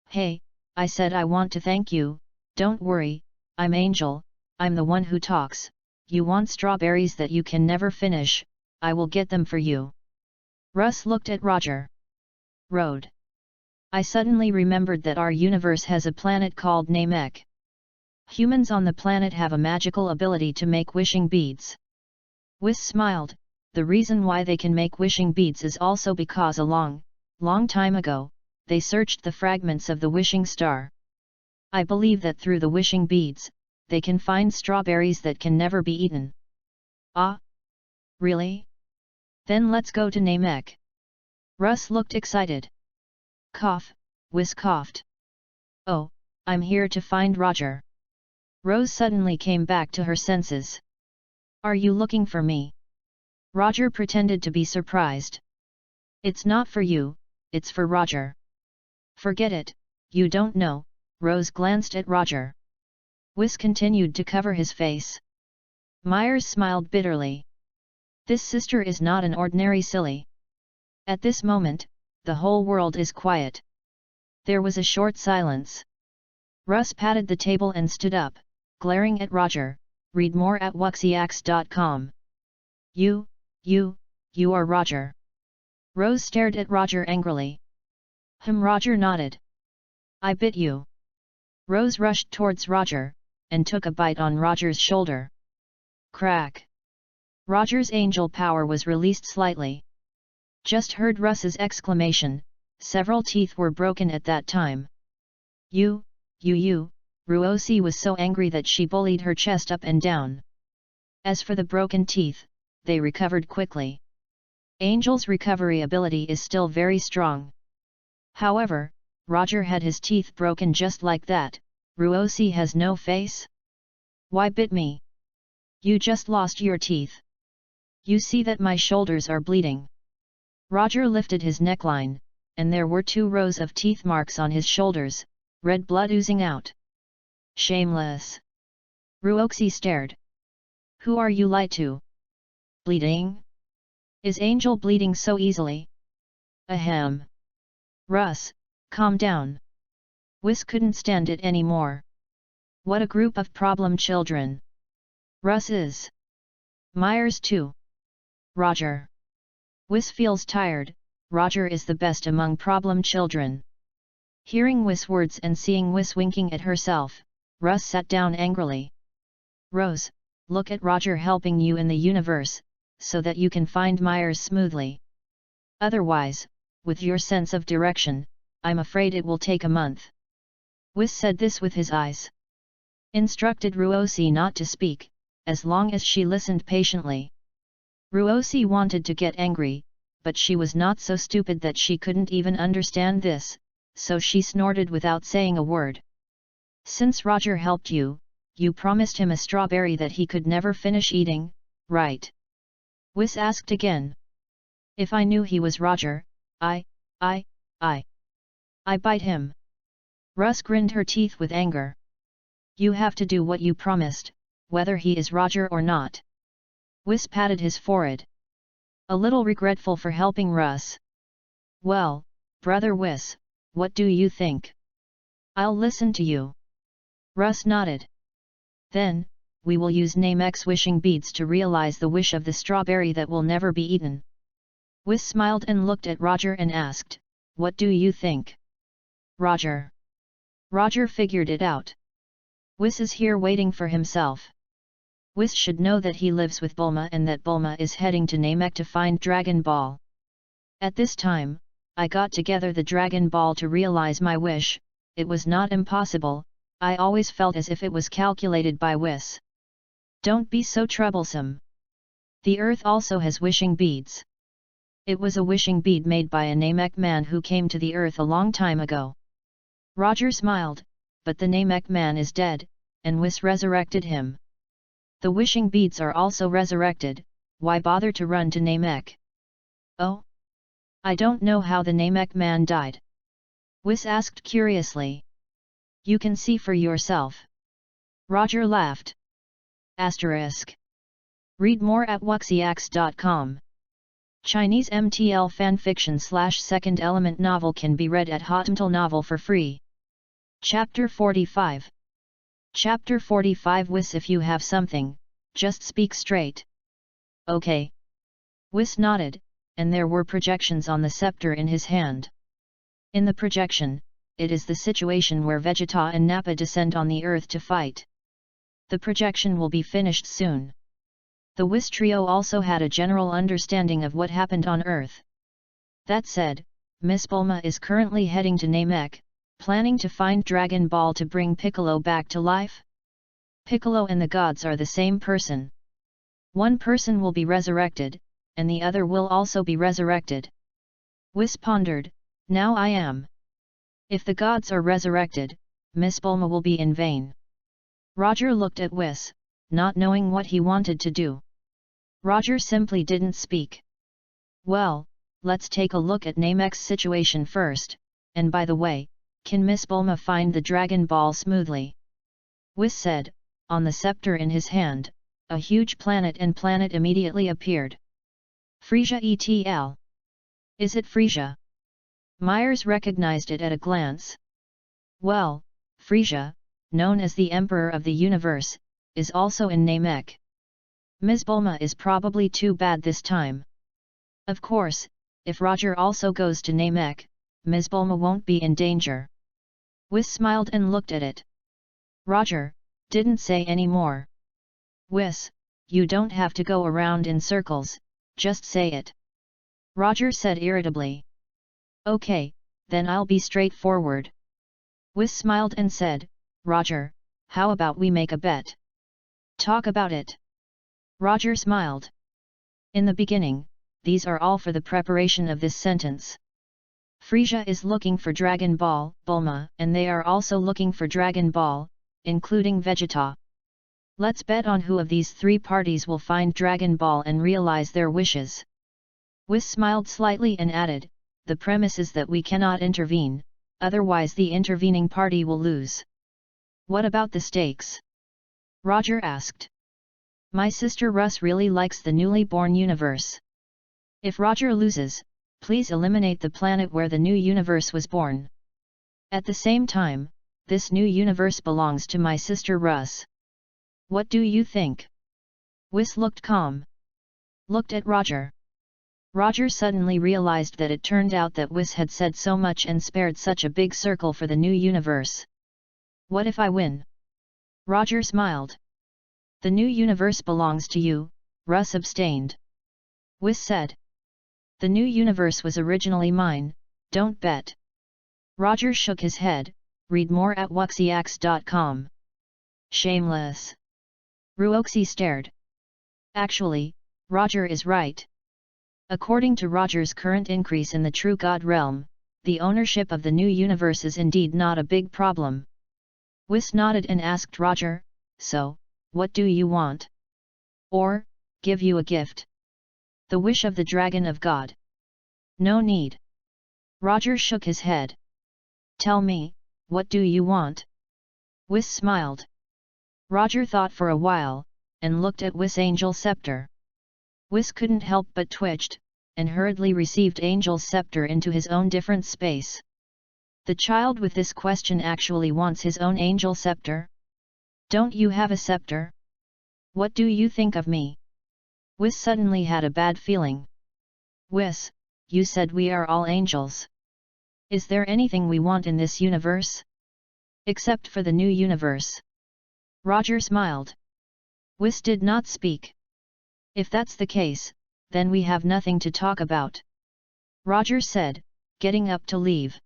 Hey, I said I want to thank you, don't worry, I'm Angel, I'm the one who talks. You want strawberries that you can never finish, I will get them for you. Russ looked at Roger. Road. I suddenly remembered that our universe has a planet called Namek. Humans on the planet have a magical ability to make wishing beads. Whis smiled. The reason why they can make wishing beads is also because a long time ago, they searched the fragments of the wishing star. I believe that through the wishing beads, they can find strawberries that can never be eaten. Ah? Really? Then let's go to Namek. Russ looked excited. Cough, Whis coughed. Oh, I'm here to find Roger. Rose suddenly came back to her senses. Are you looking for me? Roger pretended to be surprised. It's not for you, it's for Roger. Forget it, you don't know. Rose glanced at Roger. Whis continued to cover his face. Myers smiled bitterly. This sister is not an ordinary silly. At this moment, the whole world is quiet. There was a short silence. Russ patted the table and stood up, glaring at Roger. Read more at wuxiax.com. You are Roger. Rose stared at Roger angrily. Roger nodded. I bit you. Rose rushed towards Roger, and took a bite on Roger's shoulder. Crack. Roger's angel power was released slightly. Just heard Russ's exclamation, several teeth were broken at that time. Ruosi was so angry that she bullied her chest up and down. As for the broken teeth, they recovered quickly. Angel's recovery ability is still very strong. However, Roger had his teeth broken just like that. Ruosi has no face? Why bit me? You just lost your teeth. You see that my shoulders are bleeding. Roger lifted his neckline, and there were 2 rows of teeth marks on his shoulders, red blood oozing out. Shameless. Ruoxi stared. Who are you lied to? Bleeding? Is Angel bleeding so easily? Ahem. Russ, calm down. Whis couldn't stand it anymore. What a group of problem children. Russ is. Myers too. Roger. Whis feels tired. Roger is the best among problem children. Hearing Whis' words and seeing Whis winking at herself, Russ sat down angrily. Rose, look at Roger helping you in the universe, so that you can find Myers smoothly. Otherwise, with your sense of direction, I'm afraid it will take a month. Whis said this with his eyes. Instructed Ruosi not to speak, as long as she listened patiently. Ruosi wanted to get angry, but she was not so stupid that she couldn't even understand this, so she snorted without saying a word. Since Roger helped you, you promised him a strawberry that he could never finish eating, right? Whis asked again. If I knew he was Roger, I bite him. Russ grinned her teeth with anger. You have to do what you promised, whether he is Roger or not. Whis patted his forehead. A little regretful for helping Russ. Well, brother Whis, what do you think? I'll listen to you. Russ nodded. Then, we will use Namek's wishing beads to realize the wish of the strawberry that will never be eaten. Whis smiled and looked at Roger and asked, what do you think? Roger. Roger figured it out. Whis is here waiting for himself. Whis should know that he lives with Bulma and that Bulma is heading to Namek to find Dragon Ball. At this time, I got together the Dragon Ball to realize my wish. It was not impossible, I always felt as if it was calculated by Whis. Don't be so troublesome. The earth also has wishing beads. It was a wishing bead made by a Namek man who came to the earth a long time ago. Roger smiled, but the Namek man is dead, and Whis resurrected him. The wishing beads are also resurrected, why bother to run to Namek? Oh? I don't know how the Namek man died. Whis asked curiously. You can see for yourself. Roger laughed. Asterisk. Read more at wuxiax.com. Chinese MTL fanfiction/second element novel can be read at Hotmtl Novel for free. Chapter 45. Chapter 45. Whis, if you have something, just speak straight. Okay. Whis nodded, and there were projections on the scepter in his hand. In the projection, it is the situation where Vegeta and Nappa descend on the earth to fight. The projection will be finished soon. The Whis trio also had a general understanding of what happened on Earth. That said, Miss Bulma is currently heading to Namek, planning to find Dragon Ball to bring Piccolo back to life. Piccolo and the gods are the same person. One person will be resurrected, and the other will also be resurrected. Whis pondered, now I am. If the gods are resurrected, Miss Bulma will be in vain. Roger looked at Whis, not knowing what he wanted to do. Roger simply didn't speak. Well, let's take a look at Namek's situation first, and by the way, can Miss Bulma find the Dragon Ball smoothly? Whis said, on the scepter in his hand, a huge planet immediately appeared. Frisia ETL. Is it Frisia? Myers recognized it at a glance. Well, Frisia, known as the Emperor of the Universe, is also in Namek. Ms. Bulma is probably too bad this time. Of course, if Roger also goes to Namek, Ms. Bulma won't be in danger. Whis smiled and looked at it. Roger didn't say any more. Whis, you don't have to go around in circles, just say it. Roger said irritably. Okay, then I'll be straightforward. Whis smiled and said, Roger, how about we make a bet? Talk about it. Roger smiled. In the beginning, these are all for the preparation of this sentence. Frisia is looking for Dragon Ball, Bulma, and they are also looking for Dragon Ball, including Vegeta. Let's bet on who of these three parties will find Dragon Ball and realize their wishes. Whis smiled slightly and added, the premise is that we cannot intervene, otherwise the intervening party will lose. What about the stakes? Roger asked. My sister Russ really likes the newly born universe. If Roger loses, please eliminate the planet where the new universe was born. At the same time, this new universe belongs to my sister Russ. What do you think? Whis looked calm. Looked at Roger. Roger suddenly realized that it turned out that Whis had said so much and spared such a big circle for the new universe. What if I win? Roger smiled. The new universe belongs to you, Russ abstained. Whis said. The new universe was originally mine, don't bet. Roger shook his head, read more at wuxiax.com. Shameless. Ruoxi stared. Actually, Roger is right. According to Roger's current increase in the true God realm, the ownership of the new universe is indeed not a big problem. Whis nodded and asked Roger, so, what do you want? Or, give you a gift. The wish of the Dragon of God. No need. Roger shook his head. Tell me, what do you want? Whis smiled. Roger thought for a while, and looked at Whis' angel scepter. Whis couldn't help but twitched, and hurriedly received Angel's scepter into his own different space. The child with this question actually wants his own angel scepter? Don't you have a scepter? What do you think of me? Whis suddenly had a bad feeling. Whis, you said we are all angels. Is there anything we want in this universe? Except for the new universe. Roger smiled. Whis did not speak. If that's the case, then we have nothing to talk about. Roger said, getting up to leave.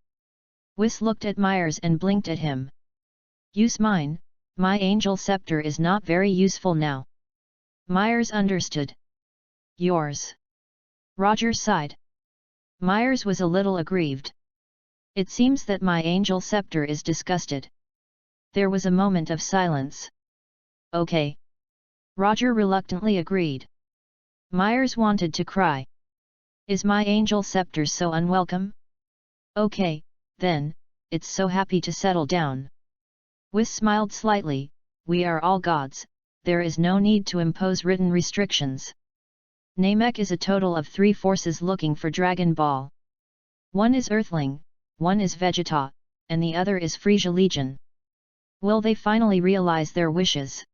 Whis looked at Myers and blinked at him. Use mine, my angel scepter is not very useful now. Myers understood. Yours. Roger sighed. Myers was a little aggrieved. It seems that my angel scepter is disgusted. There was a moment of silence. Okay. Roger reluctantly agreed. Myers wanted to cry. Is my angel scepter so unwelcome? Okay, then, it's so happy to settle down. Whis smiled slightly, we are all gods, there is no need to impose written restrictions. Namek is a total of 3 forces looking for Dragon Ball. One is Earthling, one is Vegeta, and the other is Frisia Legion. Will they finally realize their wishes?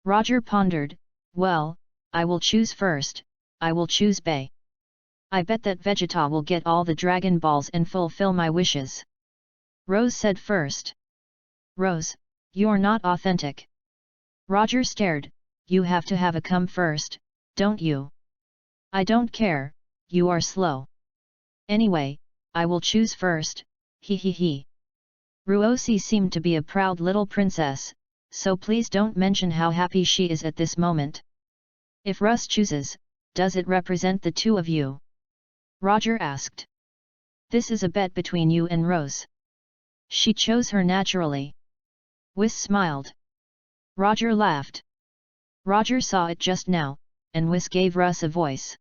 Roger pondered, well, I will choose first, I will choose Bay. I bet that Vegeta will get all the Dragon Balls and fulfill my wishes. Rose said first. Rose, you're not authentic. Roger stared. You have to have a come first, don't you? I don't care, you are slow. Anyway, I will choose first, he he he. Ruosi seemed to be a proud little princess, so please don't mention how happy she is at this moment. If Russ chooses, does it represent the two of you? Roger asked. This is a bet between you and Rose. She chose her naturally. Whis smiled. Roger laughed. Roger saw it just now, and Whis gave Russ a voice.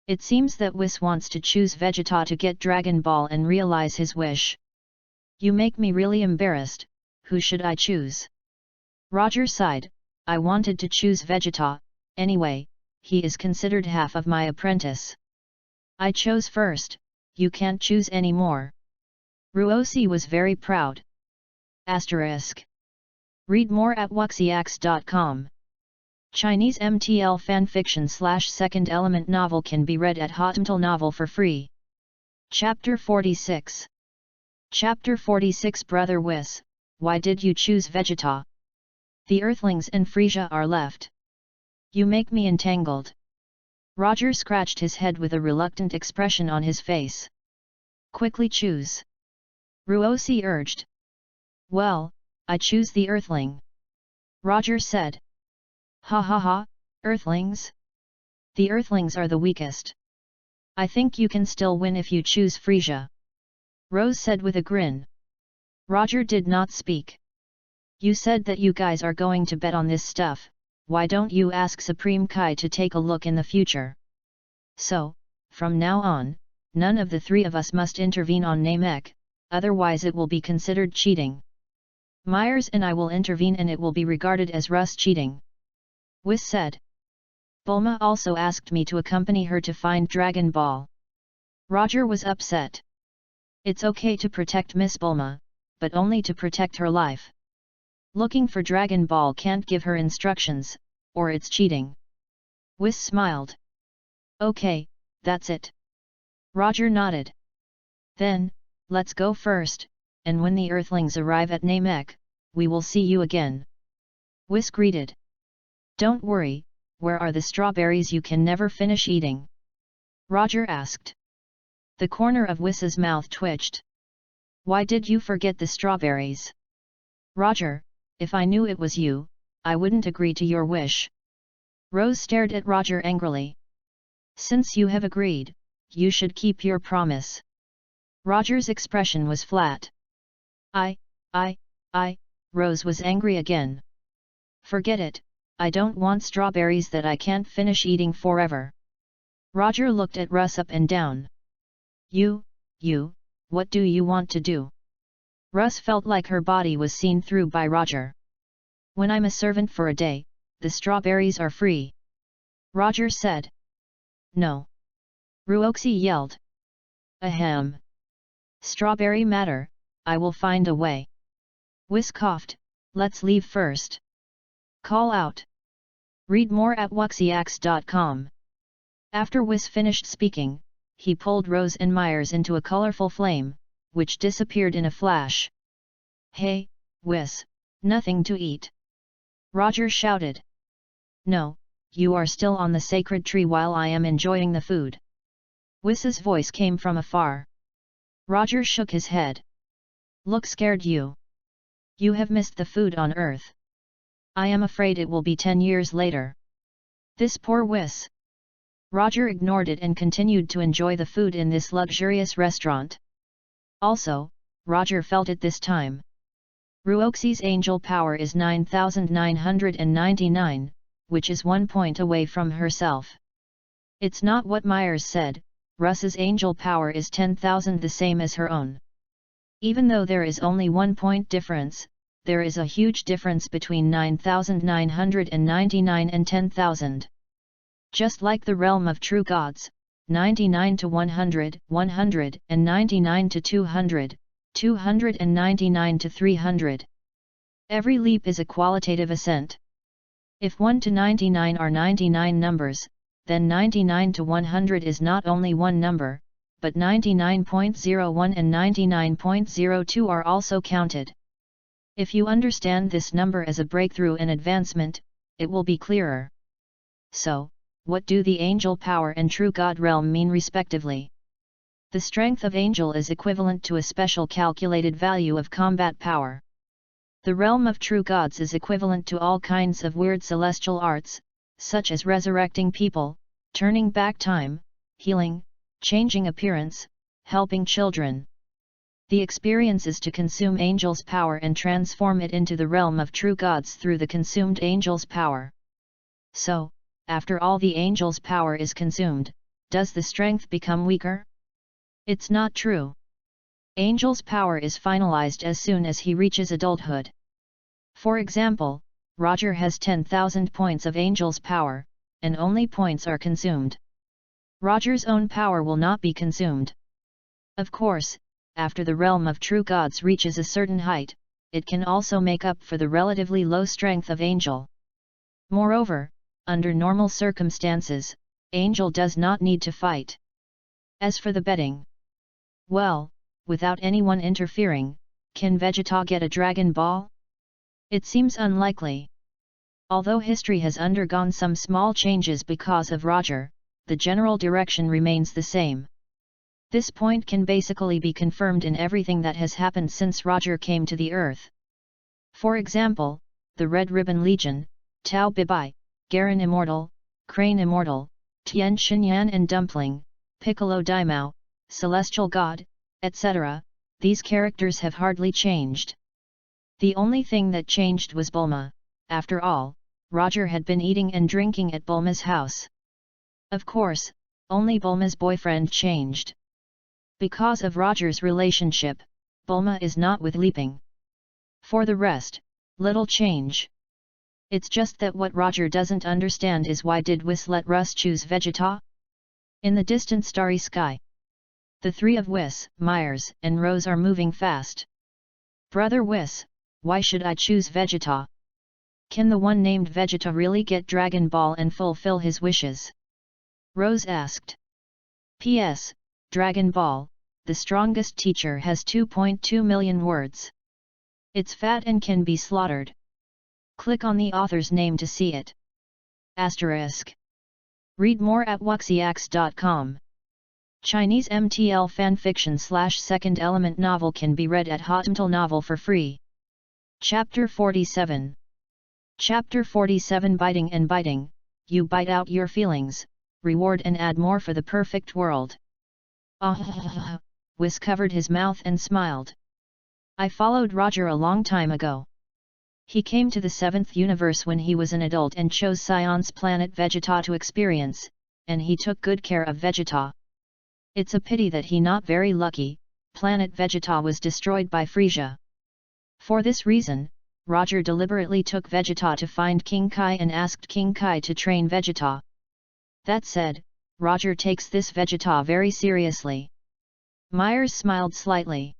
It seems that Whis wants to choose Vegeta to get Dragon Ball and realize his wish. You make me really embarrassed, who should I choose? Roger sighed, I wanted to choose Vegeta, anyway, he is considered half of my apprentice. I chose first, you can't choose any more. Ruosi was very proud. Asterisk. Read more at wuxiax.com. Chinese MTL fanfiction / second element novel can be read at Hotmail Novel for free. Chapter 46. Chapter 46 Brother Whis, why did you choose Vegeta? The Earthlings and Frieza are left. You make me entangled. Roger scratched his head with a reluctant expression on his face. Quickly choose. Ruosi urged. Well, I choose the Earthling. Roger said. Ha ha ha, Earthlings? The Earthlings are the weakest. I think you can still win if you choose Frieza. Rose said with a grin. Roger did not speak. You said that you guys are going to bet on this stuff, why don't you ask Supreme Kai to take a look in the future? So, from now on, none of the three of us must intervene on Namek, otherwise it will be considered cheating. Myers and I will intervene and it will be regarded as Russ cheating. Whis said. Bulma also asked me to accompany her to find Dragon Ball. Roger was upset. It's okay to protect Miss Bulma, but only to protect her life. Looking for Dragon Ball can't give her instructions, or it's cheating. Whis smiled. Okay, that's it. Roger nodded. Then, let's go first, and when the Earthlings arrive at Namek, we will see you again. Whis greeted. Don't worry, where are the strawberries you can never finish eating? Roger asked. The corner of Whis's mouth twitched. Why did you forget the strawberries? Roger, if I knew it was you, I wouldn't agree to your wish. Rose stared at Roger angrily. Since you have agreed, you should keep your promise. Roger's expression was flat. Rose was angry again. Forget it, I don't want strawberries that I can't finish eating forever. Roger looked at Russ up and down. You, what do you want to do? Russ felt like her body was seen through by Roger. When I'm a servant for a day, the strawberries are free. Roger said. No. Ruoxi yelled. Ahem. Strawberry matter, I will find a way. Whis coughed, let's leave first. Call out. Read more at wuxiax.com. After Whis finished speaking, he pulled Rose and Myers into a colorful flame, which disappeared in a flash. Hey, Whis, nothing to eat. Roger shouted. No, you are still on the sacred tree while I am enjoying the food. Whis's voice came from afar. Roger shook his head. Look scared you. You have missed the food on Earth. I am afraid it will be 10 years later. This poor Whis. Roger ignored it and continued to enjoy the food in this luxurious restaurant. Also, Roger felt it this time. Ruoxi's angel power is 9,999, which is 1 point away from herself. It's not what Myers said, Russ's angel power is 10,000, the same as her own. Even though there is only 1 point difference, there is a huge difference between 9,999 and 10,000. Just like the realm of true gods, 99 to 100, 100, and 99 to 200, 299 to 300. Every leap is a qualitative ascent. If 1 to 99 are 99 numbers, then 99 to 100 is not only one number, but 99.01 and 99.02 are also counted. If you understand this number as a breakthrough and advancement, it will be clearer. So, what do the angel power and true God realm mean respectively? The strength of angel is equivalent to a special calculated value of combat power. The realm of true gods is equivalent to all kinds of weird celestial arts, such as resurrecting people, turning back time, healing, changing appearance, helping children. The experience is to consume angels' power and transform it into the realm of true gods through the consumed angels' power. So, after all the angels' power is consumed, does the strength become weaker? It's not true. Angel's power is finalized as soon as he reaches adulthood. For example, Roger has 10,000 points of angel's power, and only points are consumed. Roger's own power will not be consumed. Of course, after the realm of true gods reaches a certain height, it can also make up for the relatively low strength of angel. Moreover, under normal circumstances, angel does not need to fight. As for the betting, well, without anyone interfering, can Vegeta get a Dragon Ball? It seems unlikely. Although history has undergone some small changes because of Roger, the general direction remains the same. This point can basically be confirmed in everything that has happened since Roger came to the Earth. For example, the Red Ribbon Legion, Tao Bibai, Garen Immortal, Crane Immortal, Tien Shinyan and Dumpling, Piccolo Daimao, Celestial God, etc., these characters have hardly changed. The only thing that changed was Bulma. After all, Roger had been eating and drinking at Bulma's house. Of course, only Bulma's boyfriend changed. Because of Roger's relationship, Bulma is not with Leaping. For the rest, little change. It's just that what Roger doesn't understand is why did Whis let Russ choose Vegeta? In the distant starry sky, the three of Whis, Myers, and Rose are moving fast. Brother Whis, why should I choose Vegeta? Can the one named Vegeta really get Dragon Ball and fulfill his wishes? Rose asked. P.S. Dragon Ball, the strongest teacher has 2.2 million words. It's fat and can be slaughtered. Click on the author's name to see it. Asterisk. Read more at wuxiax.com. Chinese MTL fanfiction/second element novel can be read at Hotmtl Novel for free. Chapter 47. Chapter 47 Biting and Biting, you bite out your feelings, reward and add more for the perfect world. Ah, Whis covered his mouth and smiled. I followed Roger a long time ago. He came to the 7th universe when he was an adult and chose Scion's planet Vegeta to experience, and he took good care of Vegeta. It's a pity that he not very lucky, planet Vegeta was destroyed by Frieza. For this reason, Roger deliberately took Vegeta to find King Kai and asked King Kai to train Vegeta. That said, Roger takes this Vegeta very seriously. Myers smiled slightly.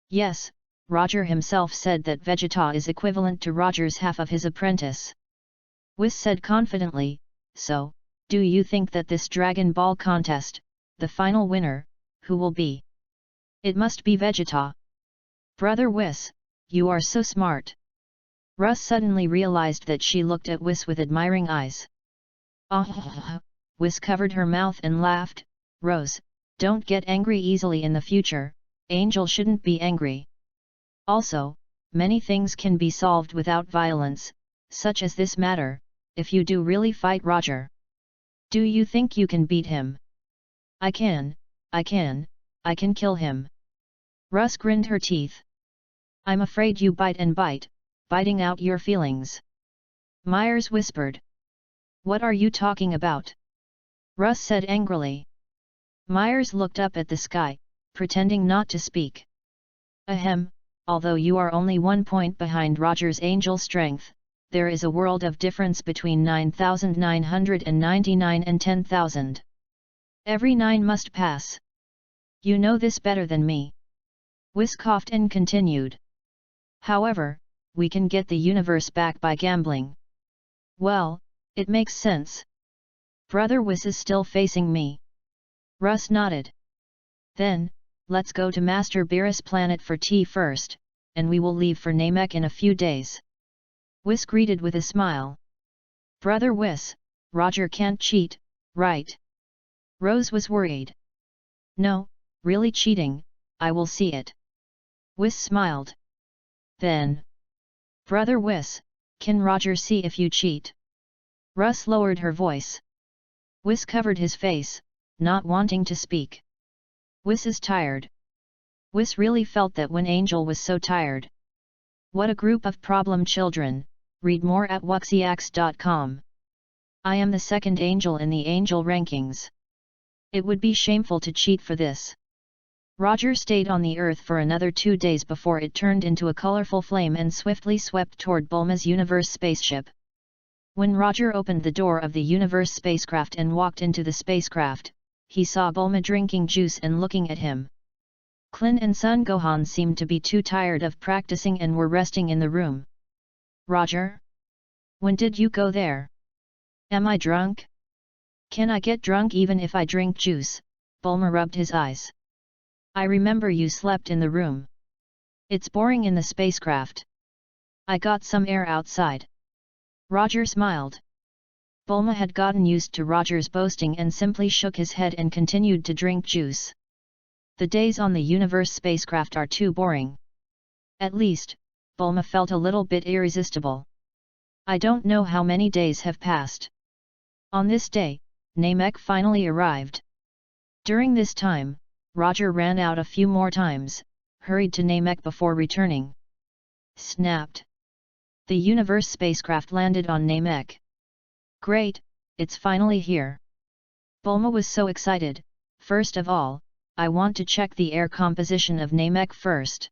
Yes, Roger himself said that Vegeta is equivalent to Roger's half of his apprentice. Whis said confidently, so, do you think that this Dragon Ball contest, the final winner, who will be? It must be Vegeta. Brother Whis, you are so smart. Russ suddenly realized that she looked at Whis with admiring eyes. Ah! Whis covered her mouth and laughed. Rose, don't get angry easily in the future, Angel shouldn't be angry. Also, many things can be solved without violence, such as this matter, if you do really fight Roger. Do you think you can beat him? I can kill him. Russ grinned her teeth. I'm afraid you bite and bite, biting out your feelings. Myers whispered. What are you talking about? Russ said angrily. Myers looked up at the sky, pretending not to speak. Ahem, although you are only 1 point behind Roger's angel strength, there is a world of difference between 9,999 and 10,000. Every 9 must pass. You know this better than me. Whis coughed and continued. However, we can get the universe back by gambling. Well, it makes sense. Brother Whis is still facing me. Russ nodded. Then, let's go to Master Beerus' planet for tea first, and we will leave for Namek in a few days. Whis greeted with a smile. Brother Whis, Roger can't cheat, right? Rose was worried. No, really cheating, I will see it. Whis smiled. Then, Brother Whis, can Roger see if you cheat? Russ lowered her voice. Whis covered his face, not wanting to speak. Whis is tired. Whis really felt that when Angel was so tired. What a group of problem children. Read more at wuxiax.com. I am the second angel in the angel rankings. It would be shameful to cheat for this. Roger stayed on the Earth for another 2 days before it turned into a colorful flame and swiftly swept toward Bulma's universe spaceship. When Roger opened the door of the universe spacecraft and walked into the spacecraft, he saw Bulma drinking juice and looking at him. Klin and Son Gohan seemed to be too tired of practicing and were resting in the room. Roger? When did you go there? Am I drunk? Can I get drunk even if I drink juice? Bulma rubbed his eyes. I remember you slept in the room. It's boring in the spacecraft. I got some air outside. Roger smiled. Bulma had gotten used to Roger's boasting and simply shook his head and continued to drink juice. The days on the universe spacecraft are too boring. At least, Bulma felt a little bit irresistible. I don't know how many days have passed. On this day, Namek finally arrived. During this time, Roger ran out a few more times, hurried to Namek before returning. Snapped. The universe spacecraft landed on Namek. Great, it's finally here. Bulma was so excited. First of all, I want to check the air composition of Namek first.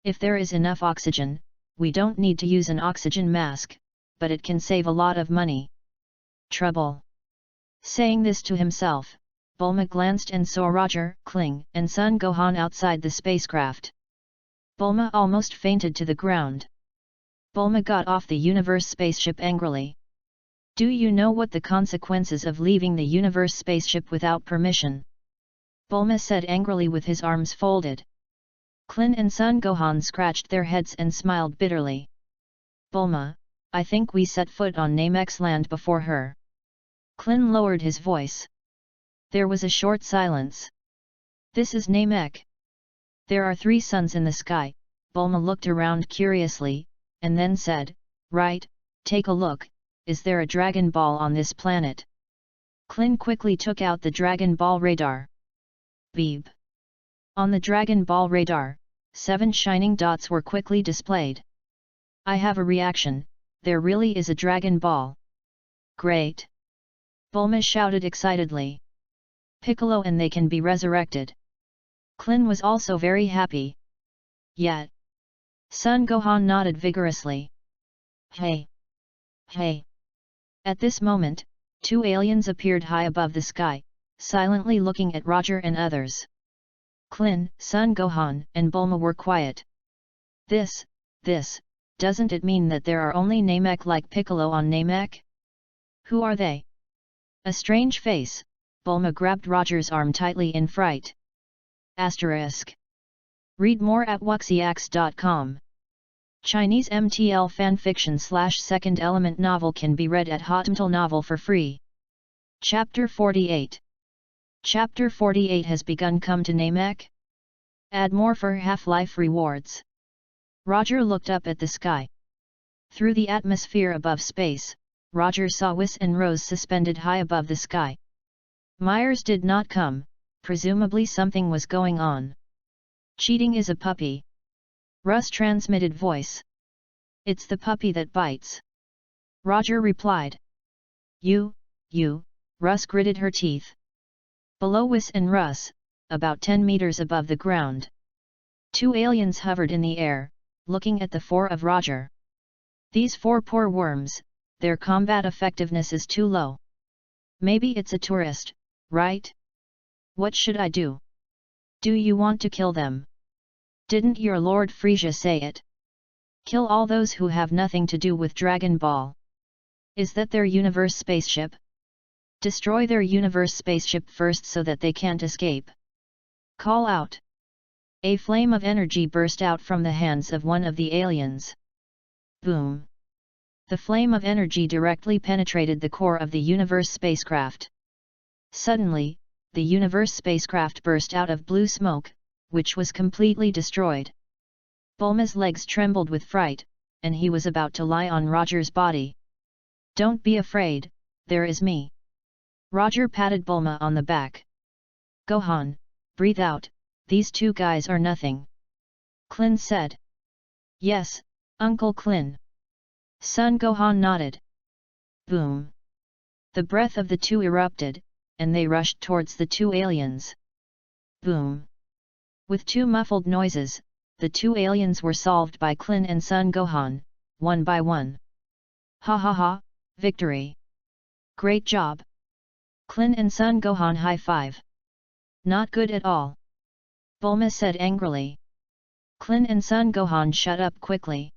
If there is enough oxygen, we don't need to use an oxygen mask, but it can save a lot of money. Trouble. Saying this to himself, Bulma glanced and saw Roger, Kling, and Son Gohan outside the spacecraft. Bulma almost fainted to the ground. Bulma got off the universe spaceship angrily. Do you know what the consequences of leaving the universe spaceship without permission? Bulma said angrily with his arms folded. Klin and Son Gohan scratched their heads and smiled bitterly. Bulma, I think we set foot on Namek's land before her. Klin lowered his voice. There was a short silence. This is Namek. There are 3 suns in the sky. Bulma looked around curiously, and then said, right, take a look, is there a Dragon Ball on this planet? Klin quickly took out the Dragon Ball radar. Beep. On the Dragon Ball radar, 7 shining dots were quickly displayed. I have a reaction, there really is a Dragon Ball. Great! Bulma shouted excitedly. Piccolo and they can be resurrected. Klin was also very happy. Yet. Son Gohan nodded vigorously. Hey! Hey! At this moment, 2 aliens appeared high above the sky, silently looking at Roger and others. Klin, Son Gohan, and Bulma were quiet. This, doesn't it mean that there are only Namek like Piccolo on Namek? Who are they? A strange face. Bulma grabbed Roger's arm tightly in fright. Asterisk. Read more at wuxiax.com. Chinese MTL fanfiction / second element novel can be read at Hotmail Novel for free. Chapter 48. Chapter 48 has begun. Come to Namek? Add more for Half-Life rewards. Roger looked up at the sky. Through the atmosphere above space, Roger saw Whis and Rose suspended high above the sky. Myers did not come, presumably something was going on. Cheating is a puppy. Russ transmitted voice. It's the puppy that bites. Roger replied. You, Russ gritted her teeth. Below Whis and Russ, about 10 meters above the ground. 2 aliens hovered in the air, looking at the 4 of Roger. These 4 poor worms, their combat effectiveness is too low. Maybe it's a tourist, right? What should I do? Do you want to kill them? Didn't your Lord Frieza say it? Kill all those who have nothing to do with Dragon Ball. Is that their universe spaceship? Destroy their universe spaceship first so that they can't escape. Call out. A flame of energy burst out from the hands of one of the aliens. Boom! The flame of energy directly penetrated the core of the universe spacecraft. Suddenly, the universe spacecraft burst out of blue smoke, which was completely destroyed. Bulma's legs trembled with fright, and he was about to lie on Roger's body. Don't be afraid, there is me. Roger patted Bulma on the back. Gohan, breathe out, these two guys are nothing. Klin said. Yes, Uncle Klin. Son Gohan nodded. Boom! The breath of the two erupted, and they rushed towards the two aliens. Boom! With two muffled noises, the two aliens were solved by Klin and Son Gohan, one by one. Ha ha ha, victory! Great job! Klin and Son Gohan high-five. Not good at all. Bulma said angrily. Klin and Son Gohan shut up quickly.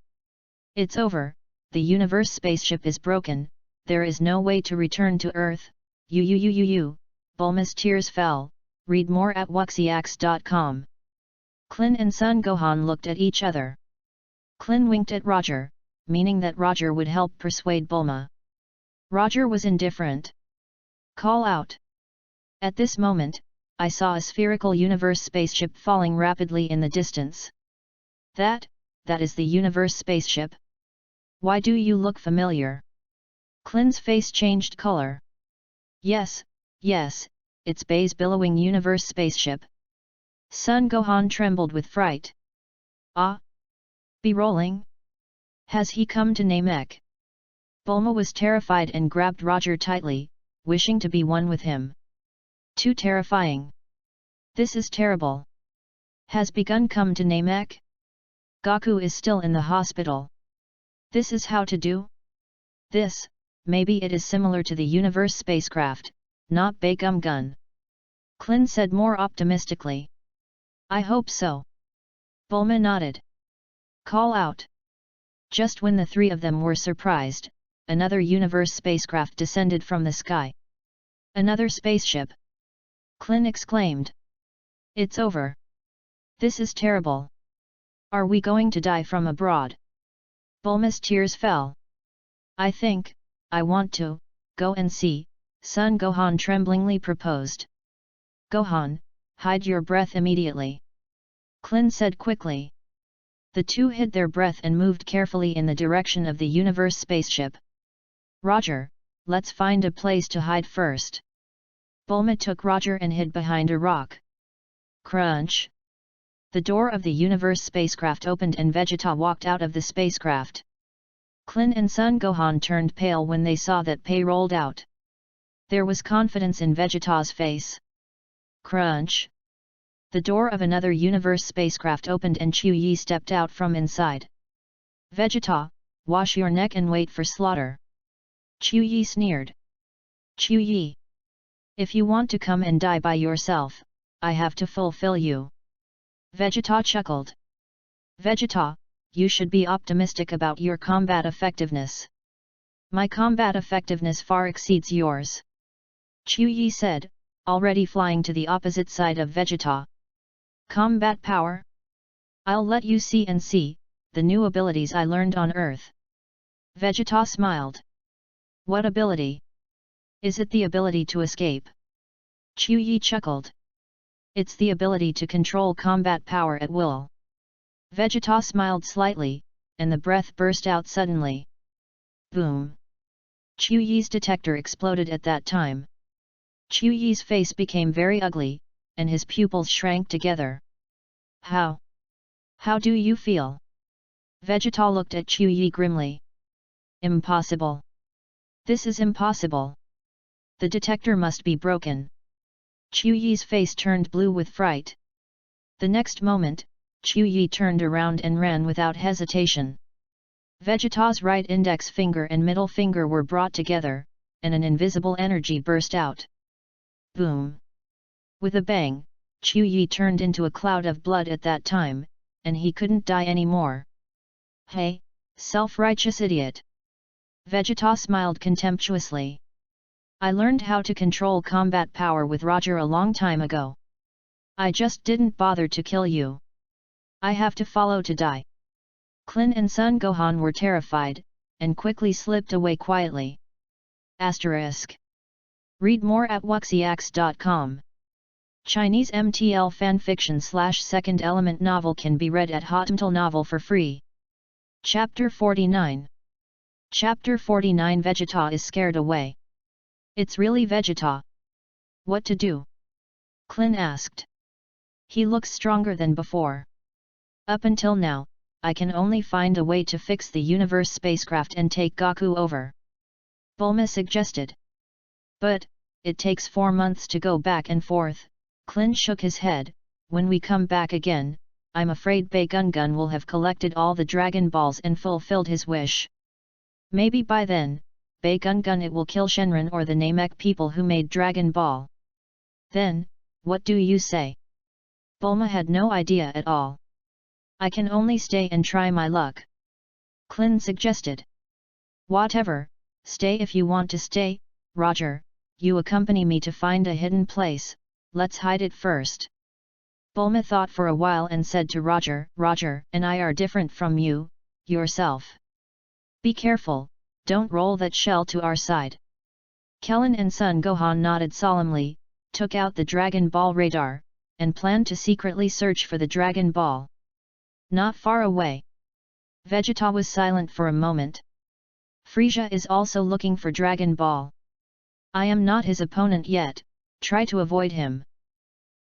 It's over, the universe spaceship is broken, there is no way to return to Earth, Bulma's tears fell, read more at wuxiax.com. Klin and Son Gohan looked at each other. Klin winked at Roger, meaning that Roger would help persuade Bulma. Roger was indifferent. Call out. At this moment, I saw a spherical universe spaceship falling rapidly in the distance. That is the universe spaceship? Why do you look familiar? Klin's face changed color. Yes, it's Bai's billowing universe spaceship. Son Gohan trembled with fright. Ah! Be rolling? Has he come to Namek? Bulma was terrified and grabbed Roger tightly, wishing to be one with him. Too terrifying. This is terrible. Has begun come to Namek? Goku is still in the hospital. This is how to do? This, maybe it is similar to the universe spacecraft, not Bai Gum Gun. Klin said more optimistically. I hope so. Bulma nodded. Call out. Just when the three of them were surprised, another universe spacecraft descended from the sky. Another spaceship! Klin exclaimed. It's over. This is terrible. Are we going to die from abroad? Bulma's tears fell. I think, I want to, go and see, Son Gohan tremblingly proposed. Gohan, hide your breath immediately. Klin said quickly. The two hid their breath and moved carefully in the direction of the universe spaceship. Roger, let's find a place to hide first. Bulma took Roger and hid behind a rock. Crunch! The door of the universe spacecraft opened and Vegeta walked out of the spacecraft. Klin and Son Gohan turned pale when they saw that Pai rolled out. There was confidence in Vegeta's face. Crunch! The door of another universe spacecraft opened and Qiuyi stepped out from inside. Vegeta, wash your neck and wait for slaughter. Qiuyi sneered. Qiuyi! If you want to come and die by yourself, I have to fulfill you. Vegeta chuckled. Vegeta, you should be optimistic about your combat effectiveness. My combat effectiveness far exceeds yours. Qiuyi said, already flying to the opposite side of Vegeta. Combat power? I'll let you see the new abilities I learned on Earth. Vegeta smiled. What ability? Is it the ability to escape? Qiuyi chuckled. It's the ability to control combat power at will. Vegeta smiled slightly, and the breath burst out suddenly. Boom! Qiuyi's detector exploded at that time. Qiuyi's face became very ugly, and his pupils shrank together. How do you feel? Vegeta looked at Qiuyi grimly. Impossible. This is impossible. The detector must be broken. Qiuyi's face turned blue with fright. The next moment, Qiuyi turned around and ran without hesitation. Vegeta's right index finger and middle finger were brought together, and an invisible energy burst out. Boom! With a bang, Qiuyi turned into a cloud of blood at that time, and he couldn't die anymore. Hey, self-righteous idiot! Vegeta smiled contemptuously. I learned how to control combat power with Roger a long time ago. I just didn't bother to kill you. I have to follow to die. Klin and Sun Gohan were terrified, and quickly slipped away quietly. Asterisk. Read more at wuxiax.com. Chinese MTL fanfiction/second element novel can be read at Hotmtl Novel for free. Chapter 49. Chapter 49. Vegeta is scared away. It's really Vegeta. What to do? Klin asked. He looks stronger than before. Up until now, I can only find a way to fix the universe spacecraft and take Goku over. Bulma suggested. But, it takes 4 months to go back and forth. Klin shook his head. When we come back again, I'm afraid Bei Gungun will have collected all the Dragon Balls and fulfilled his wish. Maybe by then, Bei Gungun it will kill Shenron or the Namek people who made Dragon Ball. Then, what do you say? Bulma had no idea at all. I can only stay and try my luck. Klin suggested. Whatever, stay if you want to stay. Roger, you accompany me to find a hidden place. Let's hide it first. Bulma thought for a while and said to Roger, Roger and I are different from you, yourself. Be careful, don't roll that shell to our side. Kellen and Son Gohan nodded solemnly, took out the Dragon Ball radar, and planned to secretly search for the Dragon Ball. Not far away. Vegeta was silent for a moment. Frieza is also looking for Dragon Ball. I am not his opponent yet, try to avoid him.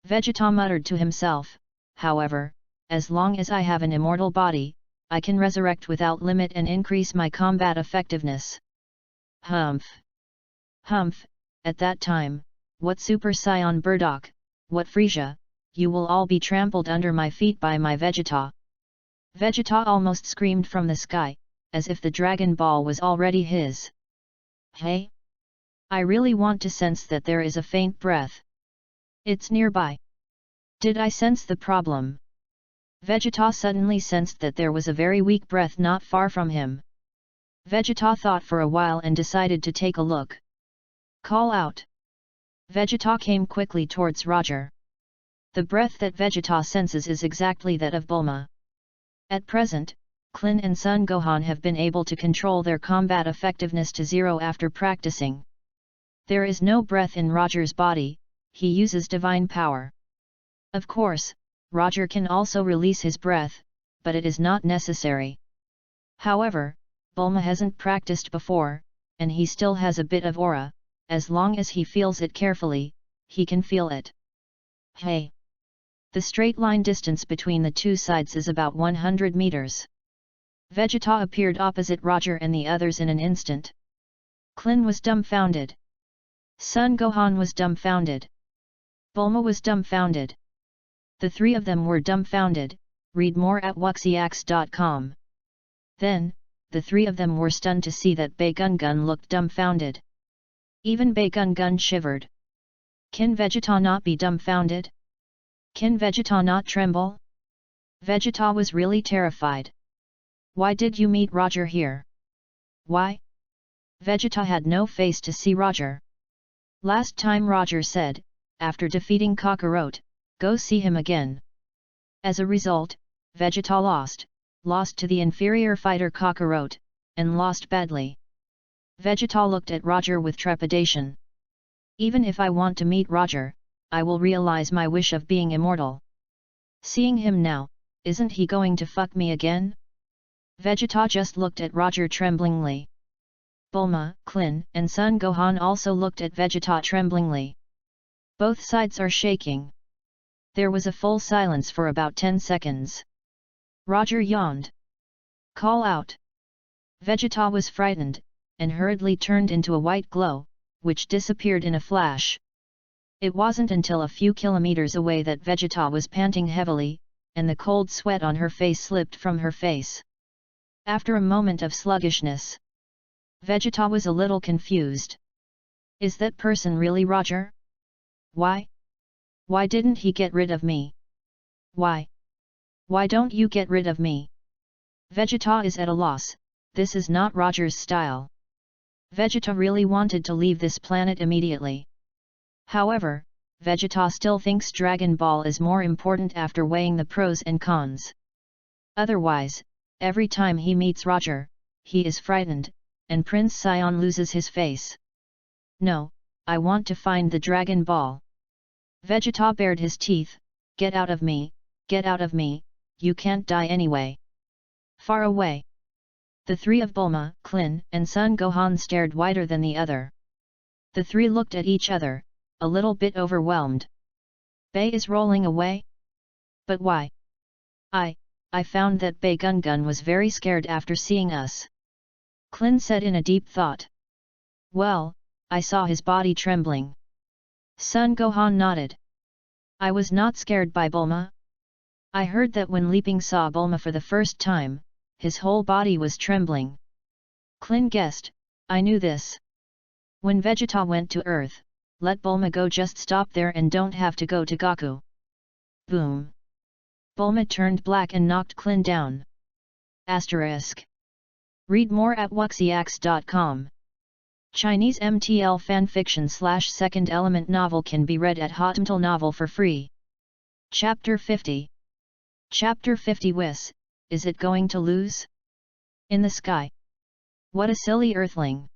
Vegeta muttered to himself, however, as long as I have an immortal body, I can resurrect without limit and increase my combat effectiveness. Humph! Humph! At that time, what Super Saiyan Burdock, what Frieza, you will all be trampled under my feet by my Vegeta. Vegeta almost screamed from the sky, as if the Dragon Ball was already his. Hey! I really want to sense that there is a faint breath. It's nearby. Did I sense the problem? Vegeta suddenly sensed that there was a very weak breath not far from him. Vegeta thought for a while and decided to take a look. Call out. Vegeta came quickly towards Roger. The breath that Vegeta senses is exactly that of Bulma. At present, Klin and Son Gohan have been able to control their combat effectiveness to 0 after practicing. There is no breath in Roger's body, he uses divine power. Of course, Roger can also release his breath, but it is not necessary. However, Bulma hasn't practiced before, and he still has a bit of aura. As long as he feels it carefully, he can feel it. Hey! The straight line distance between the two sides is about 100 meters. Vegeta appeared opposite Roger and the others in an instant. Klin was dumbfounded. Son Gohan was dumbfounded. Bulma was dumbfounded. The three of them were dumbfounded. Read more at wuxiax.com. Then, the three of them were stunned to see that Bei Gungun looked dumbfounded. Even Bei Gungun shivered. Can Vegeta not be dumbfounded? Can Vegeta not tremble? Vegeta was really terrified. Why did you meet Roger here? Why? Vegeta had no face to see Roger. Last time Roger said, after defeating Kakarot, go see him again. As a result, Vegeta lost to the inferior fighter Kakarot, and lost badly. Vegeta looked at Roger with trepidation. Even if I want to meet Roger, I will realize my wish of being immortal. Seeing him now, isn't he going to fuck me again? Vegeta just looked at Roger tremblingly. Bulma, Klin, and Son Gohan also looked at Vegeta tremblingly. Both sides are shaking. There was a full silence for about 10 seconds. Roger yawned. Call out. Vegeta was frightened, and hurriedly turned into a white glow, which disappeared in a flash. It wasn't until a few kilometers away that Vegeta was panting heavily, and the cold sweat on her face slipped from her face. After a moment of sluggishness, Vegeta was a little confused. Is that person really Roger? Why? Why didn't he get rid of me? Why? Why don't you get rid of me? Vegeta is at a loss, this is not Roger's style. Vegeta really wanted to leave this planet immediately. However, Vegeta still thinks Dragon Ball is more important after weighing the pros and cons. Otherwise, every time he meets Roger, he is frightened, and Prince Saiyan loses his face. No, I want to find the Dragon Ball. Vegeta bared his teeth. Get out of me, you can't die anyway. Far away. The three of Bulma, Klin, and Son Gohan stared wider than the other. The three looked at each other, a little bit overwhelmed. Bei is rolling away? But why? I found that Bei Gungun was very scared after seeing us. Klin said in a deep thought. Well, I saw his body trembling. Son Gohan nodded. I was not scared by Bulma. I heard that when Leaping saw Bulma for the first time, his whole body was trembling. Klin guessed, I knew this. When Vegeta went to Earth, let Bulma go, just stop there and don't have to go to Goku. Boom. Bulma turned black and knocked Klin down. Asterisk. Read more at wuxiax.com. Chinese MTL fanfiction / second element novel can be read at Hotmtl Novel for free. Chapter 50. Chapter 50 Whis, is it going to lose? In the sky. What a silly earthling.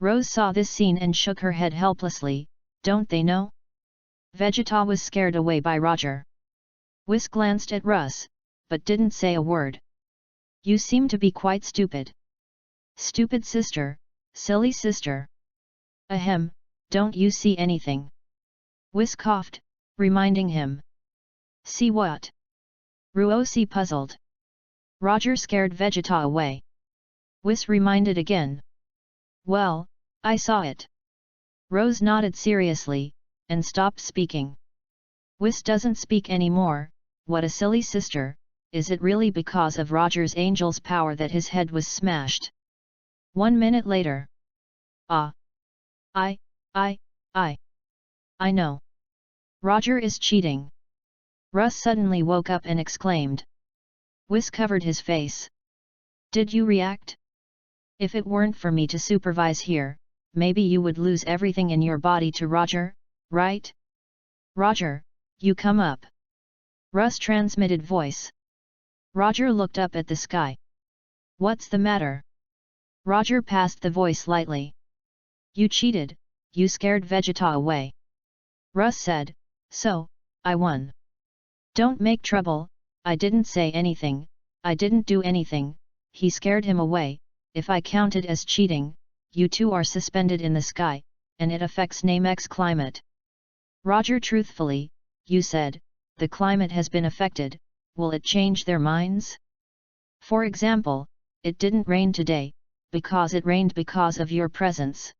Rose saw this scene and shook her head helplessly. Don't they know? Vegeta was scared away by Roger. Whis glanced at Russ, but didn't say a word. You seem to be quite stupid. Stupid sister, silly sister. Ahem, don't you see anything? Whis coughed, reminding him. See what? Ruosi puzzled. Roger scared Vegeta away. Whis reminded again. Well, I saw it. Rose nodded seriously, and stopped speaking. Whis doesn't speak anymore. What a silly sister. Is it really because of Roger's angel's power that his head was smashed? 1 minute later. Ah. I know. Roger is cheating. Russ suddenly woke up and exclaimed. Whis covered his face. Did you react? If it weren't for me to supervise here, maybe you would lose everything in your body to Roger, right? Roger, you come up. Russ transmitted voice. Roger looked up at the sky. What's the matter? Roger passed the voice lightly. You cheated, you scared Vegeta away. Russ said, so, I won. Don't make trouble, I didn't say anything, I didn't do anything, he scared him away. If I count it as cheating, you two are suspended in the sky, and it affects Namex climate. Roger truthfully, you said, the climate has been affected, will it change their minds? For example, it didn't rain today, because it rained because of your presence.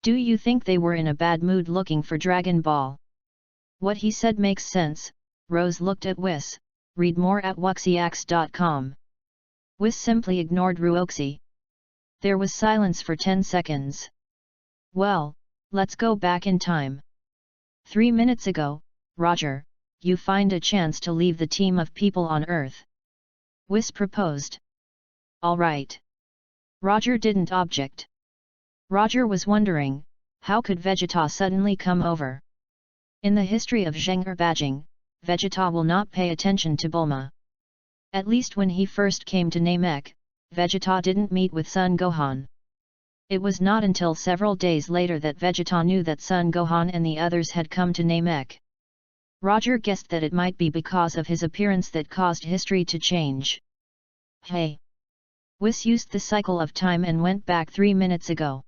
Do you think they were in a bad mood looking for Dragon Ball? What he said makes sense. Rose looked at Whis. Read more at wuxiax.com. Whis simply ignored Ruoxi. There was silence for 10 seconds. Well, let's go back in time. 3 minutes ago, Roger, you find a chance to leave the team of people on Earth. Whis proposed. All right. Roger didn't object. Roger was wondering, how could Vegeta suddenly come over? In the history of Zheng Bajing, Vegeta will not pay attention to Bulma. At least when he first came to Namek, Vegeta didn't meet with Son Gohan. It was not until several days later that Vegeta knew that Son Gohan and the others had come to Namek. Roger guessed that it might be because of his appearance that caused history to change. Hey! Whis used the cycle of time and went back 3 minutes ago.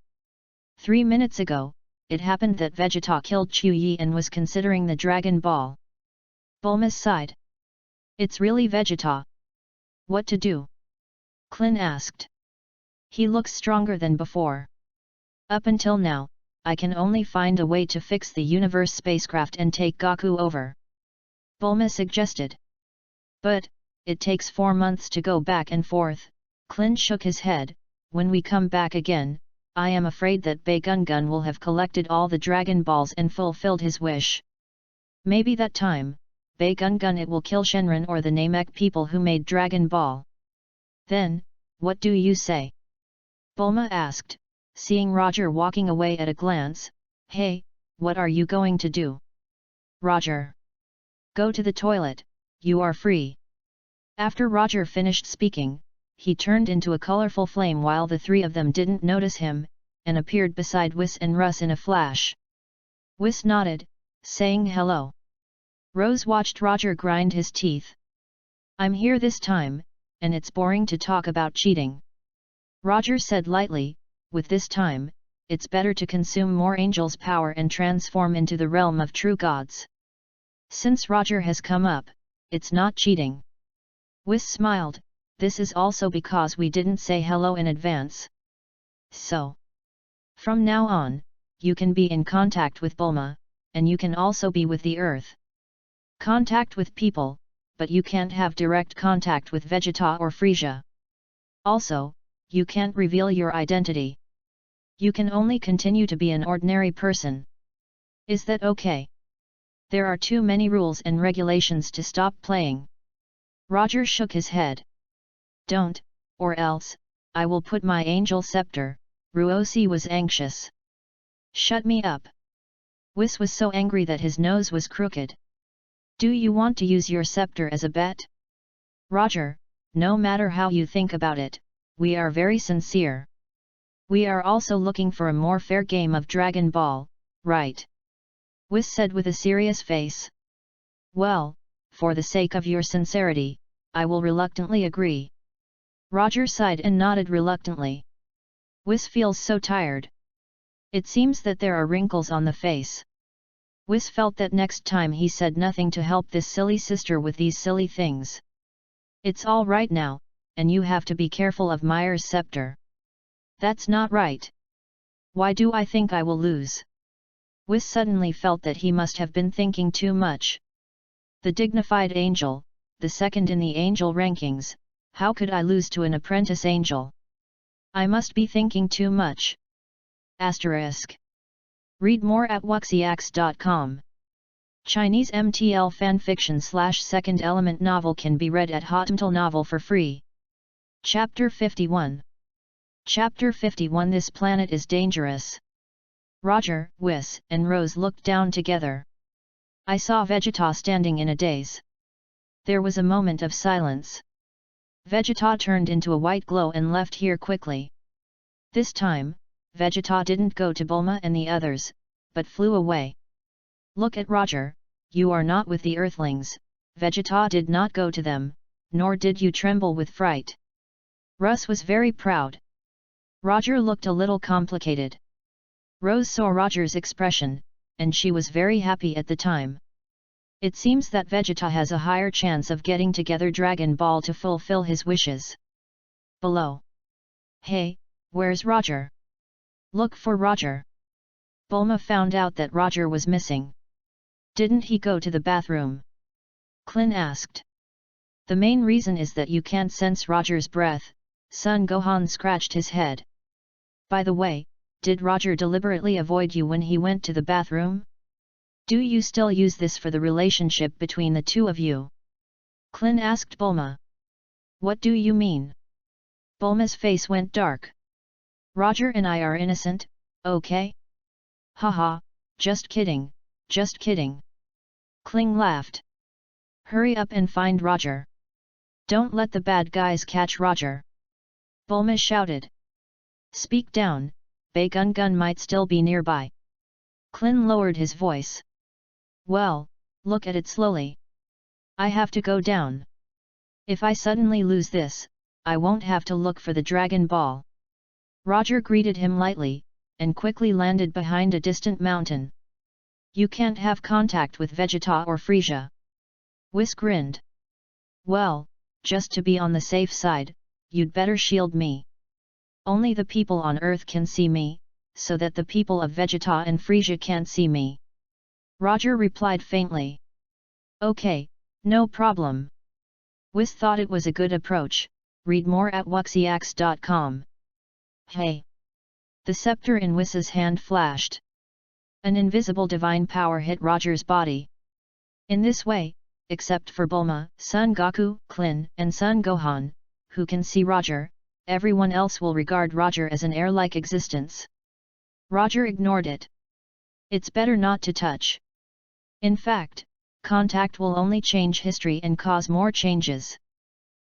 3 minutes ago, it happened that Vegeta killed Chu Yi and was considering the Dragon Ball. Bulma sighed. It's really Vegeta. What to do? Klin asked. He looks stronger than before. Up until now, I can only find a way to fix the universe spacecraft and take Goku over. Bulma suggested. But, it takes 4 months to go back and forth. Klin shook his head. When we come back again, I am afraid that Bei Gungun will have collected all the Dragon Balls and fulfilled his wish. Maybe that time, Bei Gungun it will kill Shenron or the Namek people who made Dragon Ball. Then, what do you say? Bulma asked, seeing Roger walking away at a glance. "Hey, what are you going to do?" "Roger. Go to the toilet, you are free." After Roger finished speaking, he turned into a colorful flame while the three of them didn't notice him, and appeared beside Whis and Russ in a flash. Whis nodded, saying hello. Rose watched Roger grind his teeth. "I'm here this time, and it's boring to talk about cheating," Roger said lightly. "With this time, it's better to consume more angels' power and transform into the realm of true gods." Since Roger has come up, it's not cheating. Whis smiled. "This is also because we didn't say hello in advance. So, from now on, you can be in contact with Bulma, and you can also be with the earth. Contact with people, but you can't have direct contact with Vegeta or Frieza. Also, you can't reveal your identity. You can only continue to be an ordinary person. Is that okay?" "There are too many rules and regulations to stop playing." Roger shook his head. "Don't, or else, I will put my angel scepter." Ruosi was anxious. "Shut me up." Whis was so angry that his nose was crooked. "Do you want to use your scepter as a bet?" "Roger, no matter how you think about it, we are very sincere. We are also looking for a more fair game of Dragon Ball, right?" Whis said with a serious face. "Well, for the sake of your sincerity, I will reluctantly agree." Roger sighed and nodded reluctantly. Whis feels so tired. It seems that there are wrinkles on the face. Whis felt that next time he said nothing to help this silly sister with these silly things. "It's all right now, and you have to be careful of Meyer's scepter." "That's not right. Why do I think I will lose?" Whis suddenly felt that he must have been thinking too much. The dignified angel, the second in the angel rankings, how could I lose to an apprentice angel? I must be thinking too much. Asterisk. Read more at wuxiax.com. Chinese MTL fanfiction/second element novel can be read at Hotmtl Novel for free. Chapter 51. Chapter 51. This planet is dangerous. Roger, Whis, and Rose looked down together. I saw Vegeta standing in a daze. There was a moment of silence. Vegeta turned into a white glow and left here quickly. This time, Vegeta didn't go to Bulma and the others, but flew away. "Look at Roger, you are not with the Earthlings." Vegeta did not go to them, nor did you tremble with fright. Russ was very proud. Roger looked a little complicated. Rose saw Roger's expression, and she was very happy at the time. It seems that Vegeta has a higher chance of getting together Dragon Ball to fulfill his wishes. Below. "Hey, where's Roger? Look for Roger." Bulma found out that Roger was missing. "Didn't he go to the bathroom?" Klin asked. "The main reason is that you can't sense Roger's breath." Son Gohan scratched his head. "By the way, did Roger deliberately avoid you when he went to the bathroom? Do you still use this for the relationship between the two of you?" Klin asked Bulma. "What do you mean?" Bulma's face went dark. "Roger and I are innocent, okay? Haha, just kidding, just kidding." Kling laughed. "Hurry up and find Roger. Don't let the bad guys catch Roger." Bulma shouted. "Speak down, Bei Gun Gun might still be nearby." Klin lowered his voice. "Well, look at it slowly. I have to go down. If I suddenly lose this, I won't have to look for the Dragon Ball." Roger greeted him lightly, and quickly landed behind a distant mountain. "You can't have contact with Vegeta or Frieza." Whis grinned. "Well, just to be on the safe side, you'd better shield me. Only the people on Earth can see me, so that the people of Vegeta and Frieza can't see me." Roger replied faintly. "Okay, no problem." Whis thought it was a good approach. Read more at wuxiax.com. Hey! The scepter in Whis's hand flashed. An invisible divine power hit Roger's body. In this way, except for Bulma, Son Goku, Klin, and Son Gohan, who can see Roger, everyone else will regard Roger as an heir-like existence. Roger ignored it. It's better not to touch. In fact, contact will only change history and cause more changes.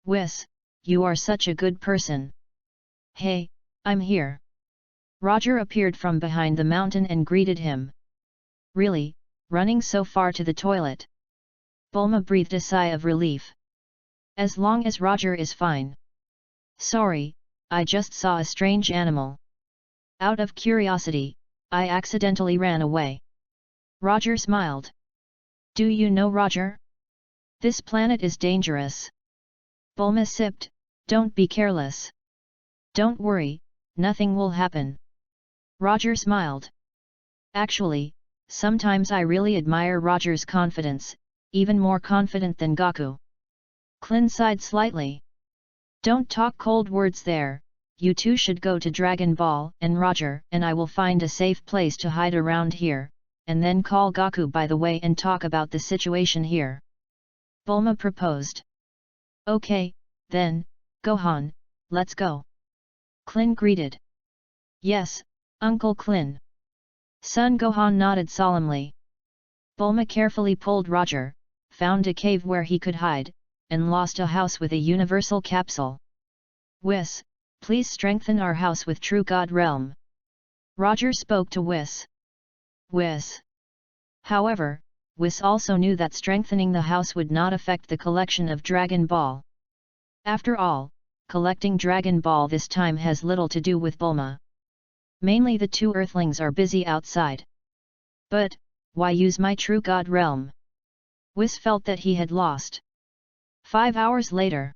Whis, you are such a good person. Hey, I'm here. Roger appeared from behind the mountain and greeted him. Really, running so far to the toilet? Bulma breathed a sigh of relief. As long as Roger is fine. Sorry, I just saw a strange animal. Out of curiosity, I accidentally ran away. Roger smiled. Do you know Roger? This planet is dangerous. Bulma sipped, don't be careless. Don't worry, nothing will happen. Roger smiled. Actually, sometimes I really admire Roger's confidence, even more confident than Goku. Klin sighed slightly. Don't talk cold words there, you two should go to Dragon Ball, and Roger and I will find a safe place to hide around here, and then call Goku by the way and talk about the situation here. Bulma proposed. Okay, then, Gohan, let's go. Klin greeted. Yes, Uncle Klin. Son Gohan nodded solemnly. Bulma carefully pulled Roger, found a cave where he could hide, and lost a house with a universal capsule. Whis, please strengthen our house with True God Realm. Roger spoke to Whis. Whis. However, Whis also knew that strengthening the house would not affect the collection of Dragon Ball. After all, collecting Dragon Ball this time has little to do with Bulma. Mainly the two Earthlings are busy outside. But, why use my True God Realm? Whis felt that he had lost. 5 hours later.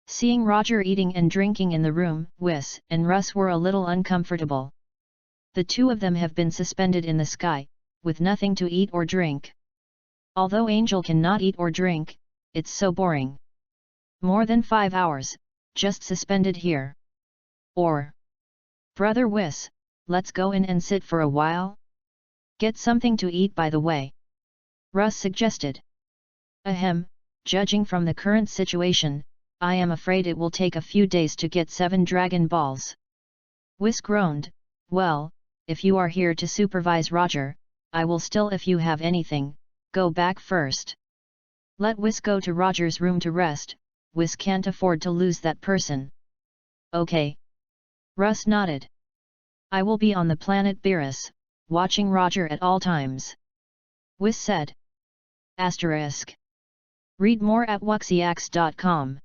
Seeing Roger eating and drinking in the room, Whis and Russ were a little uncomfortable. The two of them have been suspended in the sky, with nothing to eat or drink. Although Angel cannot eat or drink, it's so boring. More than 5 hours, just suspended here. Or, Brother Whis, let's go in and sit for a while? Get something to eat by the way. Russ suggested. Ahem, judging from the current situation, I am afraid it will take a few days to get 7 Dragon Balls. Whis groaned, well, if you are here to supervise Roger, I will still if you have anything, go back first. Let Whis go to Roger's room to rest, Whis can't afford to lose that person. Okay. Russ nodded. I will be on the planet Beerus, watching Roger at all times. Whis said. Asterisk. Read more at wuxiax.com.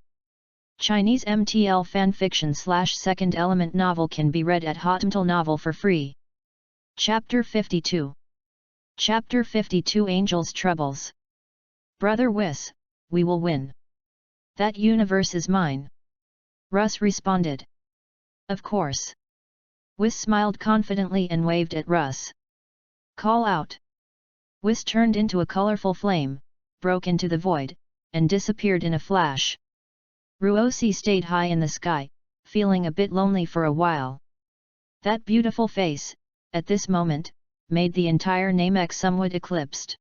Chinese MTL fanfiction/second element novel can be read at Hotmtl Novel for free. Chapter 52. Chapter 52 Angel's Troubles. Brother Whis, we will win. That universe is mine. Russ responded. Of course. Whis smiled confidently and waved at Russ. Call out. Whis turned into a colorful flame, broke into the void, and disappeared in a flash. Ruosi stayed high in the sky, feeling a bit lonely for a while. That beautiful face, at this moment, made the entire Namek somewhat eclipsed.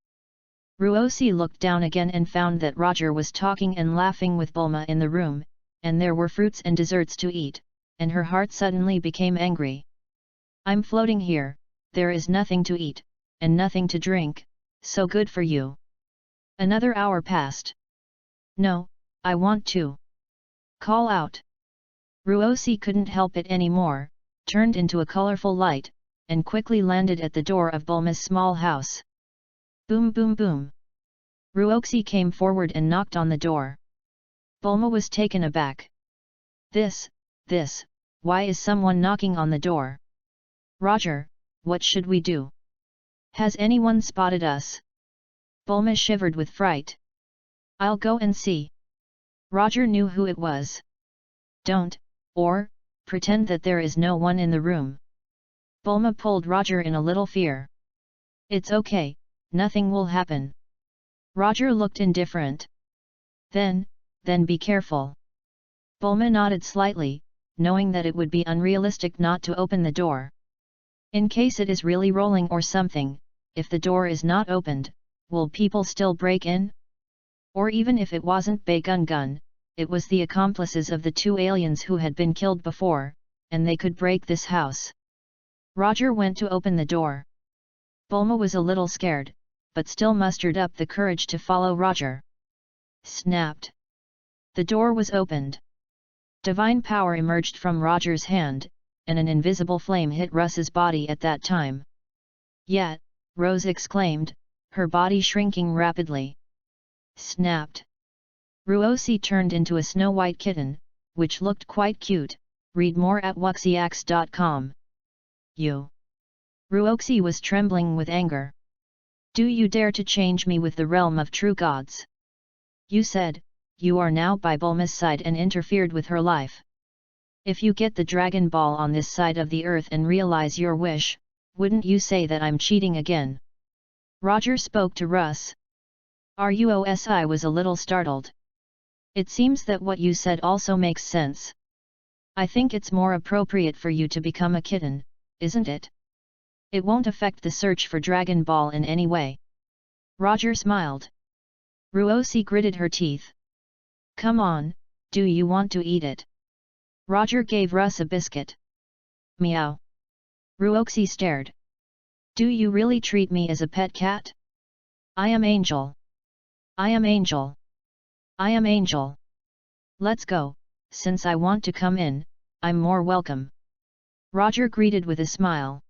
Ruosi looked down again and found that Roger was talking and laughing with Bulma in the room, and there were fruits and desserts to eat, and her heart suddenly became angry. I'm floating here, there is nothing to eat, and nothing to drink, so good for you. Another hour passed. No, I want to. Call out. Ruosi couldn't help it anymore, turned into a colorful light, and quickly landed at the door of Bulma's small house. Boom boom boom. Ruoxi came forward and knocked on the door. Bulma was taken aback. This, why is someone knocking on the door? Roger, what should we do? Has anyone spotted us? Bulma shivered with fright. I'll go and see. Roger knew who it was. Don't, or, pretend that there is no one in the room. Bulma pulled Roger in a little fear. It's okay, nothing will happen. Roger looked indifferent. Then be careful. Bulma nodded slightly, knowing that it would be unrealistic not to open the door. In case it is really rolling or something, if the door is not opened, will people still break in? Or even if it wasn't Bae Gun Gun, it was the accomplices of the two aliens who had been killed before, and they could break this house. Roger went to open the door. Bulma was a little scared, but still mustered up the courage to follow Roger. Snapped. The door was opened. Divine power emerged from Roger's hand, and an invisible flame hit Russ's body at that time. Yet, Rose exclaimed, her body shrinking rapidly. Snapped. Ruosi turned into a snow-white kitten, which looked quite cute. Read more at wuxiax.com. You. Ruoxi was trembling with anger. Do you dare to change me with the realm of true gods? You said, you are now by Bulma's side and interfered with her life. If you get the Dragon Ball on this side of the earth and realize your wish, wouldn't you say that I'm cheating again? Roger spoke to Russ. Ruosi was a little startled. It seems that what you said also makes sense. I think it's more appropriate for you to become a kitten, isn't it? It won't affect the search for Dragon Ball in any way. Roger smiled. Ruosi gritted her teeth. Come on, do you want to eat it? Roger gave Russ a biscuit. Meow. Ruoxi stared. Do you really treat me as a pet cat? I am Angel. I am Angel. I am Angel. Let's go, since I want to come in, I'm more welcome. Roger greeted with a smile.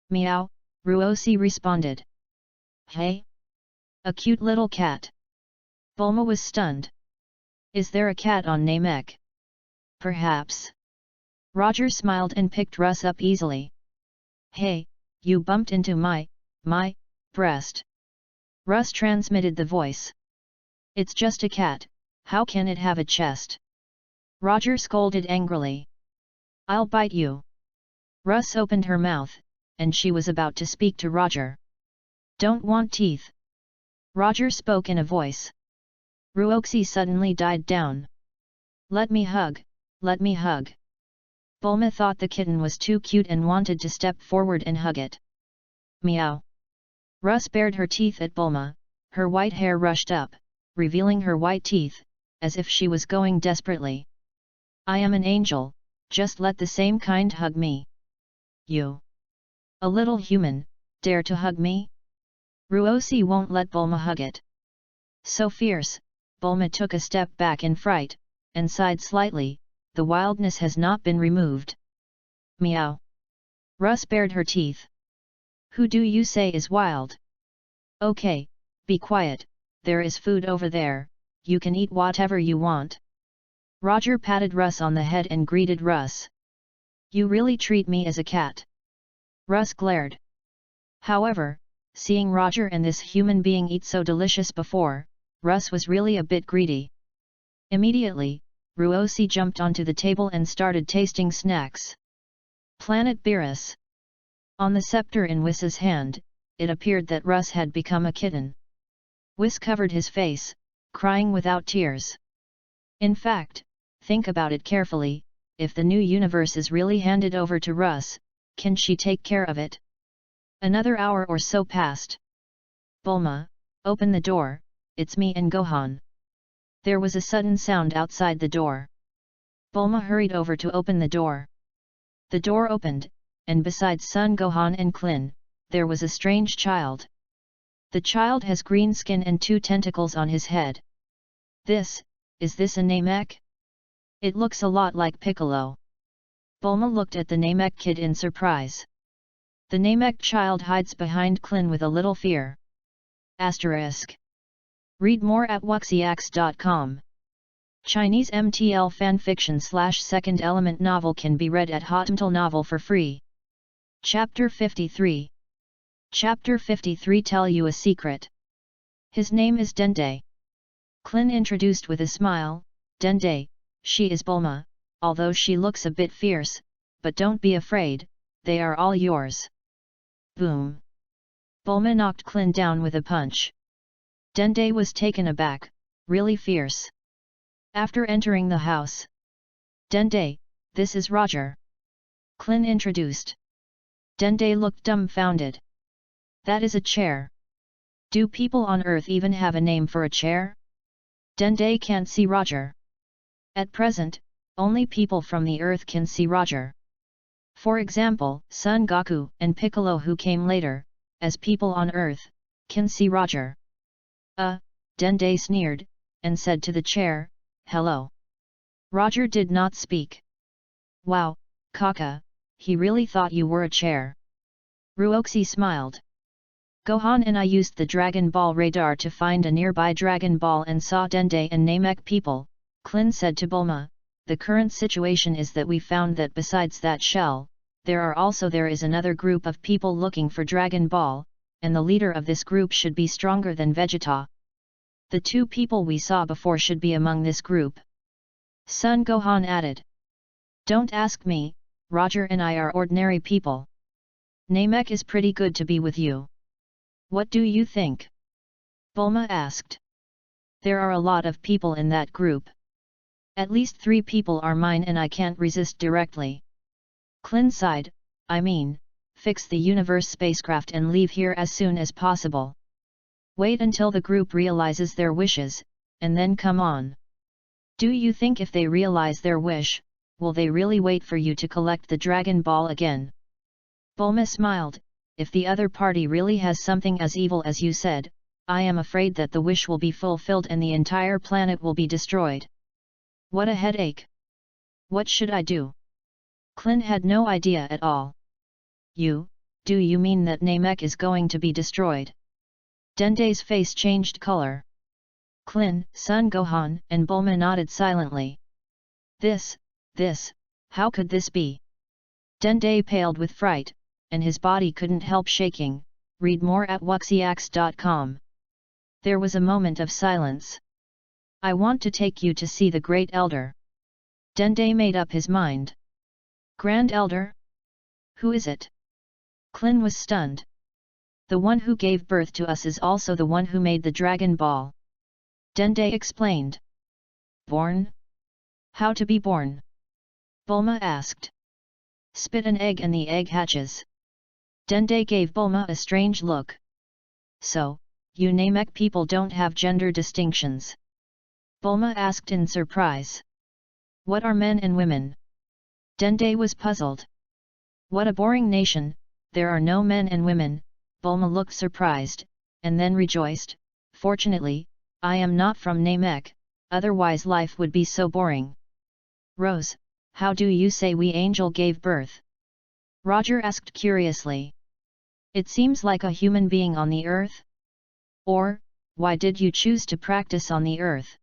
Meow, Ruosi responded. Hey? A cute little cat. Bulma was stunned. Is there a cat on Namek? Perhaps. Roger smiled and picked Russ up easily. Hey, you bumped into my breast. Russ transmitted the voice. It's just a cat, how can it have a chest? Roger scolded angrily. I'll bite you. Russ opened her mouth, and she was about to speak to Roger. Don't want teeth. Roger spoke in a voice. Ruoxi suddenly died down. Let me hug, let me hug. Bulma thought the kitten was too cute and wanted to step forward and hug it. Meow. Russ bared her teeth at Bulma, her white hair rushed up, revealing her white teeth, as if she was going desperately. I am an angel, just let the same kind hug me. You. A little human, dare to hug me? Ruosi won't let Bulma hug it. So fierce, Bulma took a step back in fright, and sighed slightly, the wildness has not been removed. Meow. Russ bared her teeth. Who do you say is wild? Okay, be quiet, there is food over there, you can eat whatever you want. Roger patted Russ on the head and greeted Russ. You really treat me as a cat. Russ glared. However, seeing Roger and this human being eat so delicious before, Russ was really a bit greedy. Immediately, Ruosi jumped onto the table and started tasting snacks. Planet Beerus. On the scepter in Whis' hand, it appeared that Russ had become a kitten. Whis covered his face, crying without tears. In fact, think about it carefully, if the new universe is really handed over to Russ, can she take care of it? Another hour or so passed. Bulma, open the door, it's me and Gohan. There was a sudden sound outside the door. Bulma hurried over to open the door. The door opened, and besides Son Gohan and Klin, there was a strange child. The child has green skin and 2 tentacles on his head. Is this a Namek? It looks a lot like Piccolo. Bulma looked at the Namek kid in surprise. The Namek child hides behind Klin with a little fear. Asterisk. Read more at wuxiax.com. Chinese MTL fanfiction / second element novel can be read at Hotmtl Novel for free. Chapter 53. Chapter 53 Tell you a secret. His name is Dende. Klin introduced with a smile, Dende, she is Bulma, although she looks a bit fierce, but don't be afraid, they are all yours. Boom. Bulma knocked Klin down with a punch. Dende was taken aback, really fierce. After entering the house. Dende, this is Roger. Klin introduced. Dende looked dumbfounded. That is a chair. Do people on Earth even have a name for a chair? Dende can't see Roger. At present, only people from the Earth can see Roger. For example, Son Goku and Piccolo, who came later, as people on Earth, can see Roger. Dende sneered, and said to the chair, "Hello." Roger did not speak. "Wow, Kaka, he really thought you were a chair." Ruoxi smiled. "Gohan and I used the Dragon Ball radar to find a nearby Dragon Ball and saw Dende and Namek people," Klin said to Bulma. "The current situation is that we found that besides that shell, there is another group of people looking for Dragon Ball, and the leader of this group should be stronger than Vegeta. The two people we saw before should be among this group." Son Gohan added. "Don't ask me, Roger and I are ordinary people. Namek is pretty good to be with you. What do you think?" Bulma asked. "There are a lot of people in that group. At least 3 people are mine and I can't resist directly." Klin sighed, "I mean, fix the universe spacecraft and leave here as soon as possible. Wait until the group realizes their wishes, and then come on. Do you think if they realize their wish, will they really wait for you to collect the Dragon Ball again?" Bulma smiled. "If the other party really has something as evil as you said, I am afraid that the wish will be fulfilled and the entire planet will be destroyed. What a headache! What should I do?" Klin had no idea at all. Do you mean that Namek is going to be destroyed?" Dende's face changed color. Klin, Son Gohan and Bulma nodded silently. This, how could this be? Dende paled with fright, and his body couldn't help shaking. Read more at wuxiax.com. There was a moment of silence. "I want to take you to see the Great Elder." Dende made up his mind. "Grand Elder? Who is it?" Klin was stunned. "The one who gave birth to us is also the one who made the Dragon Ball." Dende explained. "Born? How to be born?" Bulma asked. "Spit an egg and the egg hatches." Dende gave Bulma a strange look. "So, you Namek people don't have gender distinctions?" Bulma asked in surprise. "What are men and women?" Dende was puzzled. "What a boring nation, there are no men and women." Bulma looked surprised, and then rejoiced. "Fortunately, I am not from Namek, otherwise life would be so boring." "Rose, how do you say we angel gave birth?" Roger asked curiously. "It seems like a human being on the earth? Or, why did you choose to practice on the earth?"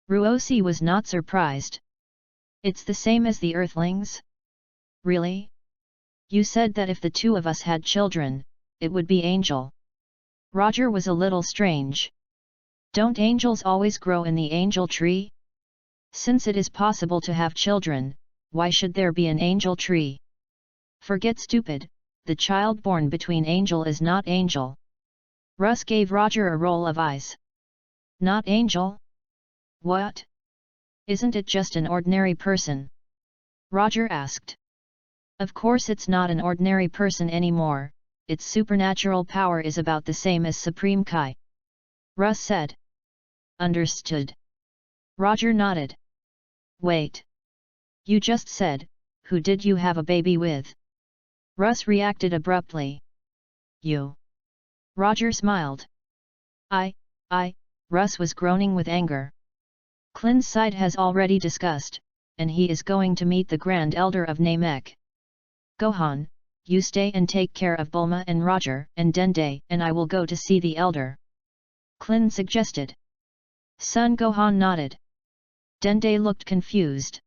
Ruosi was not surprised. "It's the same as the earthlings?" "Really? You said that if the 2 of us had children, it would be angel." Roger was a little strange. "Don't angels always grow in the angel tree? Since it is possible to have children, why should there be an angel tree?" "Forget stupid, the child born between angel is not angel." Russ gave Roger a roll of eyes. "Not angel? What? Isn't it just an ordinary person?" Roger asked. "Of course it's not an ordinary person anymore, its supernatural power is about the same as Supreme Kai." Russ said. "Understood." Roger nodded. "Wait. You just said, who did you have a baby with?" Russ reacted abruptly. "You." Roger smiled. I, Russ was groaning with anger. "Klin's side has already discussed, and he is going to meet the Grand Elder of Namek. Gohan, you stay and take care of Bulma and Roger and Dende, and I will go to see the Elder," Klin suggested. Son Gohan nodded. Dende looked confused.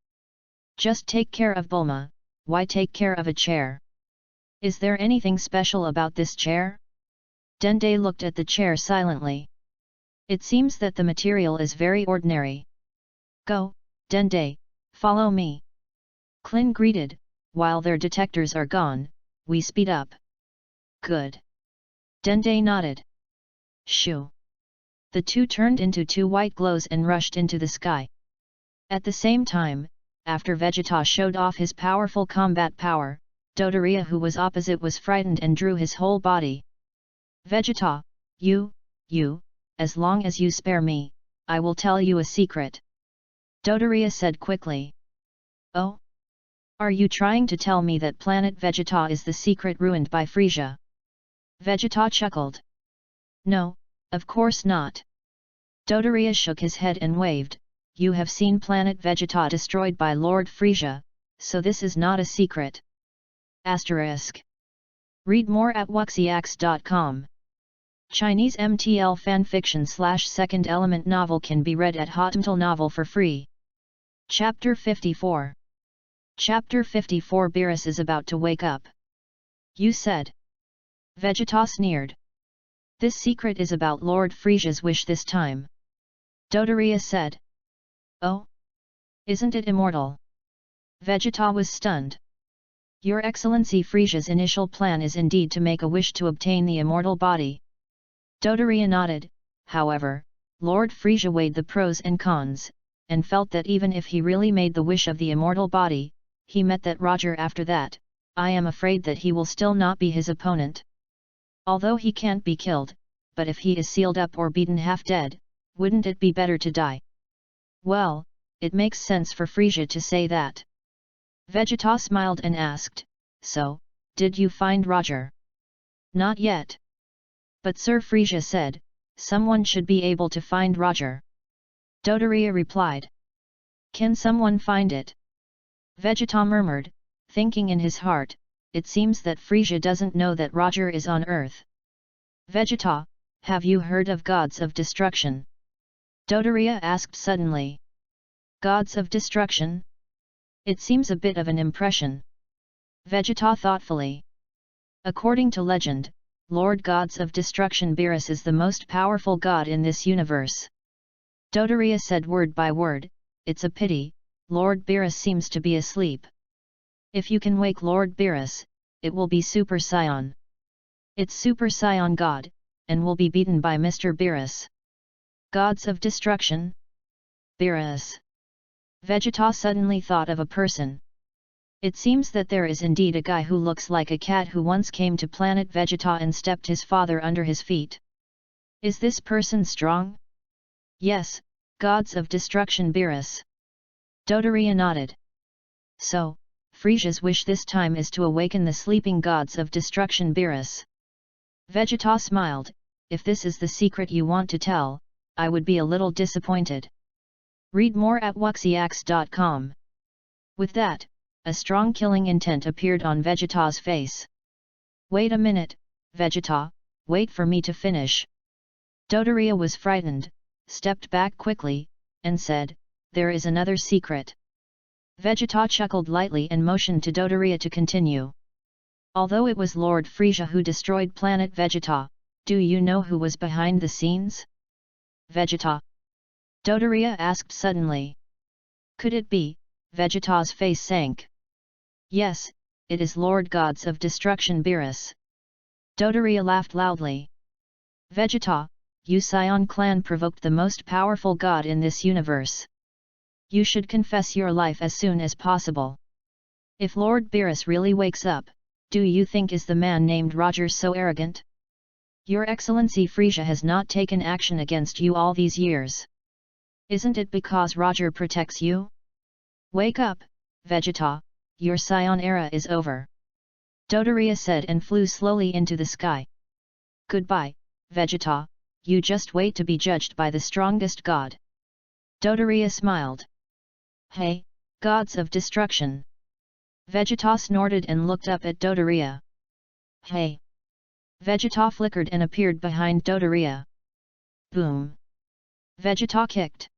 "Just take care of Bulma, why take care of a chair? Is there anything special about this chair?" Dende looked at the chair silently. "It seems that the material is very ordinary." "Go, Dende, follow me." Klin greeted. "While their detectors are gone, we speed up." "Good." Dende nodded. Shoo! The 2 turned into 2 white glows and rushed into the sky. At the same time, after Vegeta showed off his powerful combat power, Dodoria, who was opposite, was frightened and drew his whole body. "Vegeta, you, as long as you spare me, I will tell you a secret." Dodoria said quickly. Oh? Are you trying to tell me that planet Vegeta is the secret ruined by Frisia? Vegeta chuckled. No, of course not. Dodoria shook his head and waved. You have seen planet Vegeta destroyed by Lord Frisia, so this is not a secret. Asterisk. Read more at wuxiax.com. Chinese MTL fanfiction/second element novel can be read at Hotmail Novel for free. Chapter 54. Chapter 54. Beerus is about to wake up. You said. Vegeta sneered. This secret is about Lord Frisia's wish this time. Dodoria said. Oh? Isn't it immortal? Vegeta was stunned. Your Excellency, Frisia's initial plan is indeed to make a wish to obtain the immortal body. Dodoria nodded. However, Lord Frisia weighed the pros and cons, and felt that even if he really made the wish of the immortal body, he met that Roger after that. I am afraid that he will still not be his opponent. Although he can't be killed, but if he is sealed up or beaten half dead, wouldn't it be better to die? Well, it makes sense for Frisia to say that. Vegeta smiled and asked, So, did you find Roger? Not yet. But Sir Frisia said, someone should be able to find Roger. Dodoria replied. Can someone find it? Vegeta murmured, thinking in his heart, it seems that Frisia doesn't know that Roger is on Earth. Vegeta, have you heard of gods of destruction? Dodoria asked suddenly. Gods of destruction? It seems a bit of an impression. Vegeta thoughtfully. According to legend, Lord Gods of Destruction Beerus is the most powerful god in this universe. Dodoria said word by word, it's a pity, Lord Beerus seems to be asleep. If you can wake Lord Beerus, it will be Super Saiyan. It's Super Saiyan God, and will be beaten by Mr. Beerus. Gods of Destruction? Beerus. Vegeta suddenly thought of a person. It seems that there is indeed a guy who looks like a cat who once came to planet Vegeta and stepped his father under his feet. Is this person strong? Yes, Gods of Destruction Beerus. Dodoria nodded. So, Frisia's wish this time is to awaken the sleeping Gods of Destruction Beerus. Vegeta smiled, if this is the secret you want to tell, I would be a little disappointed. Read more at wuxiax.com. With that, a strong killing intent appeared on Vegeta's face. Wait a minute, Vegeta, wait for me to finish. Dodoria was frightened, stepped back quickly, and said, there is another secret. Vegeta chuckled lightly and motioned to Dodoria to continue. Although it was Lord Frisia who destroyed planet Vegeta, do you know who was behind the scenes? Vegeta. Dodoria asked suddenly. Could it be? Vegeta's face sank. Yes, it is Lord Gods of Destruction Beerus. Dodoria laughed loudly. Vegeta, you Saiyan clan provoked the most powerful god in this universe. You should confess your life as soon as possible. If Lord Beerus really wakes up, do you think is the man named Roger so arrogant? Your Excellency Frisia has not taken action against you all these years. Isn't it because Roger protects you? Wake up, Vegeta, your Saiyan era is over. Dodoria said and flew slowly into the sky. Goodbye, Vegeta, you just wait to be judged by the strongest god. Dodoria smiled. Hey, Gods of Destruction! Vegeta snorted and looked up at Dodoria. Hey! Vegeta flickered and appeared behind Dodoria. Boom! Vegeta kicked.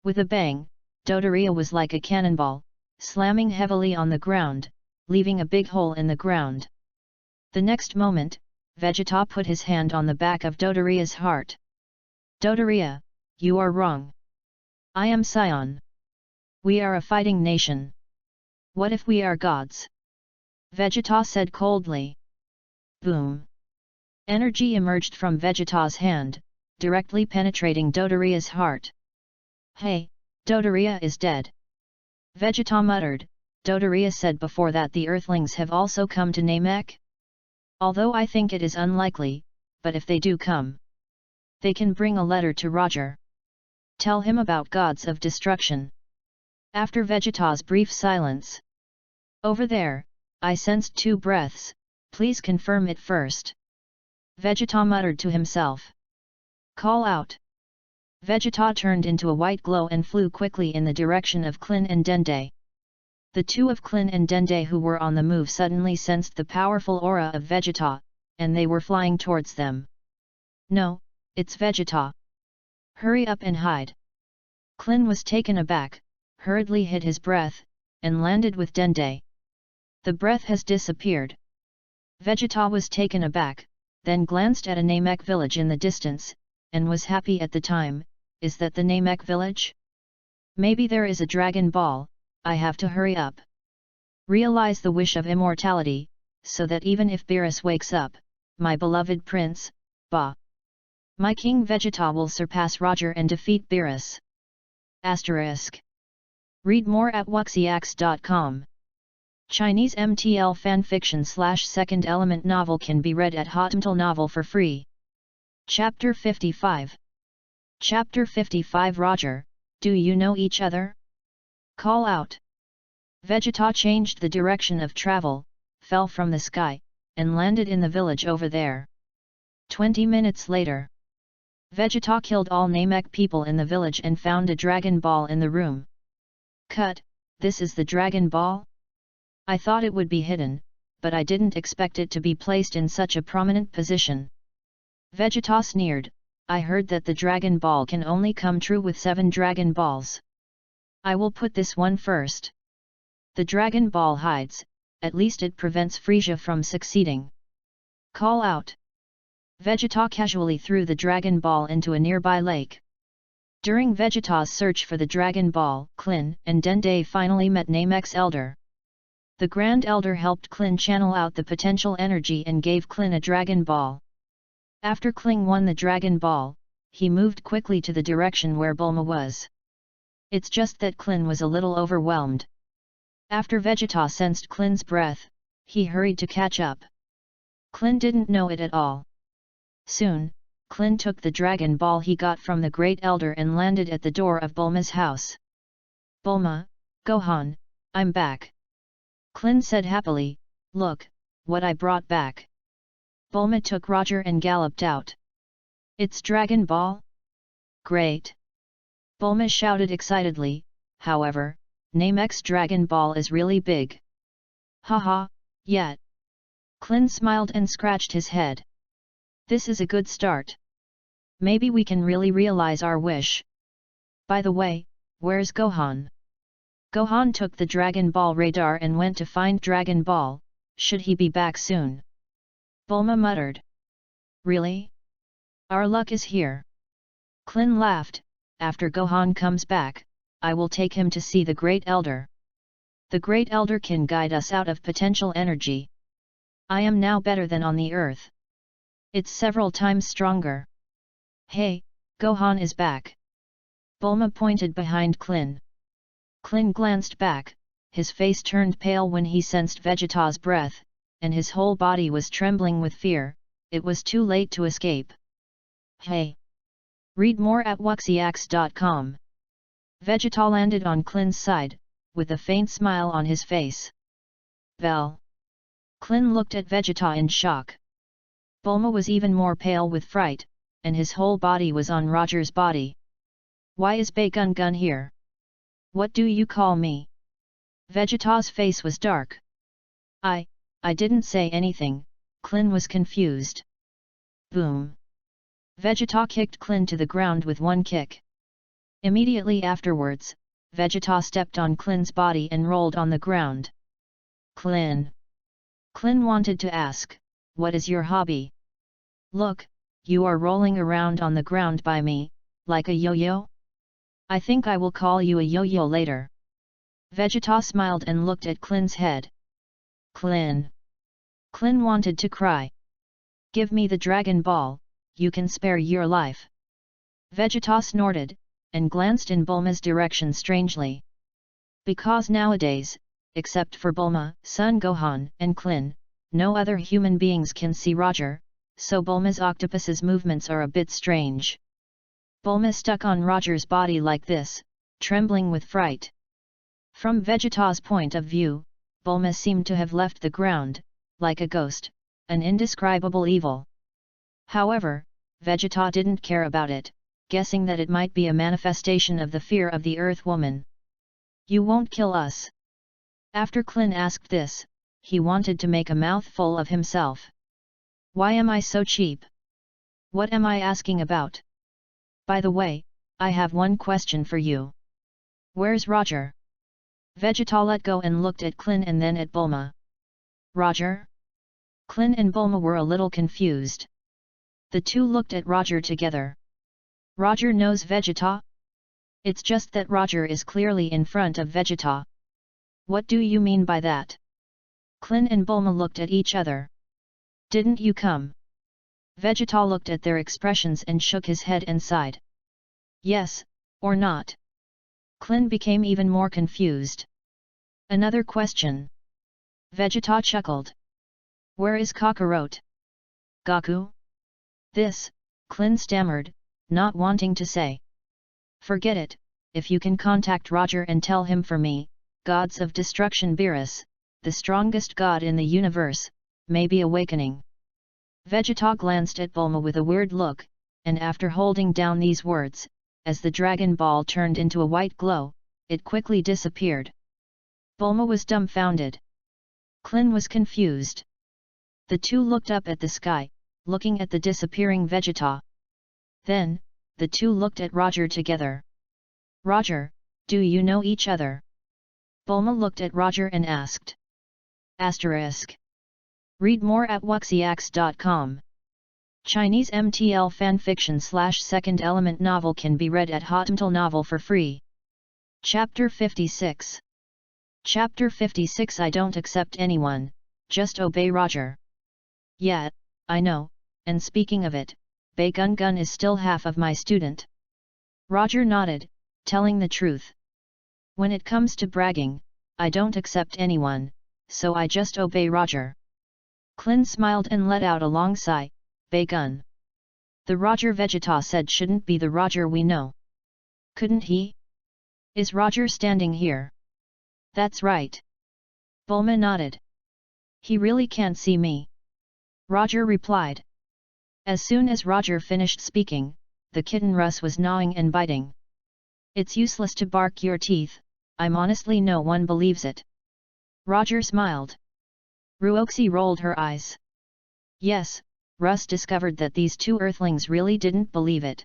With a bang, Dodoria was like a cannonball, slamming heavily on the ground, leaving a big hole in the ground. The next moment, Vegeta put his hand on the back of Dodoria's heart. Dodoria, you are wrong. I am Saiyan. We are a fighting nation. What if we are gods? Vegeta said coldly. Boom! Energy emerged from Vegeta's hand, directly penetrating Dodoria's heart. Hey, Dodoria is dead. Vegeta muttered. Dodoria said before that the Earthlings have also come to Namek? Although I think it is unlikely, but if they do come, they can bring a letter to Roger. Tell him about Gods of Destruction. After Vegeta's brief silence. Over there, I sensed 2 breaths, please confirm it first. Vegeta muttered to himself. Call out. Vegeta turned into a white glow and flew quickly in the direction of Klin and Dende. The 2 of Klin and Dende who were on the move suddenly sensed the powerful aura of Vegeta, and they were flying towards them. No, it's Vegeta. Hurry up and hide. Klin was taken aback, hurriedly hid his breath, and landed with Dende. The breath has disappeared. Vegeta was taken aback, then glanced at a Namek village in the distance, and was happy at the time. Is that the Namek village? Maybe there is a Dragon Ball, I have to hurry up. Realize the wish of immortality, so that even if Beerus wakes up, my beloved prince, my King Vegeta will surpass Roger and defeat Beerus. Asterisk. Read more at wuxiax.com. Chinese MTL fanfiction / second element novel can be read at Hotmtl Novel for free. Chapter 55. Chapter 55 Roger, do you know each other? Call out. Vegeta changed the direction of travel, fell from the sky, and landed in the village over there. 20 minutes later. Vegeta killed all Namek people in the village and found a Dragon Ball in the room. Cut, this is the Dragon Ball? I thought it would be hidden, but I didn't expect it to be placed in such a prominent position. Vegeta sneered, I heard that the Dragon Ball can only come true with 7 Dragon Balls. I will put this one first. The Dragon Ball hides, at least it prevents Frieza from succeeding. Call out. Vegeta casually threw the Dragon Ball into a nearby lake. During Vegeta's search for the Dragon Ball, Klin and Dende finally met Namek's elder. The Grand Elder helped Klin channel out the potential energy and gave Klin a Dragon Ball. After Klin won the Dragon Ball, he moved quickly to the direction where Bulma was. It's just that Klin was a little overwhelmed. After Vegeta sensed Klin's breath, he hurried to catch up. Klin didn't know it at all. Soon, Klin took the Dragon Ball he got from the Great Elder and landed at the door of Bulma's house. Bulma, Gohan, I'm back. Klin said happily, look, what I brought back. Bulma took Roger and galloped out. It's Dragon Ball? Great! Bulma shouted excitedly, however, Namek's Dragon Ball is really big. Haha, yet. Klin smiled and scratched his head. This is a good start. Maybe we can really realize our wish. By the way, where's Gohan? Gohan took the Dragon Ball radar and went to find Dragon Ball, should he be back soon? Bulma muttered. Really? Our luck is here. Klin laughed, after Gohan comes back, I will take him to see the Great Elder. The Great Elder can guide us out of potential energy. I am now better than on the earth. It's several times stronger. Hey, Gohan is back. Bulma pointed behind Klin. Klin glanced back, his face turned pale when he sensed Vegeta's breath, and his whole body was trembling with fear. It was too late to escape. Hey! Read more at wuxiax.com. Vegeta landed on Klin's side, with a faint smile on his face. Bell! Klin looked at Vegeta in shock. Bulma was even more pale with fright, and his whole body was on Roger's body. Why is Bae-gun Gun here? What do you call me? Vegeta's face was dark. I didn't say anything, Klin was confused. Boom! Vegeta kicked Klin to the ground with one kick. Immediately afterwards, Vegeta stepped on Klin's body and rolled on the ground. Klin wanted to ask, what is your hobby? Look, you are rolling around on the ground by me, like a yo-yo? I think I will call you a yo-yo later. Vegeta smiled and looked at Klin's head. Klin wanted to cry. Give me the Dragon Ball, you can spare your life. Vegeta snorted, and glanced in Bulma's direction strangely. Because nowadays, except for Bulma, Son Gohan, and Klin, no other human beings can see Roger, so Bulma's octopus's movements are a bit strange. Bulma stuck on Roger's body like this, trembling with fright. From Vegeta's point of view, Bulma seemed to have left the ground, like a ghost, an indescribable evil. However, Vegeta didn't care about it, guessing that it might be a manifestation of the fear of the Earth Woman. You won't kill us? After Klin asked this, he wanted to make a mouthful of himself. Why am I so cheap? What am I asking about? By the way, I have one question for you. Where's Roger? Vegeta let go and looked at Klin and then at Bulma. Roger? Klin and Bulma were a little confused. The two looked at Roger together. Roger knows Vegeta? It's just that Roger is clearly in front of Vegeta. What do you mean by that? Klin and Bulma looked at each other. Didn't you come? Vegeta looked at their expressions and shook his head and sighed. Yes, or not? Klin became even more confused. Another question. Vegeta chuckled. Where is Kakarot? Gaku? This, Klin stammered, not wanting to say. Forget it, if you can contact Roger and tell him for me, gods of destruction Beerus, the strongest god in the universe, may be awakening. Vegeta glanced at Bulma with a weird look, and after holding down these words, as the Dragon Ball turned into a white glow, it quickly disappeared. Bulma was dumbfounded. Klin was confused. The two looked up at the sky, looking at the disappearing Vegeta. Then, the two looked at Roger together. Roger, do you know each other? Bulma looked at Roger and asked. Asterisk. Read more at wuxiax.com. Chinese MTL fanfiction / second element novel can be read at Hotmail Novel for free. Chapter 56. Chapter 56 I don't accept anyone, just obey Roger. Yeah, I know, and speaking of it, Bei Gun Gun is still half of my student. Roger nodded, telling the truth. When it comes to bragging, I don't accept anyone, so I just obey Roger. Klin smiled and let out a long sigh. Bei Gun. The Roger Vegeta said shouldn't be the Roger we know. Couldn't he? Is Roger standing here? That's right. Bulma nodded. He really can't see me. Roger replied. As soon as Roger finished speaking, the kitten Russ was gnawing and biting. It's useless to bark your teeth, I'm honestly no one believes it. Roger smiled. Ruoxi rolled her eyes. Yes, Russ discovered that these two earthlings really didn't believe it.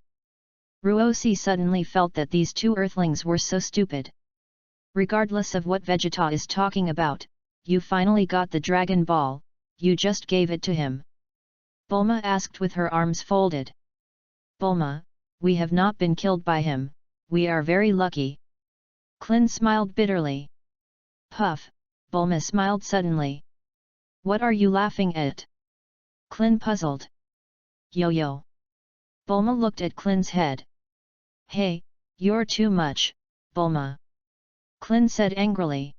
Ruoxi suddenly felt that these two earthlings were so stupid. Regardless of what Vegeta is talking about, you finally got the Dragon Ball, you just gave it to him. Bulma asked with her arms folded. Bulma, we have not been killed by him, we are very lucky. Klin smiled bitterly. Puff, Bulma smiled suddenly. What are you laughing at? Klin puzzled. Yo-yo. Bulma looked at Klin's head. Hey, you're too much, Bulma. Klin said angrily.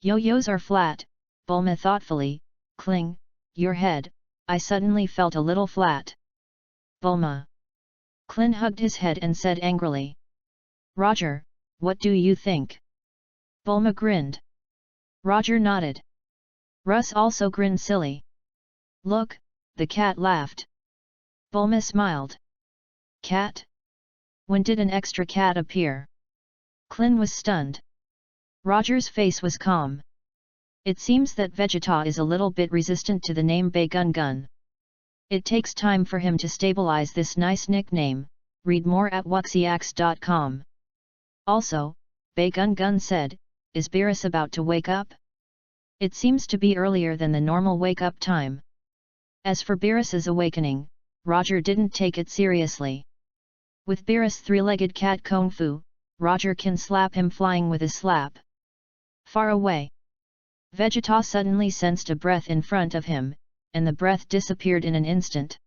Yo-yos are flat, Bulma thoughtfully. Kling, your head, I suddenly felt a little flat. Bulma. Klin hugged his head and said angrily. Roger, what do you think? Bulma grinned. Roger nodded. Russ also grinned silly. Look, the cat laughed. Bulma smiled. Cat? When did an extra cat appear? Klin was stunned. Roger's face was calm. It seems that Vegeta is a little bit resistant to the name Bei Gun Gun. It takes time for him to stabilize this nice nickname, read more at wuxiax.com. Also, Bei Gun Gun said, is Beerus about to wake up? It seems to be earlier than the normal wake-up time. As for Beerus's awakening, Roger didn't take it seriously. With Beerus' three-legged cat Kung Fu, Roger can slap him flying with his slap. Far away. Vegeta suddenly sensed a breath in front of him, and the breath disappeared in an instant.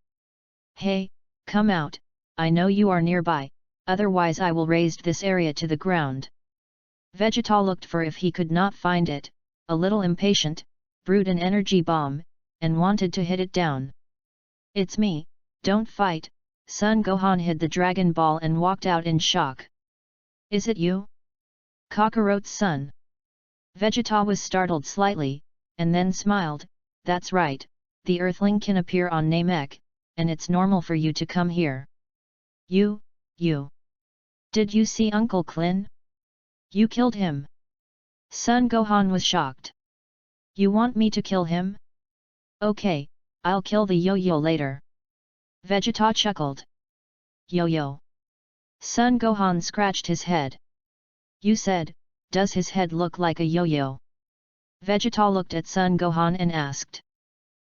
Hey, come out, I know you are nearby, otherwise I will raze this area to the ground. Vegeta looked for if he could not find it, a little impatient, brewed an energy bomb, and wanted to hit it down. It's me, don't fight, Son Gohan hid the Dragon Ball and walked out in shock. Is it you? Kakarot's son. Vegeta was startled slightly, and then smiled. That's right, the Earthling can appear on Namek, and it's normal for you to come here. You. Did you see Uncle Klin? You killed him. Son Gohan was shocked. You want me to kill him? Okay, I'll kill the yo-yo later. Vegeta chuckled. Yo-yo. Son Gohan scratched his head. You said, does his head look like a yo-yo? Vegeta looked at Son Gohan and asked.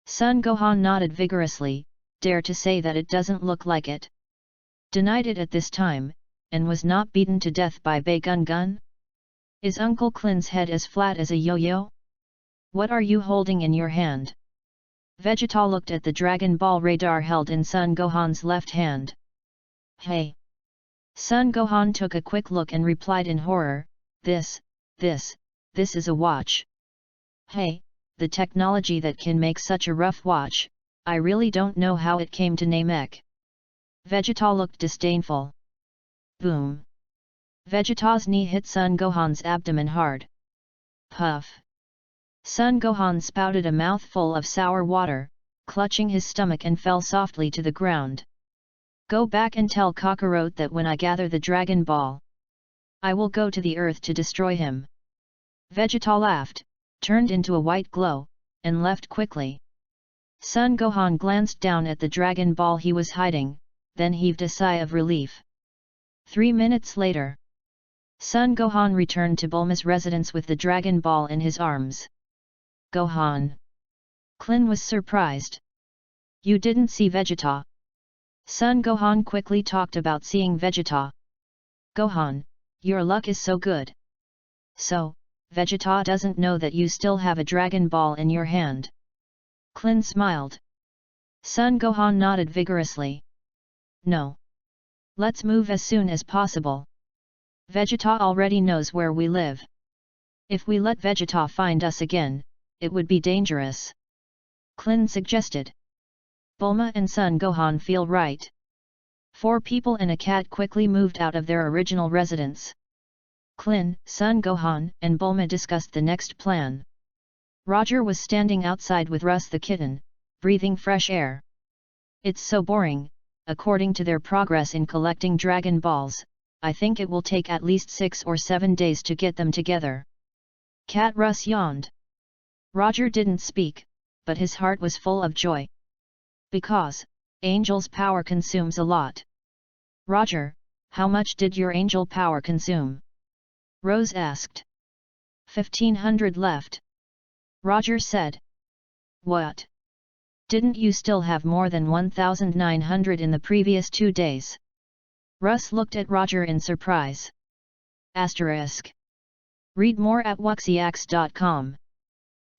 Son Gohan nodded vigorously, dare to say that it doesn't look like it. Denied it at this time, and was not beaten to death by Bei Gun Gun? Is Uncle Klin's head as flat as a yo-yo? What are you holding in your hand? Vegeta looked at the Dragon Ball radar held in Son Gohan's left hand. Hey! Son Gohan took a quick look and replied in horror, this is a watch. Hey, the technology that can make such a rough watch, I really don't know how it came to Namek. Vegeta looked disdainful. Boom! Vegeta's knee hit Son Gohan's abdomen hard. Puff! Son Gohan spouted a mouthful of sour water, clutching his stomach and fell softly to the ground. Go back and tell Kakarot that when I gather the Dragon Ball, I will go to the earth to destroy him. Vegeta laughed, turned into a white glow, and left quickly. Son Gohan glanced down at the Dragon Ball he was hiding, then heaved a sigh of relief. 3 minutes later, Son Gohan returned to Bulma's residence with the Dragon Ball in his arms. Gohan. Klin was surprised. You didn't see Vegeta? Son Gohan quickly talked about seeing Vegeta. Gohan, your luck is so good. So, Vegeta doesn't know that you still have a Dragon Ball in your hand. Klin smiled. Son Gohan nodded vigorously. No. Let's move as soon as possible. Vegeta already knows where we live. If we let Vegeta find us again, it would be dangerous. Klin suggested. Bulma and Son Gohan feel right. 4 people and a cat quickly moved out of their original residence. Klin, Son Gohan, and Bulma discussed the next plan. Roger was standing outside with Russ the kitten, breathing fresh air. It's so boring, according to their progress in collecting Dragon Balls, I think it will take at least 6 or 7 days to get them together. Cat Russ yawned. Roger didn't speak, but his heart was full of joy. Because, Angel's power consumes a lot. Roger, how much did your angel power consume? Rose asked. 1500 left. Roger said. What? Didn't you still have more than 1900 in the previous 2 days? Russ looked at Roger in surprise. Asterisk. Read more at wuxiax.com.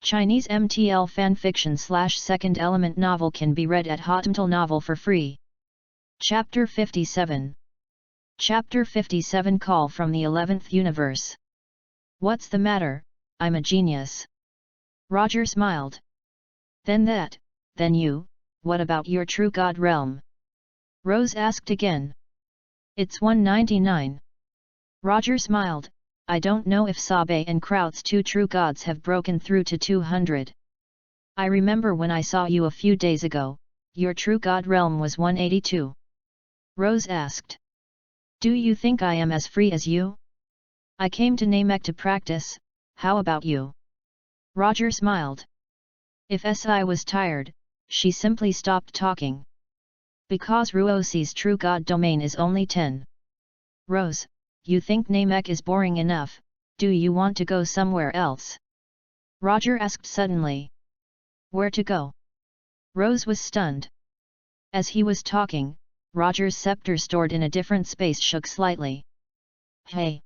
Chinese MTL fanfiction / second element novel can be read at Hotmtl Novel for free. Chapter 57. Chapter 57 Call from the 11th Universe. What's the matter, I'm a genius. Roger smiled. Then you, what about your true god realm? Rose asked again. It's 199. Roger smiled. I don't know if Sabe and Kraut's 2 true gods have broken through to 200. I remember when I saw you a few days ago, your true god realm was 182. Rose asked. Do you think I am as free as you? I came to Namek to practice, how about you? Roger smiled. If Si was tired, she simply stopped talking. Because Ruosi's true god domain is only 10. Rose, you think Namek is boring enough, do you want to go somewhere else? Roger asked suddenly. Where to go? Rose was stunned. As he was talking, Roger's scepter stored in a different space shook slightly. Hey!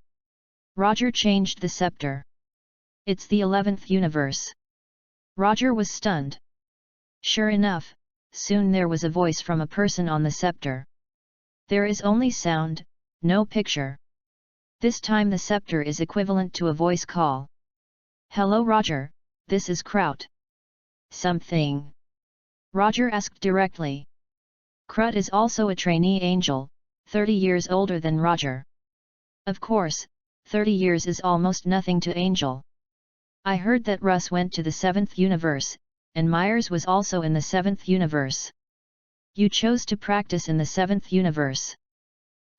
Roger changed the scepter. It's the 11th universe. Roger was stunned. Sure enough, soon there was a voice from a person on the scepter. There is only sound, no picture. This time the scepter is equivalent to a voice call. Hello Roger, this is Kraut. Something? Roger asked directly. Kraut is also a trainee angel, 30 years older than Roger. Of course, 30 years is almost nothing to Angel. I heard that Russ went to the 7th universe, and Myers was also in the 7th universe. You chose to practice in the 7th universe.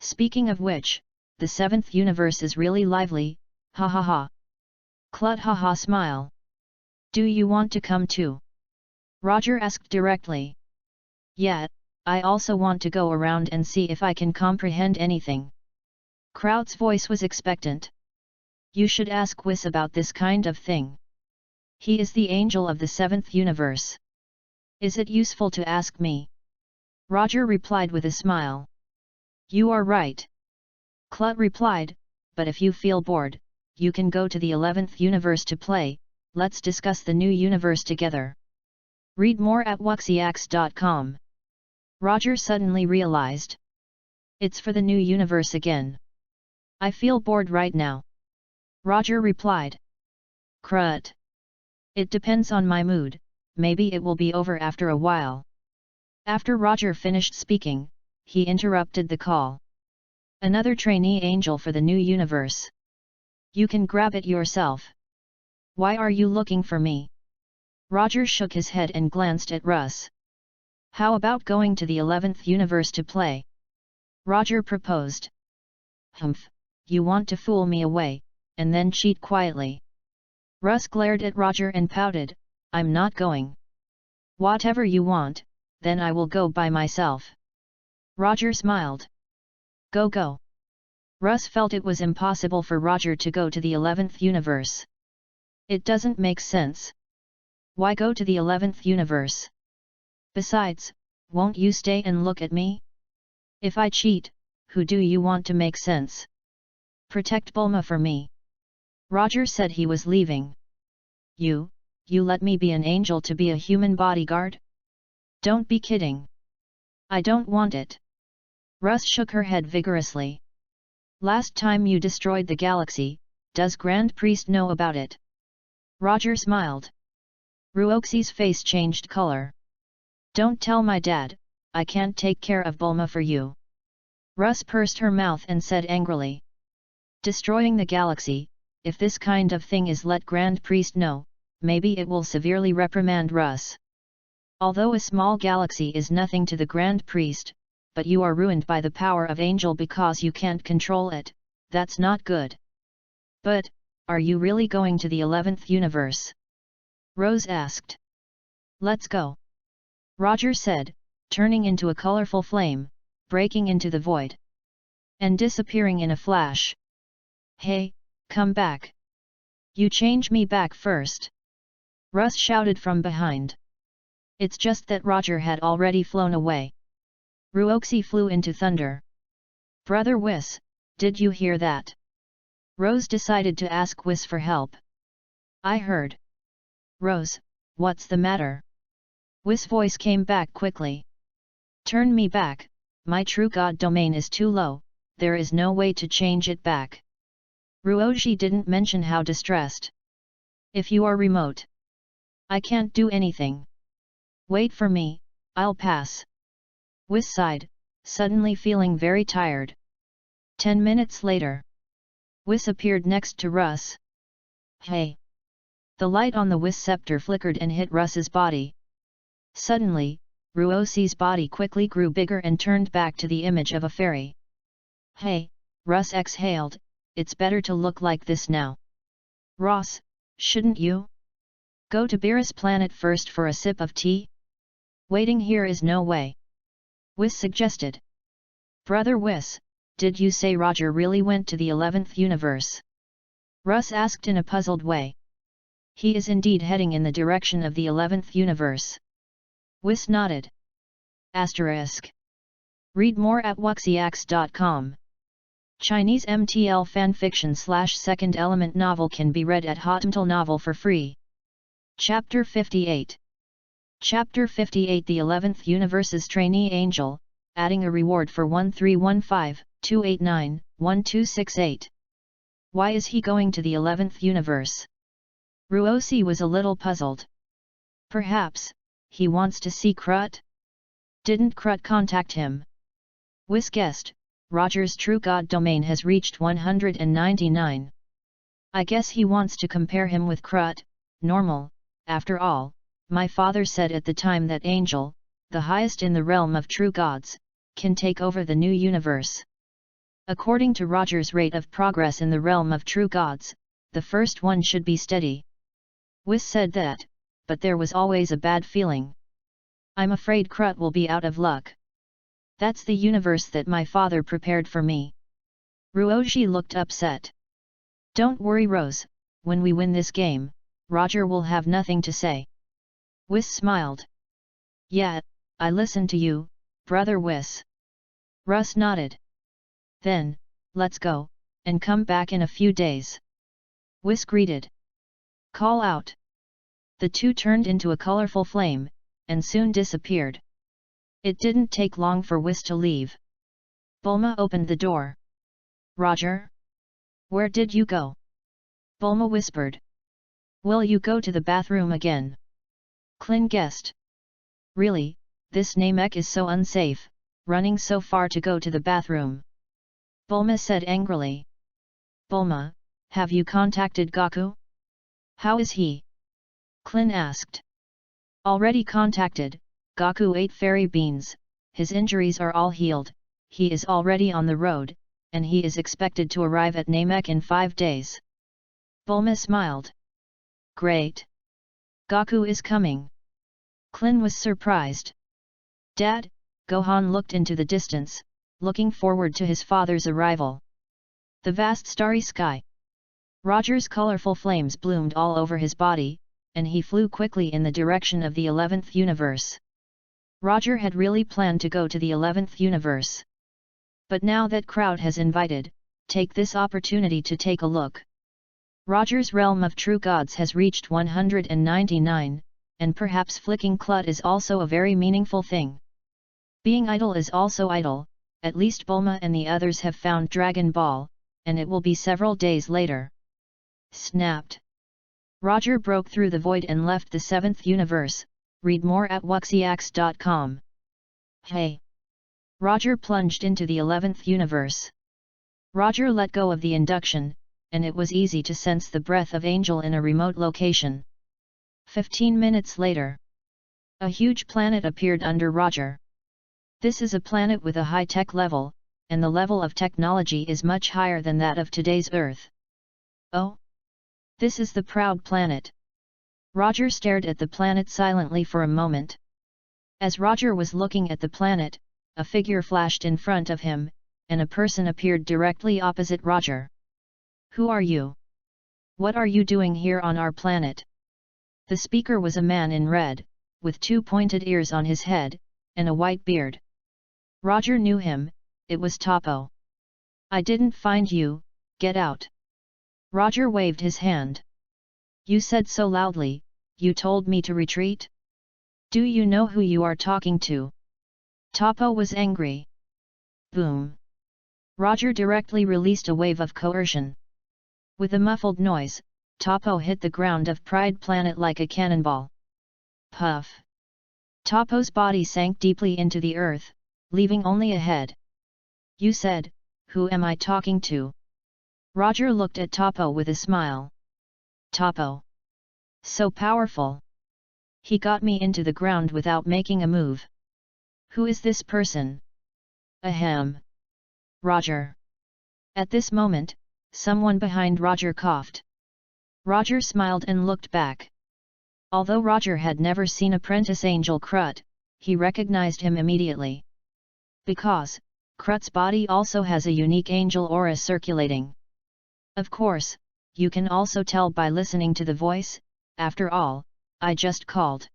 Speaking of which, the 7th universe is really lively, ha ha ha. Clut ha ha smile. Do you want to come too? Roger asked directly. Yeah, I also want to go around and see if I can comprehend anything. Kraut's voice was expectant. You should ask Whis about this kind of thing. He is the angel of the 7th universe. Is it useful to ask me? Roger replied with a smile. You are right. Clut replied, but if you feel bored, you can go to the 11th universe to play. Let's discuss the new universe together. Read more at wuxiax.com. Roger suddenly realized. It's for the new universe again. I feel bored right now. Roger replied. Crut. It depends on my mood, maybe it will be over after a while. After Roger finished speaking, he interrupted the call. Another trainee angel for the new universe. You can grab it yourself. Why are you looking for me? Roger shook his head and glanced at Russ. How about going to the 11th universe to play? Roger proposed. Humph, you want to fool me away, and then cheat quietly. Russ glared at Roger and pouted, I'm not going. Whatever you want, then I will go by myself. Roger smiled. Go go. Russ felt it was impossible for Roger to go to the 11th universe. It doesn't make sense. Why go to the 11th universe? Besides, won't you stay and look at me? If I cheat, who do you want to make sense? Protect Bulma for me. Roger said he was leaving. You let me be an angel to be a human bodyguard? Don't be kidding. I don't want it. Russ shook her head vigorously. Last time you destroyed the galaxy, does Grand Priest know about it? Roger smiled. Ruoxi's face changed color. Don't tell my dad, I can't take care of Bulma for you. Russ pursed her mouth and said angrily. Destroying the galaxy, if this kind of thing is let Grand Priest know, maybe it will severely reprimand Russ. Although a small galaxy is nothing to the Grand Priest, but you are ruined by the power of Angel because you can't control it, that's not good. But, are you really going to the 11th universe? Rose asked. Let's go. Roger said, turning into a colorful flame, breaking into the void. And disappearing in a flash. Hey, come back. You change me back first. Russ shouted from behind. It's just that Roger had already flown away. Ruoxi flew into thunder. Brother Whis, did you hear that? Rose decided to ask Whis for help. I heard. Rose, what's the matter? Whis' voice came back quickly. Turn me back, my true god domain is too low, there is no way to change it back. Ruoxi didn't mention how distressed. If you are remote. I can't do anything. Wait for me, I'll pass. Whis sighed, suddenly feeling very tired. 10 minutes later. Whis appeared next to Russ. Hey! The light on the Whis scepter flickered and hit Russ's body. Suddenly, Ruoxi's body quickly grew bigger and turned back to the image of a fairy. Hey, Russ exhaled, it's better to look like this now. Ross, shouldn't you go to Beerus planet first for a sip of tea? Waiting here is no way. Whis suggested. Brother Whis, did you say Roger really went to the 11th universe? Russ asked in a puzzled way. He is indeed heading in the direction of the 11th universe. Whis nodded. Asterisk. Read more at wuxiax.com. Chinese MTL fanfiction / second element novel can be read at Hotmtl Novel for free. Chapter 58. Chapter 58 The 11th Universe's Trainee Angel, adding a reward for 1315-289-1268. Why is he going to the 11th universe? Ruoxi was a little puzzled. Perhaps, he wants to see Crut? Didn't Crut contact him? Whis guessed, Roger's true god domain has reached 199. I guess he wants to compare him with Krut, normal, after all, my father said at the time that Angel, the highest in the realm of true gods, can take over the new universe. According to Roger's rate of progress in the realm of true gods, the first one should be steady. Whis said that, but there was always a bad feeling. I'm afraid Krut will be out of luck. That's the universe that my father prepared for me. Ruoji looked upset. Don't worry, Rose, when we win this game, Roger will have nothing to say. Whis smiled. Yeah, I listen to you, brother Whis. Russ nodded. Then, let's go, and come back in a few days. Whis greeted. Call out. The two turned into a colorful flame, and soon disappeared. It didn't take long for Whis to leave. Bulma opened the door. Roger? Where did you go? Bulma whispered. Will you go to the bathroom again? Klin guessed. Really, this Namek is so unsafe, running so far to go to the bathroom. Bulma said angrily. Bulma, have you contacted Gaku? How is he? Klin asked. Already contacted, Gaku ate fairy beans, his injuries are all healed, he is already on the road, and he is expected to arrive at Namek in 5 days. Bulma smiled. Great. Gaku is coming. Klin was surprised. Dad, Gohan looked into the distance, looking forward to his father's arrival. The vast starry sky. Roger's colorful flames bloomed all over his body, and he flew quickly in the direction of the 11th universe. Roger had really planned to go to the 11th universe. But now that crowd has invited, take this opportunity to take a look. Roger's realm of true gods has reached 199, and perhaps flicking Clut is also a very meaningful thing. Being idle is also idle, at least Bulma and the others have found Dragon Ball, and it will be several days later. Snapped. Roger broke through the void and left the 7th universe, read more at wuxiax.com. Hey! Roger plunged into the 11th universe. Roger let go of the induction, and it was easy to sense the breath of Angel in a remote location. 15 minutes later. A huge planet appeared under Roger. This is a planet with a high-tech level, and the level of technology is much higher than that of today's Earth. Oh? This is the Proud Planet. Roger stared at the planet silently for a moment. As Roger was looking at the planet, a figure flashed in front of him, and a person appeared directly opposite Roger. Who are you? What are you doing here on our planet? The speaker was a man in red, with 2 pointed ears on his head, and a white beard. Roger knew him, it was Toppo. I didn't find you, get out. Roger waved his hand. You said so loudly, you told me to retreat? Do you know who you are talking to? Toppo was angry. Boom. Roger directly released a wave of coercion. With a muffled noise, Toppo hit the ground of Pride Planet like a cannonball. Puff. Toppo's body sank deeply into the earth, leaving only a head. You said, who am I talking to? Roger looked at Toppo with a smile. Toppo. So powerful. He got me into the ground without making a move. Who is this person? Ahem. Roger. At this moment, someone behind Roger coughed. Roger smiled and looked back. Although Roger had never seen Apprentice Angel Krut, he recognized him immediately. Because, Krut's body also has a unique angel aura circulating. Of course, you can also tell by listening to the voice, after all, I just called.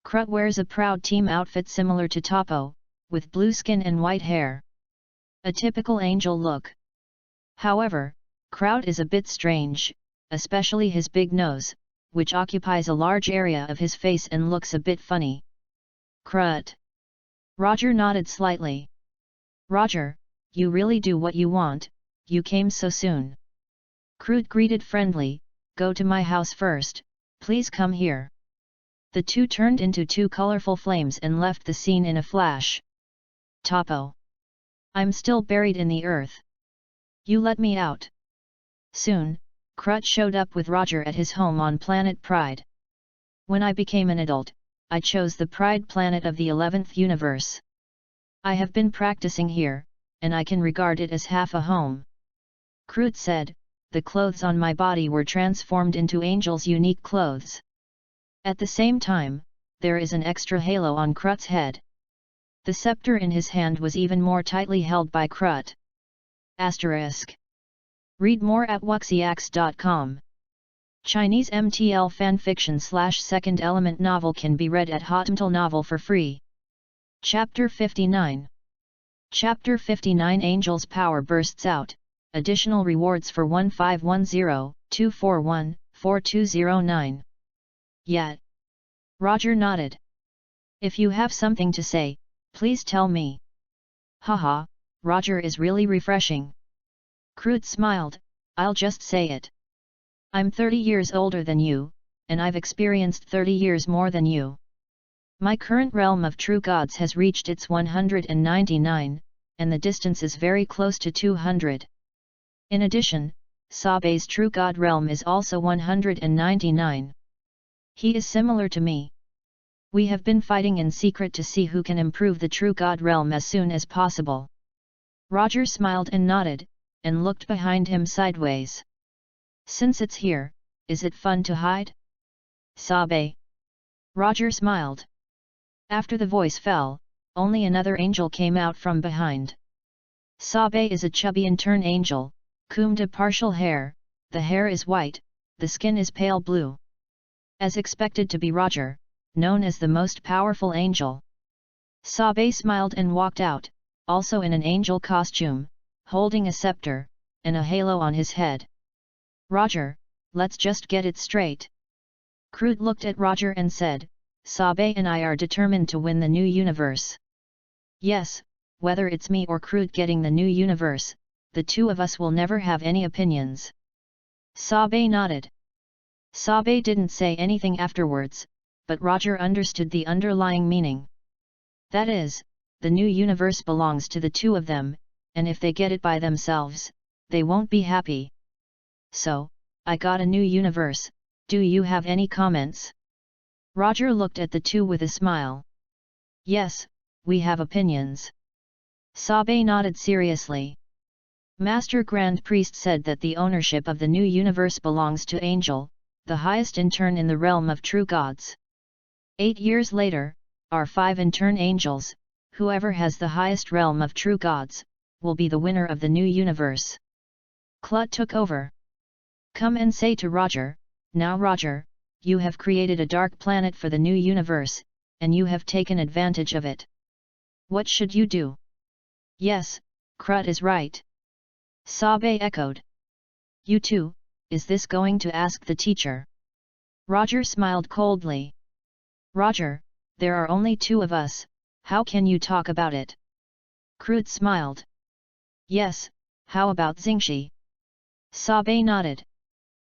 Krut wears a Proud Team outfit similar to Toppo, with blue skin and white hair. A typical angel look. However, Krut is a bit strange, especially his big nose, which occupies a large area of his face and looks a bit funny. Krut. Roger nodded slightly. Roger, you really do what you want, you came so soon. Krut greeted friendly, go to my house first, please come here. The two turned into 2 colorful flames and left the scene in a flash. Toppo. I'm still buried in the earth. You let me out. Soon, Crut showed up with Roger at his home on planet Pride. When I became an adult, I chose the Pride planet of the 11th universe. I have been practicing here, and I can regard it as half a home. Crut said, the clothes on my body were transformed into Angel's unique clothes. At the same time, there is an extra halo on Crut's head. The scepter in his hand was even more tightly held by Crut. Asterisk. Read more at wuxiax.com. Chinese MTL fanfiction / second element novel can be read at Hotmtl Novel for free. Chapter 59. Chapter 59 Angel's Power Bursts Out, Additional Rewards for 1510-241-4209. Yet. Roger nodded. If you have something to say, please tell me. Haha, Roger is really refreshing. Crut smiled, I'll just say it. I'm 30 years older than you, and I've experienced 30 years more than you. My current realm of true gods has reached its 199, and the distance is very close to 200. In addition, Sabe's true god realm is also 199. He is similar to me. We have been fighting in secret to see who can improve the true god realm as soon as possible. Roger smiled and nodded, and looked behind him sideways. Since it's here, is it fun to hide? Sabe. Roger smiled. After the voice fell, only another angel came out from behind. Sabe is a chubby intern angel, combed partial hair, the hair is white, the skin is pale blue. As expected to be Roger, known as the most powerful angel. Sabe smiled and walked out, also in an angel costume, holding a scepter, and a halo on his head. Roger, let's just get it straight. Crut looked at Roger and said, Sabe and I are determined to win the new universe. Yes, whether it's me or Crut getting the new universe, the two of us will never have any opinions. Sabe nodded. Sabe didn't say anything afterwards, but Roger understood the underlying meaning. That is, the new universe belongs to the two of them, and if they get it by themselves, they won't be happy. So, I got a new universe, do you have any comments? Roger looked at the two with a smile. Yes, we have opinions. Sabe nodded seriously. Master Grand Priest said that the ownership of the new universe belongs to Angel, the highest in turn in the realm of true gods. 8 years later, our 5 in turn angels, whoever has the highest realm of true gods, will be the winner of the new universe. Clut took over. Come and say to Roger, now Roger, you have created a dark planet for the new universe, and you have taken advantage of it. What should you do? Yes, Crut is right. Sabe echoed. You too, is this going to ask the teacher? Roger smiled coldly. Roger, there are only 2 of us, how can you talk about it? Crut smiled. Yes, how about Xingxi? Sabe nodded.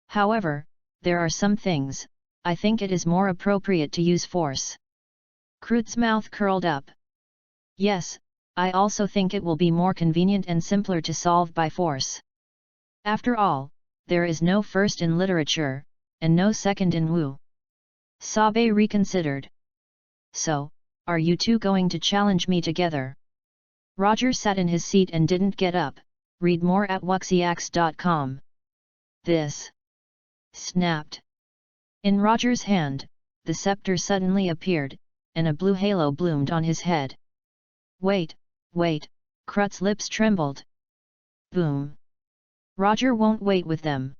However, there are some things, I think it is more appropriate to use force. Crut's mouth curled up. Yes, I also think it will be more convenient and simpler to solve by force. After all, there is no first in literature, and no second in Wu. Sabe reconsidered. So, are you two going to challenge me together? Roger sat in his seat and didn't get up. Read more at wuxiax.com. This snapped. In Roger's hand, the scepter suddenly appeared, and a blue halo bloomed on his head. Wait, Crut's lips trembled. Boom. Roger won't wait with them.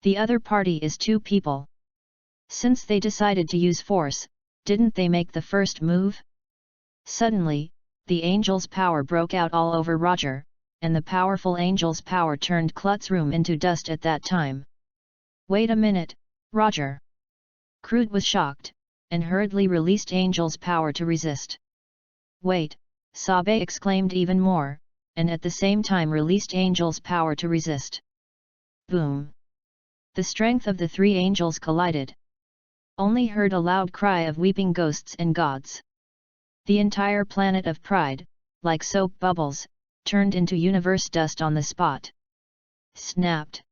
The other party is 2 people. Since they decided to use force, didn't they make the first move? Suddenly, the angel's power broke out all over Roger, and the powerful angel's power turned Clut's room into dust at that time. Wait a minute, Roger. Crut was shocked, and hurriedly released Angel's power to resist. Wait, Sabe exclaimed even more, and at the same time released Angel's power to resist. Boom! The strength of the 3 angels collided. Only heard a loud cry of weeping ghosts and gods. The entire planet of Pride, like soap bubbles, turned into universe dust on the spot. Snapped.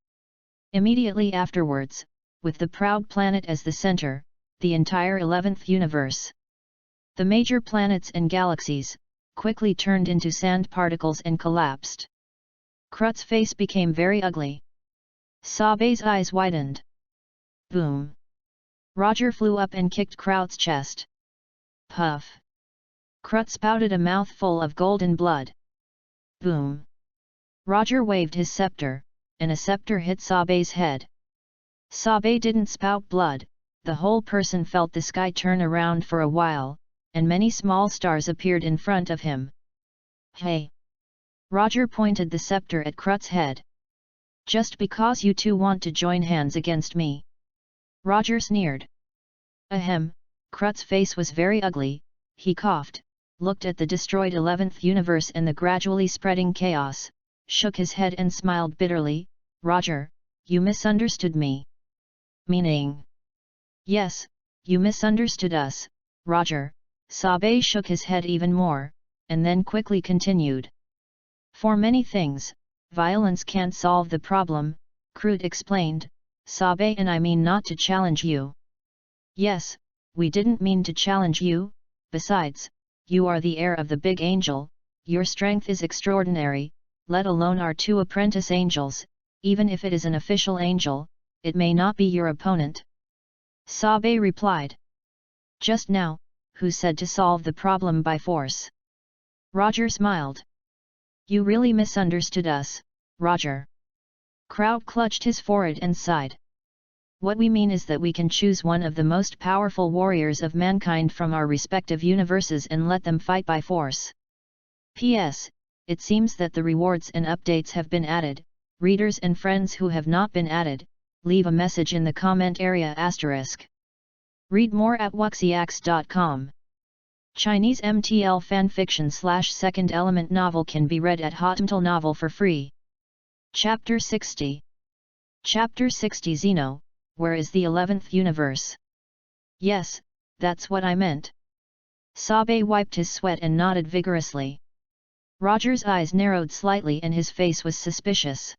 Immediately afterwards, with the proud planet as the center, the entire 11th universe. The major planets and galaxies, quickly turned into sand particles and collapsed. Krut's face became very ugly. Sabe's eyes widened. Boom! Roger flew up and kicked Kraut's chest. Puff! Krut spouted a mouthful of golden blood. Boom! Roger waved his scepter, and a scepter hit Sabe's head. Sabe didn't spout blood, the whole person felt the sky turn around for a while, and many small stars appeared in front of him. Hey! Roger pointed the scepter at Krut's head. Just because you two want to join hands against me? Roger sneered. Ahem, Krut's face was very ugly, he coughed, looked at the destroyed 11th universe and the gradually spreading chaos, shook his head and smiled bitterly. Roger, you misunderstood me. Meaning? Yes, you misunderstood us, Roger. Sabe shook his head even more, and then quickly continued. For many things, violence can't solve the problem, Krut explained. Sabe and I mean not to challenge you. Yes, we didn't mean to challenge you, besides, you are the heir of the big angel, your strength is extraordinary, let alone our two apprentice angels, even if it is an official angel, it may not be your opponent. Sabe replied. Just now, who said to solve the problem by force? Roger smiled. You really misunderstood us, Roger. Kraut clutched his forehead and sighed. What we mean is that we can choose one of the most powerful warriors of mankind from our respective universes and let them fight by force. P.S. It seems that the rewards and updates have been added. Readers and friends who have not been added, leave a message in the comment area *. Read more at wuxiax.com. Chinese MTL fanfiction / second element novel can be read at Hotmtl Novel for free. Chapter 60. Chapter 60 Xeno, where is the 11th universe? Yes, that's what I meant. Sabe wiped his sweat and nodded vigorously. Roger's eyes narrowed slightly and his face was suspicious.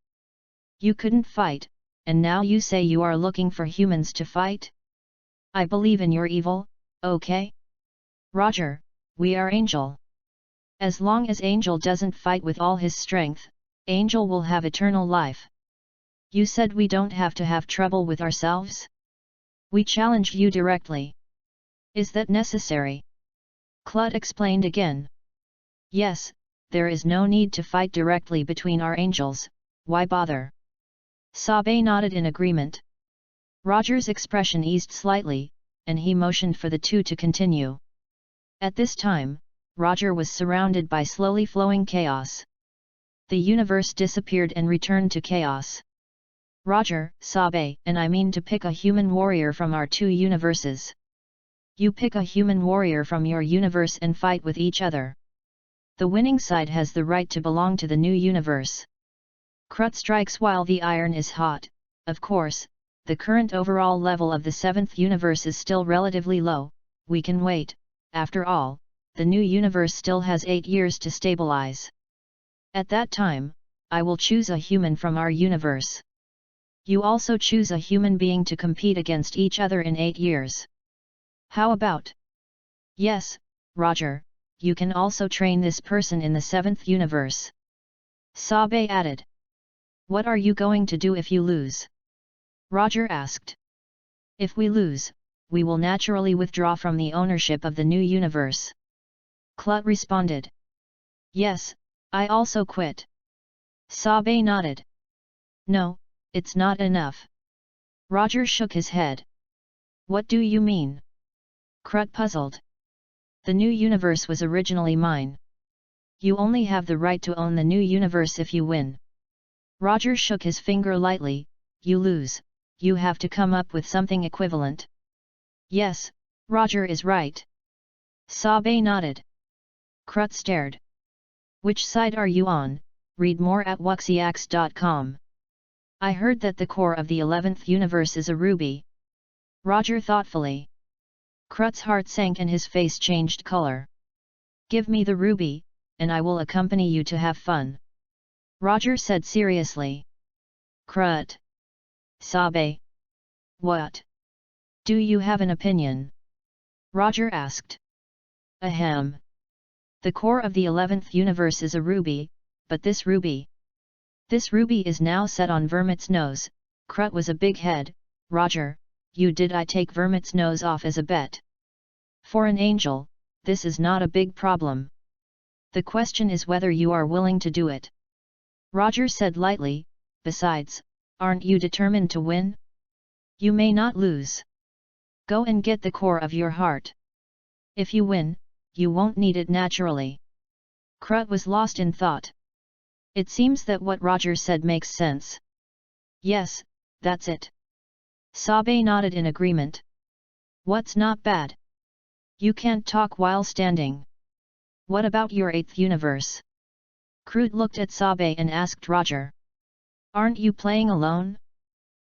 You couldn't fight, and now you say you are looking for humans to fight? I believe in your evil, okay? Roger, we are Angel. As long as Angel doesn't fight with all his strength, Angel will have eternal life. You said we don't have to have trouble with ourselves? We challenged you directly. Is that necessary? Krut explained again. Yes, there is no need to fight directly between our angels, why bother? Sabe nodded in agreement. Roger's expression eased slightly, and he motioned for the two to continue. At this time, Roger was surrounded by slowly flowing chaos. The universe disappeared and returned to chaos. Roger, Sabe, and I mean to pick a human warrior from our two universes. You pick a human warrior from your universe and fight with each other. The winning side has the right to belong to the new universe. Krut strikes while the iron is hot. Of course, the current overall level of the 7th universe is still relatively low, we can wait, after all, the new universe still has 8 years to stabilize. At that time, I will choose a human from our universe. You also choose a human being to compete against each other in 8 years. How about? Yes, Roger, you can also train this person in the 7th universe. Sabe added. What are you going to do if you lose? Roger asked. If we lose, we will naturally withdraw from the ownership of the new universe. Krut responded. Yes, I also quit. Sabe nodded. No, it's not enough. Roger shook his head. What do you mean? Krut puzzled. The new universe was originally mine. You only have the right to own the new universe if you win. Roger shook his finger lightly. You lose, you have to come up with something equivalent. Yes, Roger is right. Sabe nodded. Krut stared. Which side are you on? Read more at wuxiax.com. I heard that the core of the 11th universe is a ruby. Roger thoughtfully. Krut's heart sank and his face changed color. Give me the ruby, and I will accompany you to have fun. Roger said seriously. Krut. Sabe. What? Do you have an opinion? Roger asked. Ahem. The core of the 11th universe is a ruby, but this ruby is now set on Vermit's nose. Crut was a big head. Roger, did I take Vermit's nose off as a bet? For an angel, this is not a big problem. The question is whether you are willing to do it. Roger said lightly, besides, aren't you determined to win? You may not lose. Go and get the core of your heart. If you win, you won't need it naturally. Crut was lost in thought. It seems that what Roger said makes sense. Yes, that's it. Sabe nodded in agreement. What's not bad? You can't talk while standing. What about your 8th universe? Crut looked at Sabe and asked Roger. Aren't you playing alone?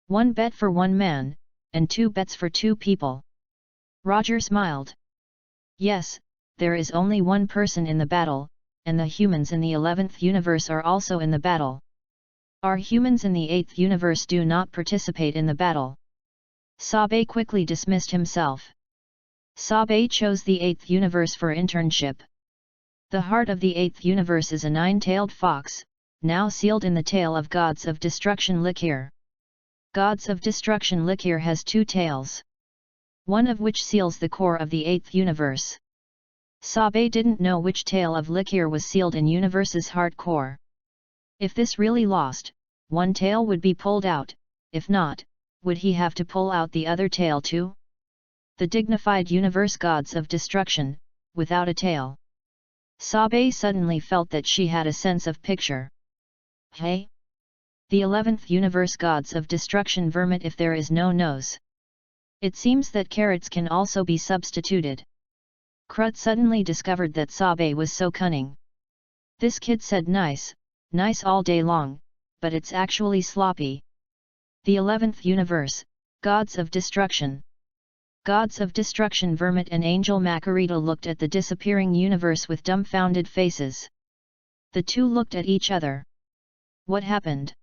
1 bet for 1 man, and 2 bets for 2 people. Roger smiled. Yes, there is only 1 person in the battle, and the humans in the 11th universe are also in the battle. Our humans in the 8th universe do not participate in the battle. Sabe quickly dismissed himself. Sabe chose the 8th universe for internship. The heart of the 8th universe is a 9-tailed fox, now sealed in the tail of Gods of Destruction Likir. Gods of Destruction Likir has 2 tails. One of which seals the core of the 8th universe. Sabe didn't know which tail of Likir was sealed in universe's heart core. If this really lost, 1 tail would be pulled out, if not, would he have to pull out the other tail too? The dignified universe Gods of Destruction, without a tail. Sabe suddenly felt that she had a sense of picture. Hey? The 11th universe Gods of Destruction Vermit if there is no nose. It seems that carrots can also be substituted. Crut suddenly discovered that Sabe was so cunning. This kid said nice all day long, but it's actually sloppy. The 11th universe, Gods of Destruction. Gods of Destruction Vermit and Angel Macarita looked at the disappearing universe with dumbfounded faces. The two looked at each other. What happened?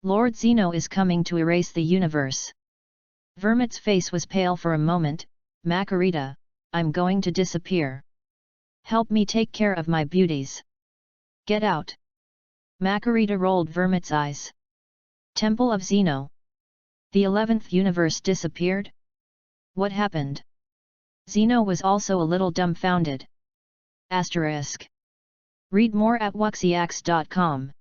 Lord Zeno is coming to erase the universe. Vermit's face was pale for a moment. Macarita, I'm going to disappear. Help me take care of my beauties. Get out. Macarita rolled Vermit's eyes. Temple of Zeno. The 11th universe disappeared? What happened? Zeno was also a little dumbfounded. Asterisk. Read more at wuxiax.com.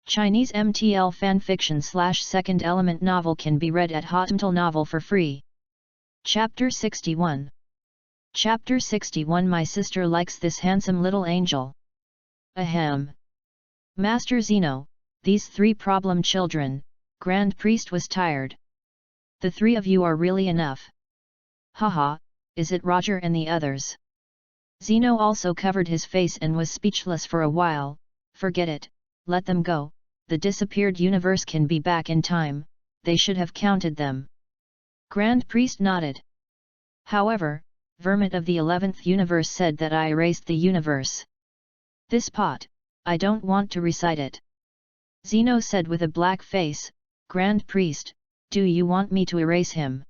Chinese MTL fanfiction / second element novel can be read at Hotmtl Novel for free. Chapter 61. Chapter 61 My sister likes this handsome little angel. Ahem. Master Zeno, these 3 problem children, Grand Priest was tired. The 3 of you are really enough. Haha, is it Roger and the others? Zeno also covered his face and was speechless for a while. Forget it, let them go, the disappeared universe can be back in time, they should have counted them. Grand Priest nodded. However, Vermit of the 11th universe said that I erased the universe. This pot, I don't want to recite it. Zeno said with a black face. Grand Priest, do you want me to erase him?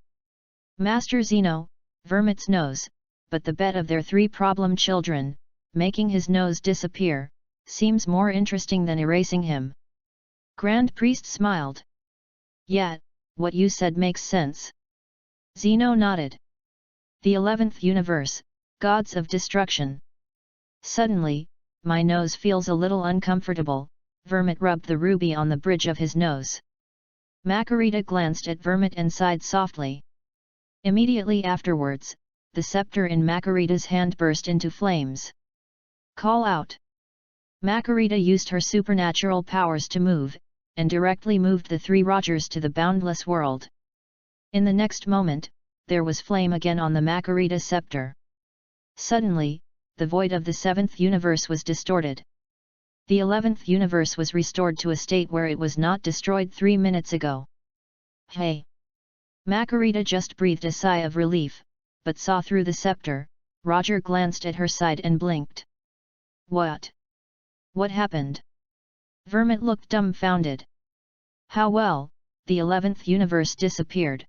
Master Zeno, Vermit's nose, but the bet of their 3 problem children, making his nose disappear, seems more interesting than erasing him. Grand Priest smiled. Yeah, what you said makes sense. Zeno nodded. The 11th universe, Gods of Destruction. Suddenly, my nose feels a little uncomfortable. Vermit rubbed the ruby on the bridge of his nose. Macarita glanced at Vermit and sighed softly. Immediately afterwards, the scepter in Macarita's hand burst into flames. Call out! Macarita used her supernatural powers to move, and directly moved the 3 Rogers to the boundless world. In the next moment, there was flame again on the Macarita scepter. Suddenly, the void of the 7th universe was distorted. The 11th universe was restored to a state where it was not destroyed 3 minutes ago. Hey! Macarita just breathed a sigh of relief, but saw through the scepter. Roger glanced at her side and blinked. What? What happened? Vermit looked dumbfounded. How well, the 11th universe disappeared.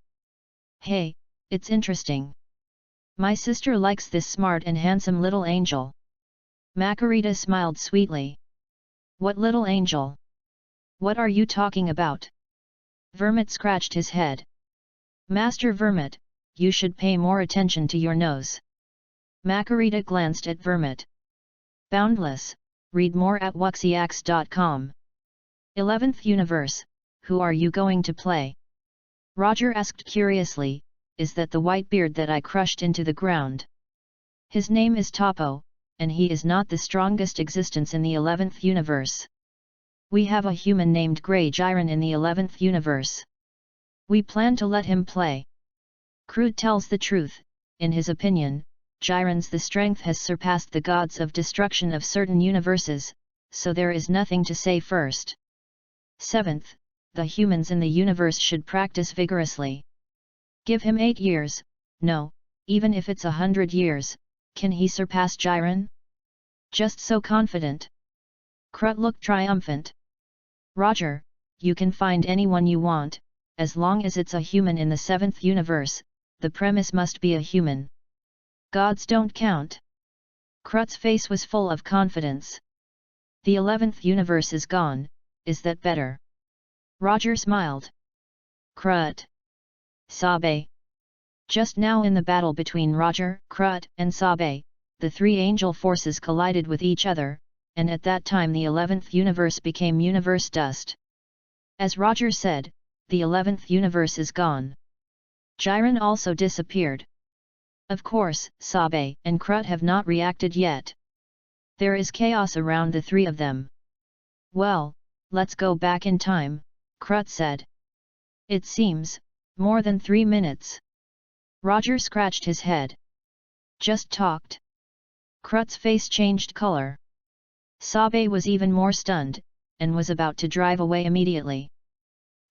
Hey, it's interesting. My sister likes this smart and handsome little angel. Macarita smiled sweetly. What little angel? What are you talking about? Vermit scratched his head. Master Vermit, you should pay more attention to your nose. Macarita glanced at Vermit. Boundless, read more at wuxiax.com. 11th universe, who are you going to play? Roger asked curiously, is that the white beard that I crushed into the ground? His name is Topo, and he is not the strongest existence in the 11th universe. We have a human named Grey Jiren in the 11th universe. We plan to let him play. Crude tells the truth, in his opinion, Jiren's the strength has surpassed the gods of destruction of certain universes, so there is nothing to say first. 7th, the humans in the universe should practice vigorously. Give him 8 years, no, even if it's 100 years, can he surpass Jiren? Just so confident. Krut looked triumphant. Roger, you can find anyone you want, as long as it's a human in the 7th universe, the premise must be a human. Gods don't count. Krut's face was full of confidence. The 11th universe is gone, is that better? Roger smiled. Krut. Sabe. Just now in the battle between Roger, Krut, and Sabe, the three angel forces collided with each other, and at that time the 11th universe became universe dust. As Roger said, the 11th universe is gone. Jiren also disappeared. Of course, Sabe and Krut have not reacted yet. There is chaos around the three of them. Well, let's go back in time, Krut said. It seems, more than 3 minutes. Roger scratched his head. Just talked. Krut's face changed color. Sabe was even more stunned, and was about to drive away immediately.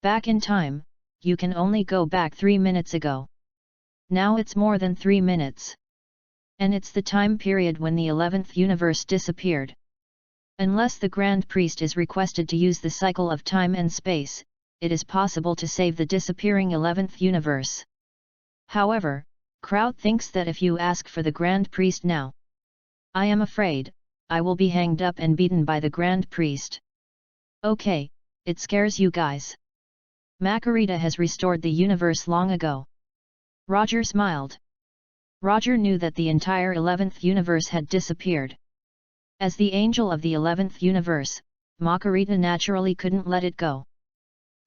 Back in time, you can only go back 3 minutes ago. Now it's more than 3 minutes. And it's the time period when the 11th universe disappeared. Unless the Grand Priest is requested to use the cycle of time and space, it is possible to save the disappearing 11th universe. However, Kraut thinks that if you ask for the Grand Priest now, I am afraid, I will be hanged up and beaten by the Grand Priest. Okay, it scares you guys. Macarita has restored the universe long ago. Roger smiled. Roger knew that the entire 11th universe had disappeared. As the angel of the 11th universe, Macarita naturally couldn't let it go.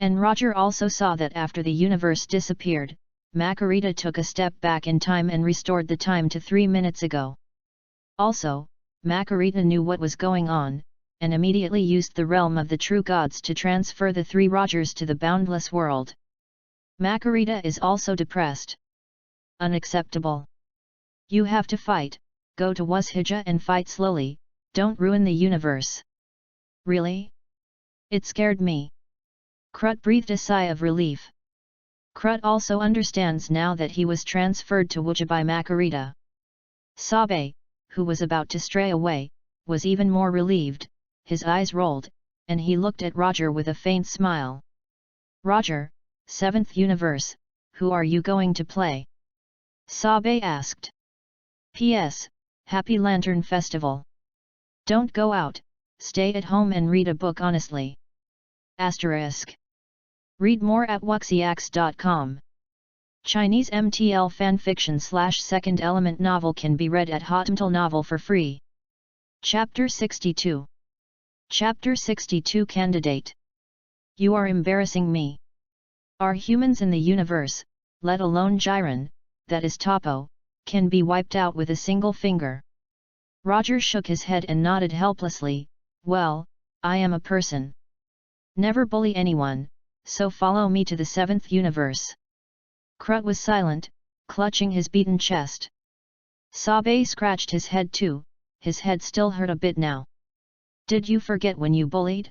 And Roger also saw that after the universe disappeared, Macarita took a step back in time and restored the time to 3 minutes ago. Also, Macarita knew what was going on, and immediately used the realm of the true gods to transfer the 3 Rogers to the boundless world. Macarita is also depressed. Unacceptable. You have to fight, go to Wuxia and fight slowly, don't ruin the universe. Really? It scared me. Krut breathed a sigh of relief. Krut also understands now that he was transferred to Wuxia by Macarita. Sabe, who was about to stray away, was even more relieved, his eyes rolled, and he looked at Roger with a faint smile. Roger, 7th universe, who are you going to play? Sabe asked. P.S. Happy Lantern Festival. Don't go out, stay at home and read a book honestly. Asterisk. Read more at wuxiax.com. Chinese MTL fanfiction / second element novel can be read at Hotmail Novel for free. Chapter 62. Chapter 62 Candidate. You are embarrassing me. Are humans in the universe, let alone Jiren, that is Topo, can be wiped out with a single finger? Roger shook his head and nodded helplessly. Well, I am a person. Never bully anyone, so follow me to the 7th universe. Krut was silent, clutching his beaten chest. Sabe scratched his head too, his head still hurt a bit now. Did you forget when you bullied?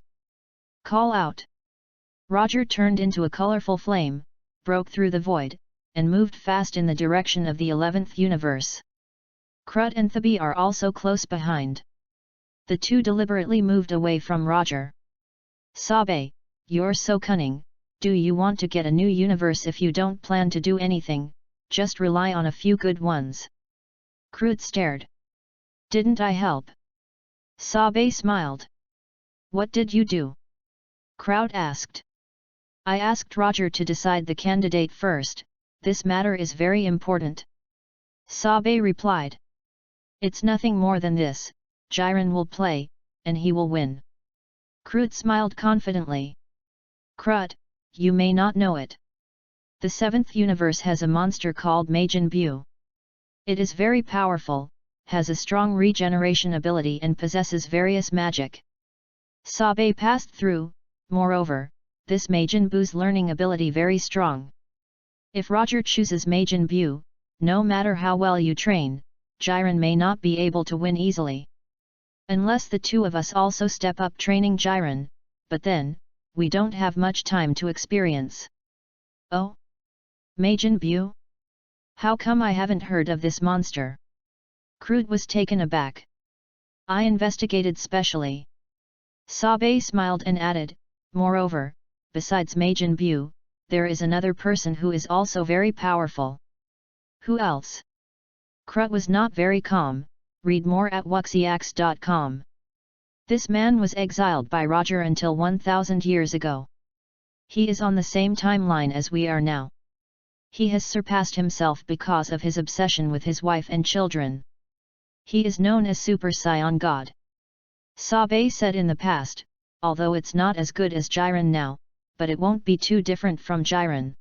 Call out. Roger turned into a colorful flame, broke through the void, and moved fast in the direction of the 11th universe. Krut and Thabi are also close behind. The two deliberately moved away from Roger. Sabe, you're so cunning, Do you want to get a new universe if you don't plan to do anything, just rely on a few good ones? Crude stared. Didn't I help? Sabe smiled. What did you do? Crowd asked. I asked Roger to decide the candidate first, this matter is very important. Sabe replied. It's nothing more than this, Jiren will play, and he will win. Crude smiled confidently. Crud, you may not know it. The 7th universe has a monster called Majin Buu. It is very powerful, has a strong regeneration ability and possesses various magic. Sabe passed through, moreover, this Majin Buu's learning ability very strong. If Roger chooses Majin Buu, no matter how well you train, Jiren may not be able to win easily. Unless the two of us also step up training Jiren, but then, we don't have much time to experience. Oh? Majin Buu? How come I haven't heard of this monster? Crude was taken aback. I investigated specially. Sabe smiled and added, moreover, besides Majin Buu, there is another person who is also very powerful. Who else? Crut was not very calm, read more at wuxiax.com. This man was exiled by Roger until 1000 years ago. He is on the same timeline as we are now. He has surpassed himself because of his obsession with his wife and children. He is known as Super Saiyan God. Sabe said in the past, although it's not as good as Jiren now, but it won't be too different from Jiren.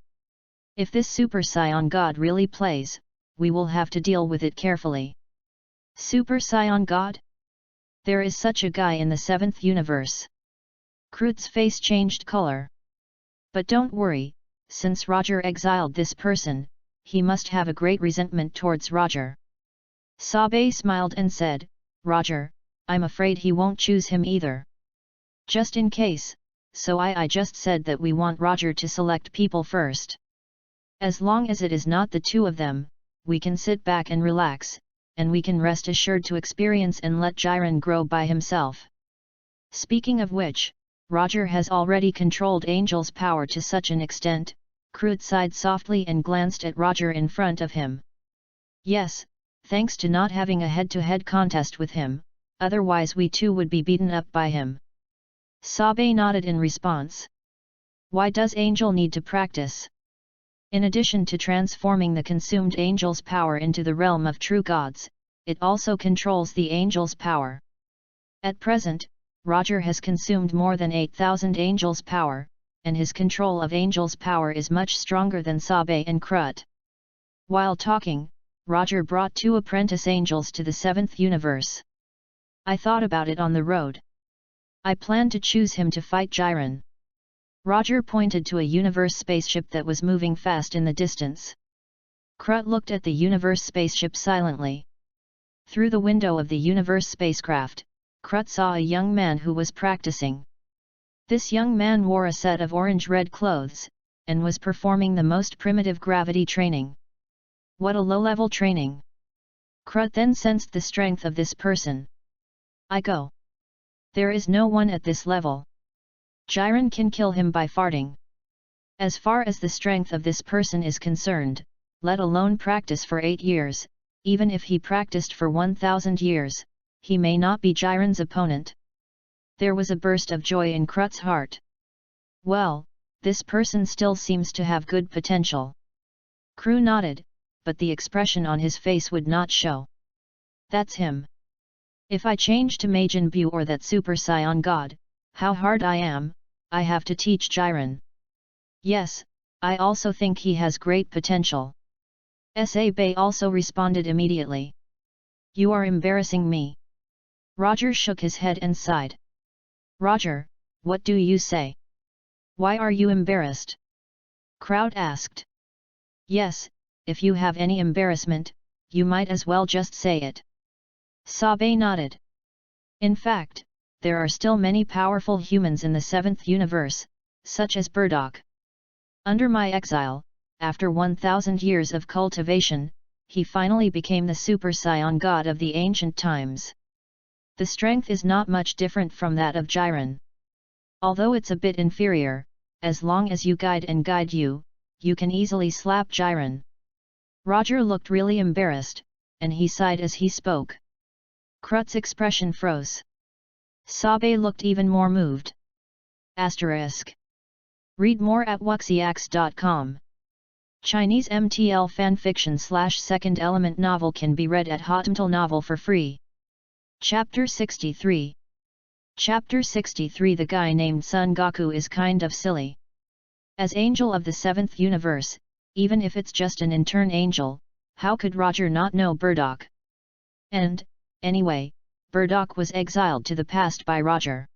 If this Super Saiyan God really plays, we will have to deal with it carefully. Super Saiyan God? There is such a guy in the 7th universe. Crude's face changed color. But don't worry, since Roger exiled this person, he must have a great resentment towards Roger. Sabe smiled and said, Roger, I'm afraid he won't choose him either. Just in case, so I just said that we want Roger to select people first. As long as it is not the two of them, we can sit back and relax, and we can rest assured to experience and let Jiren grow by himself. Speaking of which, Roger has already controlled Angel's power to such an extent. Crude sighed softly and glanced at Roger in front of him. Yes, thanks to not having a head-to-head contest with him, otherwise we too would be beaten up by him. Sabe nodded in response. Why does Angel need to practice? In addition to transforming the consumed Angel's power into the realm of true gods, it also controls the Angel's power. At present, Roger has consumed more than 8,000 Angel's power, and his control of Angel's power is much stronger than Sabe and Crut. While talking, Roger brought 2 apprentice angels to the 7th universe. I thought about it on the road. I plan to choose him to fight Jiren. Roger pointed to a universe spaceship that was moving fast in the distance. Crut looked at the universe spaceship silently. Through the window of the universe spacecraft, Crut saw a young man who was practicing. This young man wore a set of orange-red clothes, and was performing the most primitive gravity training. What a low-level training! Crut then sensed the strength of this person. I go. There is no one at this level. Jiren can kill him by farting. As far as the strength of this person is concerned, let alone practice for 8 years, even if he practiced for 1000 years, he may not be Jiren's opponent. There was a burst of joy in Crut's heart. Well, this person still seems to have good potential. Crew nodded, but the expression on his face would not show. That's him. If I change to Majin Buu or that Super Saiyan God, how hard I am, I have to teach Jiren. Yes, I also think he has great potential. Sabe also responded immediately. You are embarrassing me. Roger shook his head and sighed. Roger, what do you say? Why are you embarrassed? Crowd asked. Yes, if you have any embarrassment, you might as well just say it. Sabe nodded. In fact, there are still many powerful humans in the 7th universe, such as Burdock. Under my exile, after 1000 years of cultivation, he finally became the Super Saiyan God of the ancient times. The strength is not much different from that of Jiren. Although it's a bit inferior, as long as you guide you, you can easily slap Jiren. Roger looked really embarrassed, and he sighed as he spoke. Krut's expression froze. Sabe looked even more moved. Asterisk. Read more at wuxiax.com. Chinese MTL fanfiction / second element novel can be read at Hotmtl Novel for free. Chapter 63. Chapter 63. The guy named Son Goku is kind of silly. As angel of the 7th universe, even if it's just an intern angel, how could Roger not know Burdock? And, anyway, Burdock was exiled to the past by Roger.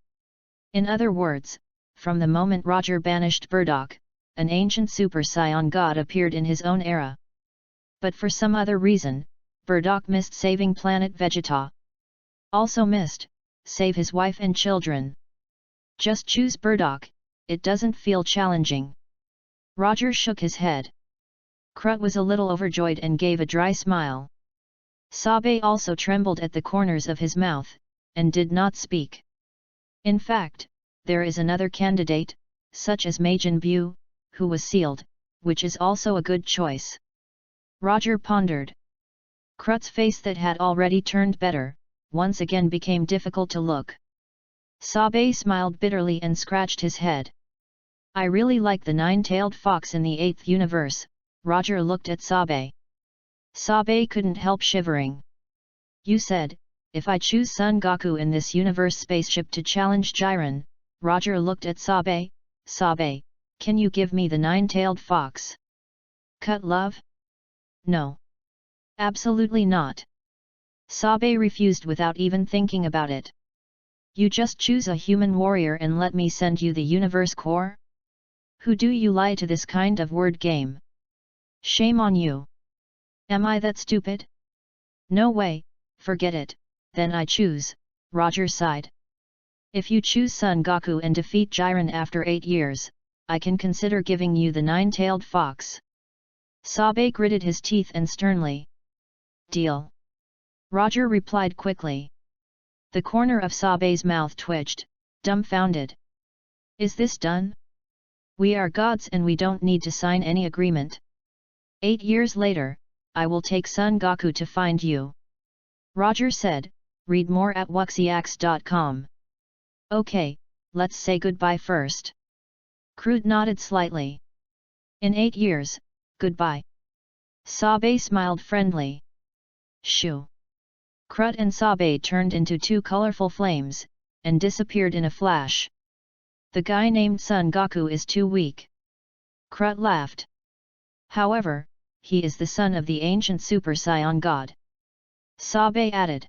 In other words, from the moment Roger banished Burdock, an ancient Super Saiyan God appeared in his own era. But for some other reason, Burdock missed saving planet Vegeta. Also missed, save his wife and children. Just choose Burdock, it doesn't feel challenging. Roger shook his head. Krut was a little overjoyed and gave a dry smile. Sabe also trembled at the corners of his mouth, and did not speak. In fact, there is another candidate, such as Majin Buu, who was sealed, which is also a good choice. Roger pondered. Krut's face that had already turned better, once again became difficult to look. Sabe smiled bitterly and scratched his head. I really like the 9-tailed fox in the 8th universe. Roger looked at Sabe. Sabe couldn't help shivering. You said, if I choose Son Goku in this universe spaceship to challenge Jiren. Roger looked at Sabe. Sabe, can you give me the 9-tailed fox? Cut love? No. Absolutely not. Sabe refused without even thinking about it. You just choose a human warrior and let me send you the universe core? Who do you lie to this kind of word game? Shame on you. Am I that stupid? No way, forget it, then I choose, Roger sighed. If you choose Son Goku and defeat Jiren after 8 years, I can consider giving you the 9-tailed fox. Sabe gritted his teeth and sternly. Deal. Roger replied quickly. The corner of Sabe's mouth twitched, dumbfounded. Is this done? We are gods and we don't need to sign any agreement. 8 years later, I will take Son Goku to find you. Roger said, read more at wuxiax.com. Okay, let's say goodbye first. Krut nodded slightly. In 8 years, goodbye. Sabe smiled friendly. Shoo. Krut and Sabe turned into 2 colorful flames, and disappeared in a flash. The guy named Son Goku is too weak. Krut laughed. However, he is the son of the ancient Super Saiyan God. Sabe added.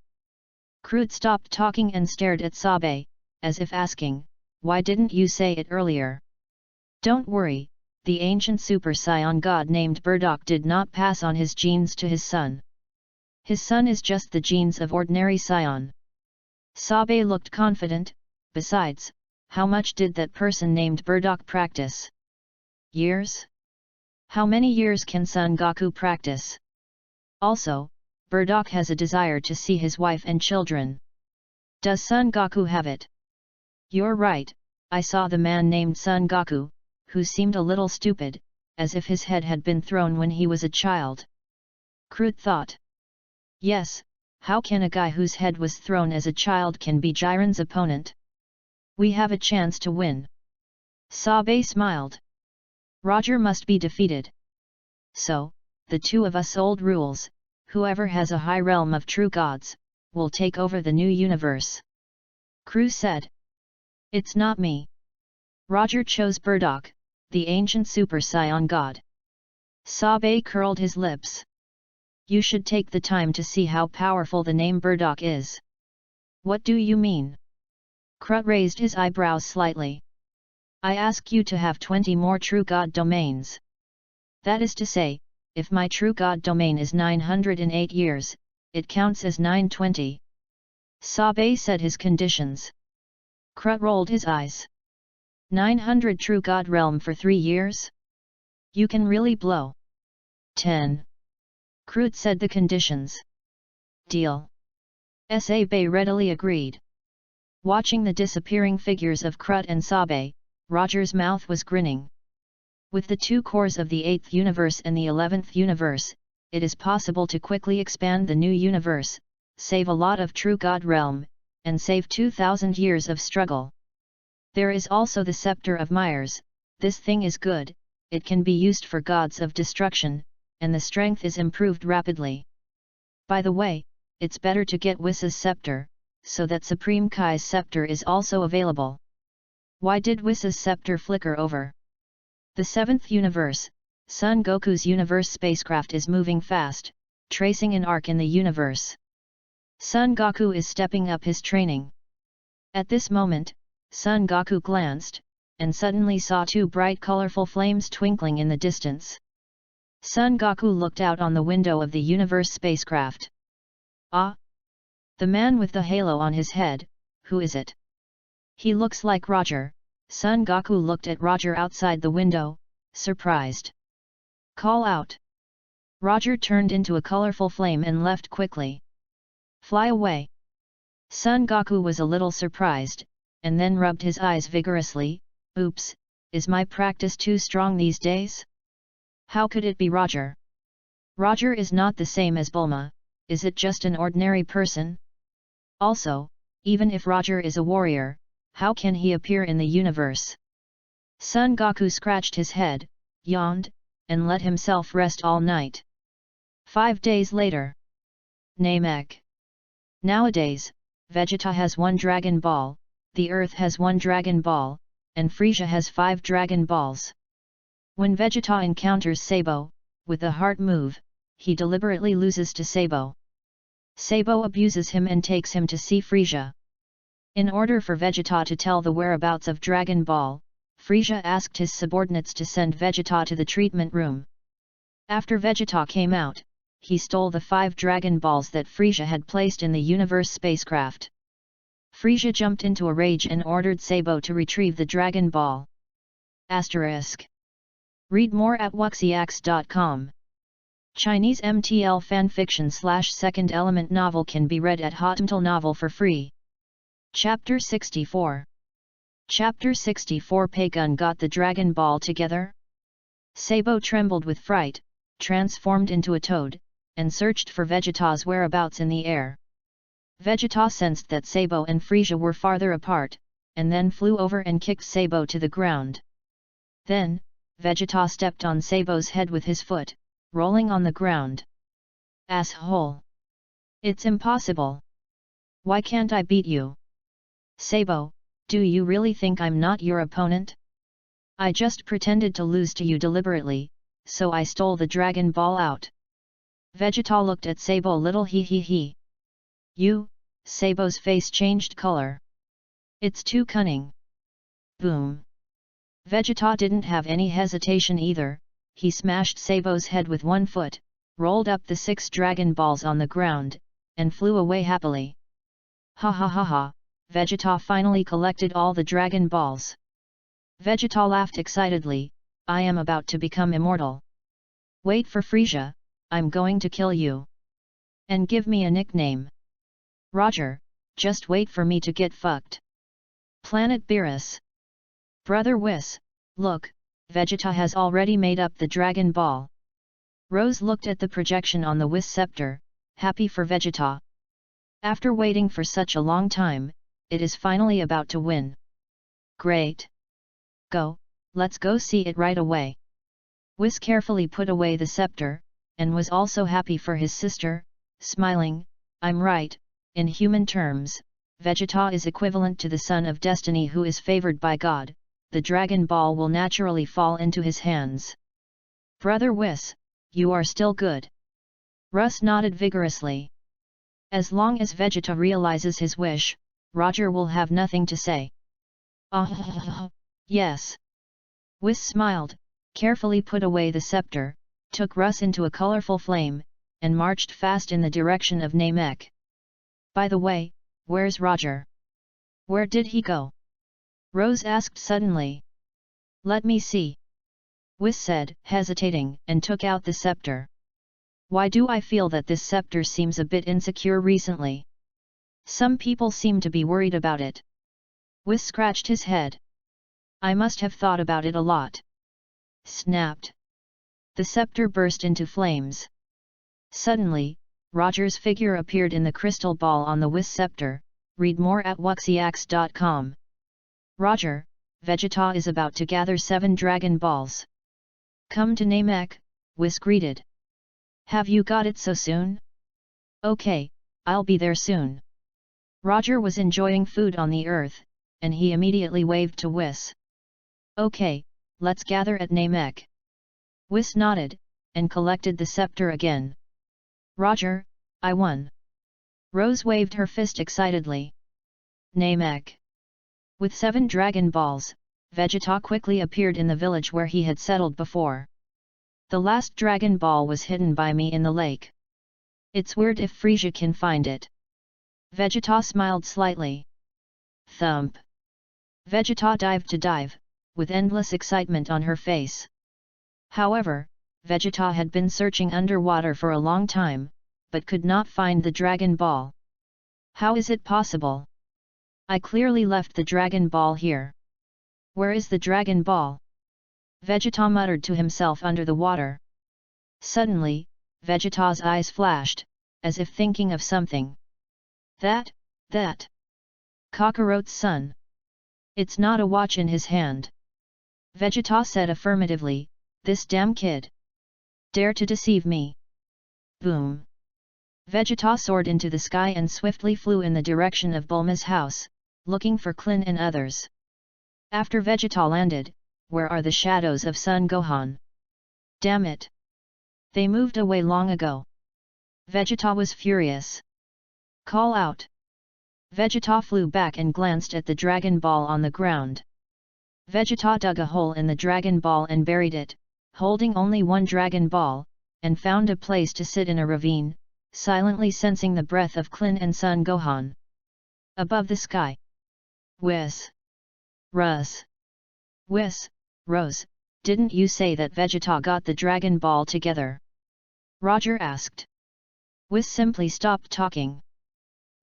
Krut stopped talking and stared at Sabe, as if asking, why didn't you say it earlier? Don't worry, the ancient Super Saiyan God named Burdock did not pass on his genes to his son. His son is just the genes of ordinary Saiyan. Sabe looked confident. Besides, how much did that person named Burdock practice? Years? How many years can Son Goku practice? Also, Burdock has a desire to see his wife and children. Does Son Goku have it? You're right, I saw the man named Son Goku, who seemed a little stupid, as if his head had been thrown when he was a child. Krut thought. Yes, how can a guy whose head was thrown as a child can be Jiren's opponent? We have a chance to win. Sabe smiled. Roger must be defeated. So, the 2 of us old rules, whoever has a high realm of true gods, will take over the new universe. Krut said. It's not me. Roger chose Burdock, the ancient Super Saiyan God. Sabe curled his lips. You should take the time to see how powerful the name Burdock is. What do you mean? Krut raised his eyebrows slightly. I ask you to have 20 more true god domains. That is to say, if my true god domain is 908 years, it counts as 920. Sabe said his conditions. Krut rolled his eyes. 900 true god realm for 3 years? You can really blow. 10. Krut said the conditions. Deal. Sabe readily agreed. Watching the disappearing figures of Krut and Sabe, Roger's mouth was grinning. With the 2 cores of the 8th universe and the 11th universe, it is possible to quickly expand the new universe, save a lot of true God realm, and save 2,000 years of struggle. There is also the Scepter of Myers. This thing is good, it can be used for gods of destruction, and the strength is improved rapidly. By the way, it's better to get Whis' scepter, so that Supreme Kai's scepter is also available. Why did Whis' scepter flicker over? The 7th universe, Son Goku's universe spacecraft is moving fast, tracing an arc in the universe. Son Goku is stepping up his training. At this moment, Son Goku glanced, and suddenly saw 2 bright colorful flames twinkling in the distance. Son Goku looked out on the window of the universe spacecraft. Ah! The man with the halo on his head, who is it? He looks like Roger. Son Goku looked at Roger outside the window, surprised. Call out! Roger turned into a colorful flame and left quickly. Fly away! Son Goku was a little surprised, and then rubbed his eyes vigorously. Oops, is my practice too strong these days? How could it be Roger? Roger is not the same as Bulma, is it just an ordinary person? Also, even if Roger is a warrior, how can he appear in the universe? Son Goku scratched his head, yawned, and let himself rest all night. 5 days later. Namek. Nowadays, Vegeta has 1 Dragon Ball, the Earth has 1 Dragon Ball, and Frieza has 5 Dragon Balls. When Vegeta encounters Sabo, with a heart move, he deliberately loses to Sabo. Sabo abuses him and takes him to see Frieza. In order for Vegeta to tell the whereabouts of Dragon Ball, Frieza asked his subordinates to send Vegeta to the treatment room. After Vegeta came out, he stole the 5 Dragon Balls that Frieza had placed in the universe spacecraft. Frieza jumped into a rage and ordered Sabo to retrieve the Dragon Ball. Asterisk. Read more at wuxiax.com. Chinese MTL fanfiction / second element novel can be read at Hotmail Novel for free. Chapter 64. Chapter 64. Peigun got the Dragon Ball together? Sabo trembled with fright, transformed into a toad, and searched for Vegeta's whereabouts in the air. Vegeta sensed that Sabo and Frieza were farther apart, and then flew over and kicked Sabo to the ground. Then, Vegeta stepped on Sabo's head with his foot, rolling on the ground. Asshole! It's impossible! Why can't I beat you? Sabo, do you really think I'm not your opponent? I just pretended to lose to you deliberately, so I stole the Dragon Ball out. Vegeta looked at Sabo little he. You? Sabo's face changed color. It's too cunning. Boom. Vegeta didn't have any hesitation either, he smashed Sabo's head with 1 foot, rolled up the 6 Dragon Balls on the ground, and flew away happily. Ha ha ha ha, Vegeta finally collected all the Dragon Balls. Vegeta laughed excitedly, I am about to become immortal. Wait for Frieza, I'm going to kill you. And give me a nickname. Roger, just wait for me to get fucked. Planet Beerus. Brother Whis, look, Vegeta has already made up the Dragon Ball. Rose looked at the projection on the Whis scepter, happy for Vegeta. After waiting for such a long time, it is finally about to win. Great! Go, let's go see it right away. Whis carefully put away the scepter, and was also happy for his sister, smiling, I'm right, in human terms, Vegeta is equivalent to the son of destiny who is favored by God, the Dragon Ball will naturally fall into his hands. Brother Whis, you are still good. Russ nodded vigorously. As long as Vegeta realizes his wish, Roger will have nothing to say. Yes. Whis smiled, carefully put away the scepter, took Russ into a colorful flame, and marched fast in the direction of Namek. By the way, where's Roger? Where did he go? Rose asked suddenly. Let me see. Whis said, hesitating, and took out the scepter. Why do I feel that this scepter seems a bit insecure recently? Some people seem to be worried about it. Whis scratched his head. I must have thought about it a lot. Snapped. The scepter burst into flames. Suddenly, Roger's figure appeared in the crystal ball on the Whis scepter. Read more at wuxiax.com. Roger, Vegeta is about to gather 7 Dragon Balls. Come to Namek, Whis greeted. Have you got it so soon? Okay, I'll be there soon. Roger was enjoying food on the earth, and he immediately waved to Whis. Okay, let's gather at Namek. Whis nodded, and collected the scepter again. Roger, I won. Rose waved her fist excitedly. Namek. With 7 Dragon Balls, Vegeta quickly appeared in the village where he had settled before. The last Dragon Ball was hidden by me in the lake. It's weird if Frieza can find it. Vegeta smiled slightly. Thump. Vegeta dived to dive, with endless excitement on her face. However, Vegeta had been searching underwater for a long time, but could not find the Dragon Ball. How is it possible? I clearly left the Dragon Ball here. Where is the Dragon Ball? Vegeta muttered to himself under the water. Suddenly, Vegeta's eyes flashed, as if thinking of something. That. Kakarote's son. It's not a watch in his hand. Vegeta said affirmatively, this damn kid. Dare to deceive me. Boom. Vegeta soared into the sky and swiftly flew in the direction of Bulma's house, looking for Klin and others. After Vegeta landed, where are the shadows of Son Gohan? Damn it! They moved away long ago. Vegeta was furious. Call out! Vegeta flew back and glanced at the Dragon Ball on the ground. Vegeta dug a hole in the Dragon Ball and buried it, holding only one Dragon Ball, and found a place to sit in a ravine, silently sensing the breath of Klin and Son Gohan. Above the sky. Whis. Ruz. Whis, Rose, didn't you say that Vegeta got the Dragon Ball together? Roger asked. Whis simply stopped talking.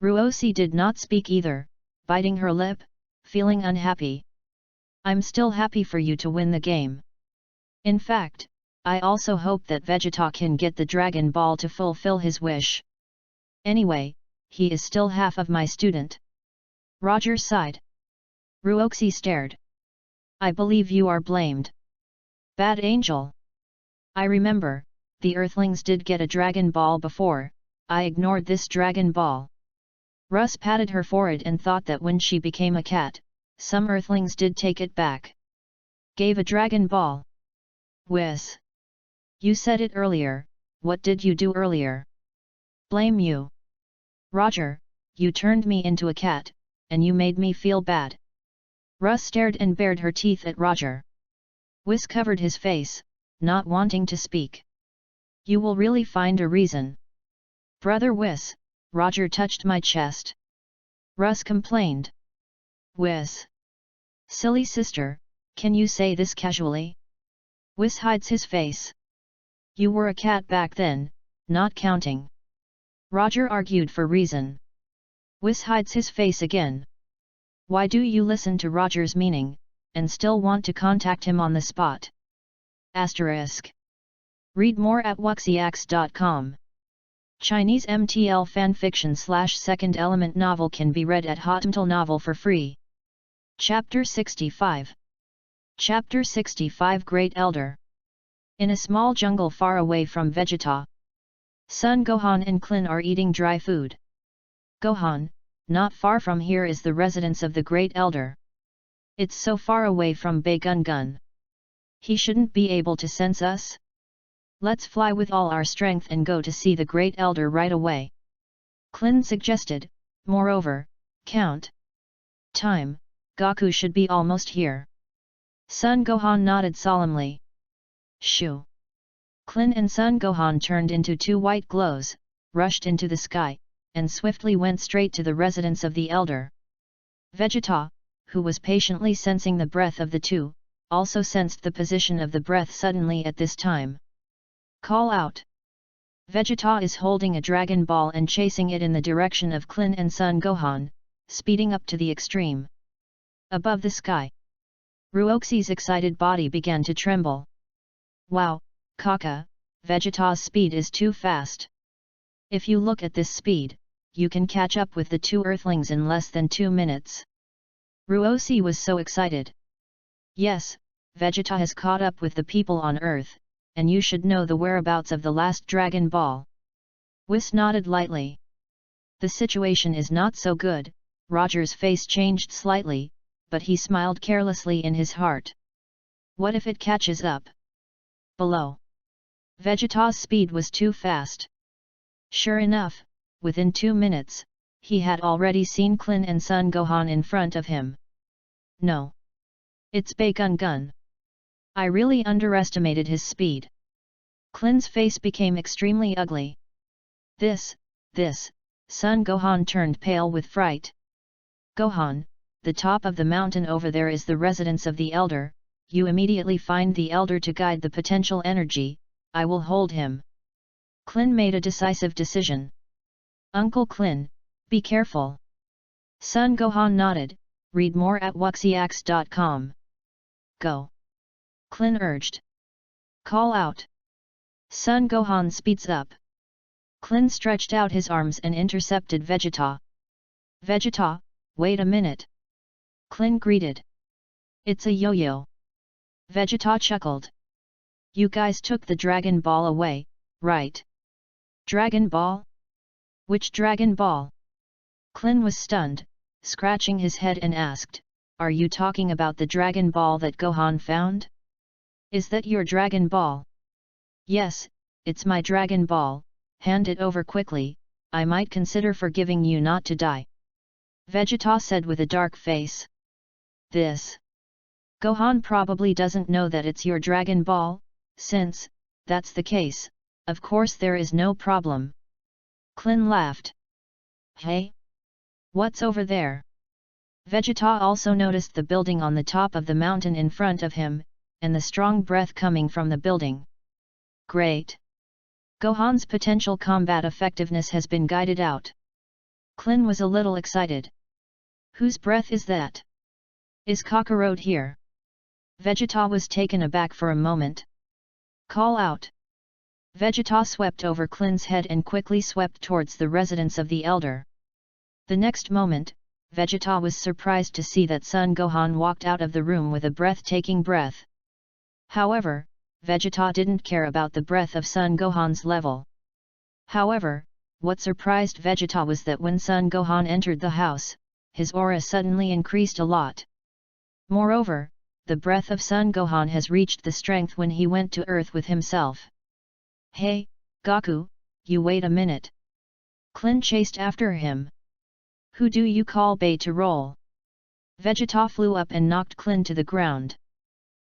Ruosi did not speak either, biting her lip, feeling unhappy. I'm still happy for you to win the game. In fact, I also hope that Vegeta can get the Dragon Ball to fulfill his wish. Anyway, he is still half of my student. Roger sighed. Ruoxi stared. I believe you are blamed. Bad angel. I remember, the Earthlings did get a Dragon Ball before, I ignored this Dragon Ball. Russ patted her forehead and thought that when she became a cat, some Earthlings did take it back. Gave a Dragon Ball. Whis. You said it earlier, what did you do earlier? Blame you. Roger, you turned me into a cat, and you made me feel bad. Russ stared and bared her teeth at Roger. Whis covered his face, not wanting to speak. You will really find a reason. Brother Whis, Roger touched my chest. Russ complained. Whis. Silly sister, can you say this casually? Whis hides his face. You were a cat back then, not counting. Roger argued for reason. Whis hides his face again. Why do you listen to Roger's meaning, and still want to contact him on the spot? Asterisk. Read more at wuxiax.com. Chinese MTL fanfiction / second element novel can be read at Hotmail Novel for free. Chapter 65. Chapter 65 Great Elder. In a small jungle far away from Vegeta, Son Gohan and Klin are eating dry food. Gohan, not far from here is the residence of the Great Elder. It's so far away from Gun. He shouldn't be able to sense us? Let's fly with all our strength and go to see the Great Elder right away. Klin suggested, moreover, count time, Goku should be almost here. Son Gohan nodded solemnly. Shoo! Klin and Son Gohan turned into 2 white glows, rushed into the sky, and swiftly went straight to the residence of the Elder. Vegeta, who was patiently sensing the breath of the two, also sensed the position of the breath suddenly at this time. Call out! Vegeta is holding a Dragon Ball and chasing it in the direction of Klin and Son Gohan, speeding up to the extreme. Above the sky. Ruoxi's excited body began to tremble. Wow, Kaka, Vegeta's speed is too fast. If you look at this speed, you can catch up with the two Earthlings in less than 2 minutes. Ruoxi was so excited. Yes, Vegeta has caught up with the people on Earth, and you should know the whereabouts of the last Dragon Ball. Whis nodded lightly. The situation is not so good. Roger's face changed slightly, but he smiled carelessly in his heart. What if it catches up? Below. Vegeta's speed was too fast. Sure enough, within 2 minutes, he had already seen Klin and Son Gohan in front of him. No. It's Gun. I really underestimated his speed. Klin's face became extremely ugly. This, Son Gohan turned pale with fright. Gohan, the top of the mountain over there is the residence of the Elder, you immediately find the Elder to guide the potential energy, I will hold him. Klin made a decisive decision. Uncle Klin, be careful. Son Gohan nodded, read more at wuxiax.com. Go. Klin urged. Call out. Son Gohan speeds up. Klin stretched out his arms and intercepted Vegeta. Vegeta, wait a minute. Klin greeted. It's a yo-yo. Vegeta chuckled. You guys took the Dragon Ball away, right? Dragon Ball? Which Dragon Ball? Klin was stunned, scratching his head and asked, are you talking about the Dragon Ball that Gohan found? Is that your Dragon Ball? Yes, it's my Dragon Ball, hand it over quickly, I might consider forgiving you not to die. Vegeta said with a dark face. This. Gohan probably doesn't know that it's your Dragon Ball, since, that's the case, of course there is no problem. Klin laughed. Hey? What's over there? Vegeta also noticed the building on the top of the mountain in front of him, and the strong breath coming from the building. Great! Gohan's potential combat effectiveness has been guided out. Klin was a little excited. Whose breath is that? Is Kakarot here? Vegeta was taken aback for a moment. Call out! Vegeta swept over Klin's head and quickly swept towards the residence of the Elder. The next moment, Vegeta was surprised to see that Son Gohan walked out of the room with a breathtaking breath. However, Vegeta didn't care about the breath of Son Gohan's level. However, what surprised Vegeta was that when Son Gohan entered the house, his aura suddenly increased a lot. Moreover, the breath of Son Gohan has reached the strength when he went to Earth with himself. Hey, Goku, you wait a minute. Klin chased after him. Who do you call Bay to roll? Vegeta flew up and knocked Klin to the ground.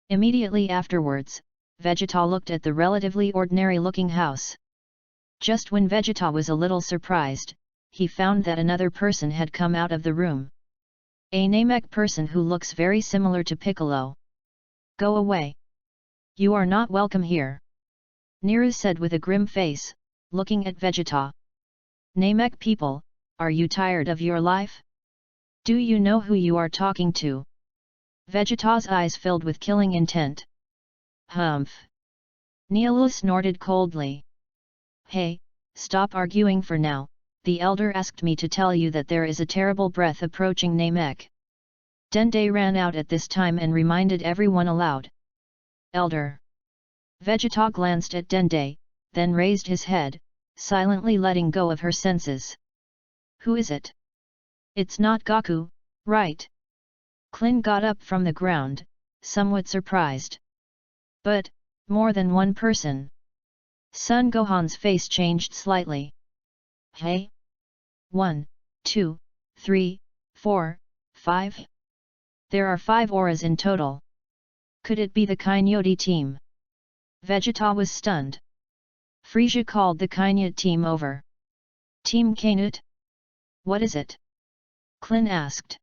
Immediately afterwards, Vegeta looked at the relatively ordinary-looking house. Just when Vegeta was a little surprised, he found that another person had come out of the room. A Namek person who looks very similar to Piccolo. Go away. You are not welcome here. Neru said with a grim face, looking at Vegeta. Namek people, are you tired of your life? Do you know who you are talking to? Vegeta's eyes filled with killing intent. Humph. Nielu snorted coldly. Hey, stop arguing for now, the Elder asked me to tell you that there is a terrible breath approaching Namek. Dende ran out at this time and reminded everyone aloud. Elder. Vegeta glanced at Dende, then raised his head, silently letting go of her senses. Who is it? It's not Goku, right? Klin got up from the ground, somewhat surprised. But, more than one person. Son Gohan's face changed slightly. Hey? 1, 2, 3, 4, 5? There are 5 auras in total. Could it be the Kainyote team? Vegeta was stunned. Frieza called the Kainyote team over. Team Kainyote? What is it? Klin asked.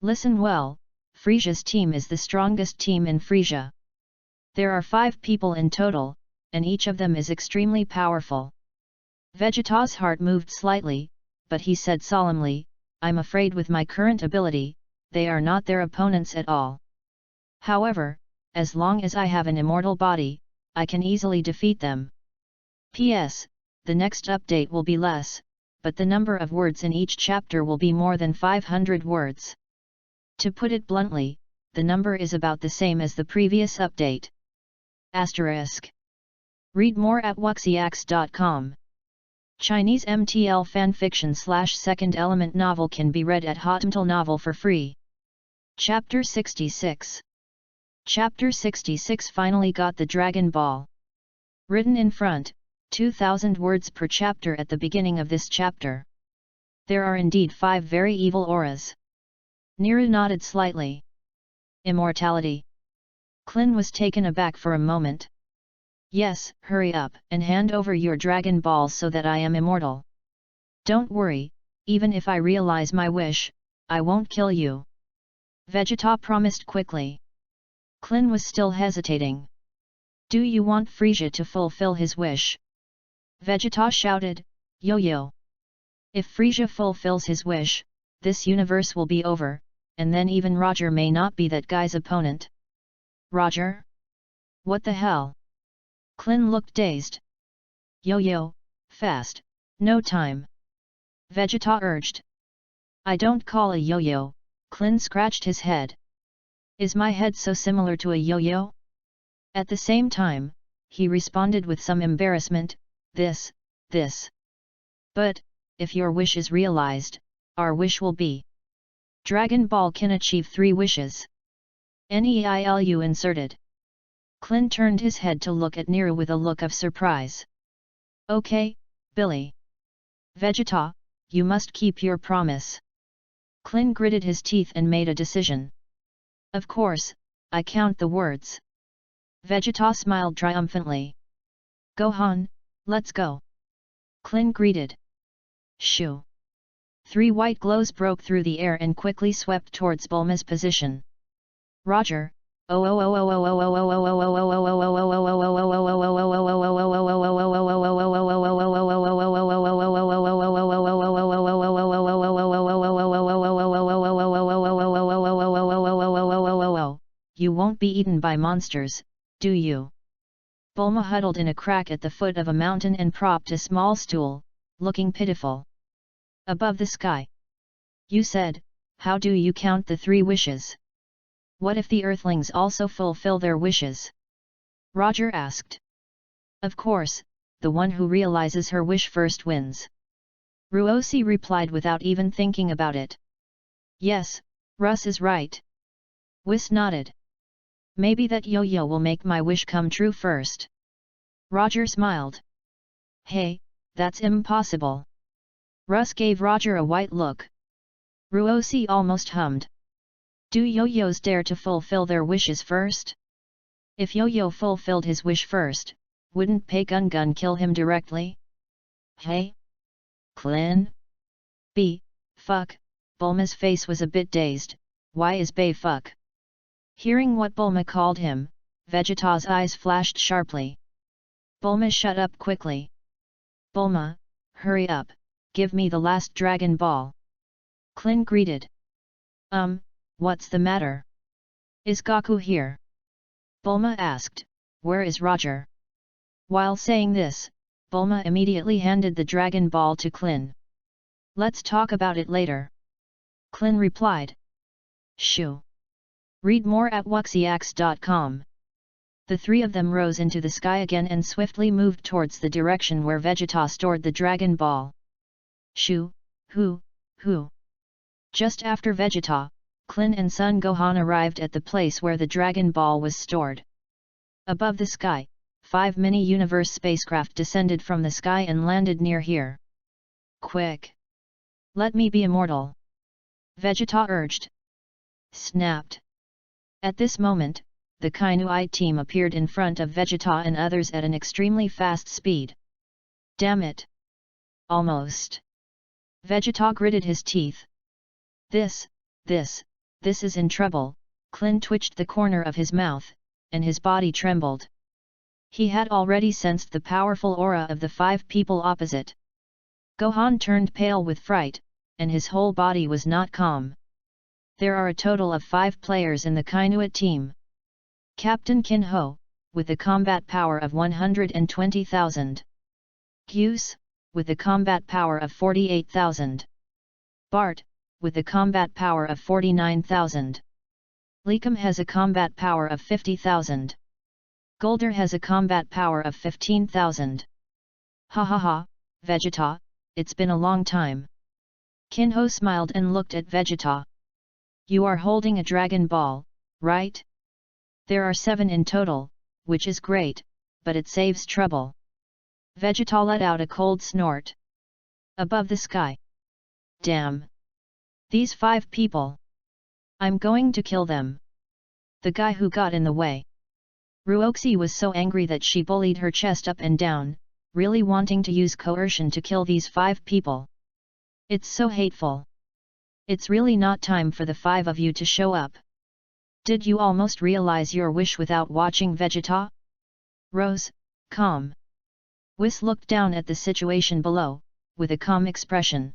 Listen well, Frieza's team is the strongest team in Frieza. There are 5 people in total, and each of them is extremely powerful. Vegeta's heart moved slightly, but he said solemnly, I'm afraid with my current ability, they are not their opponents at all. However, as long as I have an immortal body, I can easily defeat them. P.S. The next update will be less, but the number of words in each chapter will be more than 500 words. To put it bluntly, the number is about the same as the previous update. Asterisk. Read more at wuxiax.com. Chinese MTL fanfiction/second element novel can be read at Hotmtl Novel for free. Chapter 66. Chapter 66 finally got the Dragon Ball. Written in front, 2000 words per chapter at the beginning of this chapter. There are indeed 5 very evil auras. Niru nodded slightly. Immortality. Clin was taken aback for a moment. Yes, hurry up and hand over your Dragon Balls so that I am immortal. Don't worry, even if I realize my wish, I won't kill you. Vegeta promised quickly. Clin was still hesitating. Do you want Frieza to fulfill his wish? Vegeta shouted, Yo-Yo. If Frieza fulfills his wish, this universe will be over, and then even Roger may not be that guy's opponent. Roger? What the hell? Clin looked dazed. Yo-Yo, fast, no time. Vegeta urged. I don't call a yo-yo, Clin scratched his head. Is my head so similar to a yo-yo? At the same time, he responded with some embarrassment, this. But, if your wish is realized, our wish will be. Dragon Ball can achieve 3 wishes. Neilu inserted. Clin turned his head to look at Niru with a look of surprise. Okay, Billy. Vegeta, you must keep your promise. Clin gritted his teeth and made a decision. Of course, I count the words. Vegeta smiled triumphantly. Gohan, let's go. Clin greeted. Shoo. 3 white glows broke through the air and quickly swept towards Bulma's position. Roger, you won't be eaten by monsters, do you? Bulma huddled in a crack at the foot of a mountain and propped a small stool, looking pitiful. Above the sky. You said, how do you count the 3 wishes? What if the Earthlings also fulfill their wishes? Roger asked. Of course, the one who realizes her wish first wins. Ruosi replied without even thinking about it. Yes, Russ is right. Whis nodded. Maybe that yo-yo will make my wish come true first. Roger smiled. Hey, that's impossible. Russ gave Roger a white look. Ruosi almost hummed. Do yo-yos dare to fulfill their wishes first? If yo-yo fulfilled his wish first, wouldn't Pei Gun kill him directly? Hey? Clin? Fuck, Bulma's face was a bit dazed, why is Bei fuck? Hearing what Bulma called him, Vegeta's eyes flashed sharply. Bulma shut up quickly. Bulma, hurry up, give me the last Dragon Ball. Clin greeted. What's the matter? Is Goku here? Bulma asked, where is Roger? While saying this, Bulma immediately handed the Dragon Ball to Clin. Let's talk about it later. Clin replied. Shoo. Read more at wuxiax.com. The 3 of them rose into the sky again and swiftly moved towards the direction where Vegeta stored the Dragon Ball. Shoo, hoo. Just after Vegeta, Clin and Son Gohan arrived at the place where the Dragon Ball was stored. Above the sky, 5 mini-universe spacecraft descended from the sky and landed near here. Quick! Let me be immortal! Vegeta urged. Snapped! At this moment, the Kainui team appeared in front of Vegeta and others at an extremely fast speed. Damn it! Almost! Vegeta gritted his teeth. This is in trouble. Clin twitched the corner of his mouth, and his body trembled. He had already sensed the powerful aura of the 5 people opposite. Gohan turned pale with fright, and his whole body was not calm. There are a total of 5 players in the Kainui team. Captain Kinho, with a combat power of 120,000. Gyus, with a combat power of 48,000. Bart, with a combat power of 49,000. Leekum has a combat power of 50,000. Golder has a combat power of 15,000. Ha ha ha, Vegeta, it's been a long time. Kinho smiled and looked at Vegeta. You are holding a Dragon Ball, right? There are 7 in total, which is great, but it saves trouble. Vegeta let out a cold snort. Above the sky. Damn! These 5 people! I'm going to kill them! The guy who got in the way. Ruoxi was so angry that she bullied her chest up and down, really wanting to use coercion to kill these 5 people. It's so hateful. It's really not time for the 5 of you to show up. Did you almost realize your wish without watching Vegeta? Rose, calm. Whis looked down at the situation below, with a calm expression.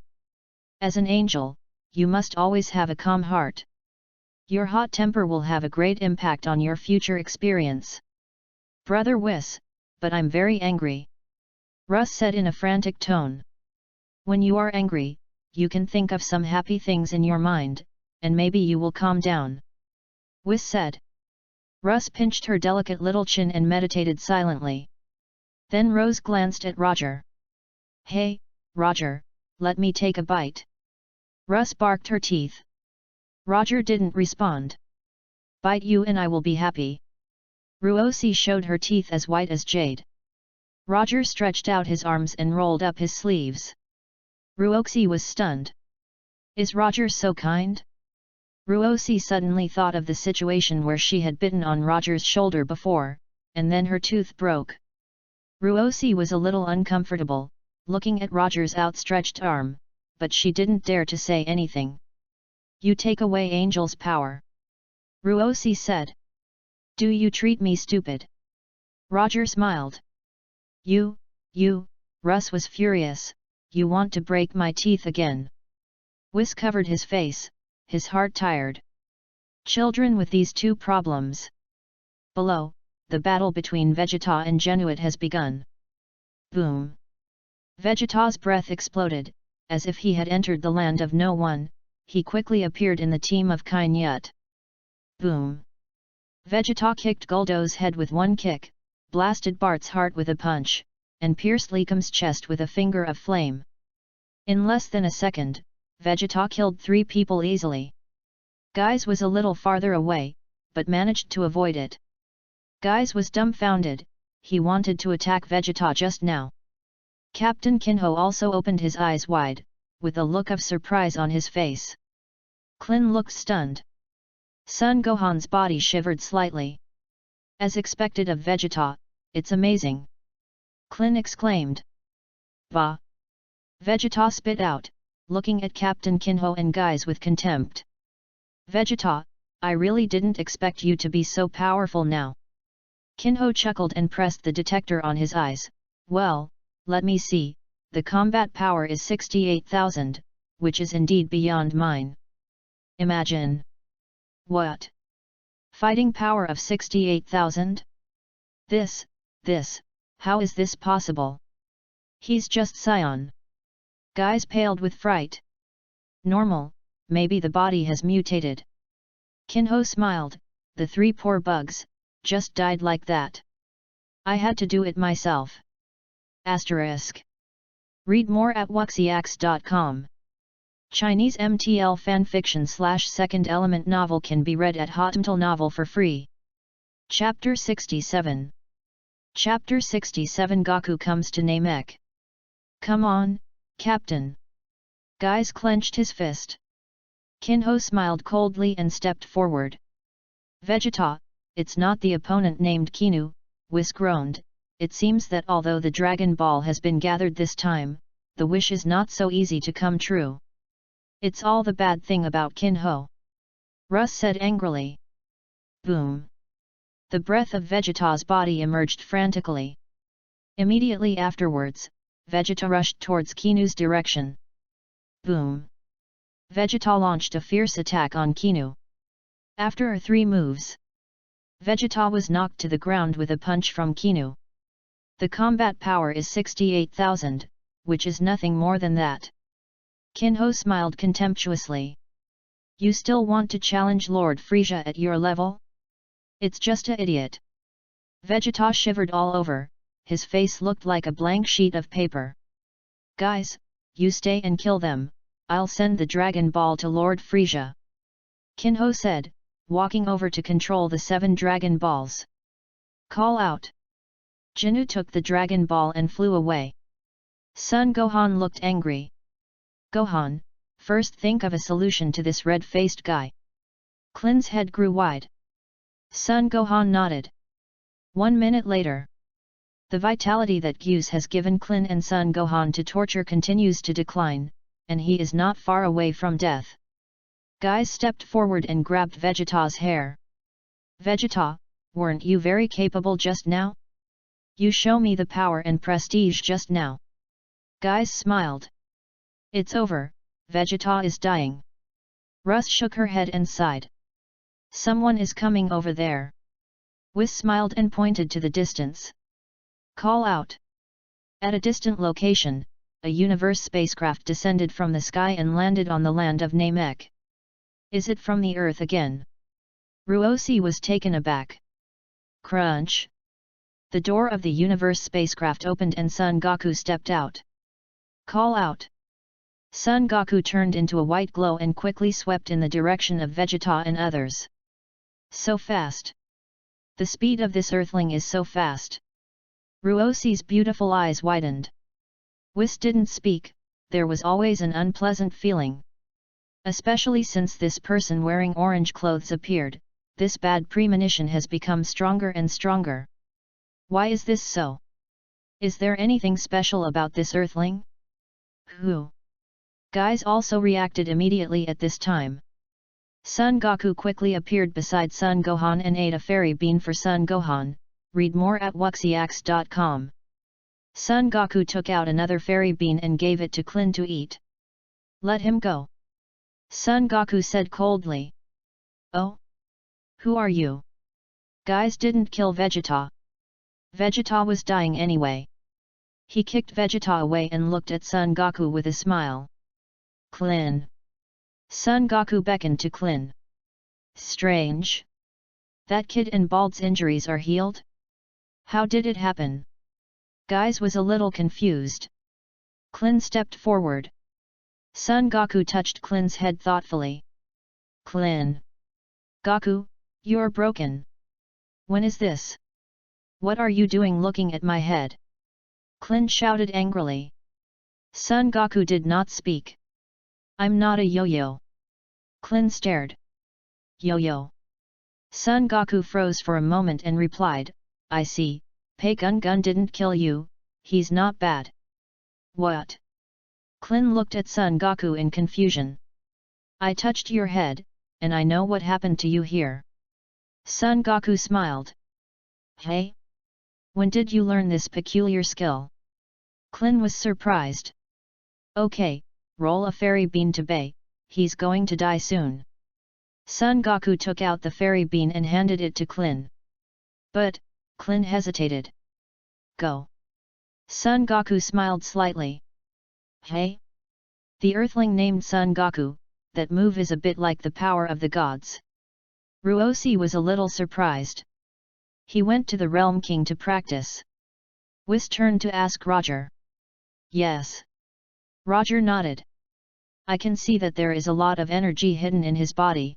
As an angel, you must always have a calm heart. Your hot temper will have a great impact on your future experience. Brother Whis, but I'm very angry. Russ said in a frantic tone. When you are angry, you can think of some happy things in your mind, and maybe you will calm down. Whis said. Russ pinched her delicate little chin and meditated silently. Then Rose glanced at Roger. Hey, Roger, let me take a bite. Russ barked her teeth. Roger didn't respond. Bite you and I will be happy. Ruosi showed her teeth as white as jade. Roger stretched out his arms and rolled up his sleeves. Ruoxi was stunned. Is Roger so kind? Ruosi suddenly thought of the situation where she had bitten on Roger's shoulder before, and then her tooth broke. Ruosi was a little uncomfortable, looking at Roger's outstretched arm, but she didn't dare to say anything. You take away Angel's power. Ruosi said. Do you treat me stupid? Roger smiled. You, Russ was furious, you want to break my teeth again. Whis covered his face, his heart tired. Children with these 2 problems. Below, the battle between Vegeta and Genuit has begun. Boom! Vegeta's breath exploded, as if he had entered the land of no one, he quickly appeared in the team of Kainyut. Boom! Vegeta kicked Guldo's head with 1 kick, blasted Bart's heart with a punch, and pierced Leekum's chest with a finger of flame. In less than a second, Vegeta killed 3 people easily. Guys was a little farther away, but managed to avoid it. Guys was dumbfounded, he wanted to attack Vegeta just now. Captain Kinho also opened his eyes wide, with a look of surprise on his face. Klin looked stunned. Son Gohan's body shivered slightly. As expected of Vegeta, it's amazing. Klin exclaimed. Bah! Vegeta spit out, looking at Captain Kinho and Guys with contempt. Vegeta, I really didn't expect you to be so powerful now. Kinho chuckled and pressed the detector on his eyes. Well, let me see, the combat power is 68,000, which is indeed beyond mine. Imagine. What? Fighting power of 68,000? This, how is this possible? He's just Scion. Guys paled with fright. Normal, maybe the body has mutated. Kinho smiled, the 3 poor bugs, just died like that. I had to do it myself. Asterisk. Read more at wuxiax.com. Chinese MTL fanfiction/second element novel can be read at Hotmtl Novel for free. Chapter 67. Chapter 67 Goku comes to Namek. Come on, Captain. Guys clenched his fist. Kinho smiled coldly and stepped forward. Vegeta, it's not the opponent named Kinu, Whis groaned. It seems that although the Dragon Ball has been gathered this time, the wish is not so easy to come true. It's all the bad thing about Kinho. Russ said angrily. Boom! The breath of Vegeta's body emerged frantically. Immediately afterwards, Vegeta rushed towards Kinu's direction. Boom! Vegeta launched a fierce attack on Kinu. After 3 moves, Vegeta was knocked to the ground with a punch from Kinu. The combat power is 68,000, which is nothing more than that. Kinho smiled contemptuously. You still want to challenge Lord Frisia at your level? It's just a idiot. Vegeta shivered all over, his face looked like a blank sheet of paper. Guys, you stay and kill them, I'll send the Dragon Ball to Lord Frisia. Kinho said, walking over to control the 7 Dragon Balls. Call out. Jinnu took the Dragon Ball and flew away. Son Gohan looked angry. Gohan, first think of a solution to this red-faced guy. Klin's head grew wide. Son Gohan nodded. 1 minute later. The vitality that Gyus has given Klin and Son Gohan to torture continues to decline, and he is not far away from death. Guys stepped forward and grabbed Vegeta's hair. Vegeta, weren't you very capable just now? You show me the power and prestige just now. Guys smiled. It's over, Vegeta is dying. Russ shook her head and sighed. Someone is coming over there. Whis smiled and pointed to the distance. Call out. At a distant location, a universe spacecraft descended from the sky and landed on the land of Namek. Is it from the Earth again? Ruosi was taken aback. Crunch. The door of the universe spacecraft opened and Son Goku stepped out. Call out. Son Goku turned into a white glow and quickly swept in the direction of Vegeta and others. So fast. The speed of this Earthling is so fast. Ruosi's beautiful eyes widened. Whis didn't speak, there was always an unpleasant feeling. Especially since this person wearing orange clothes appeared, this bad premonition has become stronger and stronger. Why is this so? Is there anything special about this Earthling? Who? Guys also reacted immediately at this time. Son Goku quickly appeared beside Son Gohan and ate a fairy bean for Son Gohan. Read more at wuxiax.com. Son Goku took out another fairy bean and gave it to Klin to eat. Let him go. Son Goku said coldly. Oh? Who are you? Guys didn't kill Vegeta. Vegeta was dying anyway. He kicked Vegeta away and looked at Son Goku with a smile. Klin. Son Goku beckoned to Klin. Strange. That kid and Bald's injuries are healed? How did it happen? Guys was a little confused. Klin stepped forward. Son Goku touched Klin's head thoughtfully. Klin. Goku, you're broken. When is this? What are you doing looking at my head? Klin shouted angrily. Son Goku did not speak. I'm not a yo-yo. Klin stared. Yo-yo. Son Goku froze for a moment and replied, I see, Pei Gun Gun didn't kill you, he's not bad. What? Klin looked at Son Goku in confusion. I touched your head, and I know what happened to you here. Son Goku smiled. Hey? When did you learn this peculiar skill? Klin was surprised. Okay, roll a fairy bean to Bei, he's going to die soon. Son Goku took out the fairy bean and handed it to Klin. But, Klin hesitated. Go. Son Goku smiled slightly. Hey? The Earthling named Son Goku, that move is a bit like the power of the gods. Ruosi was a little surprised. He went to the Realm King to practice. Whis turned to ask Roger. Yes. Roger nodded. I can see that there is a lot of energy hidden in his body.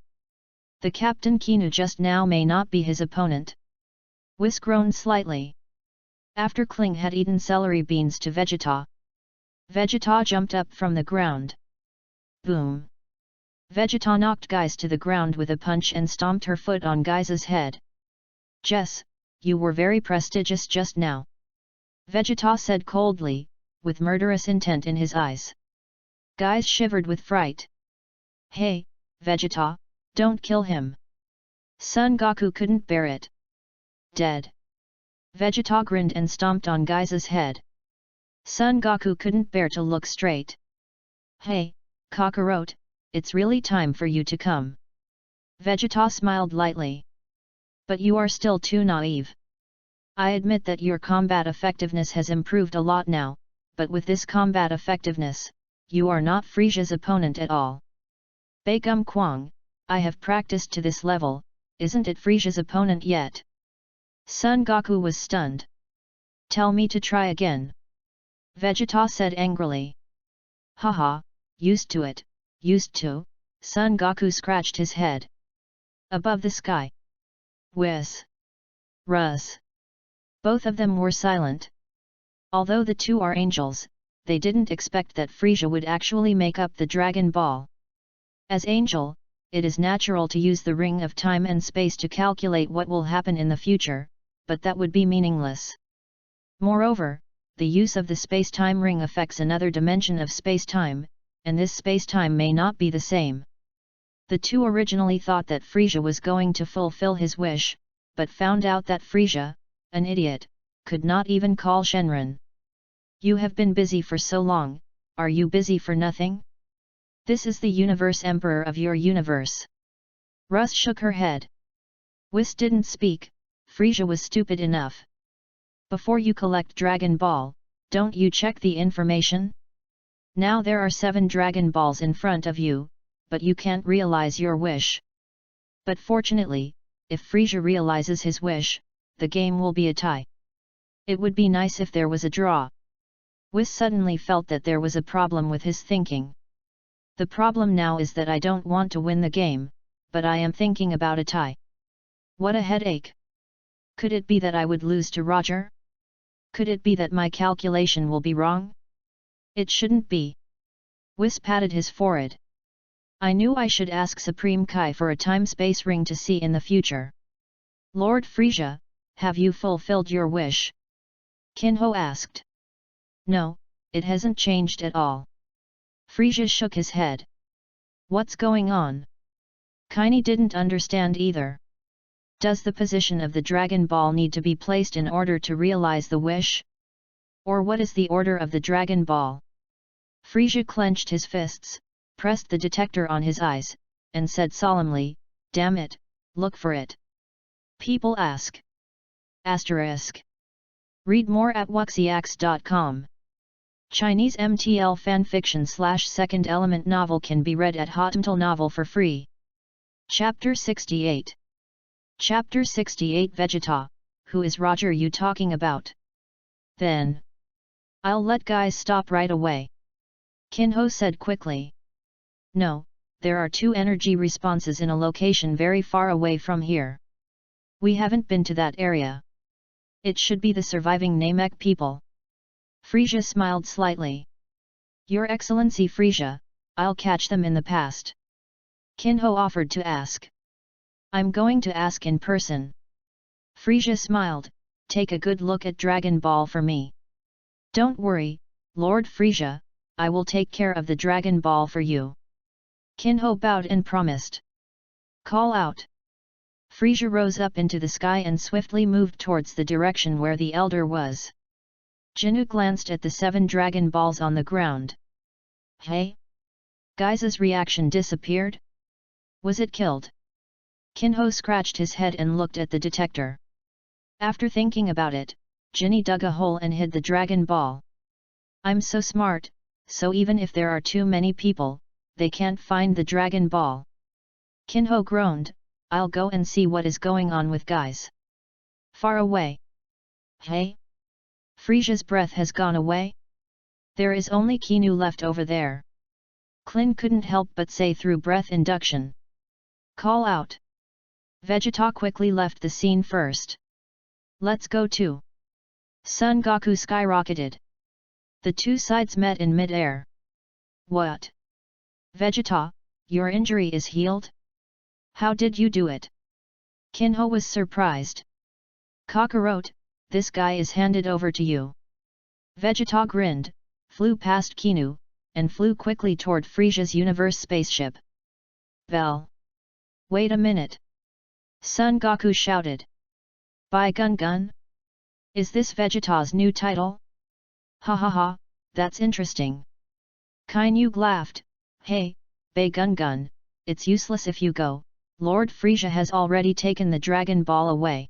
The Captain Kinu just now may not be his opponent. Whis groaned slightly. After Kling had eaten celery beans to Vegeta, Vegeta jumped up from the ground. Boom! Vegeta knocked Guys to the ground with a punch and stomped her foot on Guys's head. Jess, you were very prestigious just now. Vegeta said coldly, with murderous intent in his eyes. Guys shivered with fright. Hey, Vegeta, don't kill him. Son Goku couldn't bear it. Dead. Vegeta grinned and stomped on Guys's head. Son Goku couldn't bear to look straight. Hey, Kakarot, it's really time for you to come. Vegeta smiled lightly. But you are still too naive. I admit that your combat effectiveness has improved a lot now, but with this combat effectiveness, you are not Frisia's opponent at all. Begum Kwang, I have practiced to this level, isn't it Frisia's opponent yet? Sun Gokul was stunned. Tell me to try again. Vegeta said angrily. Haha, used to it, used to, Sun Gokul scratched his head. Above the sky. Whiz. Ruz. Both of them were silent. Although the two are angels, they didn't expect that Frisia would actually make up the Dragon Ball. As angel, it is natural to use the ring of time and space to calculate what will happen in the future, but that would be meaningless. Moreover, the use of the space-time ring affects another dimension of space-time, and this space-time may not be the same. The two originally thought that Frisia was going to fulfill his wish, but found out that Frisia, an idiot, could not even call Shenron. You have been busy for so long, are you busy for nothing? This is the universe emperor of your universe. Rus shook her head. Whis didn't speak, Frisia was stupid enough. Before you collect Dragon Ball, don't you check the information? Now there are 7 Dragon Balls in front of you, but you can't realize your wish. But fortunately, if Frisia realizes his wish, the game will be a tie. It would be nice if there was a draw. Whis suddenly felt that there was a problem with his thinking. The problem now is that I don't want to win the game, but I am thinking about a tie. What a headache! Could it be that I would lose to Roger? Could it be that my calculation will be wrong? It shouldn't be. Whis patted his forehead. I knew I should ask Supreme Kai for a time-space ring to see in the future. Lord Frisia, have you fulfilled your wish? Kinho asked. No, it hasn't changed at all. Frisia shook his head. What's going on? Kaini didn't understand either. Does the position of the Dragon Ball need to be placed in order to realize the wish? Or what is the order of the Dragon Ball? Frisia clenched his fists, pressed the detector on his eyes, and said solemnly, damn it, look for it. People ask. Asterisk. Read more at wuxiax.com. Chinese MTL fanfiction/second element novel can be read at Hotmtl Novel for free. Chapter 68. Chapter 68 Vegeta, who is Roger you talking about? Then. I'll let guys stop right away. Kinho said quickly. No, there are 2 energy responses in a location very far away from here. We haven't been to that area. It should be the surviving Namek people. Frisia smiled slightly. Your Excellency Frisia, I'll catch them in the past. Kinho offered to ask. I'm going to ask in person. Frisia smiled, take a good look at Dragon Ball for me. Don't worry, Lord Frisia, I will take care of the Dragon Ball for you. Kinho bowed and promised. Call out. Frisia rose up into the sky and swiftly moved towards the direction where the elder was. Jinnu glanced at the 7 Dragon Balls on the ground. Hey? Gaiza's reaction disappeared? Was it killed? Kinho scratched his head and looked at the detector. After thinking about it, Jinny dug a hole and hid the Dragon Ball. I'm so smart, so even if there are too many people, they can't find the Dragon Ball. Kinho groaned, I'll go and see what is going on with guys. Far away. Hey? Frisia's breath has gone away? There is only Kinu left over there. Klin couldn't help but say through breath induction. Call out. Vegeta quickly left the scene first. Let's go too. Son Goku skyrocketed. The 2 sides met in mid-air. What? Vegeta, your injury is healed? How did you do it? Kinho was surprised. Kakarot, this guy is handed over to you. Vegeta grinned, flew past Kinu, and flew quickly toward Frisia's universe spaceship. Bell. Wait a minute. Son Goku shouted. By Gun Gun? Is this Vegeta's new title? Ha ha ha, that's interesting. Kainug laughed, hey, Bei Gun Gun, it's useless if you go, Lord Frisia has already taken the Dragon Ball away.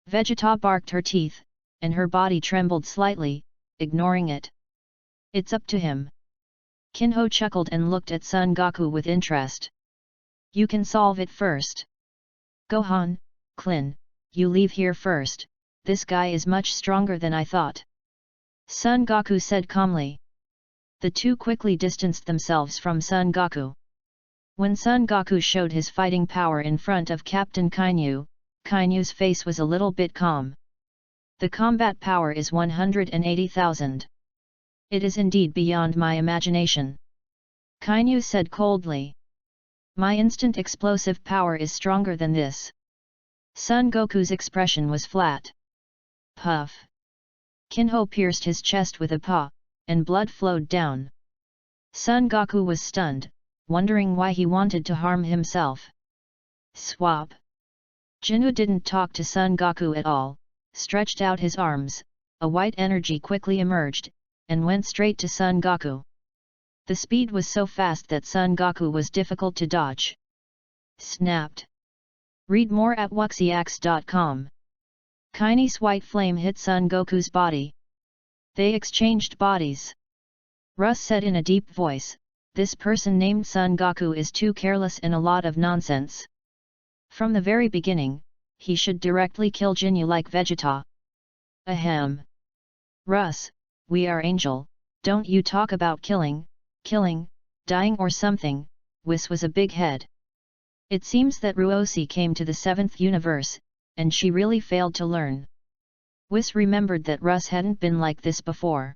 Vegeta barked her teeth, and her body trembled slightly, ignoring it. It's up to him. Kinho chuckled and looked at Son Goku with interest. You can solve it first. Gohan, Klin, you leave here first, this guy is much stronger than I thought. Son Goku said calmly. The two quickly distanced themselves from Son Goku. When Son Goku showed his fighting power in front of Captain Kainu, Kainu's face was a little bit calm. The combat power is 180,000. It is indeed beyond my imagination. Kainu said coldly. My instant explosive power is stronger than this. Son Goku's expression was flat. Puff. Kinho pierced his chest with a paw, and blood flowed down. Son Goku was stunned, wondering why he wanted to harm himself. Swap. Jinwoo didn't talk to Son Goku at all, stretched out his arms, a white energy quickly emerged, and went straight to Son Goku. The speed was so fast that Son Goku was difficult to dodge. Snapped. Read more at wuxiax.com. Kaine's white flame hit Son Goku's body. They exchanged bodies. Russ said in a deep voice, this person named Son Goku is too careless and a lot of nonsense. From the very beginning, he should directly kill Jinyu like Vegeta. Ahem. Russ, we are Angel, don't you talk about killing, dying or something, Whis was a big head. It seems that Ruosi came to the 7th universe, and she really failed to learn. Whis remembered that Russ hadn't been like this before.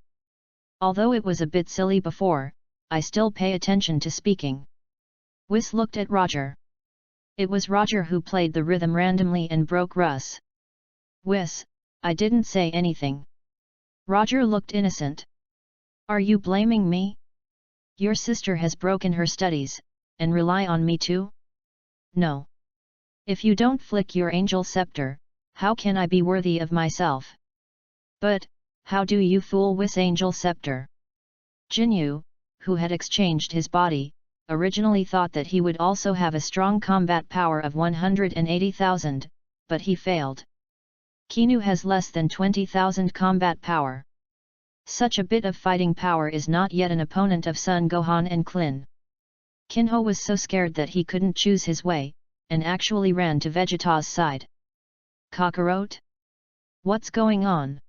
Although it was a bit silly before, I still pay attention to speaking. Whis looked at Roger. It was Roger who played the rhythm randomly and broke Russ. Whis, I didn't say anything. Roger looked innocent. Are you blaming me? Your sister has broken her studies, and rely on me too? No. If you don't flick your angel scepter, how can I be worthy of myself? But, how do you fool Whis angel scepter? Jinyu, who had exchanged his body, originally thought that he would also have a strong combat power of 180,000, but he failed. Kinu has less than 20,000 combat power. Such a bit of fighting power is not yet an opponent of Son Gohan and Klin. Kinho was so scared that he couldn't choose his way, and actually ran to Vegeta's side. Kakarot? What's going on?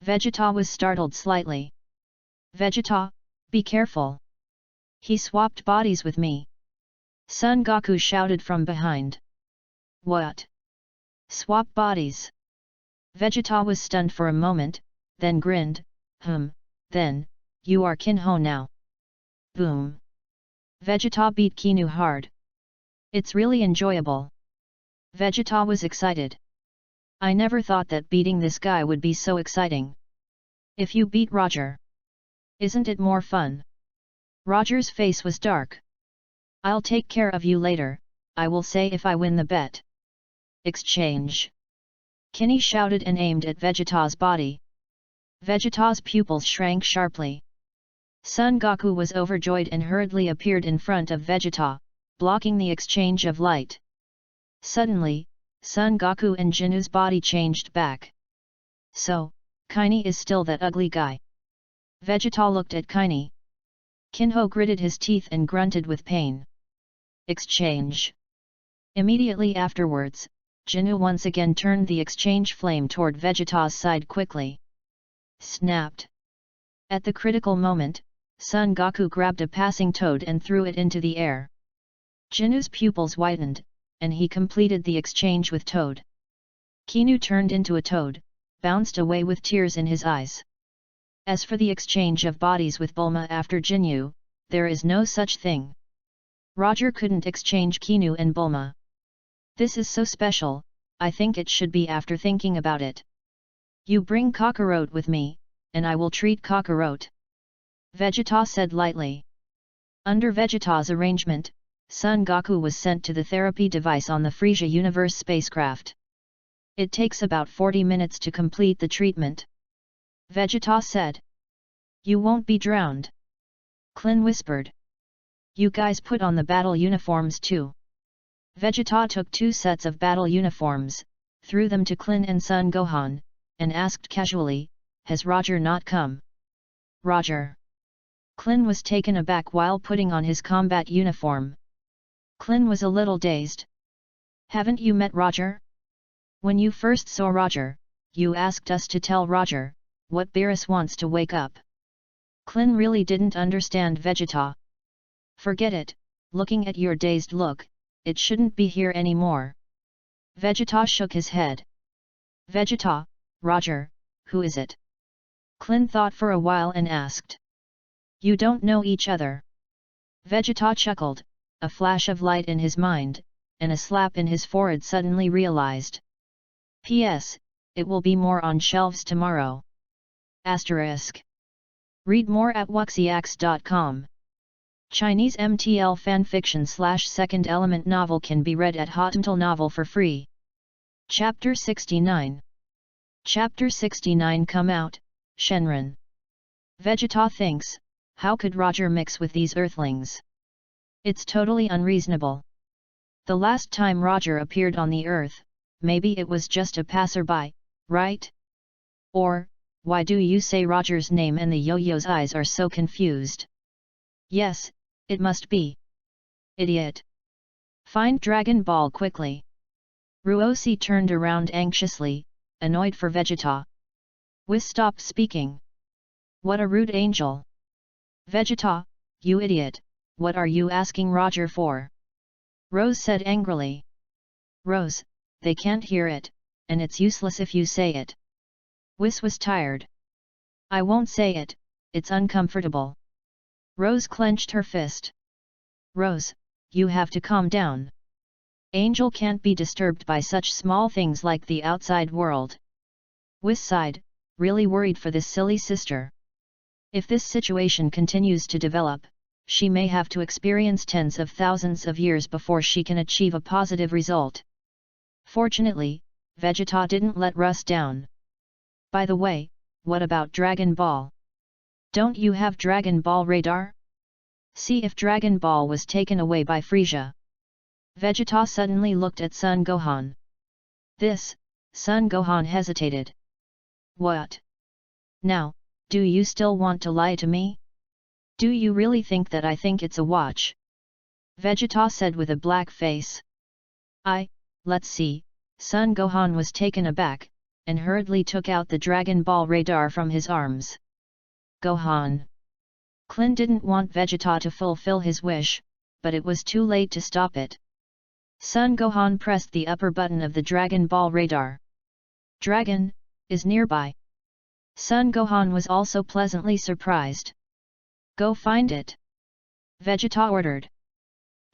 Vegeta was startled slightly. Vegeta, be careful. He swapped bodies with me. Son Goku shouted from behind. What? Swap bodies? Vegeta was stunned for a moment, then grinned, then, you are Kinho now. Boom. Vegeta beat Kinu hard. It's really enjoyable. Vegeta was excited. I never thought that beating this guy would be so exciting. If you beat Roger, isn't it more fun? Roger's face was dark. I'll take care of you later, I will say if I win the bet. Exchange. Kinney shouted and aimed at Vegeta's body. Vegeta's pupils shrank sharply. Son Goku was overjoyed and hurriedly appeared in front of Vegeta, blocking the exchange of light. Suddenly, Son Goku and Jinu's body changed back. So, Kaine is still that ugly guy. Vegeta looked at Kaine. Kinho gritted his teeth and grunted with pain. Exchange. Immediately afterwards, Jinu once again turned the exchange flame toward Vegeta's side quickly. Snapped. At the critical moment, Son Goku grabbed a passing toad and threw it into the air. Jinu's pupils widened, and he completed the exchange with Toad. Kinu turned into a toad, bounced away with tears in his eyes. As for the exchange of bodies with Bulma after Jinyu, there is no such thing. Roger couldn't exchange Kinu and Bulma. This is so special, I think it should be after thinking about it. You bring Kakarot with me, and I will treat Kakarot. Vegeta said lightly. Under Vegeta's arrangement, Son Goku was sent to the therapy device on the Frisia Universe spacecraft. It takes about 40 minutes to complete the treatment. Vegeta said. You won't be drowned. Klin whispered. You guys put on the battle uniforms too. Vegeta took 2 sets of battle uniforms, threw them to Klin and Sun Gohan, and asked casually, "Has Roger not come?" "Roger?" Klin was taken aback while putting on his combat uniform. Klin was a little dazed. "Haven't you met Roger? When you first saw Roger, you asked us to tell Roger, what Beerus wants to wake up." Klin really didn't understand Vegeta. "Forget it, looking at your dazed look, it shouldn't be here anymore." Vegeta shook his head. "Vegeta, Roger, who is it?" Klin thought for a while and asked. "You don't know each other." Vegeta chuckled, a flash of light in his mind, and a slap in his forehead suddenly realized. P.S. It will be more on shelves tomorrow. Asterisk. Read more at wuxiax.com. Chinese MTL fanfiction/second element novel can be read at Hotmail Novel for free. Chapter 69. Chapter 69 Come out, Shenron. Vegeta thinks, how could Roger mix with these earthlings? It's totally unreasonable. The last time Roger appeared on the earth, maybe it was just a passerby, right? Or, why do you say Roger's name and the yo-yo's eyes are so confused? Yes, it must be. Idiot. Find Dragon Ball quickly. Ruosi turned around anxiously, annoyed for Vegeta. Whis stopped speaking. What a rude angel. Vegeta, you idiot, what are you asking Roger for? Rose said angrily. Rose, they can't hear it, and it's useless if you say it. Whis was tired. I won't say it, it's uncomfortable. Rose clenched her fist. Rose, you have to calm down. Angel can't be disturbed by such small things like the outside world. Whis sighed, really worried for this silly sister. If this situation continues to develop, she may have to experience tens of thousands of years before she can achieve a positive result. Fortunately, Vegeta didn't let Russ down. By the way, what about Dragon Ball? Don't you have Dragon Ball radar? See if Dragon Ball was taken away by Frieza. Vegeta suddenly looked at Son Gohan. Son Gohan hesitated. What? Now, do you still want to lie to me? Do you really think that I think it's a watch? Vegeta said with a black face. Let's see, Son Gohan was taken aback, and hurriedly took out the Dragon Ball radar from his arms. Gohan. Klin didn't want Vegeta to fulfill his wish, but it was too late to stop it. Son Gohan pressed the upper button of the Dragon Ball radar. Dragon is nearby. Son Gohan was also pleasantly surprised. Go find it. Vegeta ordered.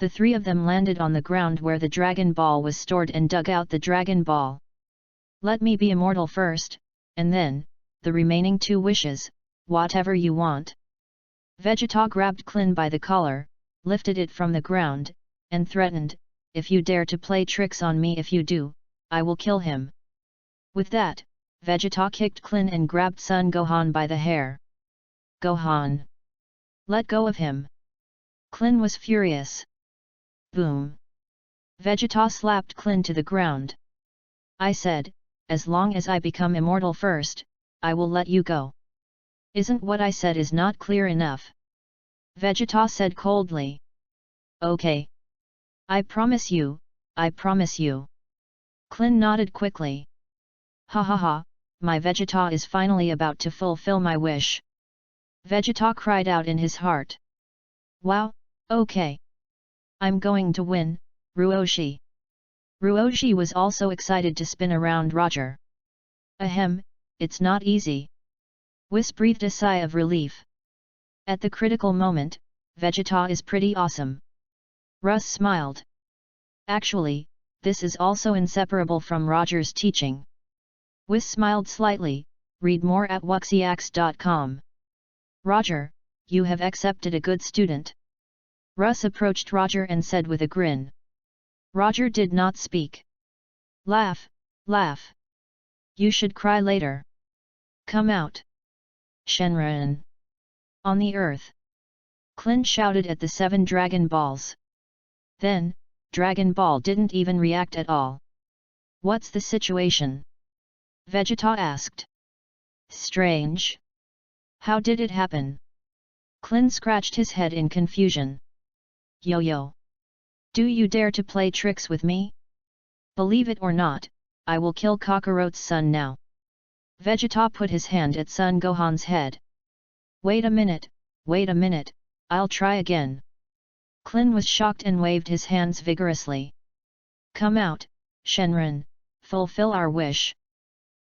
The 3 of them landed on the ground where the Dragon Ball was stored and dug out the Dragon Ball. Let me be immortal first, and then, the remaining 2 wishes, whatever you want. Vegeta grabbed Klin by the collar, lifted it from the ground, and threatened, if you dare to play tricks on me, if you do, I will kill him. With that, Vegeta kicked Klin and grabbed Son Gohan by the hair. Gohan! Let go of him! Klin was furious. Boom! Vegeta slapped Klin to the ground. I said, as long as I become immortal first, I will let you go. Isn't what I said is not clear enough? Vegeta said coldly. Okay. I promise you, I promise you. Klin nodded quickly. Ha ha ha, my Vegeta is finally about to fulfill my wish. Vegeta cried out in his heart. Wow, okay. I'm going to win, Ruoshi. Ruoshi was also excited to spin around Roger. Ahem, it's not easy. Whis breathed a sigh of relief. At the critical moment, Vegeta is pretty awesome. Russ smiled. Actually, this is also inseparable from Roger's teaching. Whis smiled slightly, read more at wuxiax.com. Roger, you have accepted a good student. Russ approached Roger and said with a grin. Roger did not speak. Laugh, laugh. You should cry later. Come out. Shenron. On the earth. Klin shouted at the 7 Dragon Balls. Then, Dragon Ball didn't even react at all. What's the situation? Vegeta asked. Strange. How did it happen? Klin scratched his head in confusion. Yo-yo. Do you dare to play tricks with me? Believe it or not, I will kill Kakaroto's son now. Vegeta put his hand at Son Gohan's head. Wait a minute, I'll try again. Klin was shocked and waved his hands vigorously. Come out, Shenron, fulfill our wish.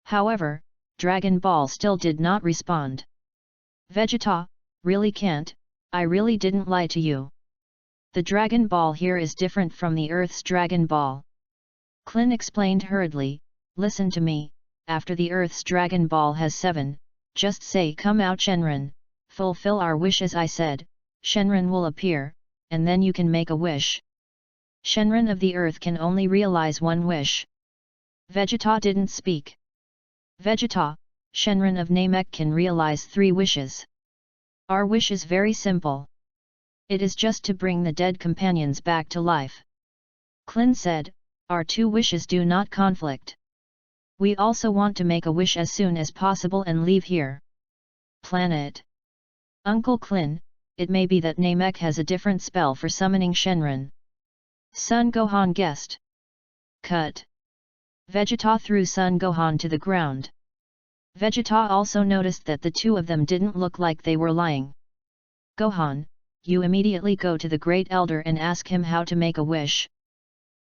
However, Dragon Ball still did not respond. Vegeta, really can't, I really didn't lie to you. The Dragon Ball here is different from the Earth's Dragon Ball. Klin explained hurriedly, listen to me, after the Earth's Dragon Ball has 7, just say come out Shenron, fulfill our wish as I said, Shenron will appear, and then you can make a wish. Shenron of the Earth can only realize one wish. Vegeta didn't speak. Vegeta, Shenron of Namek can realize 3 wishes. Our wish is very simple. It is just to bring the dead companions back to life. Klin said, our 2 wishes do not conflict. We also want to make a wish as soon as possible and leave here. Planet. Uncle Klin, it may be that Namek has a different spell for summoning Shenron. Son Gohan guessed. Cut. Vegeta threw Son Gohan to the ground. Vegeta also noticed that the 2 of them didn't look like they were lying. Gohan, you immediately go to the Great Elder and ask him how to make a wish.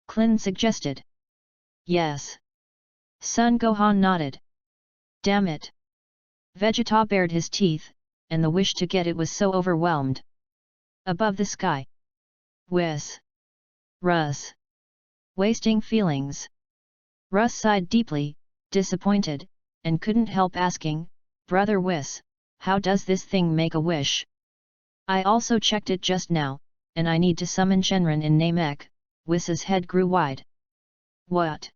Klin suggested. Yes. Son Gohan nodded. Damn it. Vegeta bared his teeth, and the wish to get it was so overwhelmed. Above the sky. Whis. Russ. Wasting feelings. Russ sighed deeply, disappointed, and couldn't help asking, Brother Whis, how does this thing make a wish? I also checked it just now, and I need to summon Shenron in Namek. Whis's head grew wide. What?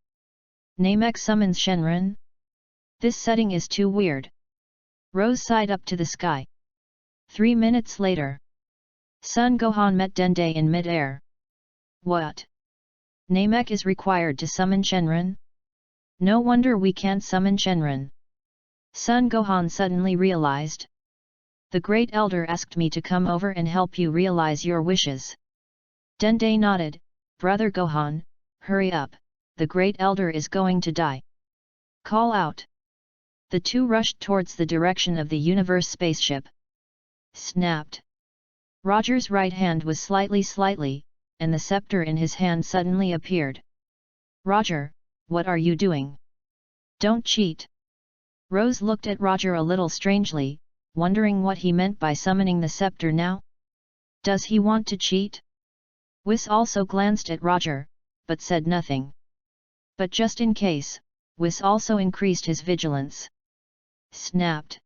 Namek summons Shenron? This setting is too weird. Rose sighed up to the sky. 3 minutes later. Son Gohan met Dende in mid-air. What? Namek is required to summon Shenron? No wonder we can't summon Shenron. Son Gohan suddenly realized. The Great Elder asked me to come over and help you realize your wishes. Dende nodded, Brother Gohan, hurry up, the Great Elder is going to die. Call out. The 2 rushed towards the direction of the universe spaceship. Snapped. Roger's right hand was slightly, and the scepter in his hand suddenly appeared. Roger, what are you doing? Don't cheat. Rose looked at Roger a little strangely, wondering what he meant by summoning the scepter now. Does he want to cheat? Whis also glanced at Roger, but said nothing. But just in case, Whis also increased his vigilance. Snapped.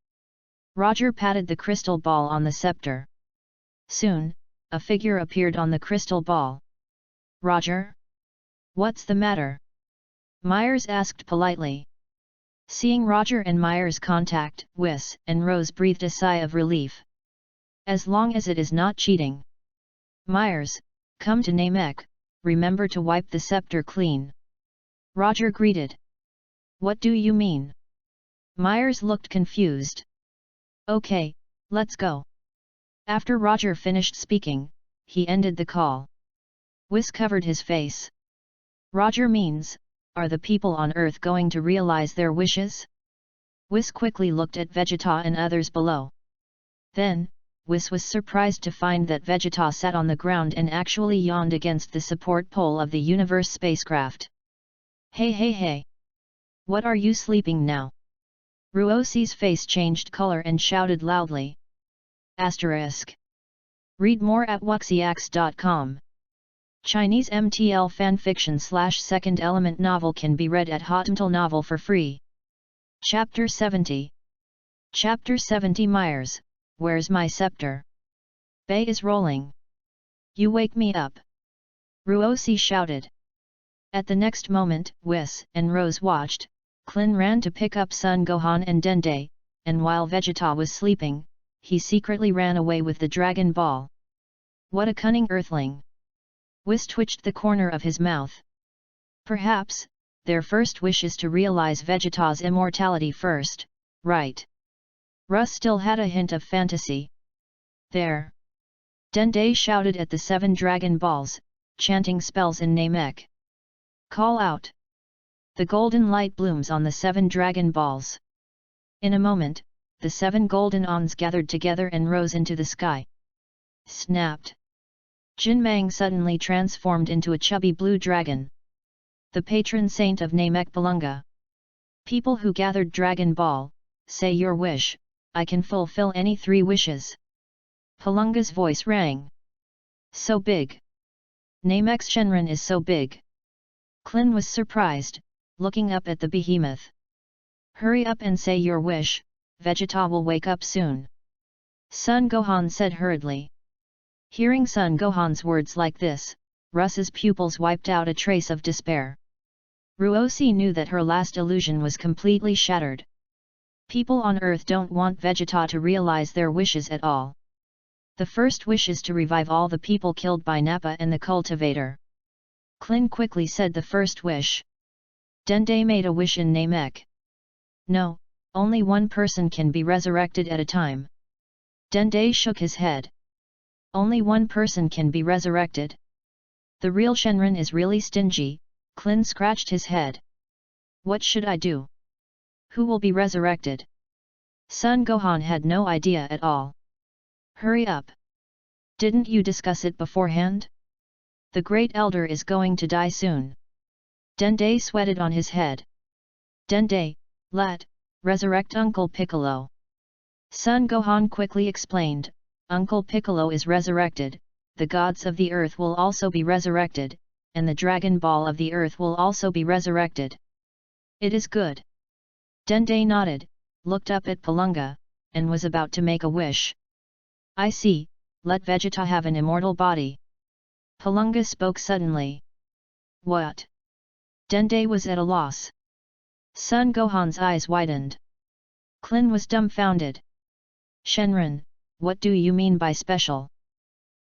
Roger patted the crystal ball on the scepter. Soon, a figure appeared on the crystal ball. Roger? What's the matter? Myers asked politely. Seeing Roger and Myers' contact, Whis and Rose breathed a sigh of relief. As long as it is not cheating. Myers, come to Namek, remember to wipe the scepter clean. Roger greeted. What do you mean? Myers looked confused. Okay, let's go. After Roger finished speaking, he ended the call. Whis covered his face. Roger means, are the people on Earth going to realize their wishes? Whis quickly looked at Vegeta and others below. Then, Whis was surprised to find that Vegeta sat on the ground and actually yawned against the support pole of the universe spacecraft. Hey! What are you sleeping now? Ruosi's face changed color and shouted loudly. Asterisk. Read more at wuxiax.com. Chinese MTL fanfiction / second element novel can be read at Hotantal Novel for free. Chapter 70. Chapter 70 Myers, where's my scepter? Bay is rolling. You wake me up. Ruosi shouted. At the next moment, Whis and Rose watched. Klin ran to pick up Son Gohan and Dende, and while Vegeta was sleeping, he secretly ran away with the Dragon Ball. What a cunning earthling! Whis twitched the corner of his mouth. Perhaps, their first wish is to realize Vegeta's immortality first, right? Russ still had a hint of fantasy. There! Dende shouted at the 7 dragon balls, chanting spells in Namek. Call out! The golden light blooms on the 7 dragon balls. In a moment, the 7 golden ons gathered together and rose into the sky. Snapped! Jin Mang suddenly transformed into a chubby blue dragon. The patron saint of Namek Palunga. People who gathered Dragon Ball, say your wish, I can fulfill any 3 wishes. Palunga's voice rang. So big. Namek's Shenron is so big. Klin was surprised, looking up at the behemoth. Hurry up and say your wish, Vegeta will wake up soon. Sun Gohan said hurriedly. Hearing Sun Gohan's words like this, Russ's pupils wiped out a trace of despair. Ruosi knew that her last illusion was completely shattered. People on Earth don't want Vegeta to realize their wishes at all. The first wish is to revive all the people killed by Nappa and the cultivator. Klin quickly said the first wish. Dende made a wish in Namek. No, only one person can be resurrected at a time. Dende shook his head. Only one person can be resurrected. The real Shenron is really stingy. Klin scratched his head. What should I do? Who will be resurrected? Sun Gohan had no idea at all. Hurry up! Didn't you discuss it beforehand? The Great Elder is going to die soon. Dende sweated on his head. Dende, resurrect Uncle Piccolo. Sun Gohan quickly explained, Uncle Piccolo is resurrected, the gods of the earth will also be resurrected, and the Dragon Ball of the earth will also be resurrected. It is good. Dende nodded, looked up at Palunga, and was about to make a wish. I see, let Vegeta have an immortal body. Palunga spoke suddenly. What? Dende was at a loss. Sun Gohan's eyes widened. Klin was dumbfounded. Shenron, what do you mean by special?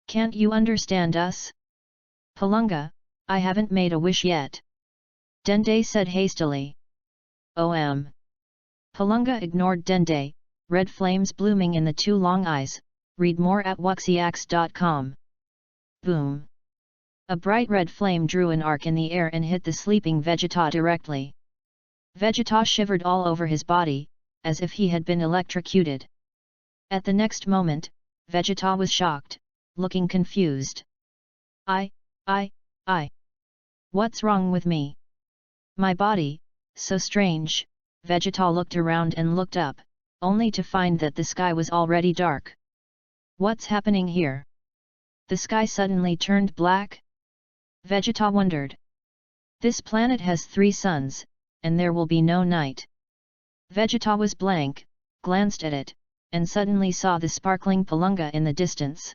Can't you understand us? Palunga, I haven't made a wish yet. Dende said hastily. Palunga ignored Dende, red flames blooming in the 2 long eyes. Read more at wuxiax.com. Boom! A bright red flame drew an arc in the air and hit the sleeping Vegeta directly. Vegeta shivered all over his body, as if he had been electrocuted. At the next moment, Vegeta was shocked, looking confused. What's wrong with me? My body, so strange. Vegeta looked around and looked up, only to find that the sky was already dark. What's happening here? The sky suddenly turned black? Vegeta wondered. This planet has 3 suns, and there will be no night. Vegeta was blank, glanced at it, and suddenly saw the sparkling Palunga in the distance.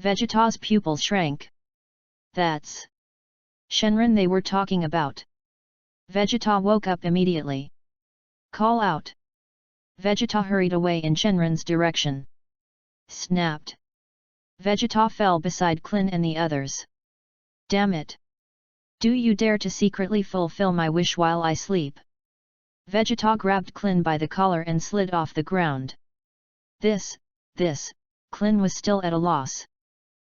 Vegeta's pupils shrank. That's Shenron they were talking about. Vegeta woke up immediately. Call out! Vegeta hurried away in Shenron's direction. Snapped! Vegeta fell beside Klin and the others. Damn it! Do you dare to secretly fulfill my wish while I sleep? Vegeta grabbed Klin by the collar and slid off the ground. This, Klin was still at a loss.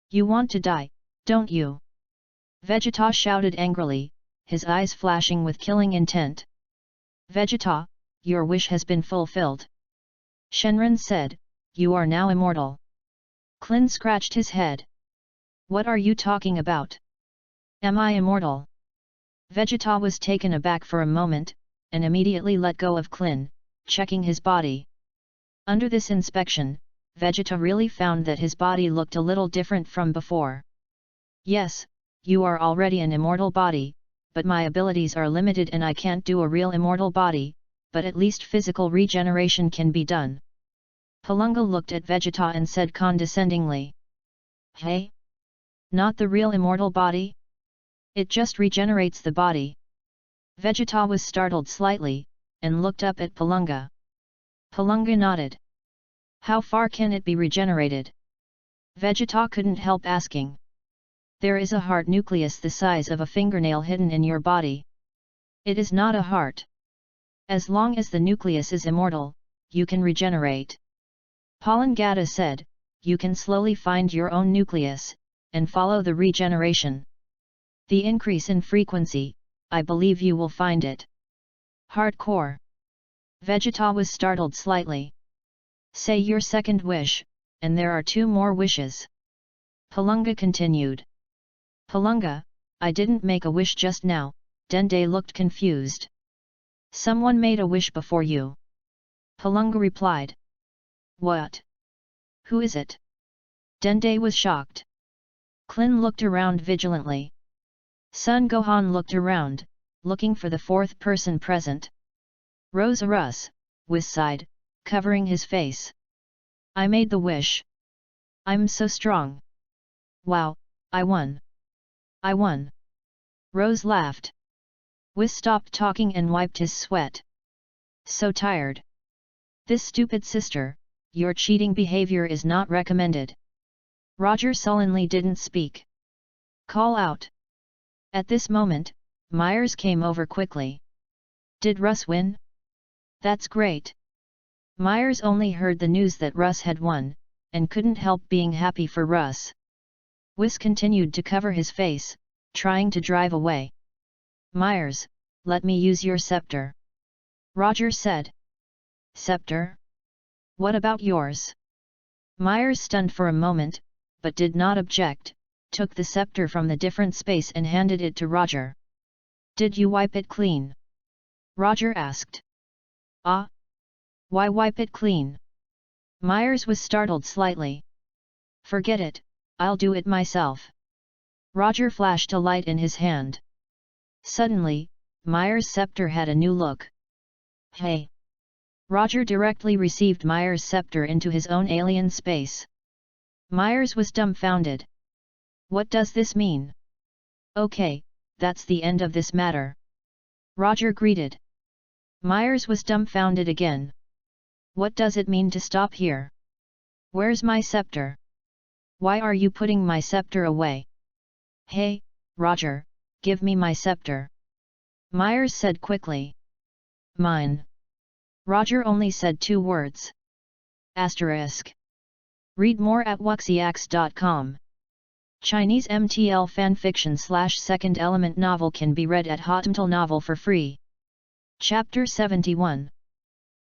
You want to die, don't you? Vegeta shouted angrily, his eyes flashing with killing intent. Vegeta, your wish has been fulfilled. Shenron said, you are now immortal. Klin scratched his head. What are you talking about? Am I immortal? Vegeta was taken aback for a moment, and immediately let go of Klin, checking his body. Under this inspection, Vegeta really found that his body looked a little different from before. Yes, you are already an immortal body, but my abilities are limited and I can't do a real immortal body, but at least physical regeneration can be done. Palunga looked at Vegeta and said condescendingly. Hey? Not the real immortal body? It just regenerates the body. Vegeta was startled slightly, and looked up at Palunga. Palunga nodded. How far can it be regenerated? Vegeta couldn't help asking. There is a heart nucleus the size of a fingernail hidden in your body. It is not a heart. As long as the nucleus is immortal, you can regenerate. Palangata said, you can slowly find your own nucleus, and follow the regeneration. The increase in frequency, I believe you will find it. Hardcore. Vegeta was startled slightly. Say your second wish, and there are 2 more wishes. Palunga continued. Palunga, I didn't make a wish just now. Dende looked confused. Someone made a wish before you. Palunga replied. What? Who is it? Dende was shocked. Klin looked around vigilantly. Sun Gohan looked around, looking for the 4th person present. Rosa Rus, Whis sighed, covering his face. I made the wish. I'm so strong. Wow, I won. I won. Rose laughed. Whis stopped talking and wiped his sweat. So tired. This stupid sister, your cheating behavior is not recommended. Roger sullenly didn't speak. Call out. At this moment, Myers came over quickly. Did Russ win? That's great. Myers only heard the news that Russ had won, and couldn't help being happy for Russ. Whis continued to cover his face, trying to drive away. Myers, let me use your scepter. Roger said. Scepter? What about yours? Myers stunned for a moment, but did not object, took the scepter from the different space and handed it to Roger. Did you wipe it clean? Roger asked. Ah? Why wipe it clean? Myers was startled slightly. Forget it, I'll do it myself. Roger flashed a light in his hand. Suddenly, Myers' scepter had a new look. Hey! Roger directly received Myers' scepter into his own alien space. Myers was dumbfounded. What does this mean? Okay, that's the end of this matter. Roger greeted. Myers was dumbfounded again. What does it mean to stop here? Where's my scepter? Why are you putting my scepter away? Hey, Roger, give me my scepter. Myers said quickly. Mine. Roger only said 2 words. Asterisk. Read more at wuxiax.com. Chinese MTL fanfiction / second element novel can be read at Hotmtl Novel for free. Chapter 71.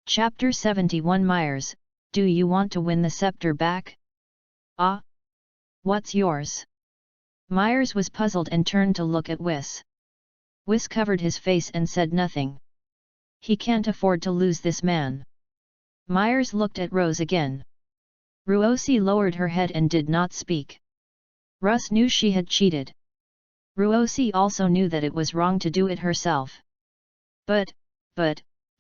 Chapter 71 Myers, do you want to win the scepter back? Ah? What's yours? Myers was puzzled and turned to look at Whis. Whis covered his face and said nothing. He can't afford to lose this man. Myers looked at Rose again. Ruosi lowered her head and did not speak. Russ knew she had cheated. Ruosi also knew that it was wrong to do it herself. But,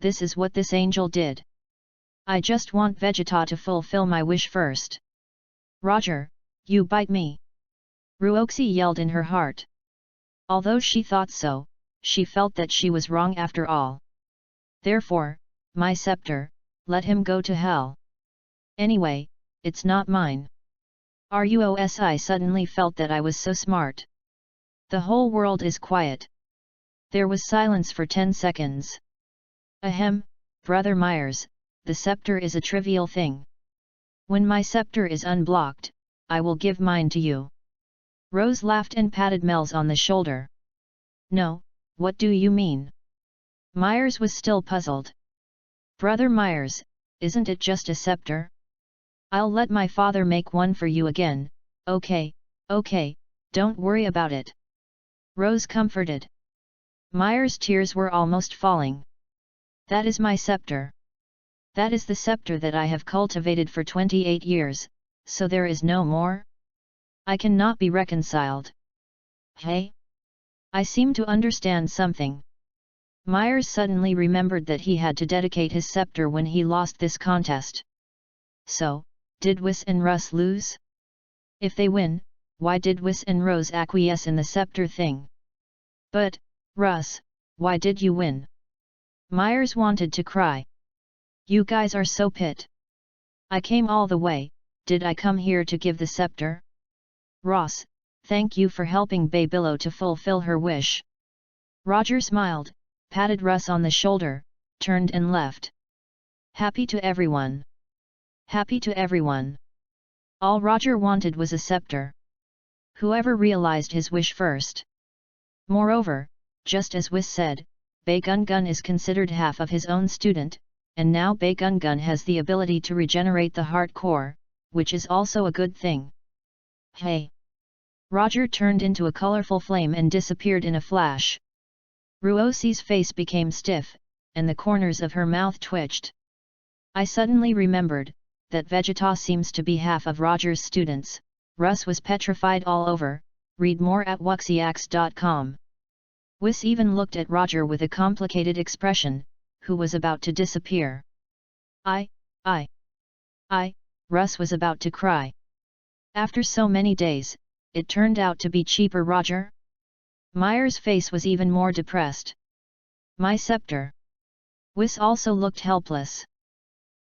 this is what this angel did. I just want Vegeta to fulfill my wish first. Roger, you bite me. Ruoxi yelled in her heart. Although she thought so, she felt that she was wrong after all. Therefore, my scepter, let him go to hell. Anyway, it's not mine. Ruosi suddenly felt that I was so smart. The whole world is quiet. There was silence for 10 seconds. Ahem, Brother Myers, the scepter is a trivial thing. When my scepter is unblocked, I will give mine to you. Rose laughed and patted Mel's on the shoulder. No, what do you mean? Myers was still puzzled. Brother Myers, isn't it just a scepter? I'll let my father make one for you again, okay, don't worry about it. Rose comforted. Myers' tears were almost falling. That is my scepter. That is the scepter that I have cultivated for 28 years, so there is no more? I cannot be reconciled. Hey? I seem to understand something. Myers suddenly remembered that he had to dedicate his scepter when he lost this contest. So, did Whis and Russ lose? If they win, why did Whis and Rose acquiesce in the scepter thing? But, Russ, why did you win? Myers wanted to cry. You guys are so pit. I came all the way, did I come here to give the scepter? Ross, Thank you for helping Babyllo to fulfill her wish. Roger smiled, patted Russ on the shoulder, turned and left. Happy to everyone. Happy to everyone. All Roger wanted was a scepter. Whoever realized his wish first. Moreover, just as Whis said, Bei Gun is considered half of his own student, and now Bei Gun has the ability to regenerate the heart core, which is also a good thing. Hey! Roger turned into a colorful flame and disappeared in a flash. Ruosi's face became stiff, and the corners of her mouth twitched. I suddenly remembered that Vegeta seems to be half of Roger's students. Russ was petrified all over. Read more at wuxiax.com. Whis even looked at Roger with a complicated expression, who was about to disappear. Russ was about to cry. After so many days, it turned out to be cheaper Roger? Myers' face was even more depressed. My scepter. Whis also looked helpless.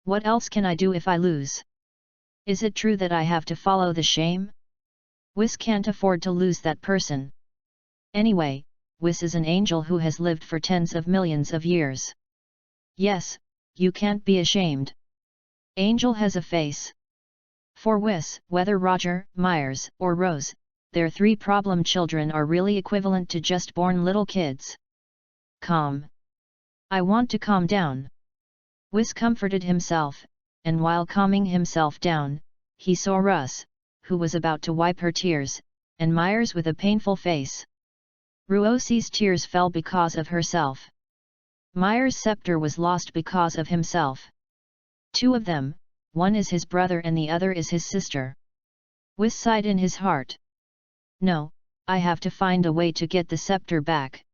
What else can I do if I lose? Is it true that I have to follow the shame? Whis can't afford to lose that person. Anyway, Whis is an angel who has lived for tens of millions of years. Yes, you can't be ashamed. Angel has a face. For Whis, whether Roger, Myers, or Rose, their three problem children are really equivalent to just born little kids. Calm. I want to calm down. Whis comforted himself, and while calming himself down, he saw Russ, who was about to wipe her tears, and Myers with a painful face. Ruosi's tears fell because of herself. Myers' scepter was lost because of himself. Two of them, one is his brother and the other is his sister. Whis sighed in his heart. No, I have to find a way to get the scepter back.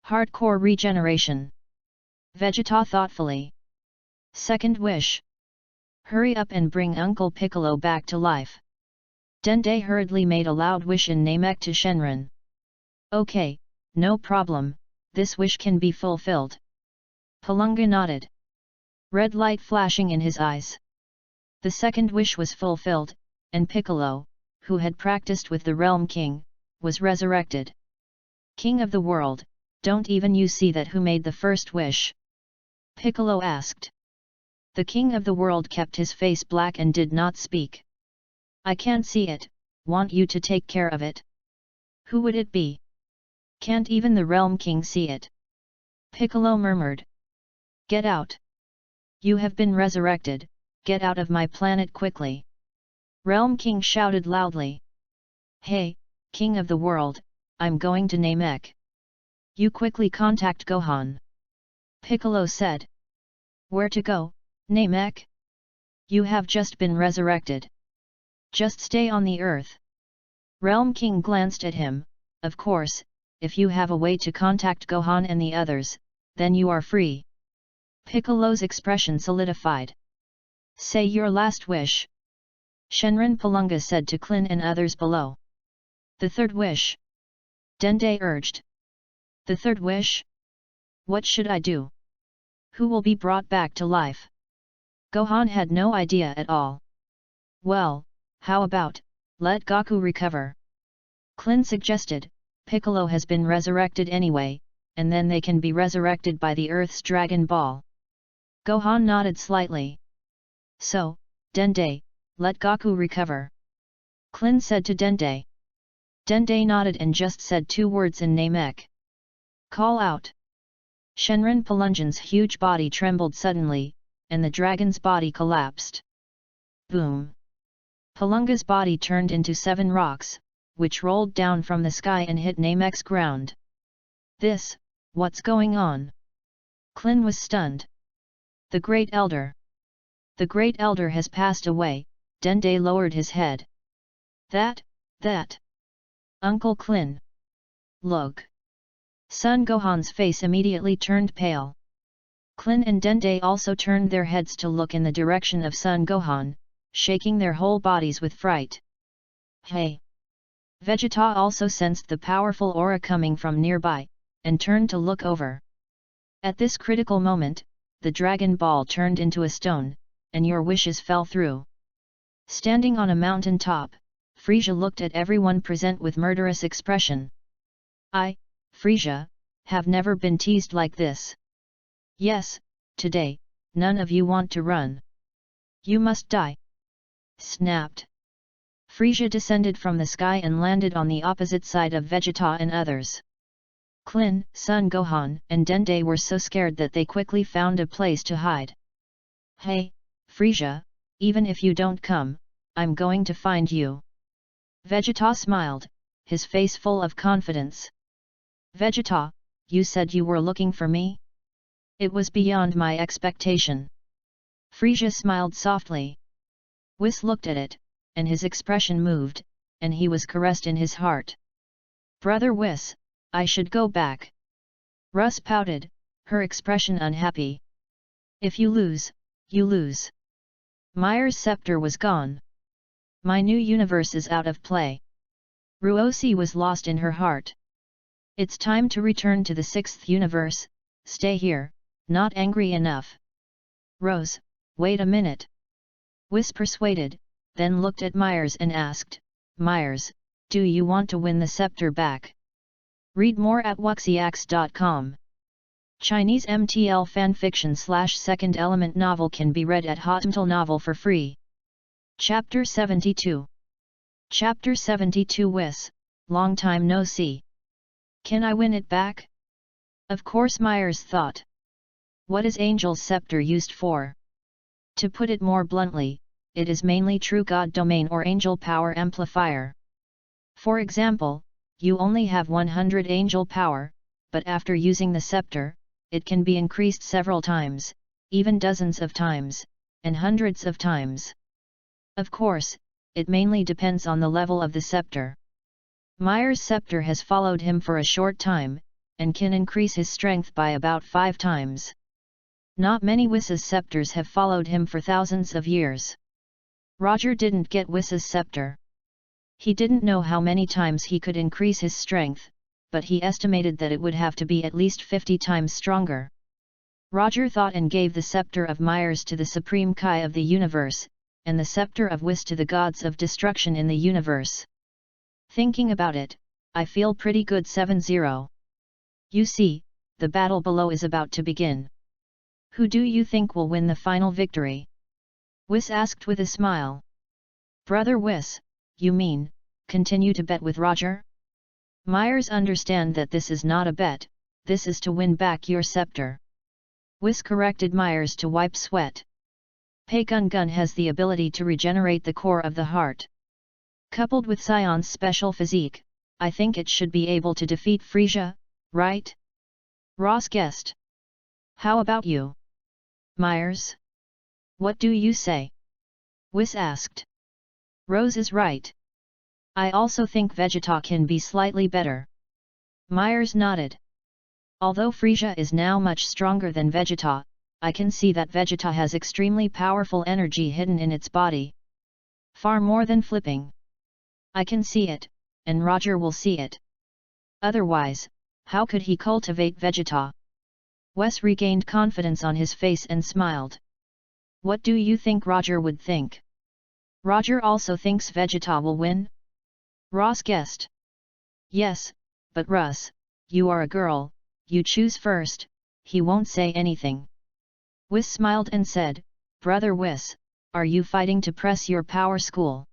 Hardcore regeneration. Vegeta thoughtfully. Second wish. Hurry up and bring Uncle Piccolo back to life. Dende hurriedly made a loud wish in Namek to Shenron. Okay, no problem, this wish can be fulfilled. Palunga nodded. Red light flashing in his eyes. The second wish was fulfilled, and Piccolo, who had practiced with the Realm King, was resurrected. King of the world, don't even you see that who made the first wish? Piccolo asked. The King of the world kept his face black and did not speak. I can't see it, want you to take care of it. Who would it be? Can't even the Realm King see it? Piccolo murmured. Get out. You have been resurrected, get out of my planet quickly. Realm King shouted loudly. Hey, King of the world, I'm going to Namek. You quickly contact Gohan. Piccolo said. Where to go, Namek? You have just been resurrected. Just stay on the earth. Realm King glanced at him. Of course, if you have a way to contact Gohan and the others, then you are free. Piccolo's expression solidified. Say your last wish. Shenron Palunga said to Klin and others below. The third wish. Dende urged. The third wish? What should I do? Who will be brought back to life? Gohan had no idea at all. Well, how about, let Goku recover? Klin suggested, Piccolo has been resurrected anyway, and then they can be resurrected by the Earth's Dragon Ball. Gohan nodded slightly. So, Dende, let Goku recover. Klin said to Dende. Dende nodded and just said two words in Namek. Call out. Shenron Palungan's huge body trembled suddenly, and the dragon's body collapsed. Boom! Palunga's body turned into 7 rocks, which rolled down from the sky and hit Namek's ground. What's going on? Klin was stunned. The Great Elder. The Great Elder has passed away, Dende lowered his head. That. Uncle Klin. Look. Son Gohan's face immediately turned pale. Klin and Dende also turned their heads to look in the direction of Son Gohan, shaking their whole bodies with fright. Hey! Vegeta also sensed the powerful aura coming from nearby, and turned to look over. At this critical moment, the Dragon Ball turned into a stone, and your wishes fell through. Standing on a mountain top, Frisia looked at everyone present with murderous expression. I, Frisia, have never been teased like this. Yes, today, none of you want to run. You must die. Snapped. Frisia descended from the sky and landed on the opposite side of Vegeta and others. Klin, Sun Gohan, and Dende were so scared that they quickly found a place to hide. Hey, Frisia, even if you don't come, I'm going to find you. Vegeta smiled, his face full of confidence. Vegeta, you said you were looking for me? It was beyond my expectation. Frisia smiled softly. Whis looked at it, and his expression moved, and he was caressed in his heart. Brother Whis, I should go back. Russ pouted, her expression unhappy. If you lose, you lose. Myers' scepter was gone. My new universe is out of play. Ruosi was lost in her heart. It's time to return to the 6th universe, stay here, not angry enough. Rose, wait a minute. Whis persuaded, then looked at Myers and asked, Myers, do you want to win the scepter back? Read more at wuxiax.com. Chinese MTL fanfiction/second element novel can be read at Hotmtl Novel for free. Chapter 72. Chapter 72 Whis, long time no see. Can I win it back? Of course, Myers thought. What is Angel's scepter used for? To put it more bluntly, it is mainly true God domain or angel power amplifier. For example, you only have 100 angel power, but after using the scepter, it can be increased several times, even dozens of times, and hundreds of times. Of course, it mainly depends on the level of the scepter. Myers' scepter has followed him for a short time, and can increase his strength by about 5 times. Not many Whis' scepters have followed him for thousands of years. Roger didn't get Whis' scepter. He didn't know how many times he could increase his strength, but he estimated that it would have to be at least 50 times stronger. Roger thought and gave the scepter of Myers to the Supreme Kai of the universe, and the scepter of Whis to the gods of destruction in the universe. Thinking about it, I feel pretty good. 7-0. You see, the battle below is about to begin. Who do you think will win the final victory? Whis asked with a smile. Brother Whis, you mean, continue to bet with Roger? Myers understand that this is not a bet, this is to win back your scepter. Whis corrected Myers to wipe sweat. Pei Gun Gun has the ability to regenerate the core of the heart. Coupled with Sion's special physique, I think it should be able to defeat Frisia, right? Ross guessed. How about you? Myers? What do you say? Whis asked. Rose is right. I also think Vegeta can be slightly better. Myers nodded. Although Frisia is now much stronger than Vegeta, I can see that Vegeta has extremely powerful energy hidden in its body. Far more than flipping. I can see it, and Roger will see it. Otherwise, how could he cultivate Vegeta? Wes regained confidence on his face and smiled. What do you think Roger would think? Roger also thinks Vegeta will win? Ross guessed. Yes, but Russ, you are a girl, you choose first, he won't say anything. Whis smiled and said, Brother Whis, are you fighting to press your power school?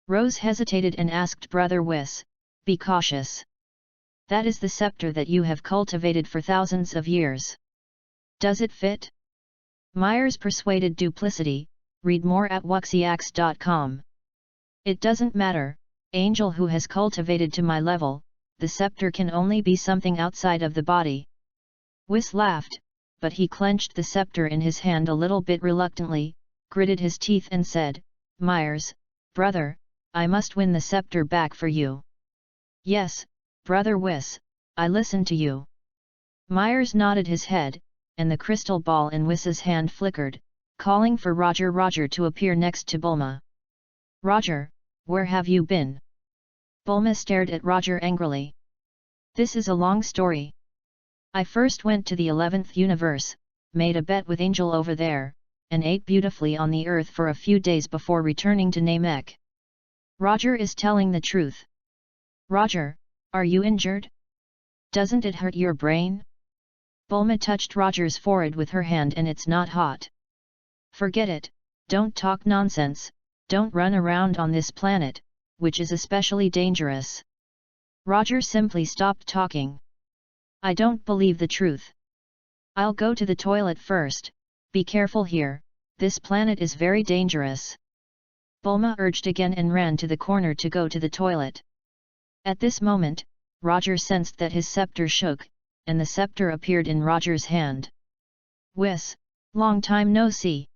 Rose hesitated and asked Brother Whis, be cautious. That is the scepter that you have cultivated for thousands of years. Does it fit? Myers persuaded duplicity, read more at wuxiax.com. It doesn't matter, angel who has cultivated to my level, the scepter can only be something outside of the body. Whis laughed, but he clenched the scepter in his hand a little bit reluctantly, gritted his teeth and said, Myers, brother, I must win the scepter back for you. Yes, Brother Whis, I listen to you. Myers nodded his head, and the crystal ball in Whis' hand flickered, calling for Roger to appear next to Bulma. Roger, where have you been? Bulma stared at Roger angrily. This is a long story. I first went to the 11th universe, made a bet with Angel over there, and ate beautifully on the earth for a few days before returning to Namek. Roger is telling the truth. Roger, are you injured? Doesn't it hurt your brain? Bulma touched Roger's forehead with her hand and it's not hot. Forget it, don't talk nonsense, don't run around on this planet, which is especially dangerous. Roger simply stopped talking. I don't believe the truth. I'll go to the toilet first, be careful here, this planet is very dangerous. Bulma urged again and ran to the corner to go to the toilet. At this moment, Roger sensed that his scepter shook, and the scepter appeared in Roger's hand. Whis, long time no see.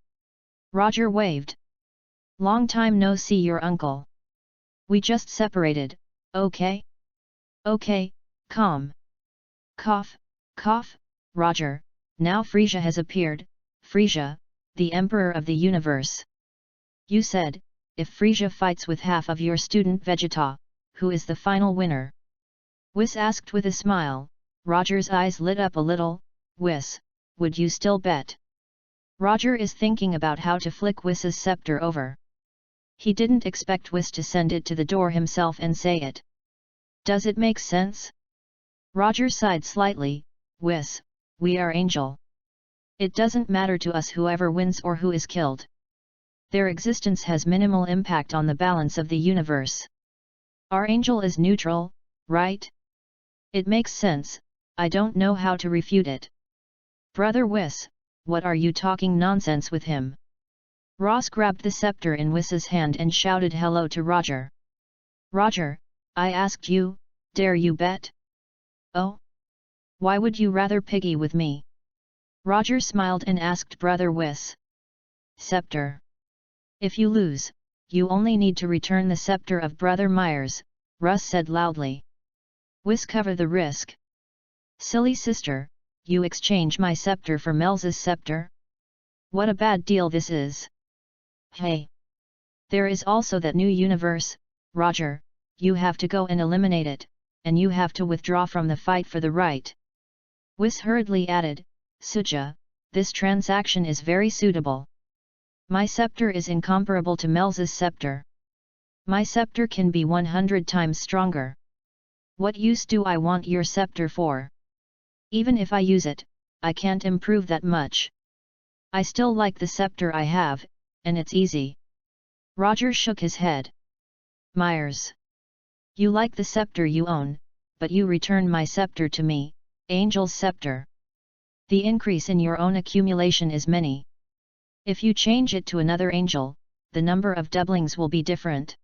Roger waved. Long time no see your uncle. We just separated, okay? Okay, calm. Cough, cough, Roger, now Frisia has appeared, Frisia, the Emperor of the Universe. You said, if Frisia fights with half of your student Vegeta, who is the final winner? Whis asked with a smile. Roger's eyes lit up a little. Whis, would you still bet? Roger is thinking about how to flick Whis's scepter over. He didn't expect Whis to send it to the door himself and say it. Does it make sense? Roger sighed slightly. Whis, we are Angel. It doesn't matter to us whoever wins or who is killed. Their existence has minimal impact on the balance of the universe. Our Angel is neutral, right? It makes sense, I don't know how to refute it. Brother Whis, what are you talking nonsense with him? Ross grabbed the scepter in Whis's hand and shouted hello to Roger. Roger, I asked you, dare you bet? Oh? Why would you rather piggy with me? Roger smiled and asked Brother Whis. Scepter. If you lose, you only need to return the scepter of Brother Myers, Russ said loudly. Whis cover the risk. Silly sister, you exchange my scepter for Mel's scepter? What a bad deal this is. Hey! There is also that new universe, Roger, you have to go and eliminate it, and you have to withdraw from the fight for the right. Whis hurriedly added, Suja, this transaction is very suitable. My scepter is incomparable to Mel's scepter. My scepter can be 100 times stronger. What use do I want your scepter for? Even if I use it, I can't improve that much. I still like the scepter I have, and it's easy. Roger shook his head. Myers. You like the scepter you own, but you return my scepter to me, Angel's scepter. The increase in your own accumulation is many. If you change it to another angel, the number of doublings will be different.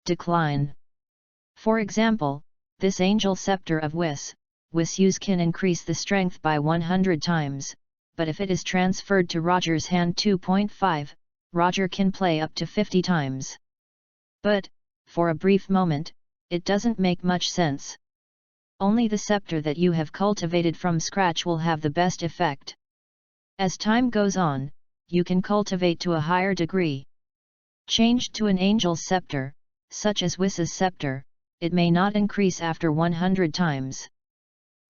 Decline. For example, this angel scepter of Whis use can increase the strength by 100 times, but if it is transferred to Roger's hand 2.5, Roger can play up to 50 times. But, for a brief moment, it doesn't make much sense. Only the scepter that you have cultivated from scratch will have the best effect. As time goes on, you can cultivate to a higher degree. Changed to an angel's scepter, such as Whis's scepter, it may not increase after 100 times.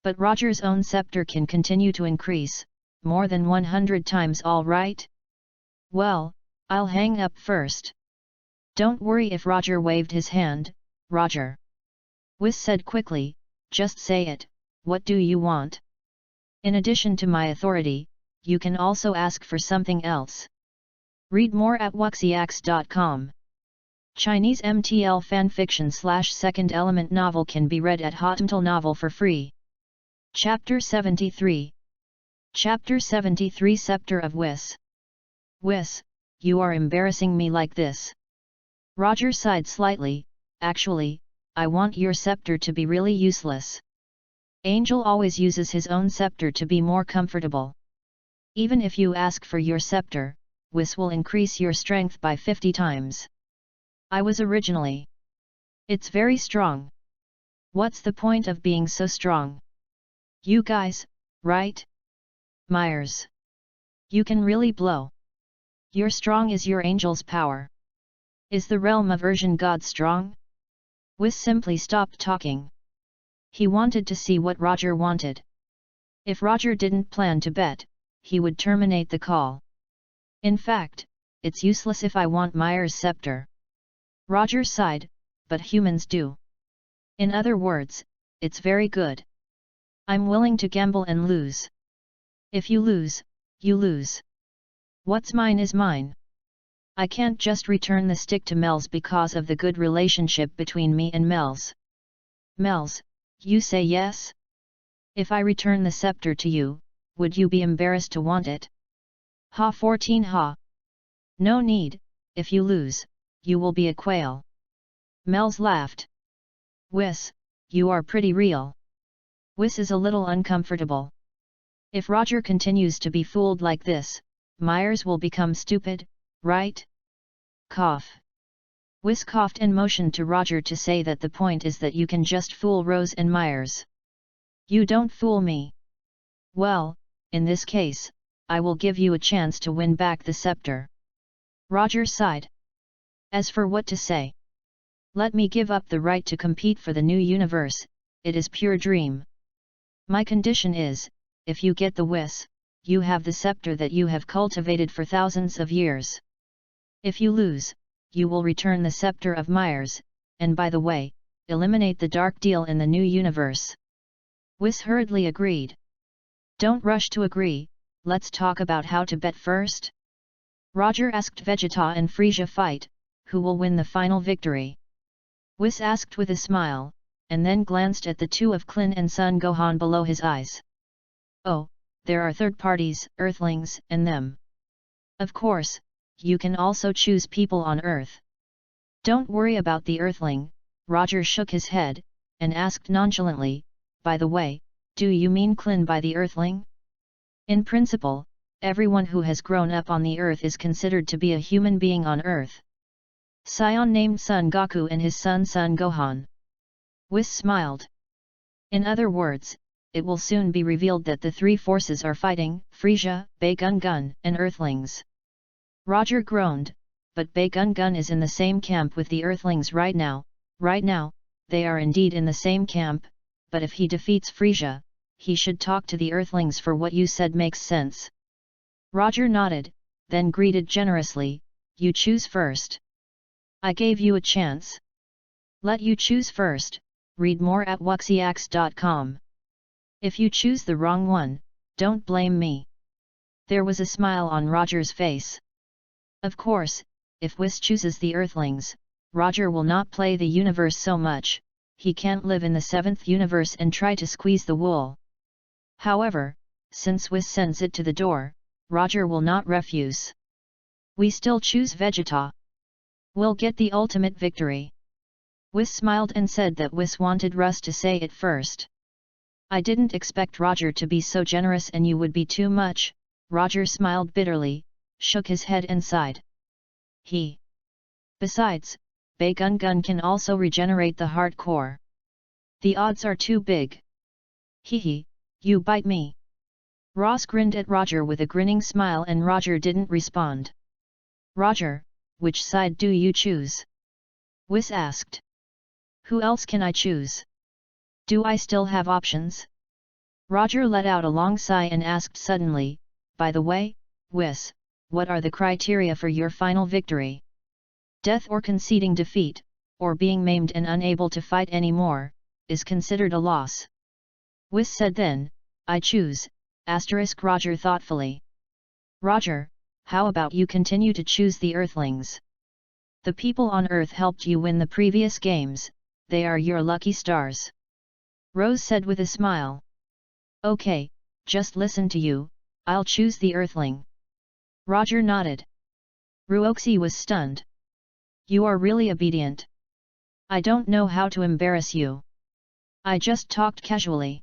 But Roger's own scepter can continue to increase, more than 100 times all right? Well, I'll hang up first. Don't worry if Roger waved his hand, Roger. Whis said quickly, just say it, what do you want? In addition to my authority, you can also ask for something else. Read more at wuxiax.com. Chinese MTL fanfiction / second element novel can be read at Hotmtl Novel for free. Chapter 73. Chapter 73 Scepter of Whis. Whis, you are embarrassing me like this. Roger sighed slightly. Actually, I want your scepter to be really useless. Angel always uses his own scepter to be more comfortable. Even if you ask for your scepter, Whis will increase your strength by 50 times. I was originally. It's very strong. What's the point of being so strong? You guys, right? Myers. You can really blow. Your strong is your angel's power. Is the realm of Ursian God strong? Whis simply stopped talking. He wanted to see what Roger wanted. If Roger didn't plan to bet, he would terminate the call. In fact, it's useless if I want Myers' scepter. Roger sighed, but humans do. In other words, it's very good. I'm willing to gamble and lose. If you lose, you lose. What's mine is mine. I can't just return the stick to Mel's because of the good relationship between me and Mel's. Mel's, you say yes? If I return the scepter to you, would you be embarrassed to want it? Ha 14 ha. No need, if you lose, you will be a quail. Mel's laughed. Whis, you are pretty real. Whis is a little uncomfortable. If Roger continues to be fooled like this, Myers will become stupid, right? Cough. Whis coughed and motioned to Roger to say that the point is that you can just fool Rose and Myers. You don't fool me. Well, in this case, I will give you a chance to win back the scepter. Roger sighed. As for what to say. Let me give up the right to compete for the new universe, it is pure dream. My condition is, if you get the Whis, you have the scepter that you have cultivated for thousands of years. If you lose, you will return the scepter of Myers, and by the way, eliminate the dark deal in the new universe. Whis hurriedly agreed. Don't rush to agree, let's talk about how to bet first. Roger asked Vegeta and Frieza fight, who will win the final victory? Whis asked with a smile, and then glanced at the two of Klin and Son Gohan below his eyes. Oh, there are third parties, Earthlings, and them. Of course, you can also choose people on Earth. Don't worry about the Earthling, Roger shook his head, and asked nonchalantly, by the way, do you mean Klin by the Earthling? In principle, everyone who has grown up on the Earth is considered to be a human being on Earth. Sion named Son Goku and his son Son Gohan. Whis smiled. In other words, it will soon be revealed that the three forces are fighting, Frieza, Bae-Gun-Gun, and Earthlings. Roger groaned, but Bae-Gun-Gun is in the same camp with the Earthlings right now, they are indeed in the same camp, but if he defeats Frieza, he should talk to the Earthlings for what you said makes sense. Roger nodded, then greeted generously, you choose first. I gave you a chance. Let you choose first, read more at wuxiax.com. If you choose the wrong one, don't blame me. There was a smile on Roger's face. Of course, if Whis chooses the Earthlings, Roger will not play the universe so much, he can't live in the 7th universe and try to squeeze the wool. However, since Whis sends it to the door, Roger will not refuse. We still choose Vegeta. We'll get the ultimate victory. Whis smiled and said that Whis wanted Russ to say it first. I didn't expect Roger to be so generous and you would be too much, Roger smiled bitterly, shook his head and sighed. Besides, Bae-Gun-Gun can also regenerate the heart core. The odds are too big. You bite me. Ross grinned at Roger with a grinning smile and Roger didn't respond. Roger, which side do you choose? Whis asked. Who else can I choose? Do I still have options? Roger let out a long sigh and asked suddenly, by the way, Whis, what are the criteria for your final victory? Death or conceding defeat, or being maimed and unable to fight anymore, is considered a loss. Whis said then, I choose, Roger thoughtfully. Roger, how about you continue to choose the Earthlings? The people on Earth helped you win the previous games, they are your lucky stars. Rose said with a smile. Okay, just listen to you, I'll choose the Earthling. Roger nodded. Ruoxi was stunned. You are really obedient. I don't know how to embarrass you. I just talked casually.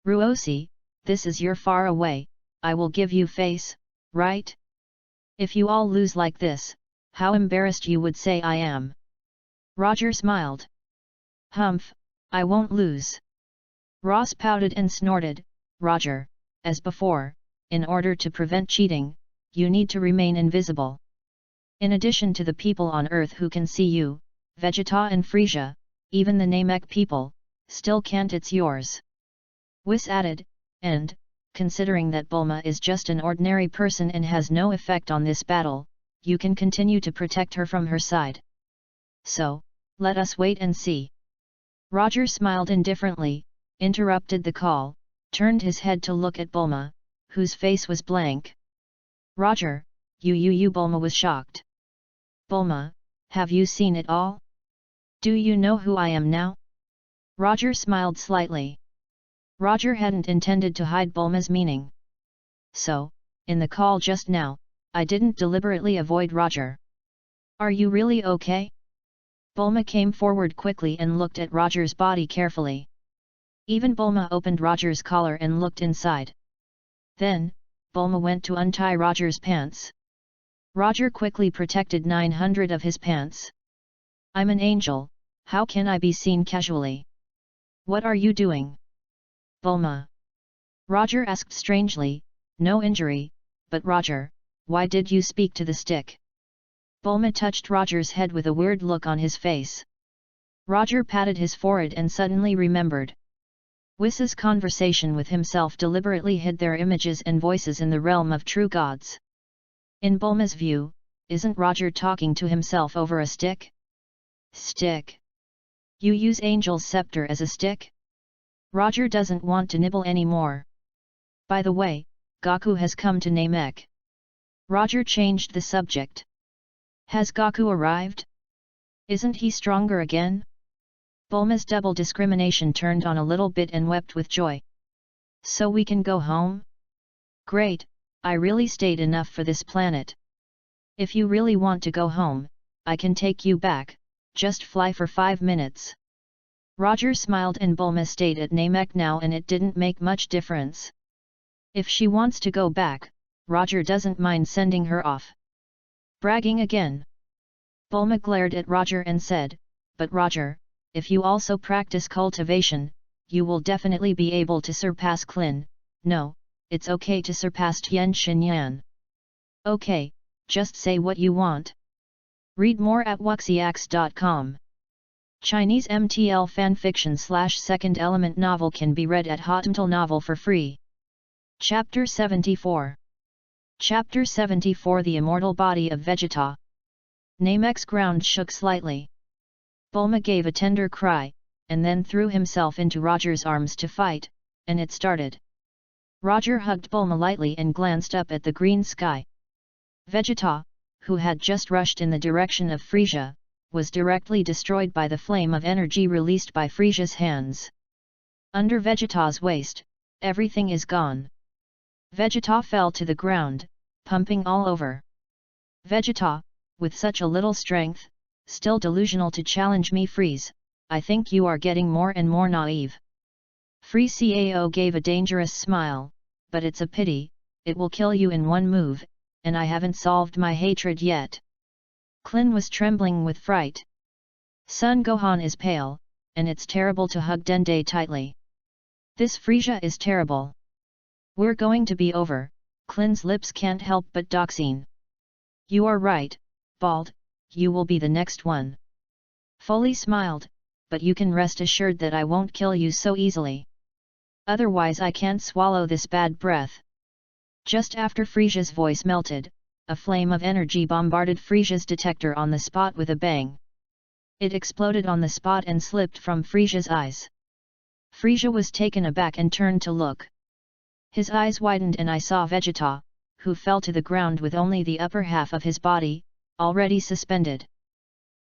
Ruoxi, this is your far away, I will give you face, right? If you all lose like this, how embarrassed you would say I am. Roger smiled. Humph, I won't lose. Ross pouted and snorted, Roger, as before, in order to prevent cheating, you need to remain invisible. In addition to the people on Earth who can see you, Vegeta and Frieza, even the Namek people, still can't. It's yours. Whis added, and, considering that Bulma is just an ordinary person and has no effect on this battle, you can continue to protect her from her side. so, let us wait and see. Roger smiled indifferently, interrupted the call, turned his head to look at Bulma, whose face was blank. Roger, you Bulma was shocked. Bulma, have you seen it all? Do you know who I am now? Roger smiled slightly. Roger hadn't intended to hide Bulma's meaning. So, in the call just now, I didn't deliberately avoid Roger. Are you really okay? Bulma came forward quickly and looked at Roger's body carefully. Even Bulma opened Roger's collar and looked inside. Then, Bulma went to untie Roger's pants. Roger quickly protected 900 of his pants. I'm an angel, how can I be seen casually? What are you doing? Bulma. Roger asked strangely, no injury, but Roger, why did you speak to the stick? Bulma touched Roger's head with a weird look on his face. Roger patted his forehead and suddenly remembered. Whis' conversation with himself deliberately hid their images and voices in the realm of true gods. In Bulma's view, isn't Roger talking to himself over a stick? Stick. You use Angel's scepter as a stick? Roger doesn't want to nibble anymore. By the way, Goku has come to Namek. Roger changed the subject. Has Goku arrived? Isn't he stronger again? Bulma's double discrimination turned on a little bit and wept with joy. So we can go home? Great, I really stayed enough for this planet. If you really want to go home, I can take you back, just fly for 5 minutes. Roger smiled and Bulma stayed at Namek now and it didn't make much difference. If she wants to go back, Roger doesn't mind sending her off. Bragging again. Bulma glared at Roger and said, but Roger, if you also practice cultivation, you will definitely be able to surpass Klin. No, it's okay to surpass Tien Shinyan. Okay, just say what you want. Read more at wuxiax.com. Chinese MTL fanfiction / second element novel can be read at Hotmail Novel for free. Chapter 74. Chapter 74 The Immortal Body of Vegeta. Namek's ground shook slightly. Bulma gave a tender cry, and then threw himself into Roger's arms to fight, and it started. Roger hugged Bulma lightly and glanced up at the green sky. Vegeta, who had just rushed in the direction of Frieza, was directly destroyed by the flame of energy released by Frieza's hands. Under Vegeta's waist, everything is gone. Vegeta fell to the ground, pumping all over. Vegeta, with such a little strength, still delusional to challenge me Frieza, I think you are getting more and more naive. Frieza gave a dangerous smile, but it's a pity, it will kill you in one move, and I haven't solved my hatred yet. Klin was trembling with fright. Son Gohan is pale, and it's terrible to hug Dende tightly. This Frieza is terrible. We're going to be over, Klin's lips can't help but doxing. You are right, Bald, you will be the next one. Foley smiled, but you can rest assured that I won't kill you so easily. Otherwise I can't swallow this bad breath. Just after Frieza's voice melted, a flame of energy bombarded Frieza's detector on the spot with a bang. It exploded on the spot and slipped from Frieza's eyes. Frieza was taken aback and turned to look. His eyes widened and I saw Vegeta, who fell to the ground with only the upper half of his body, already suspended.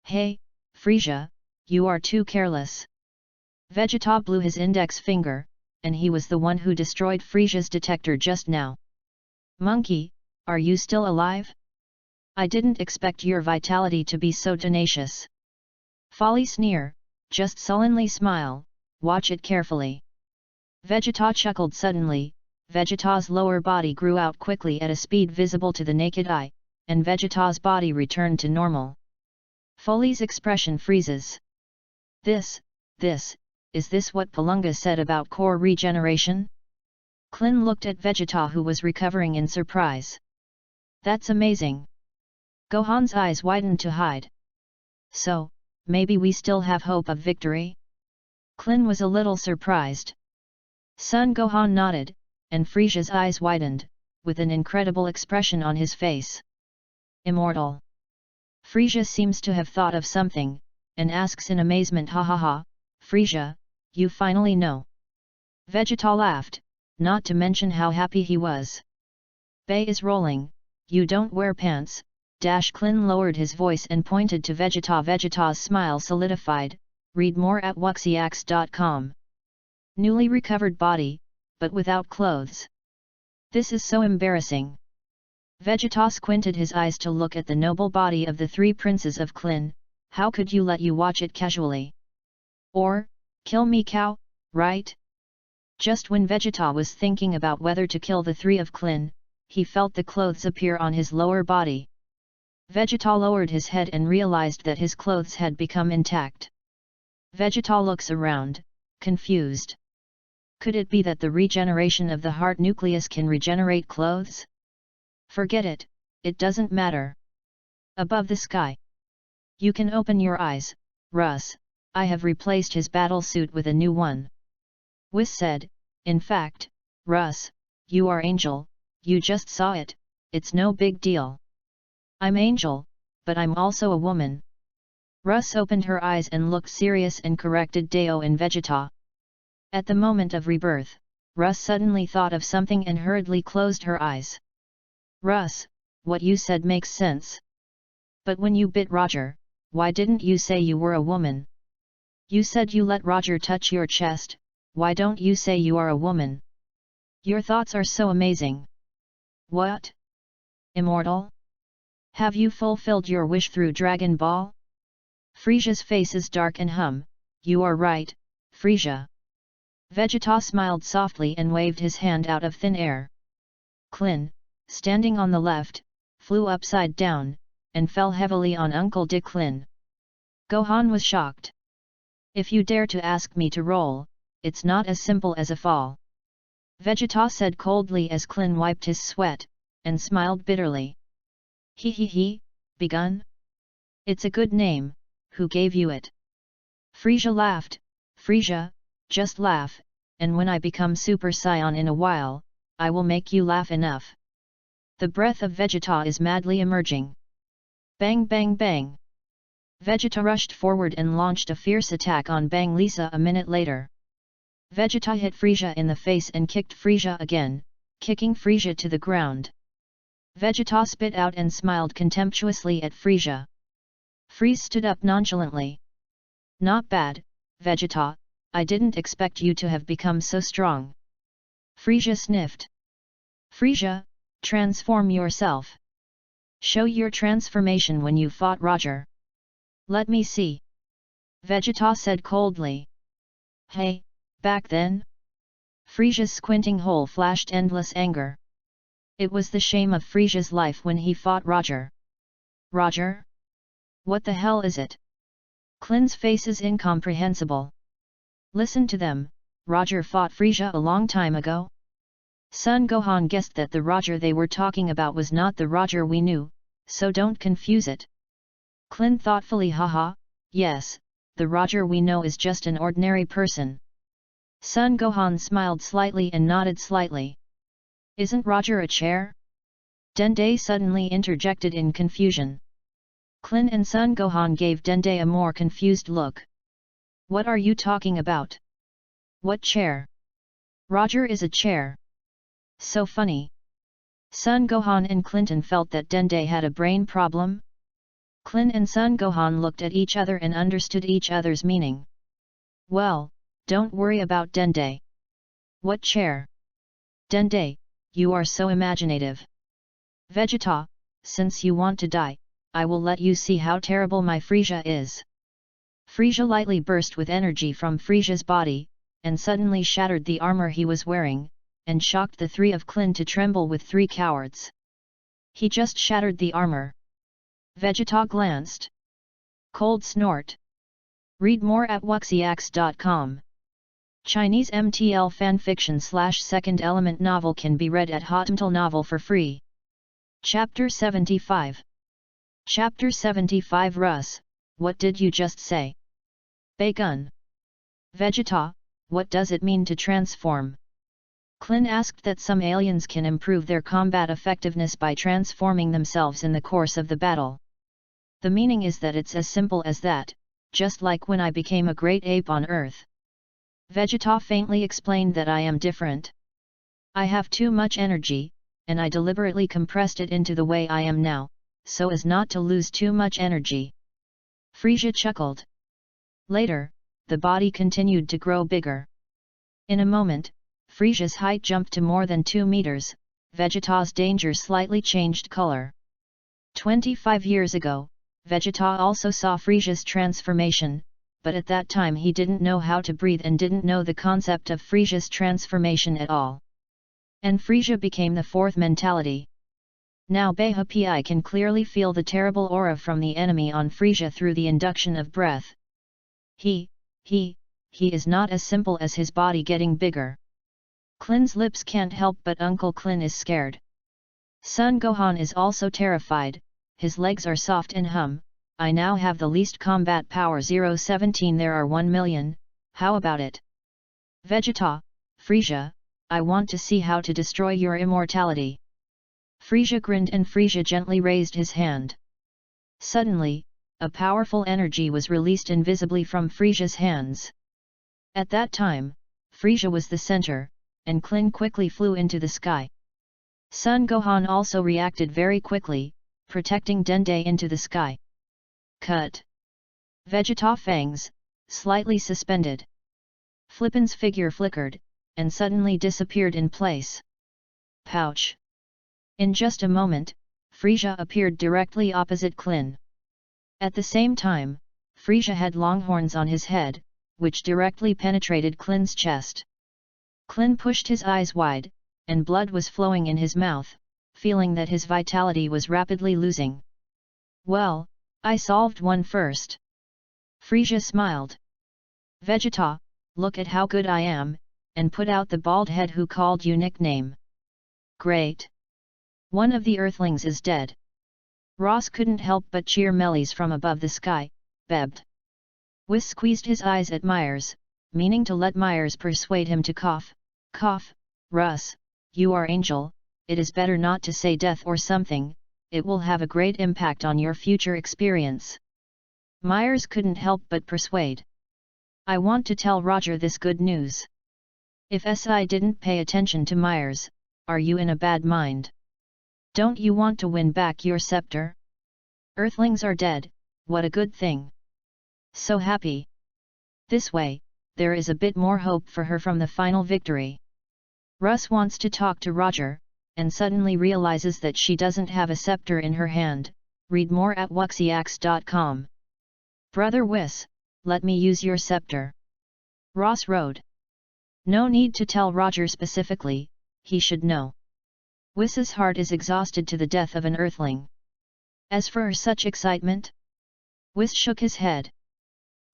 Hey, Frieza, you are too careless. Vegeta blew his index finger, and he was the one who destroyed Frieza's detector just now. Monkey, are you still alive? I didn't expect your vitality to be so tenacious. Folly sneer, just sullenly smile, watch it carefully. Vegeta chuckled suddenly. Vegeta's lower body grew out quickly at a speed visible to the naked eye, and Vegeta's body returned to normal. Foley's expression freezes. Is this what Palunga said about core regeneration? Klin looked at Vegeta who was recovering in surprise. That's amazing. Gohan's eyes widened to hide. So, maybe we still have hope of victory? Klin was a little surprised. Son Gohan nodded, and Frieza's eyes widened, with an incredible expression on his face. Immortal. Frieza seems to have thought of something, and asks in amazement, ha ha ha, Frisia, you finally know. Vegeta laughed, not to mention how happy he was. Bay is rolling, you don't wear pants. Clin lowered his voice and pointed to Vegeta. Vegeta's smile solidified, read more at wuxiax.com. Newly recovered body, but without clothes. This is so embarrassing. Vegeta squinted his eyes to look at the noble body of the three princes of Klin. How could you let you watch it casually? Or, kill me cow, right? Just when Vegeta was thinking about whether to kill the three of Klin, he felt the clothes appear on his lower body. Vegeta lowered his head and realized that his clothes had become intact. Vegeta looks around, confused. Could it be that the regeneration of the heart nucleus can regenerate clothes? Forget it, it doesn't matter. Above the sky. You can open your eyes, Russ, I have replaced his battle suit with a new one. Whis said, in fact, Russ, you are Angel, you just saw it, it's no big deal. I'm Angel, but I'm also a woman. Russ opened her eyes and looked serious and corrected Deo and Vegeta. At the moment of rebirth, Russ suddenly thought of something and hurriedly closed her eyes. Russ, what you said makes sense. But when you bit Roger, why didn't you say you were a woman? You said you let Roger touch your chest, why don't you say you are a woman? Your thoughts are so amazing. What? Immortal? Have you fulfilled your wish through Dragon Ball? Frisia's face is dark and you are right, Frisia. Vegeta smiled softly and waved his hand out of thin air. Klin, standing on the left, flew upside down, and fell heavily on Uncle Dick Klin. Gohan was shocked. If you dare to ask me to roll, it's not as simple as a fall. Vegeta said coldly as Klin wiped his sweat, and smiled bitterly. He, begun? It's a good name, who gave you it? Frisia laughed, Frisia, just laugh, and when I become Super Saiyan in a while, I will make you laugh enough. The breath of Vegeta is madly emerging. Bang bang bang. Vegeta rushed forward and launched a fierce attack on Bang Lisa a minute later. Vegeta hit Frisia in the face and kicked Frisia again, kicking Frisia to the ground. Vegeta spit out and smiled contemptuously at Frisia. Frieza stood up nonchalantly. Not bad, Vegeta, I didn't expect you to have become so strong. Frisia sniffed. Frisia, transform yourself. Show your transformation when you fought Roger. Let me see. Vegeta said coldly. Hey, back then? Frisia's squinting hole flashed endless anger. It was the shame of Frisia's life when he fought Roger. Roger? What the hell is it? Klin's face is incomprehensible. Listen to them, Roger fought Frisia a long time ago? Son Gohan guessed that the Roger they were talking about was not the Roger we knew, so don't confuse it. Klin thoughtfully, haha, yes, the Roger we know is just an ordinary person. Son Gohan smiled slightly and nodded slightly. Isn't Roger a chair? Dende suddenly interjected in confusion. Klin and Son Gohan gave Dende a more confused look. What are you talking about? What chair? Roger is a chair. So funny. Son Gohan and Clinton felt that Dende had a brain problem. Klin and Son Gohan looked at each other and understood each other's meaning. Well, don't worry about Dende. What chair? Dende, you are so imaginative. Vegeta, since you want to die, I will let you see how terrible my Frisia is. Frisia lightly burst with energy from Frisia's body, and suddenly shattered the armor he was wearing, and shocked the three of Klin to tremble with three cowards. He just shattered the armor. Vegeta glanced. Cold snort. Read more at wuxiax.com. Chinese MTL fanfiction / second element novel can be read at Hotmtl Novel for free. Chapter 75. Chapter 75 Russ, what did you just say? Baegun. Vegeta, what does it mean to transform? Klin asked that some aliens can improve their combat effectiveness by transforming themselves in the course of the battle. The meaning is that it's as simple as that, just like when I became a great ape on Earth. Vegeta faintly explained that I am different. I have too much energy, and I deliberately compressed it into the way I am now, so as not to lose too much energy. Frieza chuckled. Later, the body continued to grow bigger. In a moment, Frieza's height jumped to more than 2 meters, Vegeta's danger slightly changed color. 25 years ago, Vegeta also saw Frieza's transformation, but at that time he didn't know how to breathe and didn't know the concept of Frieza's transformation at all. And Frieza became the fourth mentality. Now Pi can clearly feel the terrible aura from the enemy on Frieza through the induction of breath. He is not as simple as his body getting bigger. Klin's lips can't help but Uncle Klin is scared. Son Gohan is also terrified, his legs are soft and hum. I now have the least combat power 017, there are 1 million, how about it? Vegeta, Frieza, I want to see how to destroy your immortality. Frieza grinned and Frieza gently raised his hand. Suddenly, a powerful energy was released invisibly from Frieza's hands. At that time, Frieza was the center, and Klin quickly flew into the sky. Son Gohan also reacted very quickly, protecting Dende into the sky. Cut. Vegeta fangs, slightly suspended. Flippin's figure flickered, and suddenly disappeared in place. Pouch. In just a moment, Frieza appeared directly opposite Klin. At the same time, Frieza had long horns on his head, which directly penetrated Klin's chest. Klin pushed his eyes wide, and blood was flowing in his mouth, feeling that his vitality was rapidly losing. Well, I solved one first. Frieza smiled. Vegeta, look at how good I am, and put out the bald head who called you nickname. Great. One of the Earthlings is dead. Ross couldn't help but cheer Melis from above the sky, bebbed. Whis squeezed his eyes at Myers, meaning to let Myers persuade him to cough. Cough, Russ, you are angel, it is better not to say death or something, it will have a great impact on your future experience. Myers couldn't help but persuade. I want to tell Roger this good news. If SI didn't pay attention to Myers, are you in a bad mind? Don't you want to win back your scepter? Earthlings are dead, what a good thing. So happy. This way, there is a bit more hope for her from the final victory. Russ wants to talk to Roger, and suddenly realizes that she doesn't have a scepter in her hand. Read more at wuxiax.com. Brother Whis, let me use your scepter. Ross rode. No need to tell Roger specifically, he should know. Whis's heart is exhausted to the death of an Earthling. As for such excitement? Whis shook his head.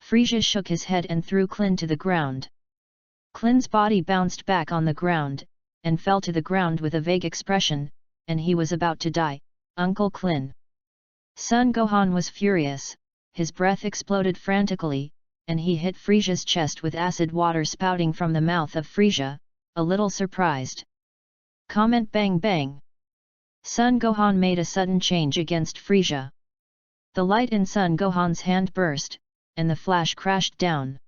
Frieza shook his head and threw Klin to the ground. Klin's body bounced back on the ground, and fell to the ground with a vague expression, and he was about to die. Uncle Klin. Son Gohan was furious, his breath exploded frantically, and he hit Frieza's chest with acid water spouting from the mouth of Frieza, a little surprised. Comment bang bang. Son Gohan made a sudden change against Frieza. The light in Son Gohan's hand burst, and the flash crashed down.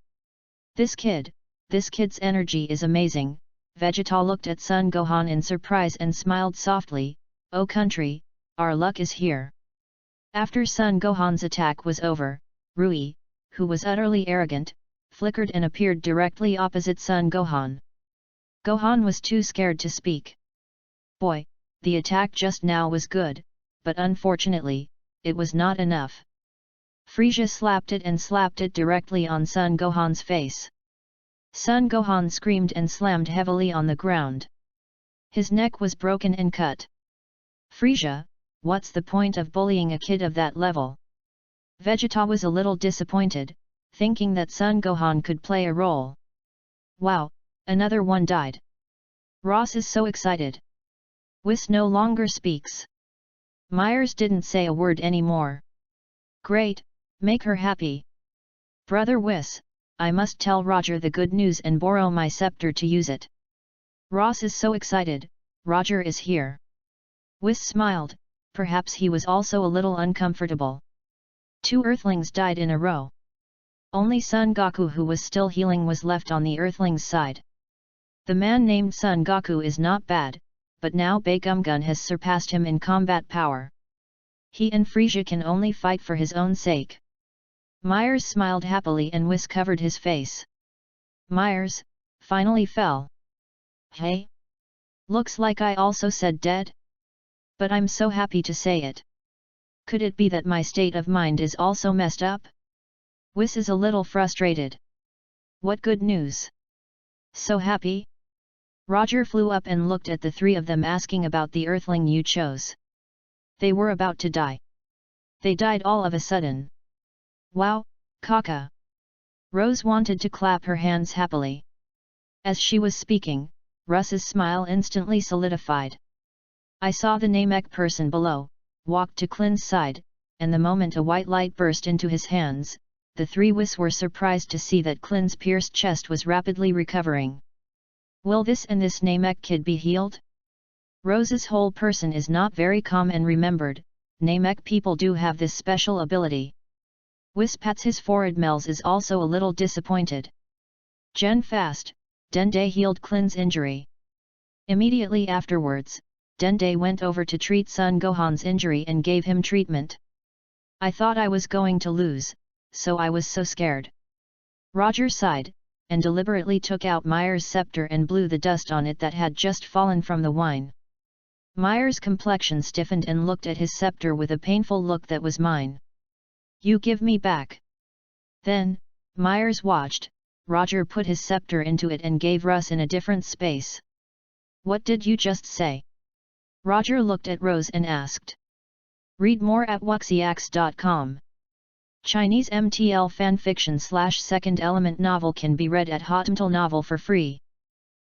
This kid's energy is amazing. Vegeta looked at Son Gohan in surprise and smiled softly, "Oh country, our luck is here." After Son Gohan's attack was over, Rui, who was utterly arrogant, flickered and appeared directly opposite Son Gohan. Gohan was too scared to speak. Boy, the attack just now was good, but unfortunately, it was not enough. Frieza slapped it directly on Son Gohan's face. Son Gohan screamed and slammed heavily on the ground. His neck was broken and cut. Frieza, what's the point of bullying a kid of that level? Vegeta was a little disappointed, thinking that Son Gohan could play a role. Wow, another one died. Ross is so excited. Whis no longer speaks. Myers didn't say a word anymore. Great, make her happy. Brother Whis, I must tell Roger the good news and borrow my scepter to use it. Ross is so excited, Roger is here. Whis smiled, perhaps he was also a little uncomfortable. 2 Earthlings died in a row. Only Son Goku, who was still healing, was left on the Earthling's side. The man named Son Goku is not bad, but now Baigumgun has surpassed him in combat power. He and Frieza can only fight for his own sake. Myers smiled happily and Whis covered his face. Myers, finally fell. Hey? Looks like I also said dead? But I'm so happy to say it. Could it be that my state of mind is also messed up? Whis is a little frustrated. What good news? So happy? Roger flew up and looked at the three of them, asking about the Earthling you chose. They were about to die. They died all of a sudden. Wow, Kaka! Rose wanted to clap her hands happily. As she was speaking, Russ's smile instantly solidified. I saw the Namek person below, walked to Klin's side, and the moment a white light burst into his hands, the three Whis were surprised to see that Klin's pierced chest was rapidly recovering. Will this and this Namek kid be healed? Rose's whole person is not very calm and remembered, Namek people do have this special ability. Whis pats his forehead. Mel's is also a little disappointed. Gen fast, Dende healed Klin's injury. Immediately afterwards, Dende went over to treat Son Gohan's injury and gave him treatment. I thought I was going to lose, so I was so scared. Roger sighed, and deliberately took out Myers' scepter and blew the dust on it that had just fallen from the wine. Myers' complexion stiffened and looked at his scepter with a painful look. That was mine. You give me back. Then, Myers watched, Roger put his scepter into it and gave Russ in a different space. What did you just say? Roger looked at Rose and asked. Read more at wuxiax.com. Chinese MTL fanfiction / second element novel can be read at Hotmail Novel for free.